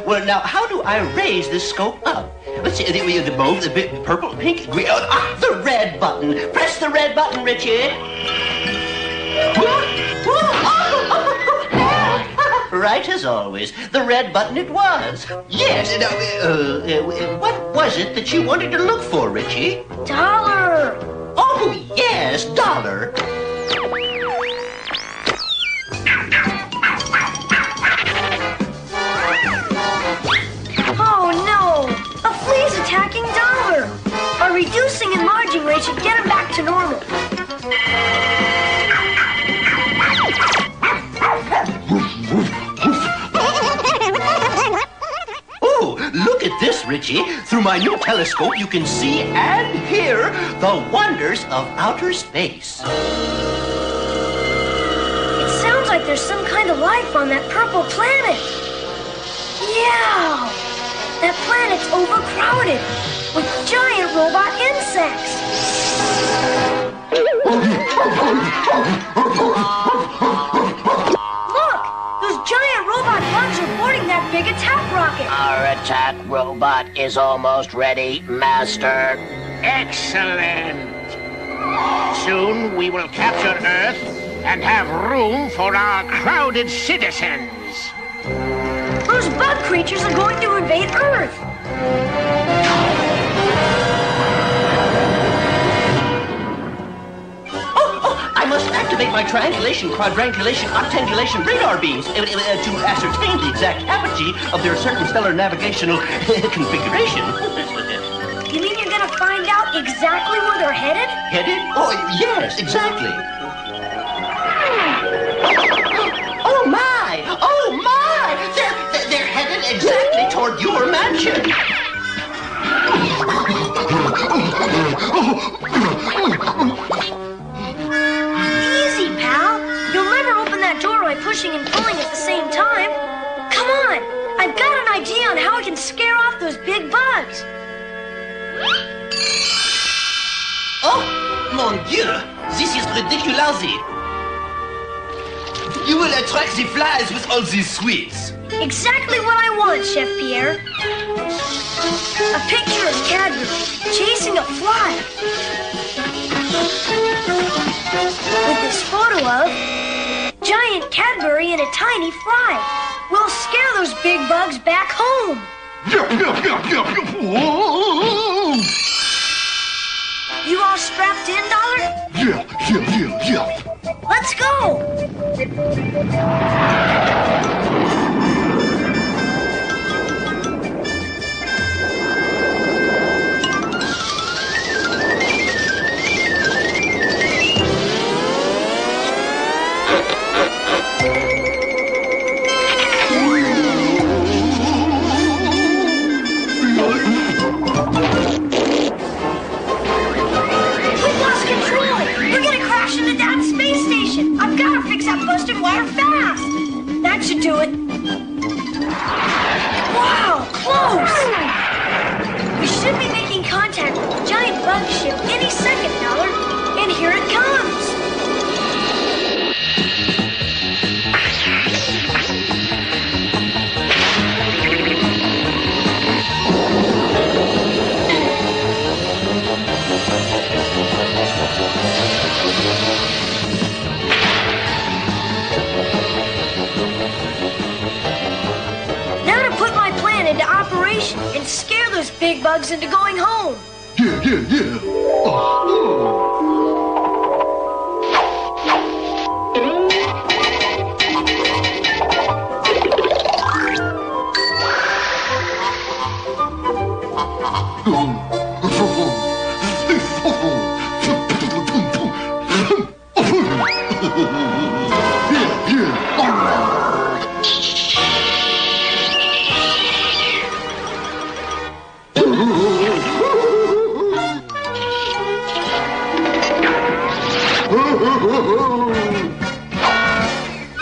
Well, now, how do I raise this scope up? Let's see, the mauve, the purple, pink, green. Oh, the red button. Press the red button, Richie. Right as always. The red button it was. Yes. Now, what was it that you wanted to look for, Richie? Dollar. Oh, yes, Dollar. Oh, no. A flea's attacking Dollar. Our reducing and enlarging ray should get him back to normal. Oh, look at this, Richie. Through my new telescope, you can see and hear the wonders of outer space. It sounds like there's some kind of life on that purple planet. Yeah! That planet's overcrowded with giant robot insects. Look! Those giant robot bugs are boarding that big attack rocket. Our attack robot is almost ready, Master. Excellent. Soon we will capture Earth and have room for our crowded citizens. Those bug creatures are going to invade Earth. I must activate my triangulation, quadrangulation, octangulation radar beams to ascertain the exact apogee of their circumstellar navigational configuration. You mean you're gonna find out exactly where they're headed? Headed? Oh, yes, exactly. Oh, my! Oh, my! They're headed exactly toward your mansion. Easy, pal. You'll never open that door by pushing and pulling at the same time. Come on. I've got an idea on how I can scare off those big bugs. Oh, mon Dieu! This is ridiculous. You will attract the flies with all these sweets. Exactly what I want, Chef Pierre. A picture of Cadbury chasing a fly. With this photo of giant Cadbury and a tiny fly. We'll scare those big bugs back home. You all strapped in, Dollar? Yeah. Let's go! Wire fast! That should do it. Wow, close! We should be making contact with the giant bug ship any second, Dollar. And here it comes! Into operation and scare those big bugs into going home. Yeah.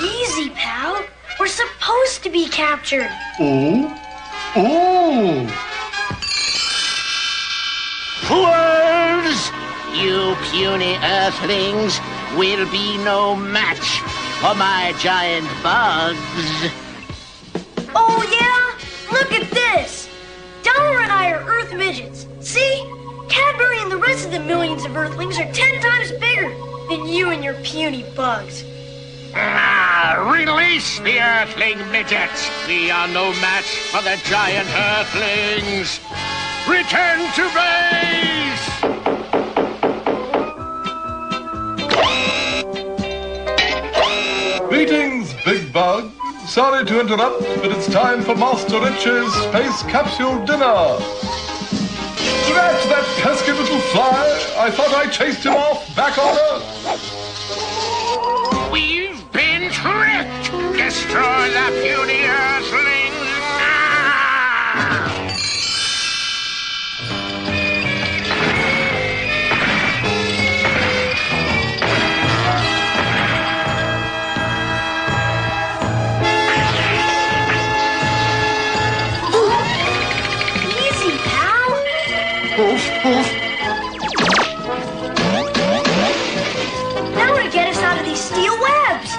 Easy, pal. We're supposed to be captured. Oh? Ooh! Fools! You puny earthlings will be no match for my giant bugs. Oh, yeah? Look at this. Dollar and I are Earth midgets. See? Cadbury and the rest of the millions of Earthlings are 10 times bigger than you and your puny bugs. Release the Earthling midgets. We are no match for the giant Earthlings. Return to base! Greetings, Big Bug. Sorry to interrupt, but it's time for Master Richie's space capsule dinner. Drat that pesky little fly. I thought I chased him off back on Earth. We've been tricked! Destroy the puny Earthlings! Easy, pal. Now to get us out of these steel webs.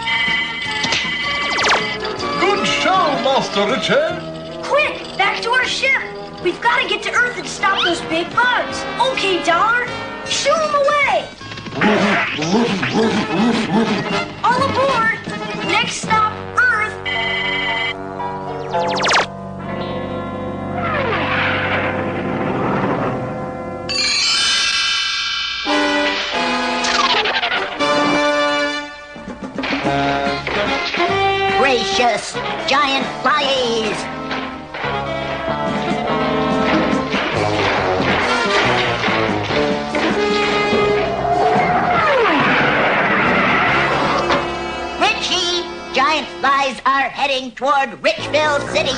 Good show, Master Richie. Quick, back to our ship. We've got to get to Earth and stop those big bugs. Okay, Dollar, shoo them away. All aboard. Next stop, Earth. Gracious giant flies! Richie, giant flies are heading toward Richville City.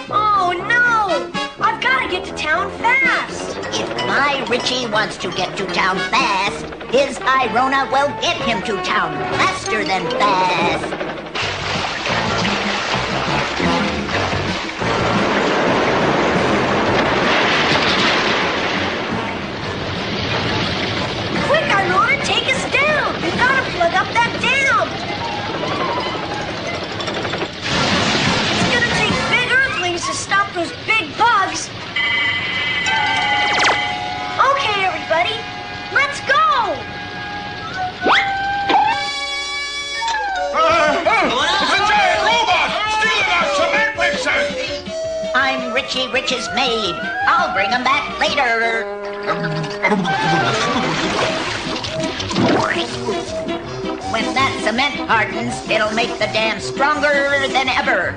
Oh, no! I've got to get to town fast. If my Richie wants to get to town fast, his Irona will get him to town faster than fast. Quick, Irona, take us down. We've got to plug up that dam. It's going to take big Earthlings to stop those big bugs. Okay, everybody, let's go. It's a giant robot stealing our cement mixer! I'm Richie Rich's maid. I'll bring him back later. When that cement hardens, it'll make the dam stronger than ever.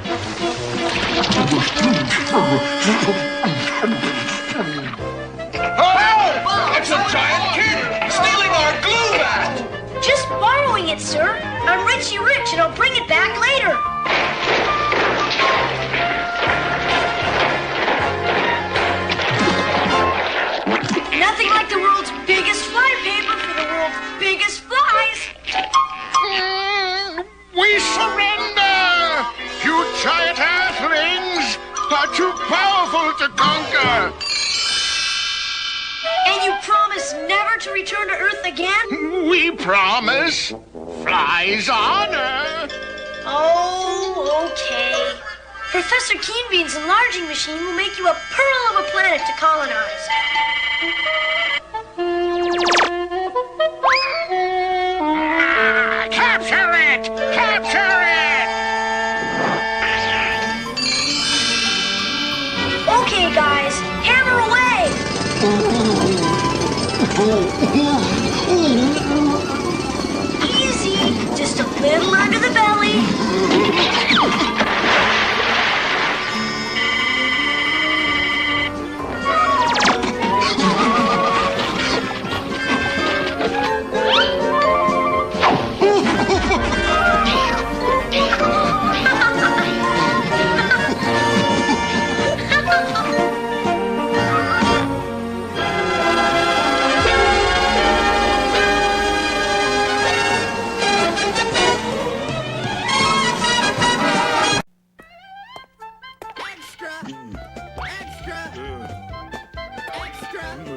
Oh! It's a giant kid stealing our glue mat! Just borrowing it, sir. I'm Richie Rich, and I'll bring it back later. Nothing like the world's biggest flypaper for the world's biggest flies. We surrender! You giant Earthlings are too powerful to conquer! And you promise never to return to Earth again? We promise. Flies honor. Oh, okay. Professor Keenbean's enlarging machine will make you a pearl of a planet to colonize. Capture it! Capture it! Okay, guys, hammer away! Easy, just a little under the belly.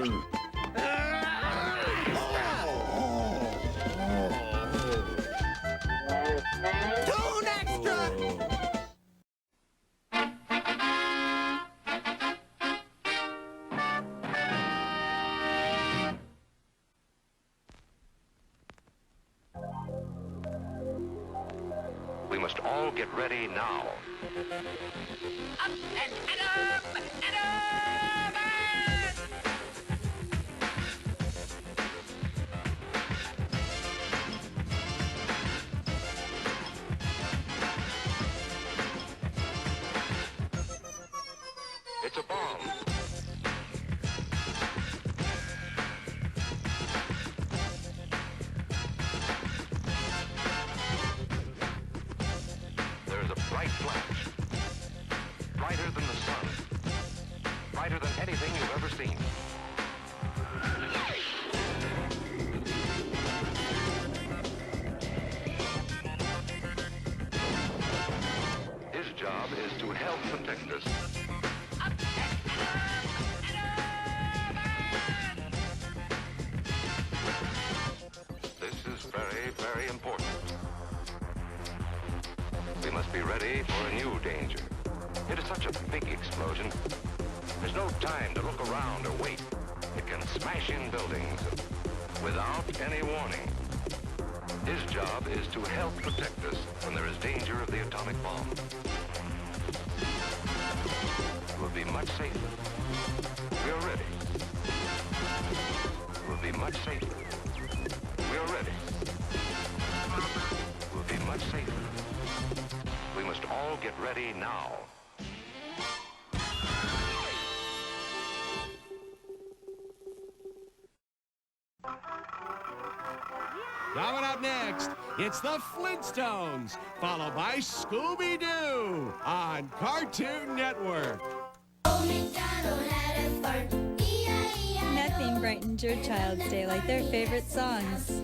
Tune extra! We must all get ready now. Up and up and up! It's a bomb. There's a bright flash. Brighter than the sun. Brighter than anything you've ever seen. His job is to help protect us. This is very, very important. We must be ready for a new danger. It is such a big explosion. There's no time to look around or wait. It can smash in buildings without any warning. His job is to help protect us when there is danger of the atomic bomb. We'll be much safer. We are ready. We'll be much safer. We are ready. We'll be much safer. We must all get ready now. Coming up next, it's the Flintstones, followed by Scooby-Doo on Cartoon Network. Nothing brightens your child's day like their favorite songs.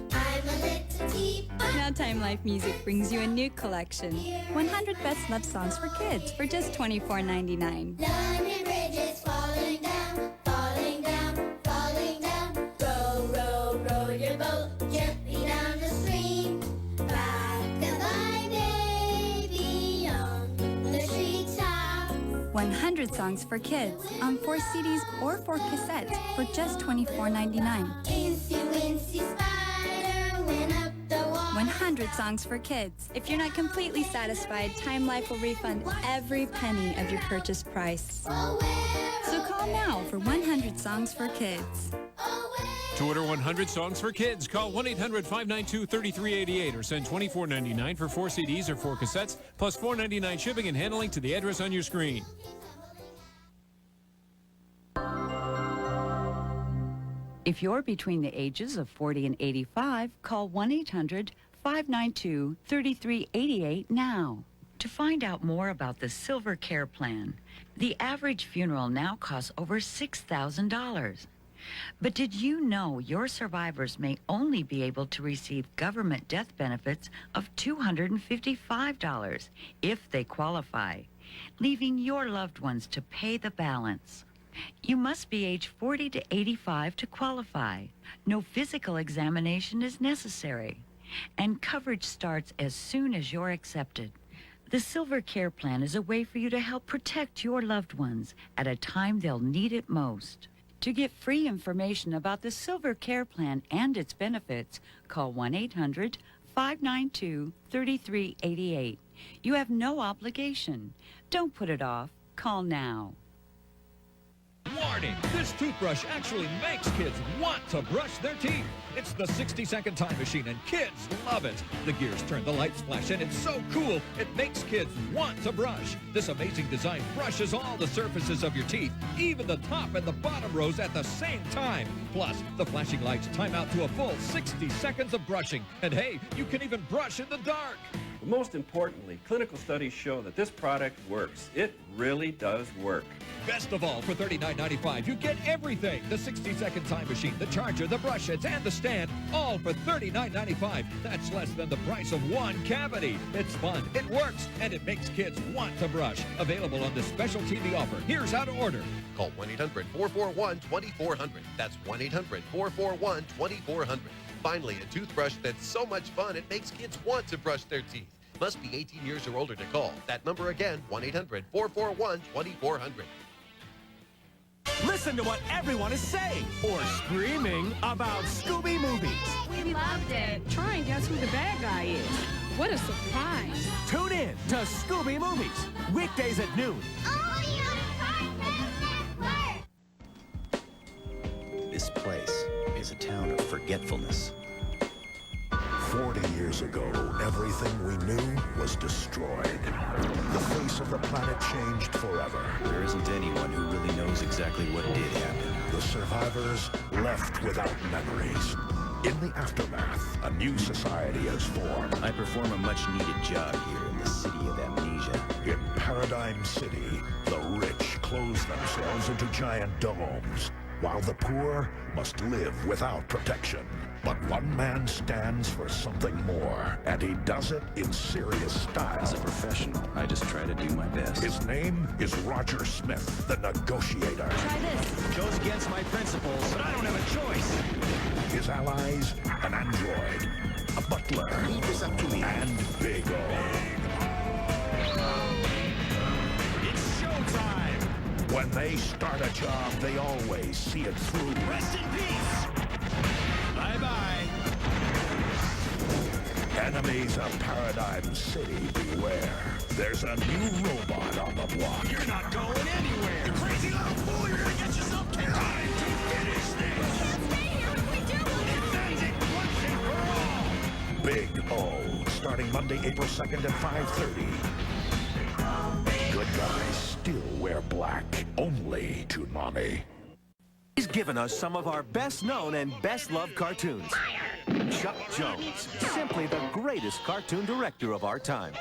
Now Time Life Music brings you a new collection. 100 Best Love Songs for Kids for just $24.99. London Bridge is falling down, falling down, falling down. Row, row, row your boat gently down the stream. Rock-a-bye, baby, on the treetop. 100 Songs for Kids on 4 CDs or 4 cassettes for just $24.99. Incy Wincy Spider went up the wall. 100 Songs for Kids. If you're not completely satisfied, Time Life will refund every penny of your purchase price. So call now for 100 Songs for Kids. To order 100 Songs for Kids, call 1-800-592-3388 or send $24.99 for 4 CDs or 4 cassettes, plus $4.99 shipping and handling to the address on your screen. If you're between the ages of 40 and 85, call 1-800-592-3388 now. To find out more about the Silver Care Plan, the average funeral now costs over $6,000. But did you know your survivors may only be able to receive government death benefits of $255 if they qualify, leaving your loved ones to pay the balance? You must be age 40 to 85 to qualify. No physical examination is necessary, and coverage starts as soon as you're accepted. The Silver Care Plan is a way for you to help protect your loved ones at a time they'll need it most. To get free information about the Silver Care Plan and its benefits, call 1-800-592-3388. You have no obligation. Don't put it off. Call now. Warning! This toothbrush actually makes kids want to brush their teeth. It's the 60-second time machine, and kids love it. The gears turn, the lights flash, and it's so cool, it makes kids want to brush. This amazing design brushes all the surfaces of your teeth, even the top and the bottom rows at the same time. Plus, the flashing lights time out to a full 60 seconds of brushing. And hey, you can even brush in the dark. But most importantly, clinical studies show that this product works. It really does work. Best of all, for $39.95, you get everything. The 60-second time machine, the charger, the brush heads, and the stand, all for $39.95. That's less than the price of one cavity. It's fun, it works, and it makes kids want to brush. Available on this special TV offer. Here's how to order. Call 1-800-441-2400. That's 1-800-441-2400. Finally, a toothbrush that's so much fun it makes kids want to brush their teeth. Must be 18 years or older to call. That number again, 1-800-441-2400. Listen to what everyone is saying or screaming about Scooby movies. We loved it. Try and guess who the bad guy is. What a surprise. Tune in to Scooby Movies, weekdays at noon. This place is a town of forgetfulness. 40 years ago, everything we knew was destroyed. The face of the planet changed forever. There isn't anyone who really knows exactly what did happen. The survivors left without memories. In the aftermath, a new society has formed. I perform a much-needed job here in the city of amnesia. In Paradigm City, the rich close themselves into giant domes, while the poor must live without protection. But one man stands for something more, and he does it in serious style. As a professional, I just try to do my best. His name is Roger Smith, the negotiator. Try this. Goes against my principles, but I don't have a choice. His allies, an android, a butler, Leave this up to me. and Big O. It's showtime. When they start a job, they always see it through. Rest in peace. Bye-bye. Enemies of Paradigm City, beware. There's a new robot on the block. You're not going anywhere. You crazy little fool. You're gonna get yourself killed. Time to finish this. We can't stay here if we do. Defend it once and for all. Big O, starting Monday, April 2nd at 5:30. Good guys still wear black, only to Nani. He's given us some of our best-known and best-loved cartoons. Chuck Jones, simply the greatest cartoon director of our time.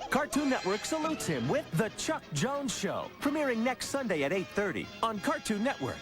Cartoon Network salutes him with The Chuck Jones Show, premiering next Sunday at 8:30 on Cartoon Network.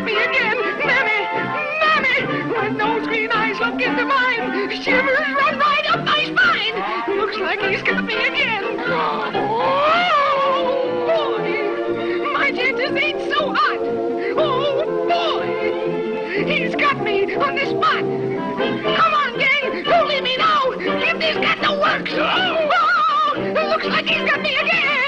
got me again. Mammy! Mammy! When those green eyes look into mine, shivers run right up my spine. Looks like he's got me again. Oh, boy! My chances ain't so hot. Oh, boy! He's got me on the spot. Come on, gang! Don't leave me now! Give this cat the works! Oh, it looks like he's got me again!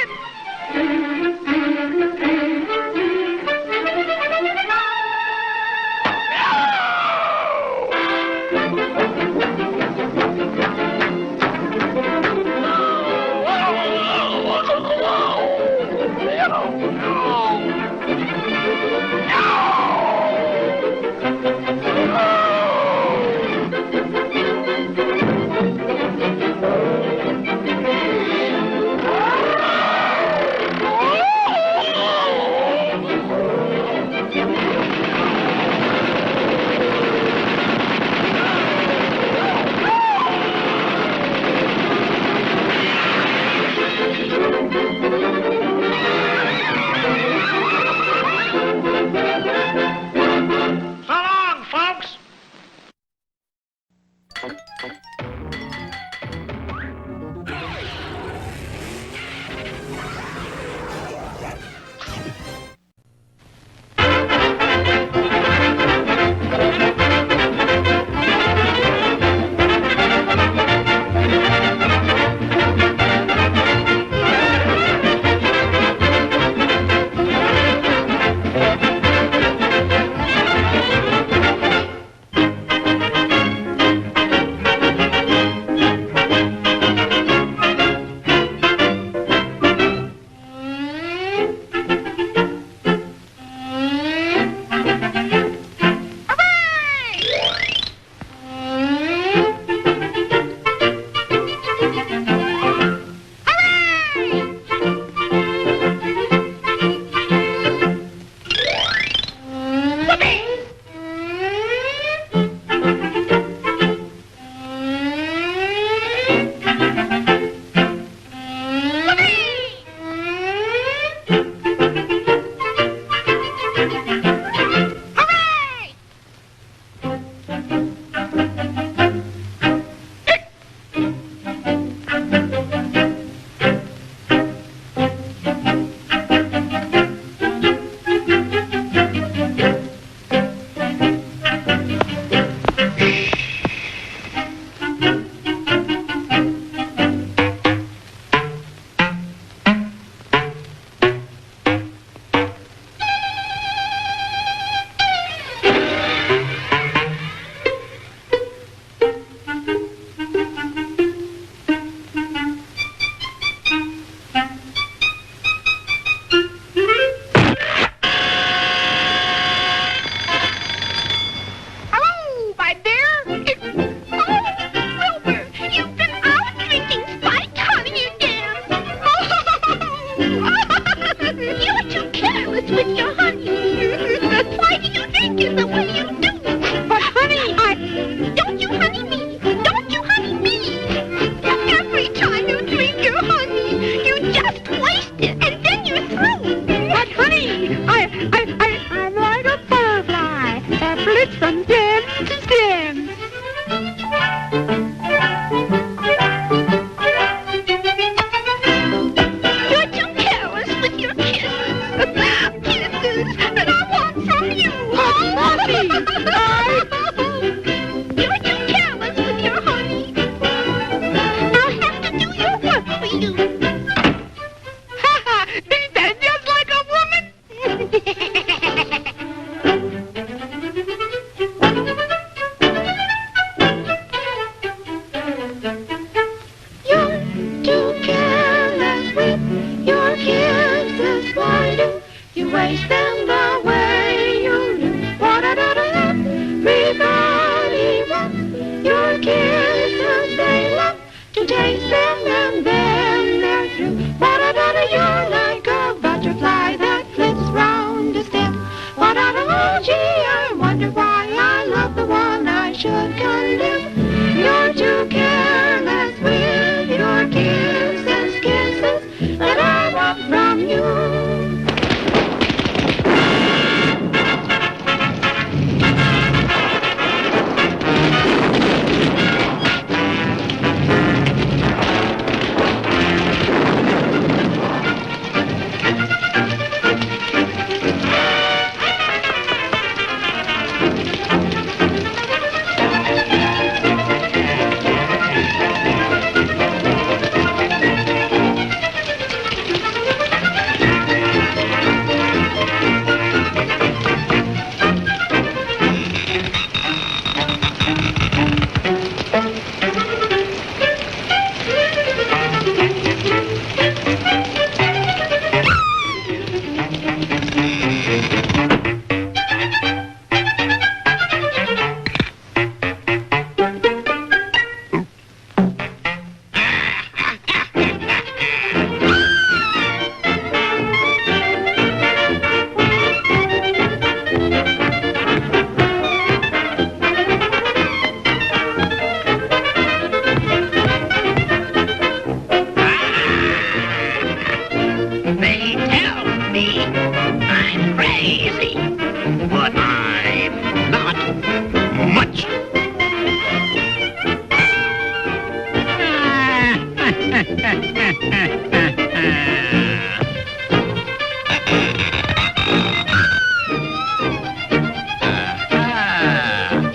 but I'm not much.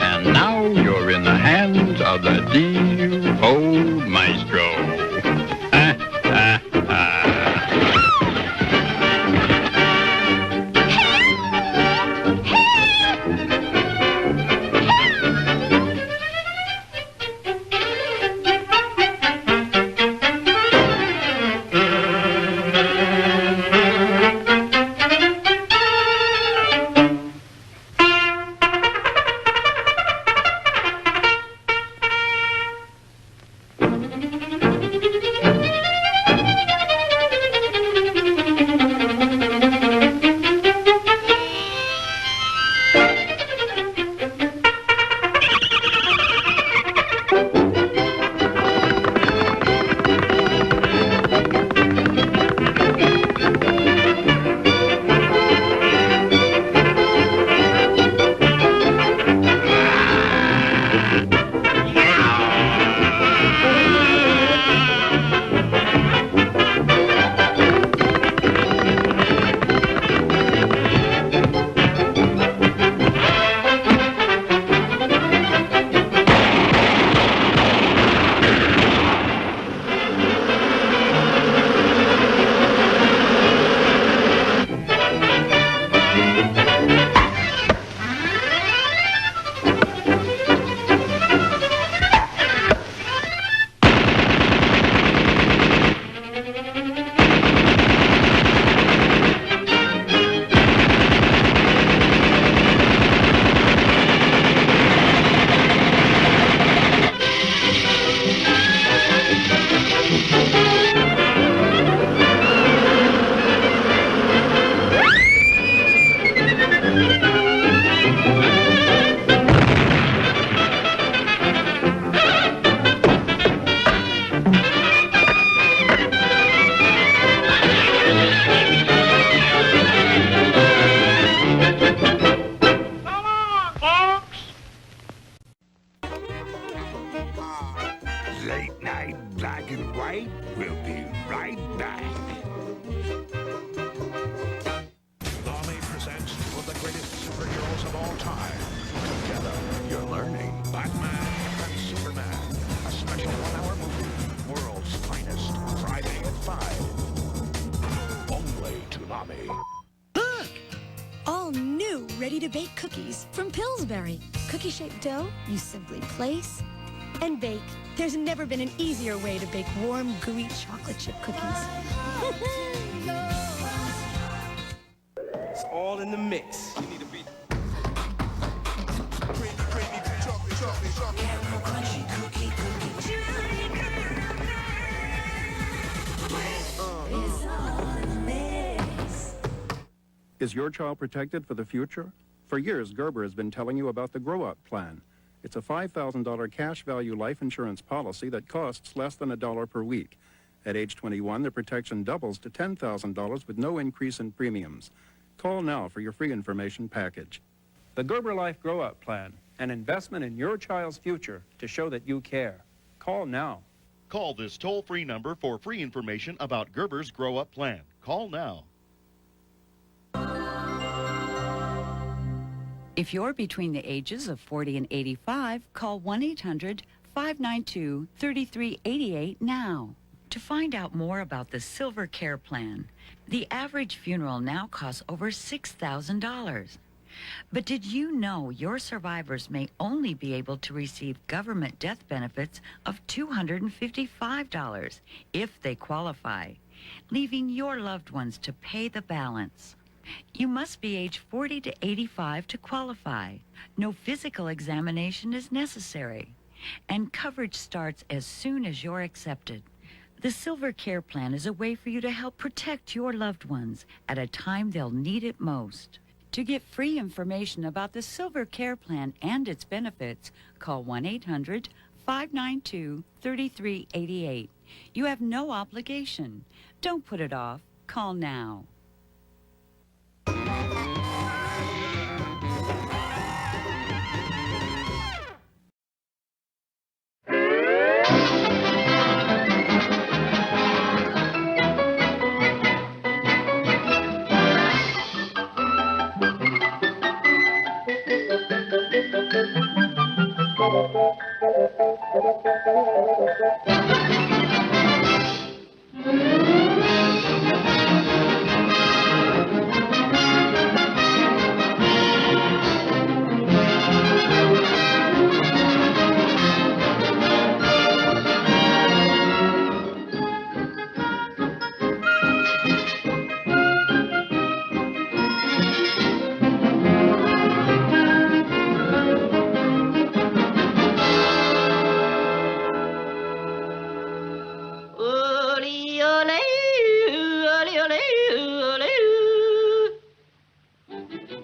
And now you're in the hands of the dear old maestro. Late night black and white. We'll be right back. Tommy presents one of the greatest superheroes of all time. Together, you're learning Batman and Superman. A special 1-hour movie. World's finest. Friday at 5. Only Toonami. Look! All new ready-to-bake cookies from Pillsbury. Cookie-shaped dough you simply place and bake. There's never been an easier way to bake warm, gooey chocolate chip cookies. It's all in the mix. You need to be. Is your child protected for the future? For years, Gerber has been telling you about the Grow Up Plan. It's a $5,000 cash value life insurance policy that costs less than $1 per week. At age 21, the protection doubles to $10,000 with no increase in premiums. Call now for your free information package. The Gerber Life Grow Up Plan, an investment in your child's future to show that you care. Call now. Call this toll-free number for free information about Gerber's Grow Up Plan. Call now. If you're between the ages of 40 and 85, call 1-800-592-3388 now. To find out more about the Silver Care Plan, the average funeral now costs over $6,000. But did you know your survivors may only be able to receive government death benefits of $255 if they qualify, leaving your loved ones to pay the balance? You must be age 40 to 85 to qualify. No physical examination is necessary, and coverage starts as soon as you're accepted. The Silver Care Plan is a way for you to help protect your loved ones at a time they'll need it most. To get free information about the Silver Care Plan and its benefits, call 1-800-592-3388. You have no obligation. Don't put it off. Call now.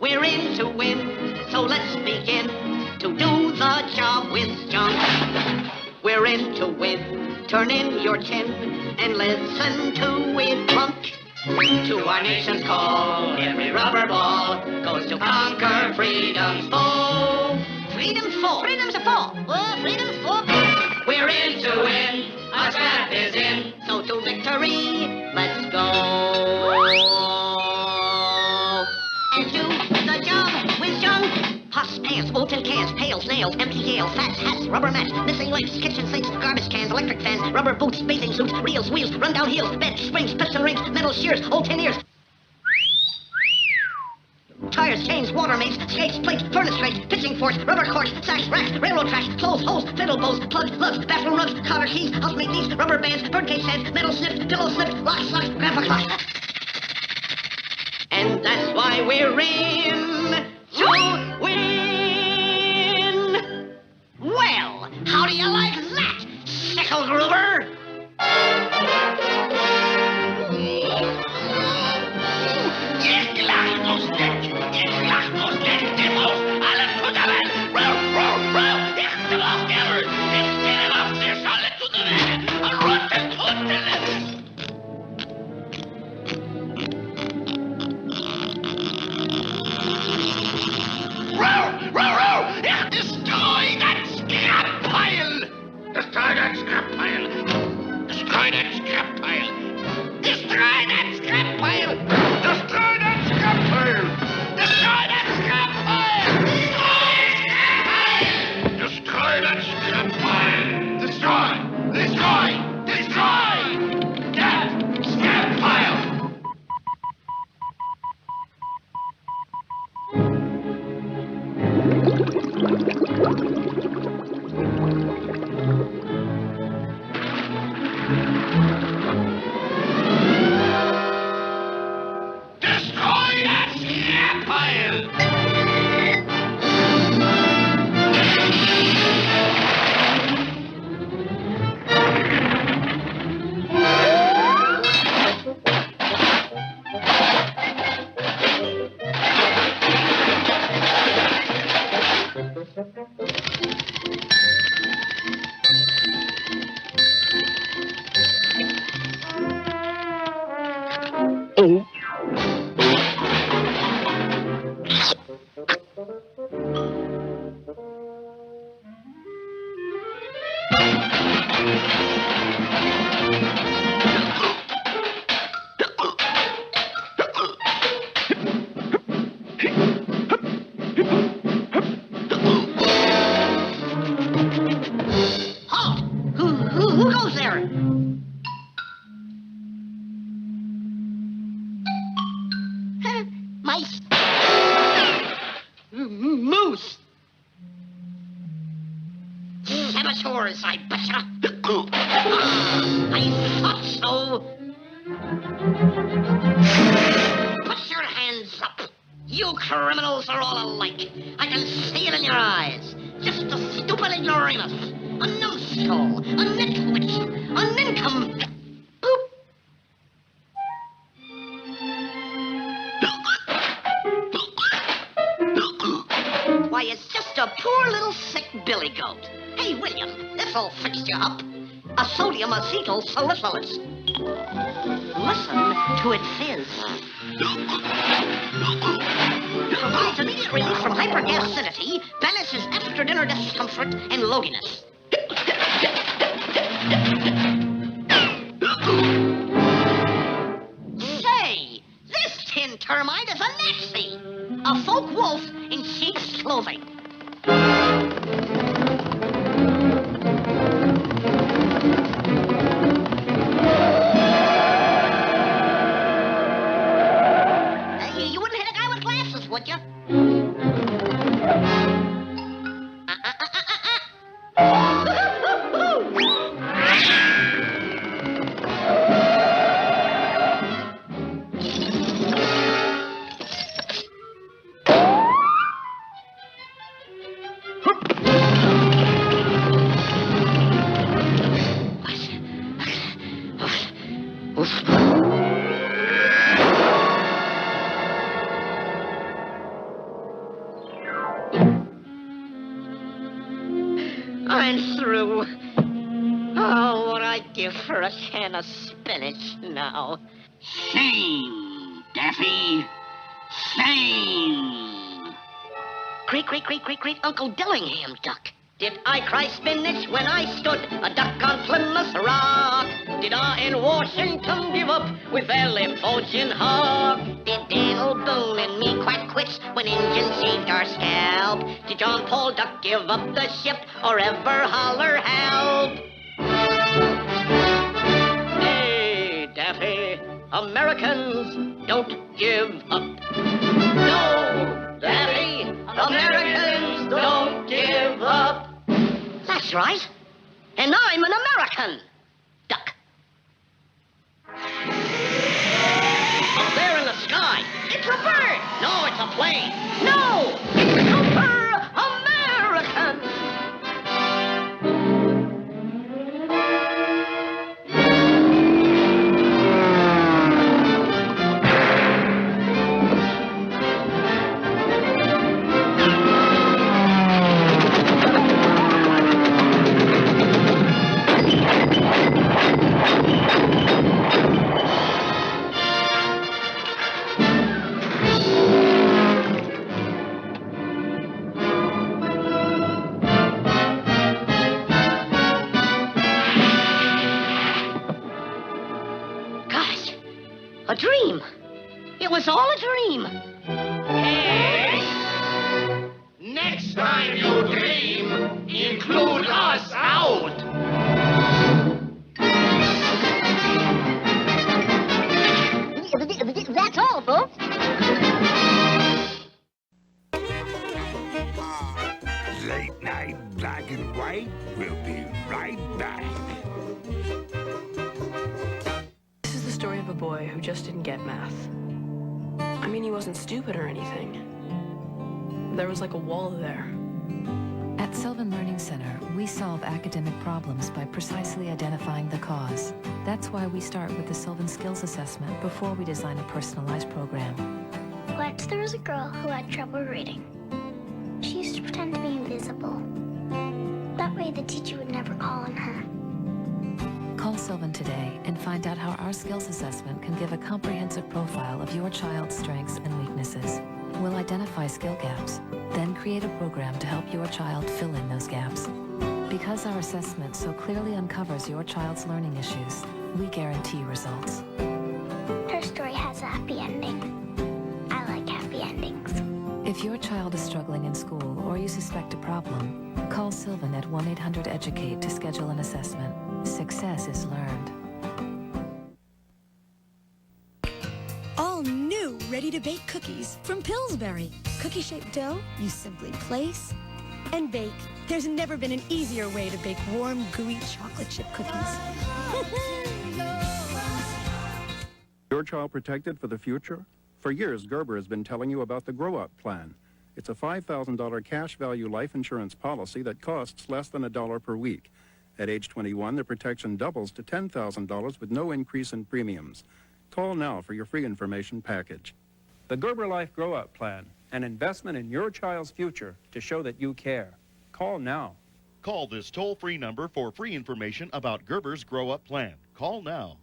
We're in to win, so let's begin to do the job with junk. We're in to win, turn in your chin and listen to it clunk. To our nation's call, every rubber ball goes to conquer freedom's foe. Freedom's foe. Freedom's a foe. Oh, freedom's foe. We're in to win, our scrap is in, so to victory, let's go. And do the job with junk. Pots, pans, old tin cans, pails, nails, empty gales, fats, hats, rubber mats, missing legs, kitchen sinks, garbage cans, electric fans, rubber boots, bathing suits, reels, wheels, run-down heels, beds, springs, piston rings, metal shears, old tin ears, tires, chains, water mains, skates, plates, furnace rates, pitching forks, rubber corks, sacks, racks, railroad tracks, clothes, hose, fiddle bows, plugs, lugs, bathroom rugs, cotter keys, housemaid knees, rubber bands, birdcage stands, metal snips, pillow slips, locks, socks, grandpa clocks. And that's why we're in to win. Well, how do you like that, Sickle Gruber? Destroy that scrap pile! Destroy that scrap pile! Destroy that scrap pile! Destroy that scrap pile! Destroy that scrap pile! Destroy that scrap pile! Destroy that scrap pile! Destroy! Destroy! Destroy! That scrap pile! Who goes there? Mice. Moose. Saboteurs, I betcha. I thought so. Put your hands up. You criminals are all alike. I can see it in your eyes. Just a stupid ignoramus. A numbskull. A nitwit. A nincompoop. Why, it's just a poor little sick billy goat. Hey, William, this'll fix you up. A sodium acetyl salicylate. Listen to it fizz. Provides immediate relief from hypergasidity, banishes after-dinner discomfort and loginess. Say, this tin termite is a Nazi. A folk wolf in sheep's clothing. I'm through. Oh, what I'd give for a can of spinach now. Shame, Daffy. Shame. Creak, creak, creak, creak, creak, Uncle Dillingham duck. Did I cry spinach when I stood a duck on Plymouth Rock? Did I in Washington give up with Valley-Forge Hawk? Did Daniel Boone and me quack quits when Injun saved our scalp? Did John Paul Duck give up the ship or ever holler help? Hey, Daffy, Americans don't give up. No, Daffy, Americans don't give up. That's right. And I'm an American. Duck. Up there in the sky. It's a bird. No, it's a plane. No, it's Super American. A dream. It was all a dream. Hey! Next time you dream, include us out. That's all, folks. Late night black and white. We'll be right back. This is the story of a boy who just didn't get math. I mean, he wasn't stupid or anything. There was like a wall there. At Sylvan Learning Center, we solve academic problems by precisely identifying the cause. That's why we start with the Sylvan Skills Assessment before we design a personalized program. Once there was a girl who had trouble reading. She used to pretend to be invisible. That way the teacher would never call on her. Call Sylvan today and find out how our skills assessment can give a comprehensive profile of your child's strengths and weaknesses. We'll identify skill gaps, then create a program to help your child fill in those gaps. Because our assessment so clearly uncovers your child's learning issues, we guarantee results. Her story has a happy ending. I like happy endings. If your child is struggling in school or you suspect a problem, call Sylvan at 1-800-EDUCATE to schedule an assessment. Success is learned. All new ready-to-bake cookies from Pillsbury. Cookie-shaped dough you simply place and bake. There's never been an easier way to bake warm, gooey chocolate chip cookies. Your child protected for the future? For years, Gerber has been telling you about the Grow Up Plan. It's a $5,000 cash value life insurance policy that costs less than $1 per week. At age 21, the protection doubles to $10,000 with no increase in premiums. Call now for your free information package. The Gerber Life Grow Up Plan, an investment in your child's future to show that you care. Call now. Call this toll-free number for free information about Gerber's Grow Up Plan. Call now.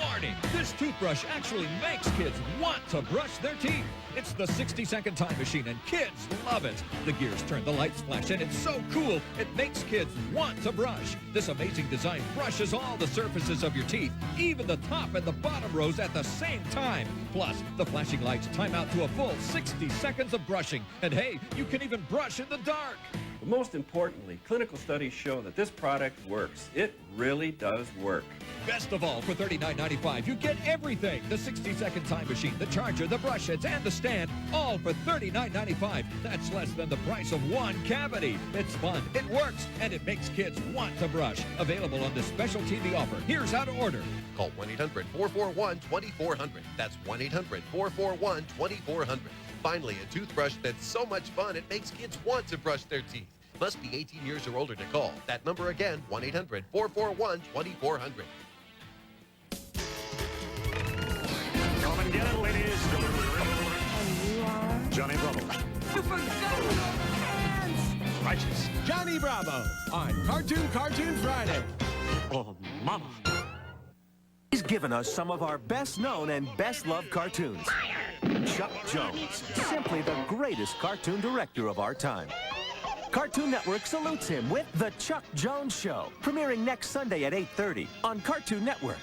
Warning! This toothbrush actually makes kids want to brush their teeth. It's the 60-second time machine, and kids love it. The gears turn, the lights flash, and it's so cool, it makes kids want to brush. This amazing design brushes all the surfaces of your teeth, even the top and the bottom rows at the same time. Plus, the flashing lights time out to a full 60 seconds of brushing. And hey, you can even brush in the dark. But most importantly, clinical studies show that this product works. It really does work. Best of all, for $39.95, you get everything. The 60-second time machine, the charger, the brush heads, and the stand, all for $39.95. That's less than the price of one cavity. It's fun, it works, and it makes kids want to brush. Available on this special TV offer. Here's how to order. Call 1-800-441-2400. That's 1-800-441-2400. Finally, a toothbrush that's so much fun it makes kids want to brush their teeth. Must be 18 years or older to call. That number again, 1-800-441-2400. Come and get it, ladies. And you are? Johnny Bravo. You forgot your pants! Righteous, Johnny Bravo on Cartoon Friday. Oh, mama. He's given us some of our best-known and best-loved cartoons. Chuck Jones, simply the greatest cartoon director of our time. Cartoon Network salutes him with The Chuck Jones Show, premiering next Sunday at 8:30 on Cartoon Network.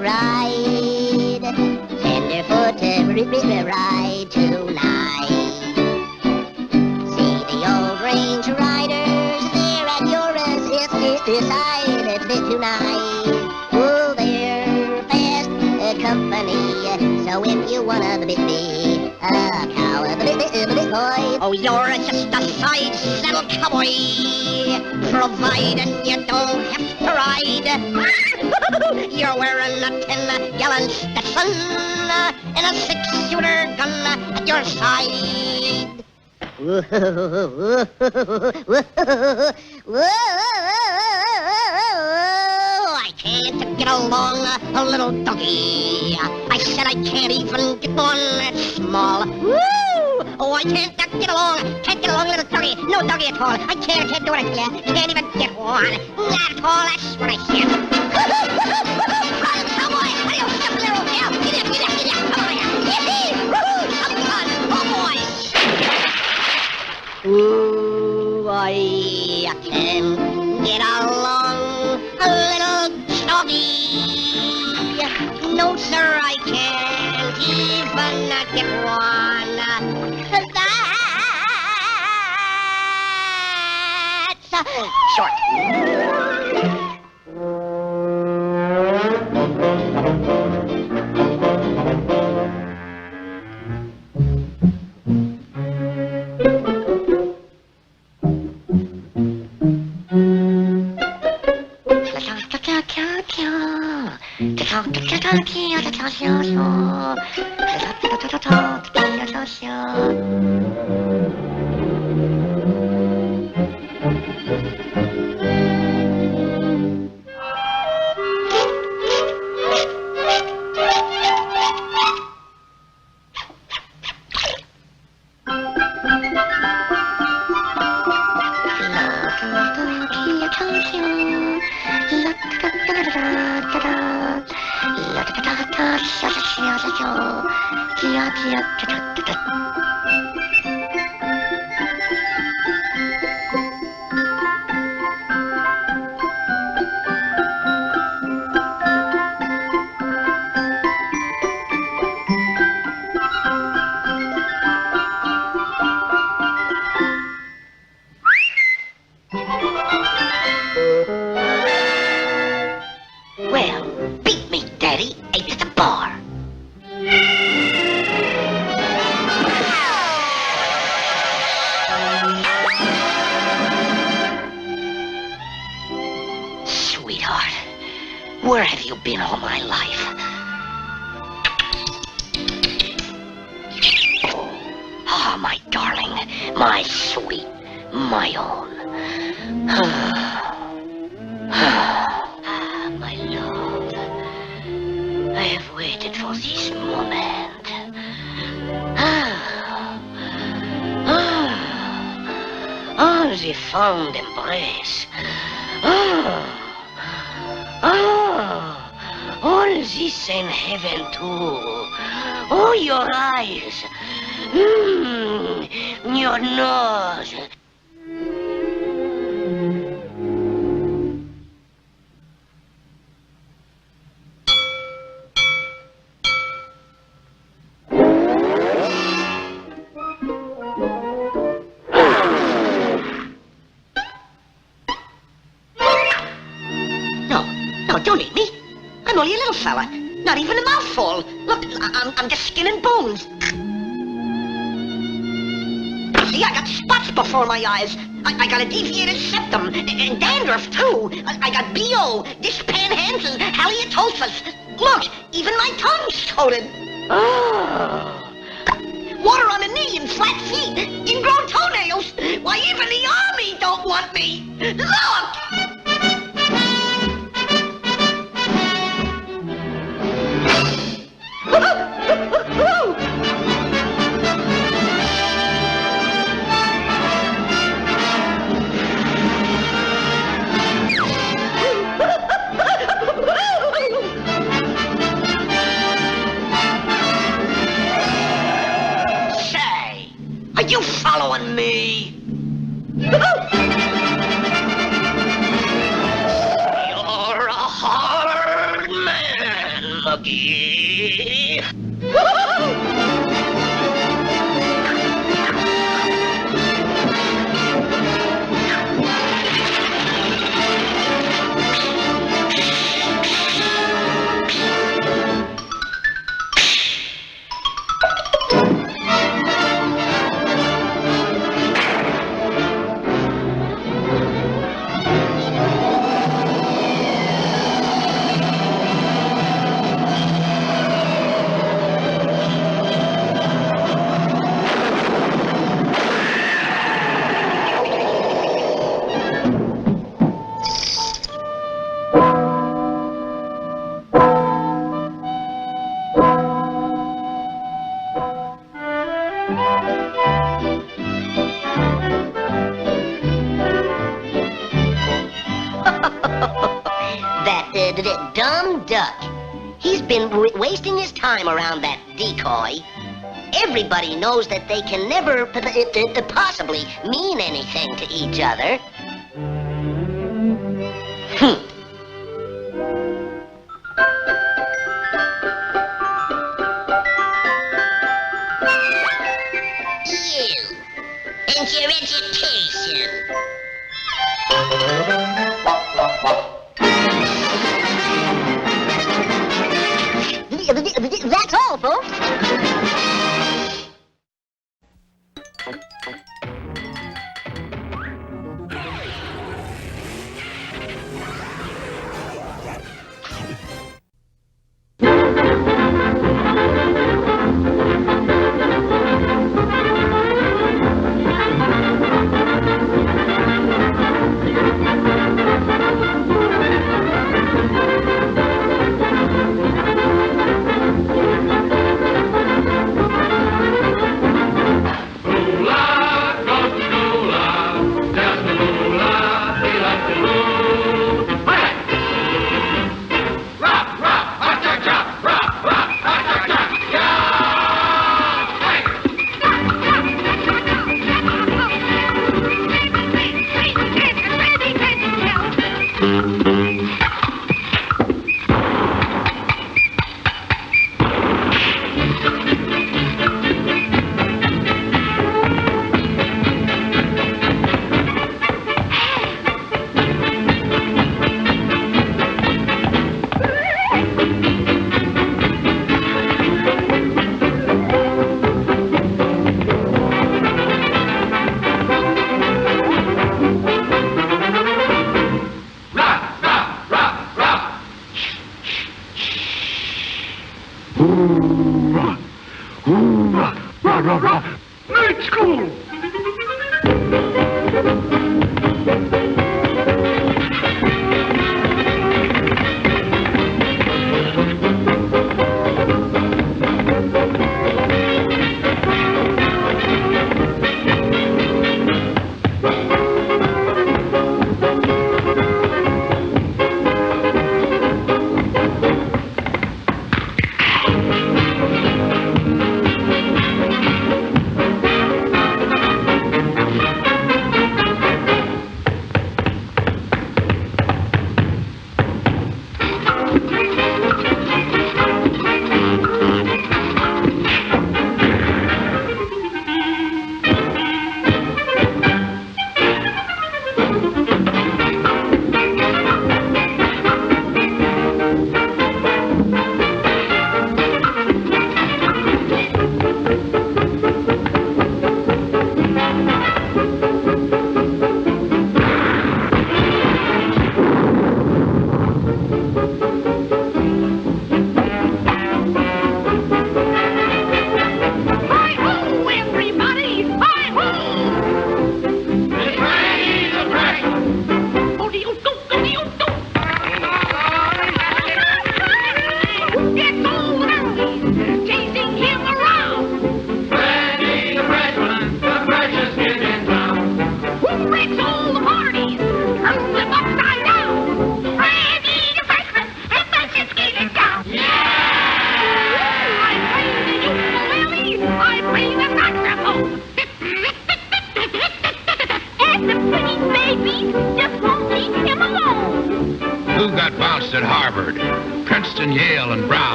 Ride, tenderfoot, ride tonight. See the old range riders there at your side tonight. Oh, they're fast company, so if you wanna be a cowboy, Oh, you're just a side saddle cowboy, provided you don't have to ride. You're wearing a 10-gallon Stetson and a 6-shooter gun at your side. I can't get along, a little doggy. I said I can't even get one that's small. Woo! Oh, I can't get along, little doggy. No doggy at all. I can't do it, I tell you. Can't even get one. Not at all, that's what I said. Run, cowboy! Adios, step little hell! Get up, come on here! Yippee! Woohoo! Some fun! Oh, boy! Ooh, I can get along, a little doggy. No, sir, I can't even get one. That's short. Well, beat me, Daddy. Ate at the bar. Sweetheart, where have you been all my life? Ah, my darling, my sweet, my own. My love, I have waited for this moment. The fond embrace. Oh, all this in heaven too. Oh, your eyes. Your nose. No, don't eat me. I'm only a little fella. Not even a mouthful. Look, I'm just skin and bones. See, I got spots before my eyes. I got a deviated septum, and dandruff, too. I got BO, dysphanhans, and halitosis. Look, even my tongue's coated. Oh. Water on the knee and flat feet, ingrown toenails. Why, even the army don't want me. Look! Say, are you following me? You're a hard man, Muggy. That dumb duck. He's been wasting his time around that decoy. Everybody knows that they can never possibly mean anything to each other. You and your education. That's all, folks. Night school!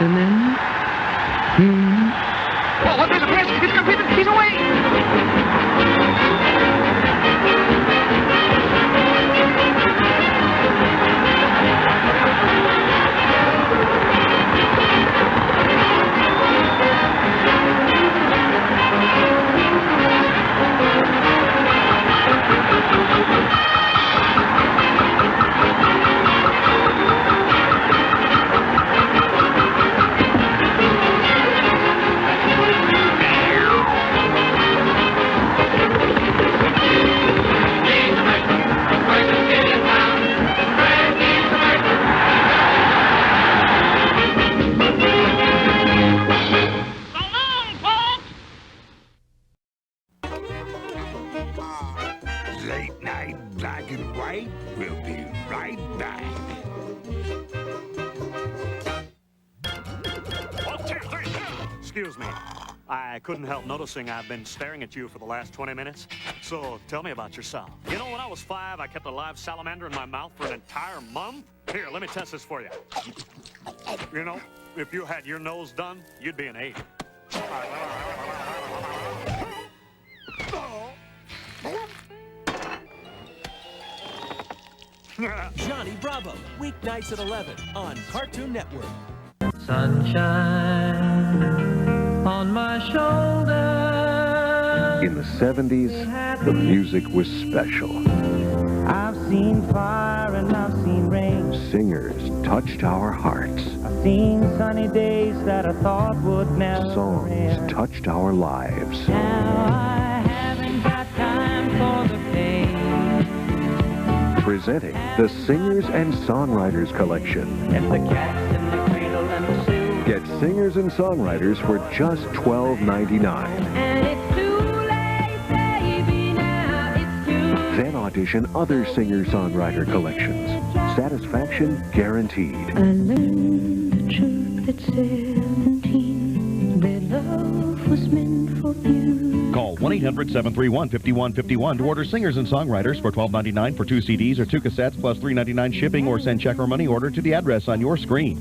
listening? Oh, there's a fish! He's away! Late night black and white. We'll be right back. 1, 2, 3. Excuse me. I couldn't help noticing I've been staring at you for the last 20 minutes. So tell me about yourself. You know, when I was 5, I kept a live salamander in my mouth for an entire month. Here, let me test this for you. You know, if you had your nose done, you'd be an 8. Johnny Bravo, weeknights at 11 on Cartoon Network. Sunshine on my shoulder. In the 70s, the music was special. I've seen fire and I've seen rain. Singers touched our hearts. I've seen sunny days that I thought would never Songs end. touched our lives. Now I haven't got time for the pain. Presenting the Singers and Songwriters Collection. If the cat's in the cradle and the silver. Get Singers and Songwriters for just $12.99. And it's too late, baby, now it's too late. Then audition other singer-songwriter collections. Satisfaction guaranteed. I learned the truth at 17, that love was meant for you. Call 1-800-731-5151 to order Singers and Songwriters for $12.99 for 2 CDs or 2 cassettes plus $3.99 shipping, or send check or money order to the address on your screen.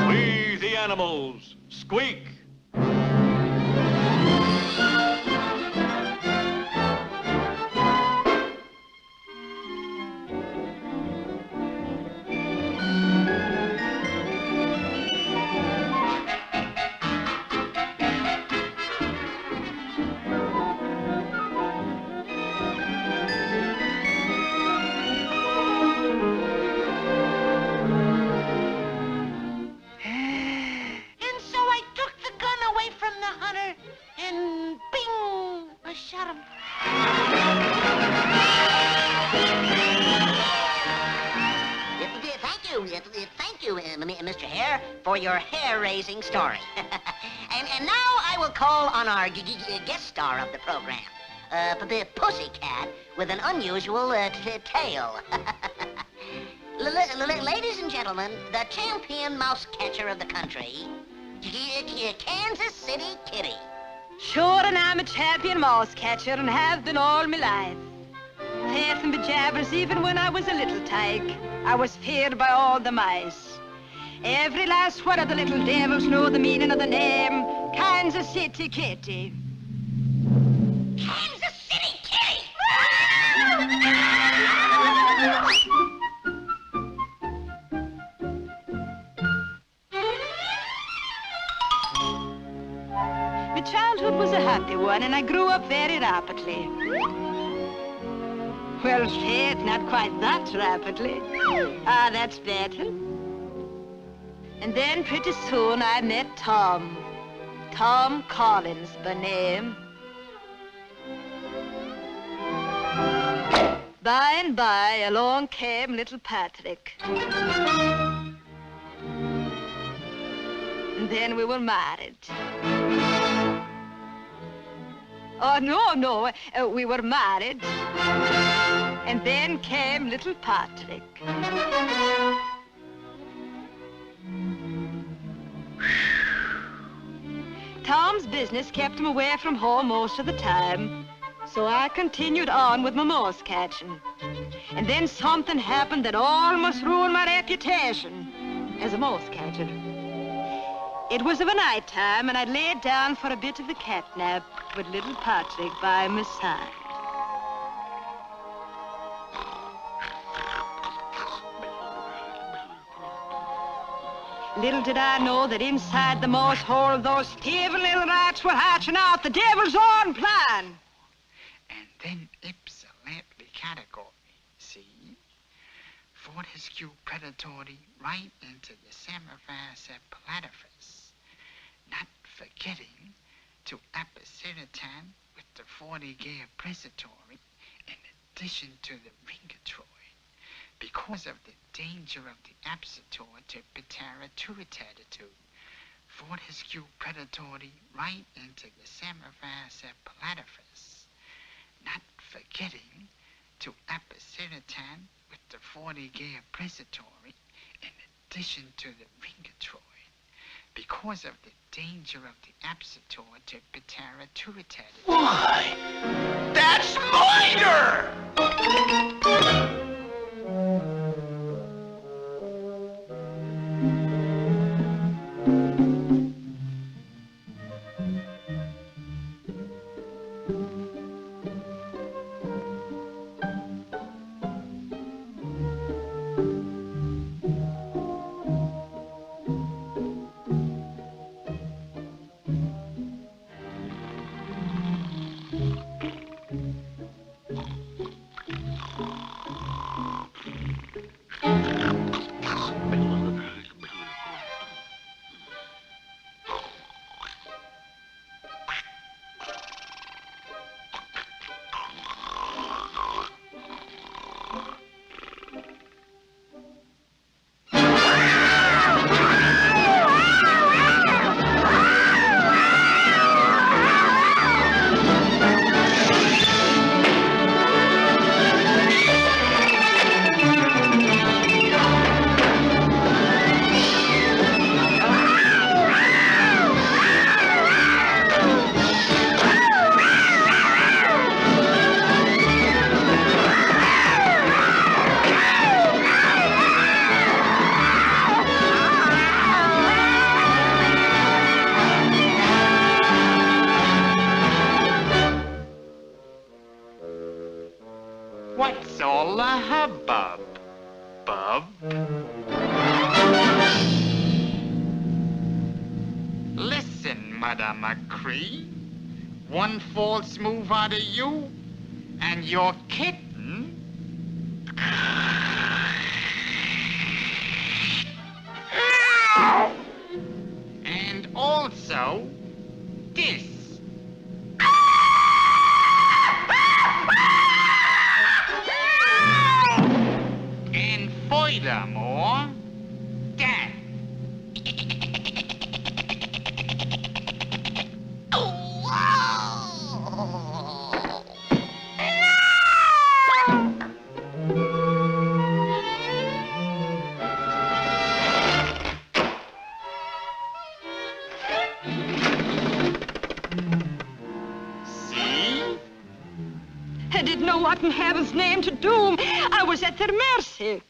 We the animals squeak. Thank you, Mr. Hare, for your hair-raising story. and now I will call on our guest star of the program, the pussycat with an unusual tail. Ladies and gentlemen, the champion mouse catcher of the country, Kansas City Kitty. Sure, and I'm a champion mouse catcher and have been all my life. Faith and bejabbers, even when I was a little tyke, I was feared by all the mice. Every last one of the little devils know the meaning of the name Kansas City Kitty. Kansas City Kitty! My childhood was a happy one, and I grew up very rapidly. Well, faith, not quite that rapidly. Ah, that's better. And then pretty soon I met Tom. Tom Collins by name. By and by, along came little Patrick. And then we were married. Oh, no, we were married. And then came little Patrick. Tom's business kept him away from home most of the time. So I continued on with my mouse catching. And then something happened that almost ruined my reputation as a mouse catcher. It was of a night time, and I'd laid down for a bit of a catnap with little Patrick by my side. Little did I know that inside the mouse hole, those thieving little rats were hatching out the devil's own plan. And then ipsilately category, see? Fortescue predatory right into the semifas platypus, not forgetting to apiceritan with the 40-gear presitory in addition to the ringatroid, because of the danger of the apsitor to patera turritaditude. Fortescue predatory right into the semifas platypus, not forgetting to apiceritan with the 40-gear presitory in addition to the ringatroid, because of the danger of the apsitor to patera turritaditude. Why, that's murder! What's all the hubbub, bub? Listen, Mother McCree, one false move out of you, and your kitten... And also, this. And furthermore, that. I didn't know what in heaven's name to do. I was at their mercy.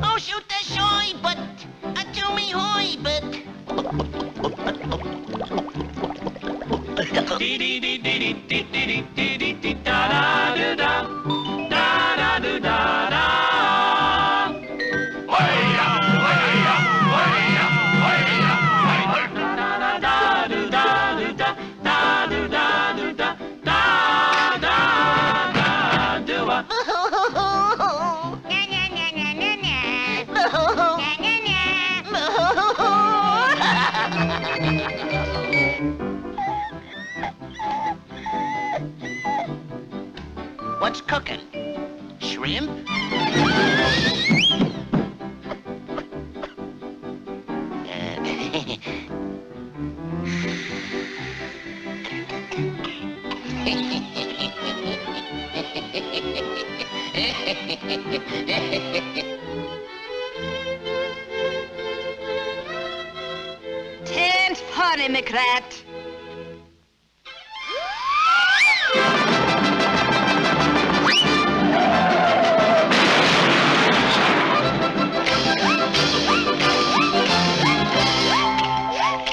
Oh, shoot the shoy, but do me hoy, but. Dee dee dee dee dee dee dee dee dee da da da da da da da da. Tain't funny, McRat.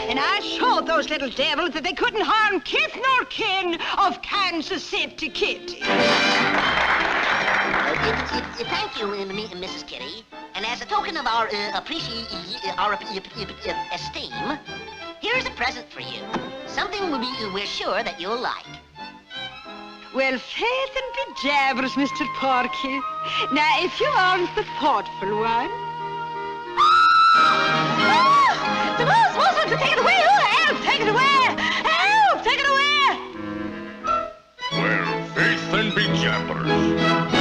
And I showed those little devils that they couldn't harm kith nor kin of Kansas City Kitty. Thank you, Mrs. Kitty. And as a token of our esteem, here's a present for you. Something we're sure that you'll like. Well, faith and be jabbers, Mr. Porky. Now, if you aren't the thoughtful one... Oh! The mouse! Take it away! Oh, help! Take it away! Help! Take it away! Well, faith and be jabbers.